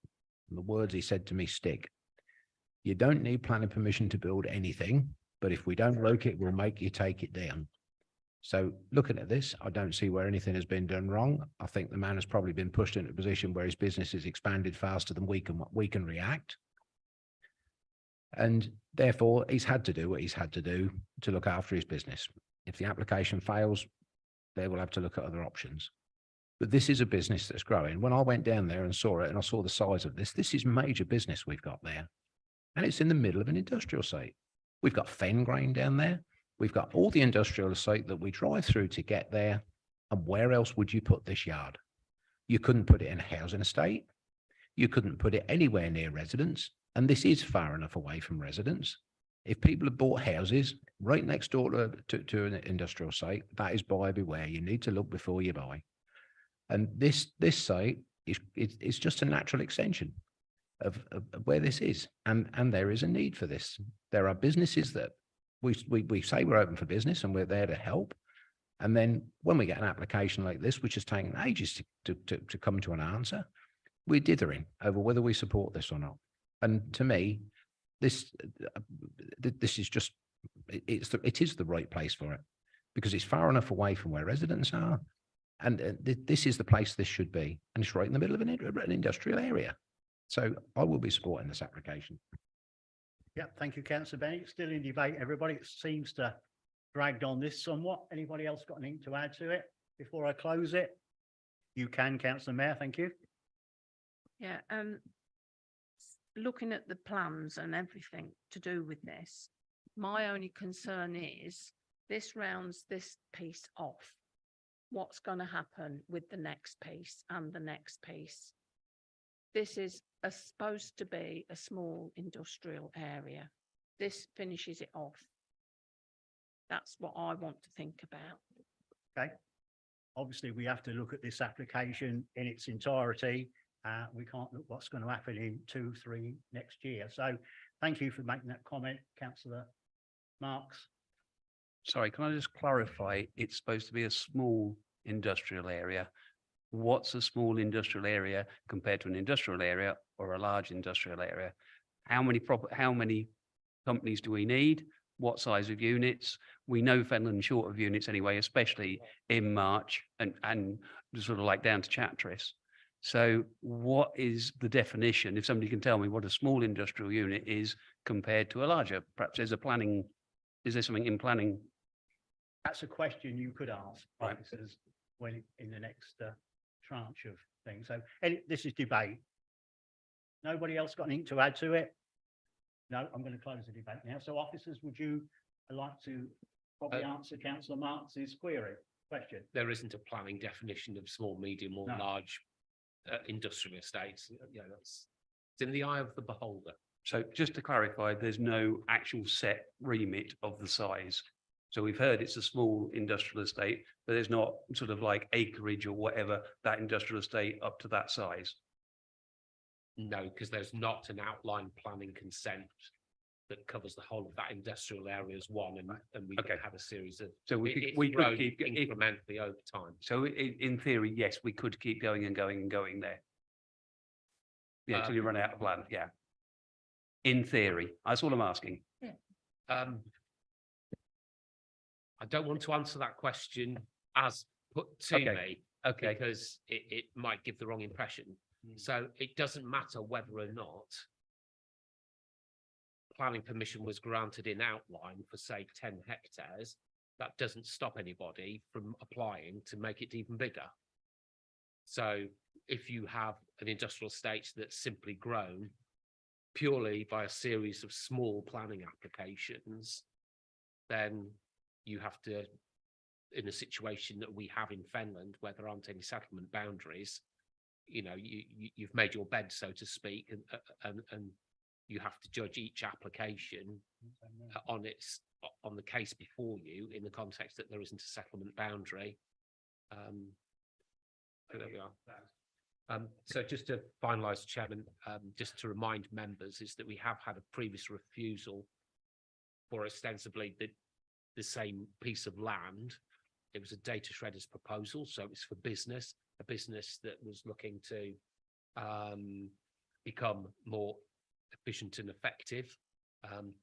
and the words he said to me stick. You don't need planning permission to build anything, but if we don't like it, we'll make you take it down. So looking at this, I don't see where anything has been done wrong. I think the man has probably been pushed into a position where his business has expanded faster than we can react. And therefore, he's had to do what he's had to do to look after his business. If the application fails, they will have to look at other options. But this is a business that's growing. When I went down there and saw it, and I saw the size of this is major business we've got there. And it's in the middle of an industrial site. We've got Fengrain down there. We've got all the industrial estate that we drive through to get there. And where else would you put this yard? You couldn't put it in a housing estate. You couldn't put it anywhere near residents. And this is far enough away from residents. If people have bought houses right next door to an industrial site, that is buyer beware. You need to look before you buy. And this site is just a natural extension of where this is. And there is a need for this. There are businesses that we say we're open for business and we're there to help. And then when we get an application like this, which has taken ages to come to an answer, we're dithering over whether we support this or not. And to me, this is just, it is the right place for it because it's far enough away from where residents are. And this is the place this should be. And it's right in the middle of an industrial area. So I will be supporting this application. Yeah, thank you, Councillor Benny. Still in debate, everybody. It seems to dragged on this somewhat. Anybody else got anything to add to it before I close it? You can, Councillor Mayor. Thank you. Yeah, looking at the plans and everything to do with this, my only concern is this rounds this piece off. What's going to happen with the next piece and the next piece? This is supposed to be a small industrial area. This finishes it off. That's what I want to think about. Okay. Obviously, we have to look at this application in its entirety. We can't look what's going to happen in 2-3 next year. So thank you for making that comment, Councillor Marks. Sorry, can I just clarify? It's supposed to be a small industrial area. What's a small industrial area compared to an industrial area or a large industrial area? How many companies do we need? What size of units? We know Fenland short of units anyway, especially in March and sort of like down to Chatteris. So what is the definition? If somebody can tell me what a small industrial unit is compared to a larger, perhaps is there something in planning? That's a question you could ask Right. officers when in the next tranche of things. So this is debate. Nobody else got anything to add to it? No, I'm going to close the debate now. So officers, would you like to probably answer Councillor Marks's question? There isn't a planning definition of small, medium or No. large industrial estates. That's It's in the eye of the beholder. So just to clarify, there's no actual set remit of the size. So we've heard it's a small industrial estate, but there's not sort of like acreage or whatever, that industrial estate up to that size. No, because there's not an outline planning consent that covers the whole of that industrial area as one, and we can have a series of. So we it's could grown keep incrementally over time. So in theory, yes, we could keep going and going and going there. Yeah, until you run out of land, yeah. In theory, that's all I'm asking. I don't want to answer that question as put to me, because it might give the wrong impression. So it doesn't matter whether or not planning permission was granted in outline for, say, 10 hectares. That doesn't stop anybody from applying to make it even bigger. So if you have an industrial estate that's simply grown purely by a series of small planning applications, then you have to, in a situation that we have in Fenland, where there aren't any settlement boundaries, you know, you've made your bed, so to speak, and you have to judge each application on the case before you, in the context that there isn't a settlement boundary. So there we are. So just to finalise, Chairman, just to remind members, is that we have had a previous refusal for ostensibly the same piece of land. It was a data shredder's proposal, so it's for business, a business that was looking to become more efficient and effective,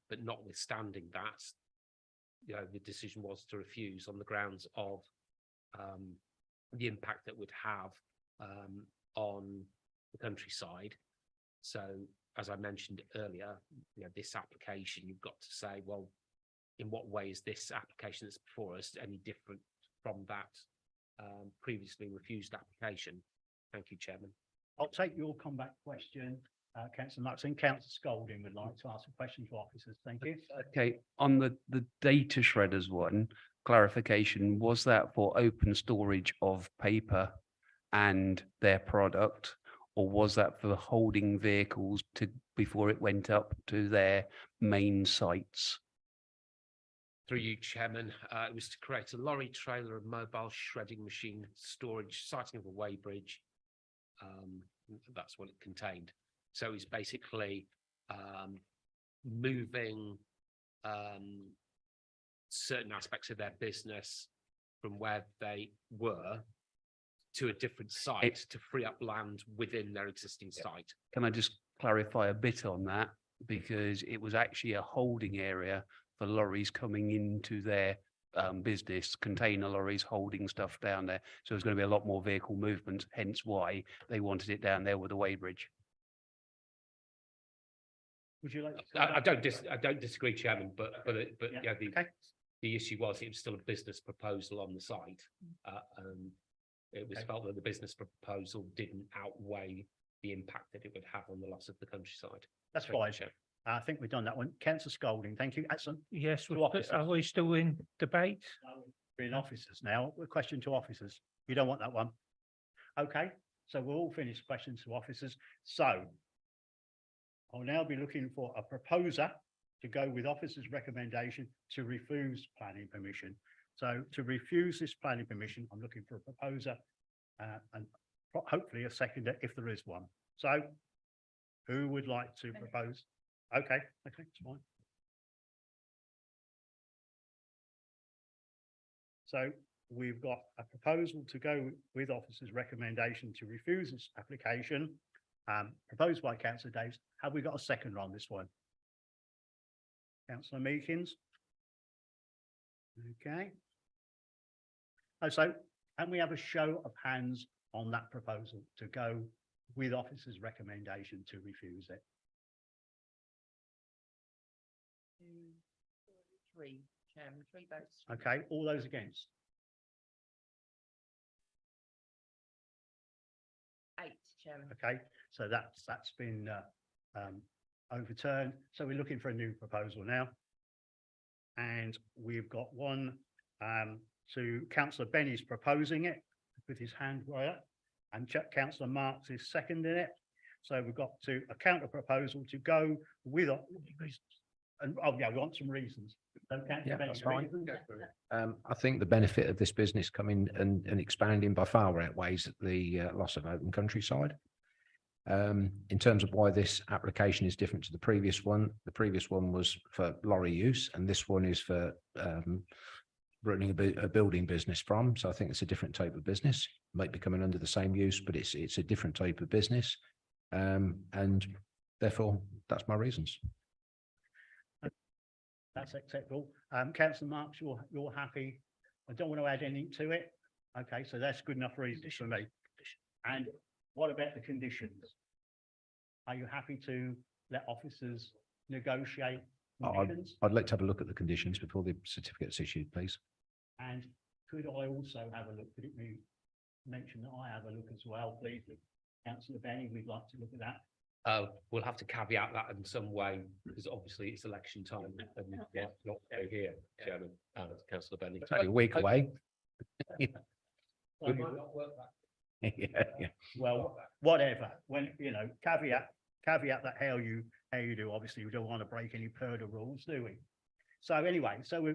but notwithstanding that, you know, the decision was to refuse on the grounds of the impact that would have on the countryside. So, as I mentioned earlier, you know, this application, you've got to say, well, in what way is this application that's before us any different from that previously refused application? Thank you, Chairman. I'll take your comeback question, Councillor Maxine. Councillor Scolding would like to ask a question to officers. Thank you. Okay, on the data shredders one, clarification, was that for open storage of paper and their product, or was that for holding vehicles to before it went up to their main sites? Through you, Chairman, it was to create a lorry trailer and mobile shredding machine storage, siting of a weighbridge. That's what it contained. So it's basically moving certain aspects of their business from where they were to a different site to free up land within their existing site. Can I just clarify a bit on that? Because it was actually a holding area for lorries coming into their business, container lorries holding stuff down there. So there's going to be a lot more vehicle movement, hence why they wanted it down there with the weighbridge. Would you like I don't disagree, Chairman, but yeah, the issue was it was still a business proposal on the site. It was felt that the business proposal didn't outweigh the impact that it would have on the loss of the countryside. That's fine. I think we've done that one. Councillor Scolding, thank you. Excellent. Yes, To officers. are we still in debate? We're in officers now. A question to officers. You don't want that one. Okay, so we're all finished questions to officers. So I'll now be looking for a proposer to go with officers' recommendation to refuse planning permission. So to refuse this planning permission, I'm looking for a proposer and hopefully a seconder if there is one. So who would like to propose? Okay, it's fine. So we've got a proposal to go with officers' recommendation to refuse this application, proposed by Councillor Davis. Have we got a second on this one? Councillor Meekins. Okay. So, and we have a show of hands on that proposal to go with officers' recommendation to refuse it. 2, 3, Chairman, 3 votes. Okay, all those against? 8, Chairman. Okay, so that's been overturned. So we're looking for a new proposal now. And we've got one to Councillor Benny's proposing it with his hand right up, and Councillor Marks is seconding it. So we've got to a counter proposal to go with, and, oh yeah, we want some reasons. So councillor Yeah, Benny, that's fine. reasons? I think the benefit of this business coming and expanding by far outweighs the loss of open countryside. In terms of why this application is different to the previous one was for lorry use, and this one is for running a building business from. So I think it's a different type of business. Might be coming under the same use, but it's a different type of business, and therefore that's my reasons. That's acceptable. Councillor Marks, you're happy. I don't want to add anything to it. Okay, so that's good enough reasons for me. And what about the conditions? Are you happy to let officers negotiate conditions? I'd like to have a look at the conditions before the certificate's issued, please. And could I also have a look? Could it be mentioned that I have a look as well, please? Councillor Benny, we'd like to look at that. We'll have to caveat that in some way, because obviously it's election time and yeah, not here, Chairman, Councillor Benny. It's only a week away. We might not work that. Yeah. Well, whatever, when, caveat that how you do, obviously we don't want to break any PERDA rules, do we? So anyway, so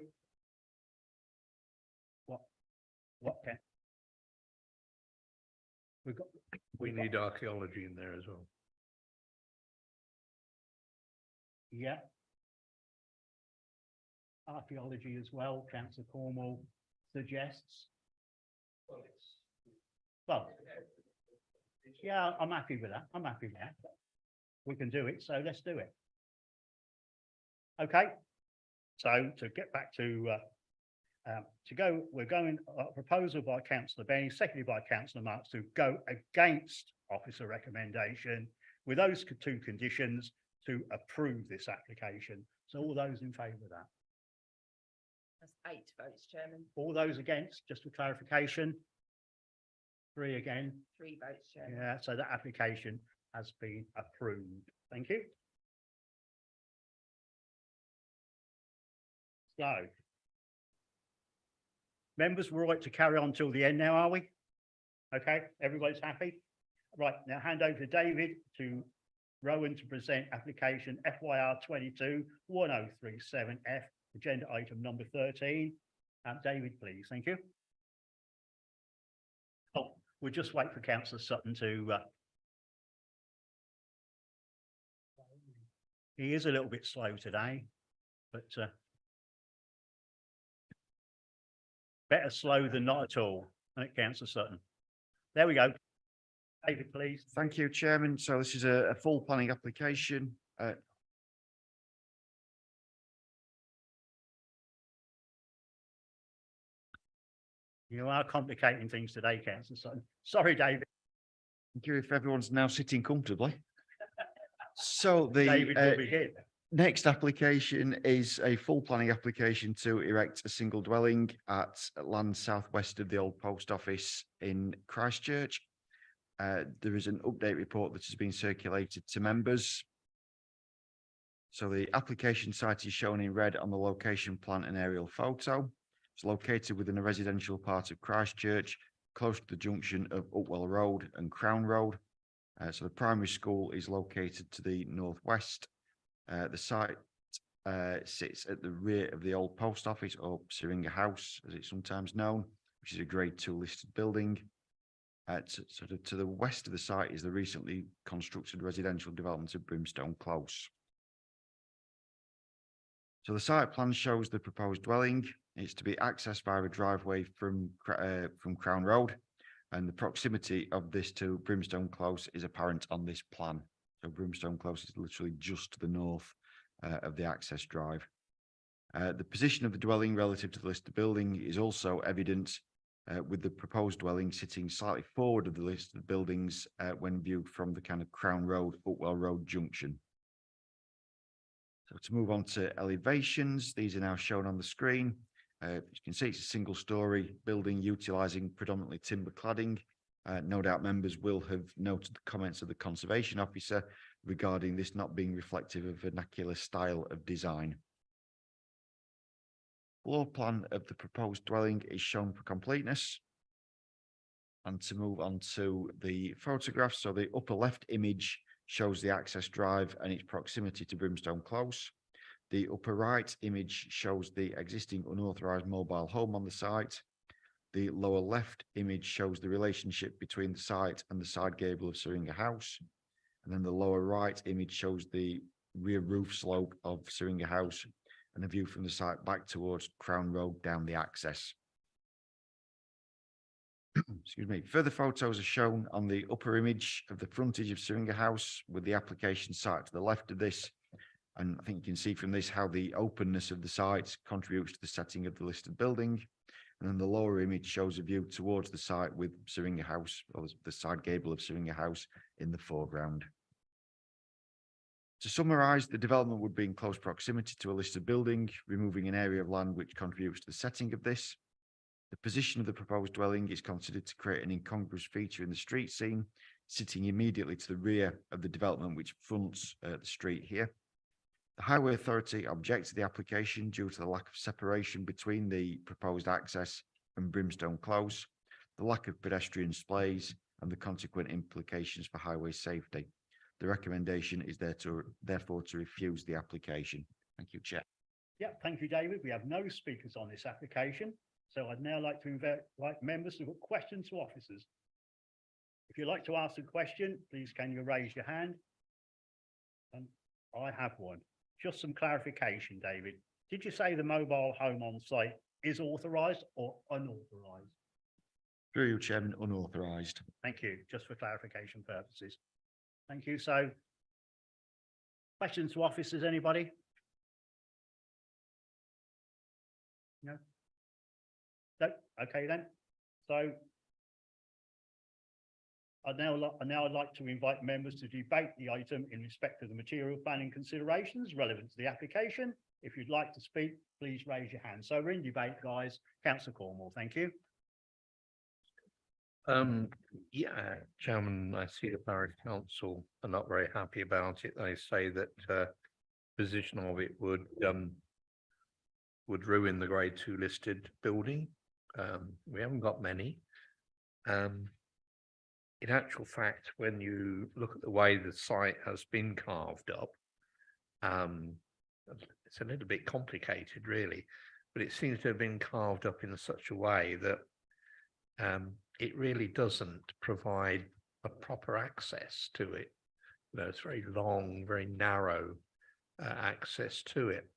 We need archaeology in there as well. Yeah. Archaeology as well, Councillor Cornwall suggests. Well, yeah, I'm happy with that. I'm happy with that. We can do it, so let's do it. Okay, so to get back to we're going, proposal by Councillor Benny, seconded by Councillor Marks to go against officer recommendation with those two conditions to approve this application. So all those in favour of that? That's 8 votes, Chairman. All those against, just for clarification? 3 again? 3 votes, Chairman. Yeah, so that application has been approved. Thank you. So, members, we're right to carry on till the end now, are we? Okay, everybody's happy? Right, now hand over to David to Rowan to present application FYR 22-1037F, agenda item number 13. David, please, thank you. Oh, we'll just wait for Councillor Sutton to he is a little bit slow today, but better slow than not at all. And it Councillor Sutton. There we go. David, please. Thank you, Chairman. So this is a full planning application. You are complicating things today, Councillor Sutton. Sorry, David. Thank you. If everyone's now sitting comfortably. So David will begin. next application is a full planning application to erect a single dwelling at land southwest of the old post office in Christchurch. There is an update report that has been circulated to members. So the application site is shown in red on the location plan and aerial photo. It's located within a residential part of Christchurch, close to the junction of Upwell Road and Crown Road. So the primary school is located to the northwest. The site sits at the rear of the old post office, or Syringa House, as it's sometimes known, which is a Grade 2 listed building. To the west of the site is the recently constructed residential development of Brimstone Close. So the site plan shows the proposed dwelling. It's to be accessed via a driveway from Crown Road, and the proximity of this to Brimstone Close is apparent on this plan. So Brimstone Close is literally just to the north of the access drive. The position of the dwelling relative to the listed building is also evident, with the proposed dwelling sitting slightly forward of the listed buildings when viewed from the kind of Crown Road, Upwell Road junction. So to move on to elevations, these are now shown on the screen. As you can see, it's a single-storey building utilising predominantly timber cladding. No doubt members will have noted the comments of the Conservation Officer regarding this not being reflective of vernacular style of design. Floor plan of the proposed dwelling is shown for completeness. And to move on to the photographs, so the upper left image shows the access drive and its proximity to Brimstone Close. The upper right image shows the existing unauthorised mobile home on the site. The lower left image shows the relationship between the site and the side gable of Syringa House. And then the lower right image shows the rear roof slope of Syringa House and a view from the site back towards Crown Road down the access. Excuse me. Further photos are shown on the upper image of the frontage of Syringa House with the application site to the left of this. And I think you can see from this how the openness of the site contributes to the setting of the listed building. And then the lower image shows a view towards the site with Syringa House, or the side gable of Syringa House in the foreground. To summarise, the development would be in close proximity to a listed building, removing an area of land which contributes to the setting of this. The position of the proposed dwelling is considered to create an incongruous feature in the street scene, sitting immediately to the rear of the development which fronts the street here. The Highway Authority objects to the application due to the lack of separation between the proposed access and Brimstone Close, the lack of pedestrian displays, and the consequent implications for highway safety. The recommendation is therefore to refuse the application. Thank you, Chair. Yeah, thank you, David. We have no speakers on this application. So I'd now like to invite members to put questions to officers. If you'd like to ask a question, please can you raise your hand? And I have one. Just some clarification, David. Did you say the mobile home on site is authorised or unauthorised? Through you, Chairman, unauthorised. Thank you, just for clarification purposes. Thank you. So questions to officers, anybody? No? No? Okay then. So I'd like to invite members to debate the item in respect of the material planning considerations relevant to the application. If you'd like to speak, please raise your hand. So we're in debate, guys. Councillor Cornwall, thank you. Yeah, Chairman, I see the Parish Council are not very happy about it. They say that position of it would ruin the grade 2 listed building. We haven't got many. In actual fact, when you look at the way the site has been carved up, it's a little bit complicated really, but it seems to have been carved up in such a way that it really doesn't provide a proper access to it. You know, it's very long, very narrow access to it.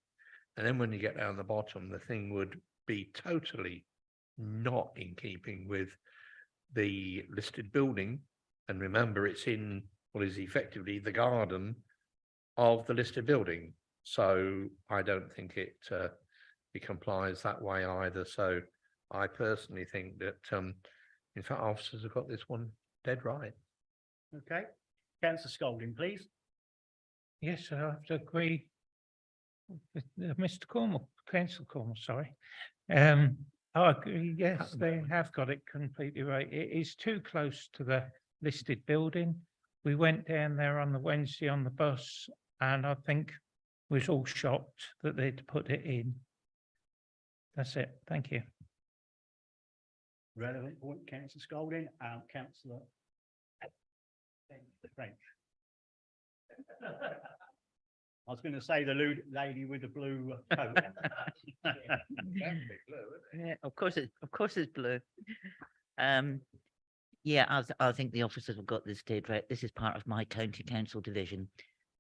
And then when you get down the bottom, the thing would be totally not in keeping with the listed building. And remember, it's in what is effectively the garden of the listed building. So I don't think it complies that way either. So I personally think that in fact, officers have got this one dead right. Okay. Councillor Scolding, please. Yes, I have to agree with Mr. Cornwall, Councillor Cornwall, sorry. I agree, yes, they have got it completely right. It is too close to the listed building. We went down there on the Wednesday on the bus and I think we was all shocked that they'd put it in. That's it. Thank you. Relevant point, Councillor Scolding, Councillor French. I was going to say the lady with the blue coat. Yeah, of course it's blue. Yeah, I think the officers have got this dead right. This is part of my county council division,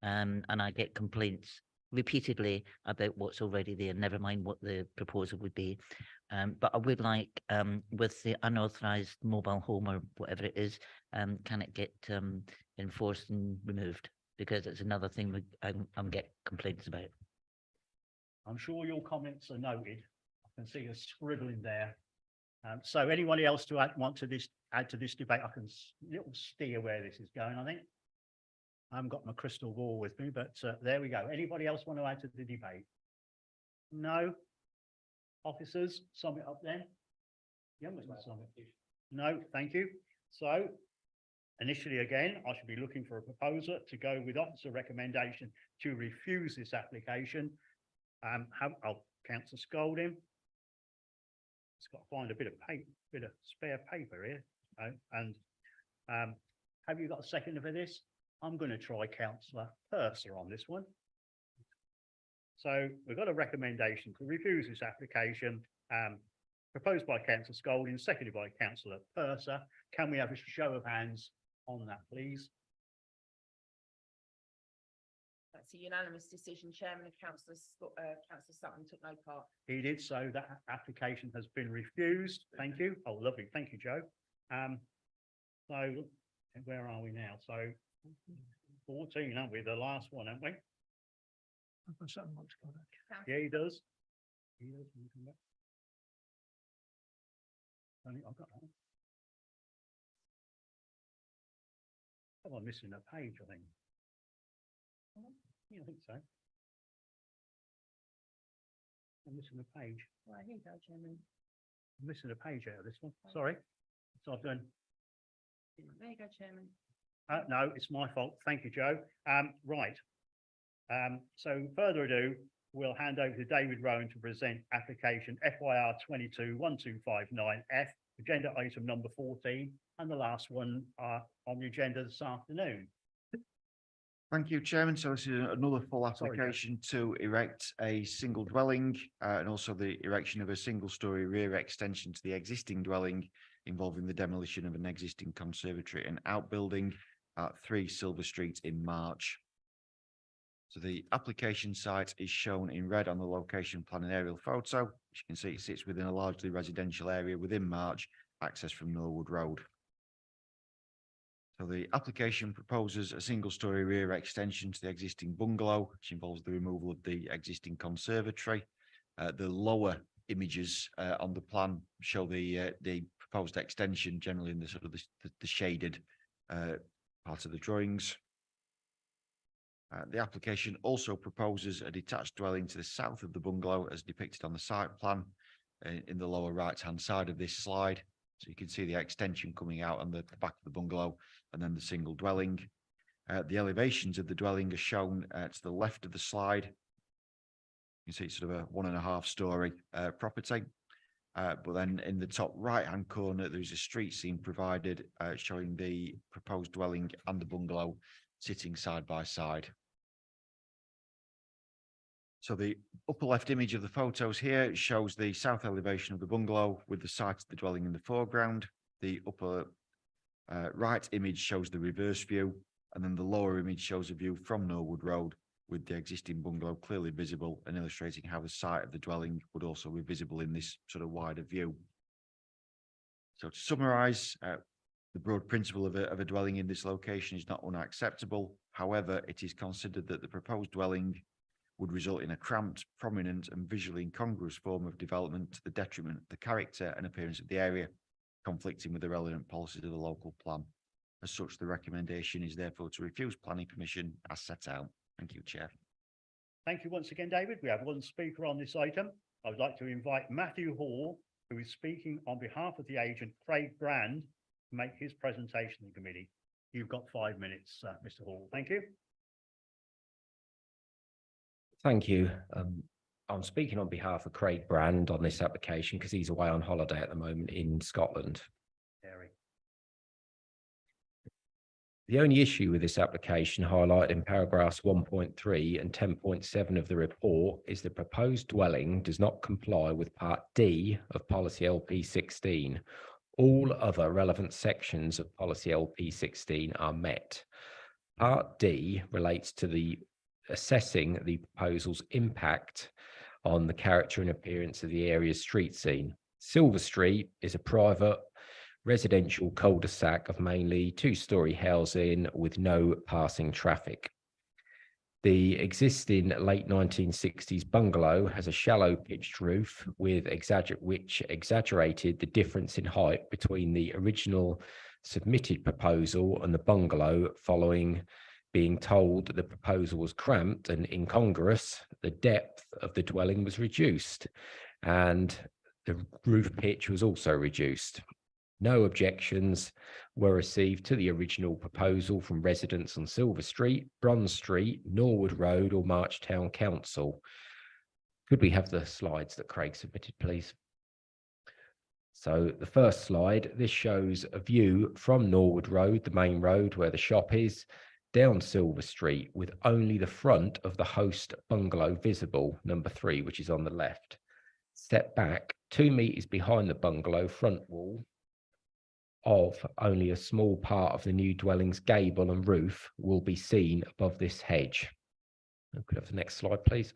and I get complaints repeatedly about what's already there, never mind what the proposal would be. But I would like, with the unauthorised mobile home or whatever it is, can it get enforced and removed? Because it's another thing I'm getting complaints about. I'm sure your comments are noted. I can see a scribbling there. So anybody else to want to add to this debate? I can little steer where this is going, I think. I haven't got my crystal ball with me, but there we go. Anybody else want to add to the debate? No? Officers, sum it up then. No, thank you. So initially, again, I should be looking for a proposer to go with officer recommendation to refuse this application. Councillor Scolding. It's got to find a bit of spare paper here. And have you got a second for this? I'm going to try councillor Purser on this one. So we've got a recommendation to refuse this application, proposed by councillor Scolding, seconded by councillor Purser. Can we have a show of hands on that, please? That's a unanimous decision, Chairman, and Councillor Sutton took no part. He did, so that application has been refused. Thank you. Oh, lovely. Thank you, Joe. So where are we now? So 14, aren't we? The last one, aren't we? Yeah, he does. He does. Can you come back? I think I've got that. Oh, I'm missing a page, I think. Yeah, I think so. I'm missing a page. Right, here you go, Chairman. I'm missing a page out of this one. Sorry. So I've done. There you go, Chairman. No, it's my fault. Thank you, Joe. Right. So further ado, we'll hand over to David Rowan to present application FYR 22-1259F, agenda item number 14, and the last one on the agenda this afternoon. Thank you, Chairman. So this is another full Sorry, Joe. application to erect a single dwelling and also the erection of a single-storey rear extension to the existing dwelling involving the demolition of an existing conservatory and outbuilding at 3 Silver Street in March. So the application site is shown in red on the location plan and aerial photo. As you can see, it sits within a largely residential area within March, access from Norwood Road. So the application proposes a single-storey rear extension to the existing bungalow, which involves the removal of the existing conservatory. The lower images on the plan show the proposed extension, generally in the sort of the shaded part of the drawings. The application also proposes a detached dwelling to the south of the bungalow, as depicted on the site plan in the lower right-hand side of this slide. So you can see the extension coming out on the back of the bungalow and then the single dwelling. The elevations of the dwelling are shown to the left of the slide. You can see it's sort of a 1.5 story property. But then in the top right-hand corner, there's a street scene provided showing the proposed dwelling and the bungalow sitting side by side. So the upper left image of the photos here shows the south elevation of the bungalow with the site of the dwelling in the foreground. The upper right image shows the reverse view, and then the lower image shows a view from Norwood Road with the existing bungalow clearly visible and illustrating how the site of the dwelling would also be visible in this sort of wider view. So to summarise, the broad principle of a dwelling in this location is not unacceptable. However, it is considered that the proposed dwelling would result in a cramped, prominent and visually incongruous form of development to the detriment of the character and appearance of the area, conflicting with the relevant policies of the local plan. As such, the recommendation is therefore to refuse planning permission as set out. Thank you, Chair. Thank you once again, David. We have one speaker on this item. I would like to invite Matthew Hall, who is speaking on behalf of the agent Craig Brand, to make his presentation to the committee. You've got 5 minutes, Mr. Hall. Thank you. Thank you. I'm speaking on behalf of Craig Brand on this application because he's away on holiday at the moment in Scotland. Gary. The only issue with this application highlighted in paragraphs 1.3 and 10.7 of the report is the proposed dwelling does not comply with Part D of Policy LP 16. All other relevant sections of Policy LP 16 are met. Part D relates to the assessing the proposal's impact on the character and appearance of the area's street scene. Silver Street is a private residential cul-de-sac of mainly 2-story housing with no passing traffic. The existing late 1960s bungalow has a shallow pitched roof which exaggerated the difference in height between the original submitted proposal and the bungalow. Following being told that the proposal was cramped and incongruous, the depth of the dwelling was reduced and the roof pitch was also reduced. No objections were received to the original proposal from residents on Silver Street, Bronze Street, Norwood Road or March Town Council. Could we have the slides that Craig submitted, please? So the first slide, this shows a view from Norwood Road, the main road where the shop is, down Silver Street with only the front of the host bungalow visible, number 3, which is on the left. Set back 2 meters behind the bungalow front wall of only a small part of the new dwelling's gable and roof will be seen above this hedge. Could I have the next slide, please?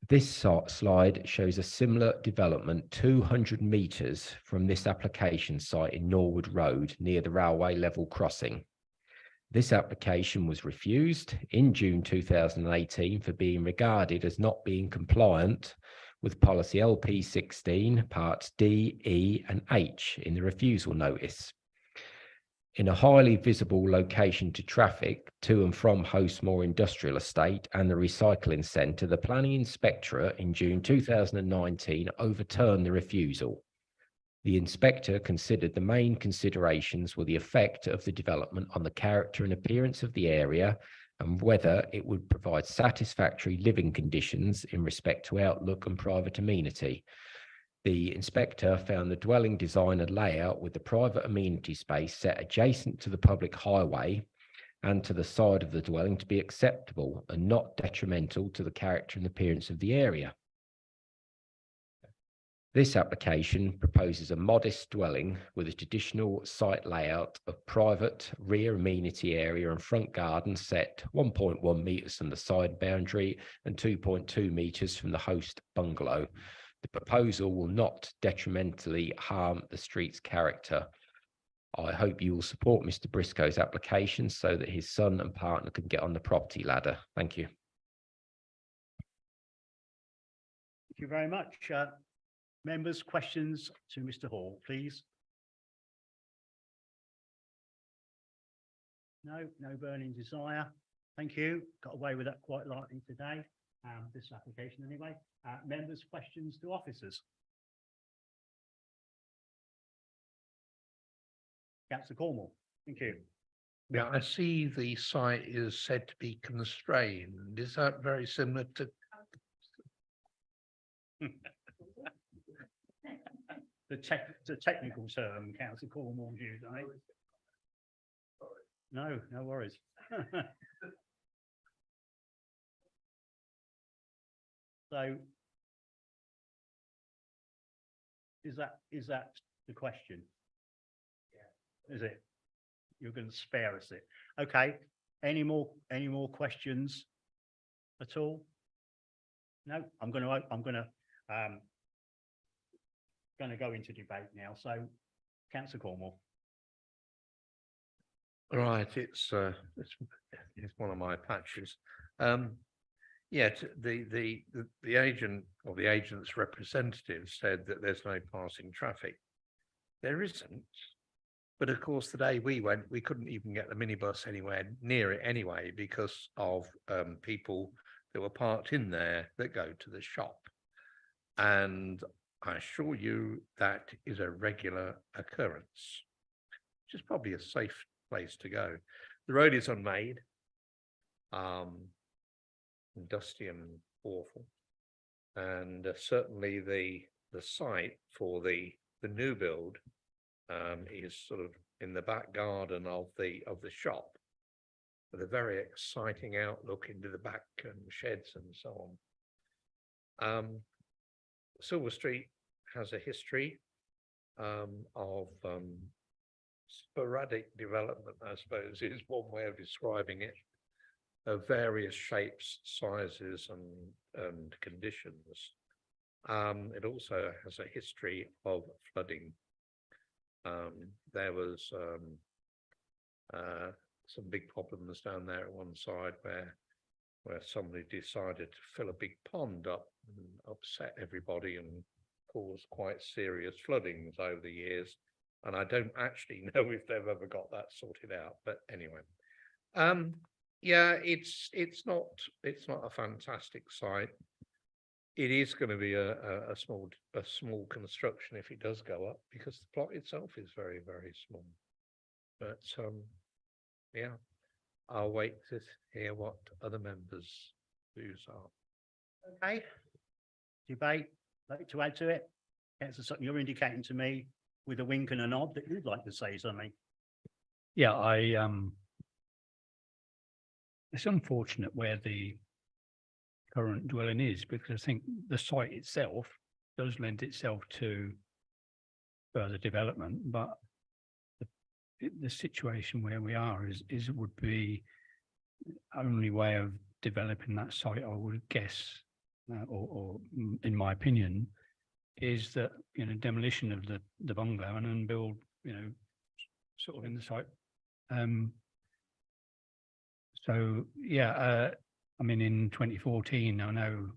This slide shows a similar development 200 metres from this application site in Norwood Road near the railway level crossing. This application was refused in June 2018 for being regarded as not being compliant with policy LP16 parts D, E and H in the refusal notice. In a highly visible location to traffic to and from Hostmore Industrial Estate and the recycling centre, the Planning Inspectorate in June 2019 overturned the refusal. The inspector considered the main considerations were the effect of the development on the character and appearance of the area and whether it would provide satisfactory living conditions in respect to outlook and private amenity. The inspector found the dwelling design and layout with the private amenity space set adjacent to the public highway and to the side of the dwelling to be acceptable and not detrimental to the character and appearance of the area. This application proposes a modest dwelling with a traditional site layout of private rear amenity area and front garden set 1.1 metres from the side boundary and 2.2 metres from the host bungalow. The proposal will not detrimentally harm the street's character. I hope you will support Mr. Briscoe's application so that his son and partner can get on the property ladder. Thank you. Thank you very much. Members, questions to Mr. Hall, please. No burning desire. Thank you. Got away with that quite lightly today. This application anyway. Members, questions to officers. Councillor Cornwall, thank you. Yeah, I see the site is said to be constrained. Is that very similar to? The technical term, Councillor Cornwall used, I think. No worries. So is that the question? Yeah. Is it? You're going to spare us it. Okay. Any more questions at all? No, I'm going to go into debate now. So Councillor Cornwall. Right, it's one of my patches. Yeah, the agent or the agent's representative said that there's no passing traffic. There isn't, but of course the day we went, we couldn't even get the minibus anywhere near it anyway because of people that were parked in there that go to the shop. And I assure you that is a regular occurrence, which is probably a safe place to go. The road is unmade, dusty and awful, and certainly the site for the new build is sort of in the back garden of the shop, with a very exciting outlook into the back and sheds and so on. Silver Street has a history of sporadic development, I suppose, is one way of describing it, of various shapes, sizes and conditions. It also has a history of flooding. There was some big problems down there at one side where somebody decided to fill a big pond up and upset everybody and caused quite serious floodings over the years. And I don't actually know if they've ever got that sorted out, but anyway. Yeah, it's not a fantastic site. It is going to be a small construction if it does go up, because the plot itself is very, very small. But yeah, I'll wait to hear what other members' views are. Okay. Debate, like to add to it? Councillor Sutton, you're indicating to me with a wink and a nod that you'd like to say something. Yeah, it's unfortunate where the current dwelling is, because I think the site itself does lend itself to further development, but the situation where we are would be only way of developing that site, I would guess, or in my opinion, is that, you know, demolition of the bungalow and then build, you know, sort of in the site. So yeah, I mean, in 2014, I know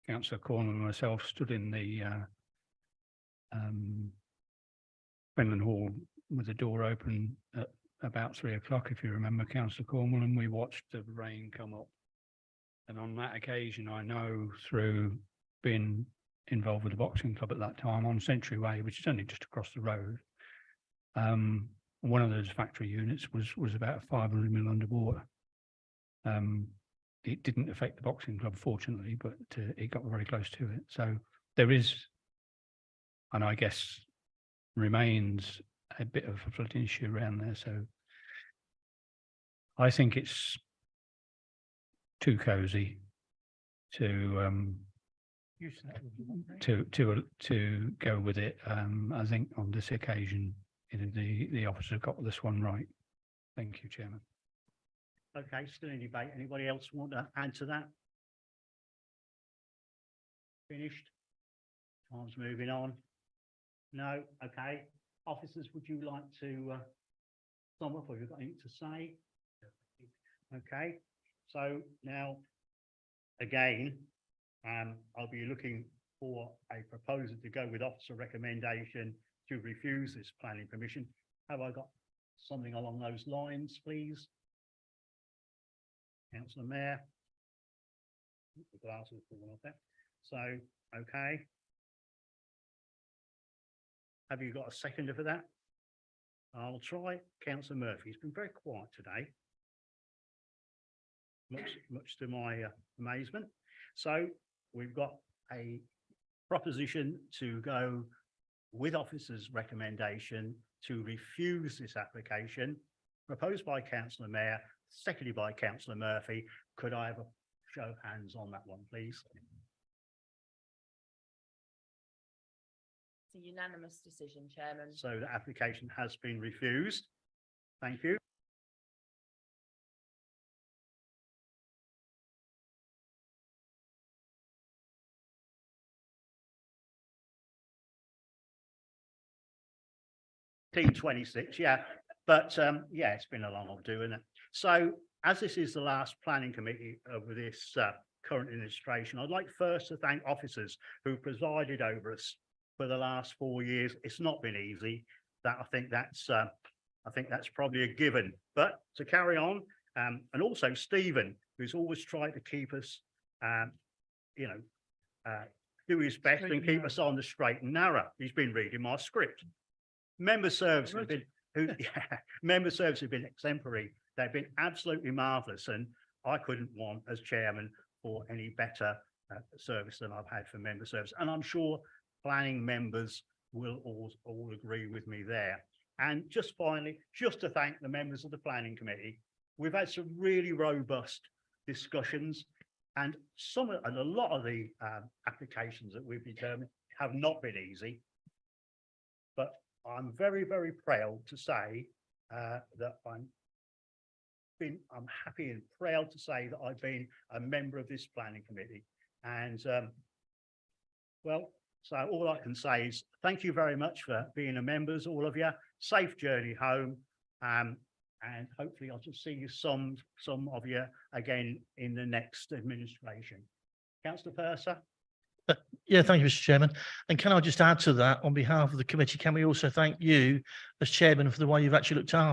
Councillor Cornwall and myself stood in the Fenland Hall with the door open at about 3 o'clock, if you remember, Councillor Cornwall, and we watched the rain come up. And on that occasion, I know through being involved with the boxing club at that time on Century Way, which is only just across the road, one of those factory units was about 500 mil underwater. It didn't affect the boxing club, fortunately, but it got very close to it. So there is, and I guess remains, a bit of a flooding issue around there. So I think it's too cozy to go with it. I think on this occasion, the officer got this one right. Thank you, Chairman. Okay, still in debate. Anybody else want to add to that? Finished? Time's moving on. No? Okay. Officers, would you like to sum up, or have you got anything to say? Okay. So now, again, I'll be looking for a proposal to go with officer recommendation to refuse this planning permission. Have I got something along those lines, please? Councillor Mayor. The glasses falling off there. So, okay. Have you got a seconder for that? I'll try Councillor Murphy. He's been very quiet today, much to my amazement. So we've got a proposition to go with officer's recommendation to refuse this application, proposed by Councillor Mayor, seconded by Councillor Murphy. Could I have a show of hands on that one, please? It's a unanimous decision, Chairman. So the application has been refused. Thank you. $1,526, yeah, but yeah, it's been a long old do, isn't it? So as this is the last planning committee of this current administration, I'd like first to thank officers who presided over us for the last 4 years. It's not been easy. That I think that's probably a given. But to carry on, and also Stephen, who's always tried to keep us, do his best and keep us on the straight and narrow. He's been reading my script. Member service have been member service have been exemplary. They've been absolutely marvellous, and I couldn't want, as chairman, for any better service than I've had for member service. And I'm sure planning members will all agree with me there. And just finally, just to thank the members of the planning committee, we've had some really robust discussions, and a lot of the applications that we've determined have not been easy. But I'm very, very proud to say that I'm happy and proud to say that I've been a member of this planning committee. And well, so all I can say is thank you very much for being a members, all of you. Safe journey home. And hopefully I'll just see you some of you again in the next administration. Councillor Purser. Yeah, thank you, Mr. Chairman. And can I just add to that, on behalf of the committee, can we also thank you as chairman for the way you've actually looked after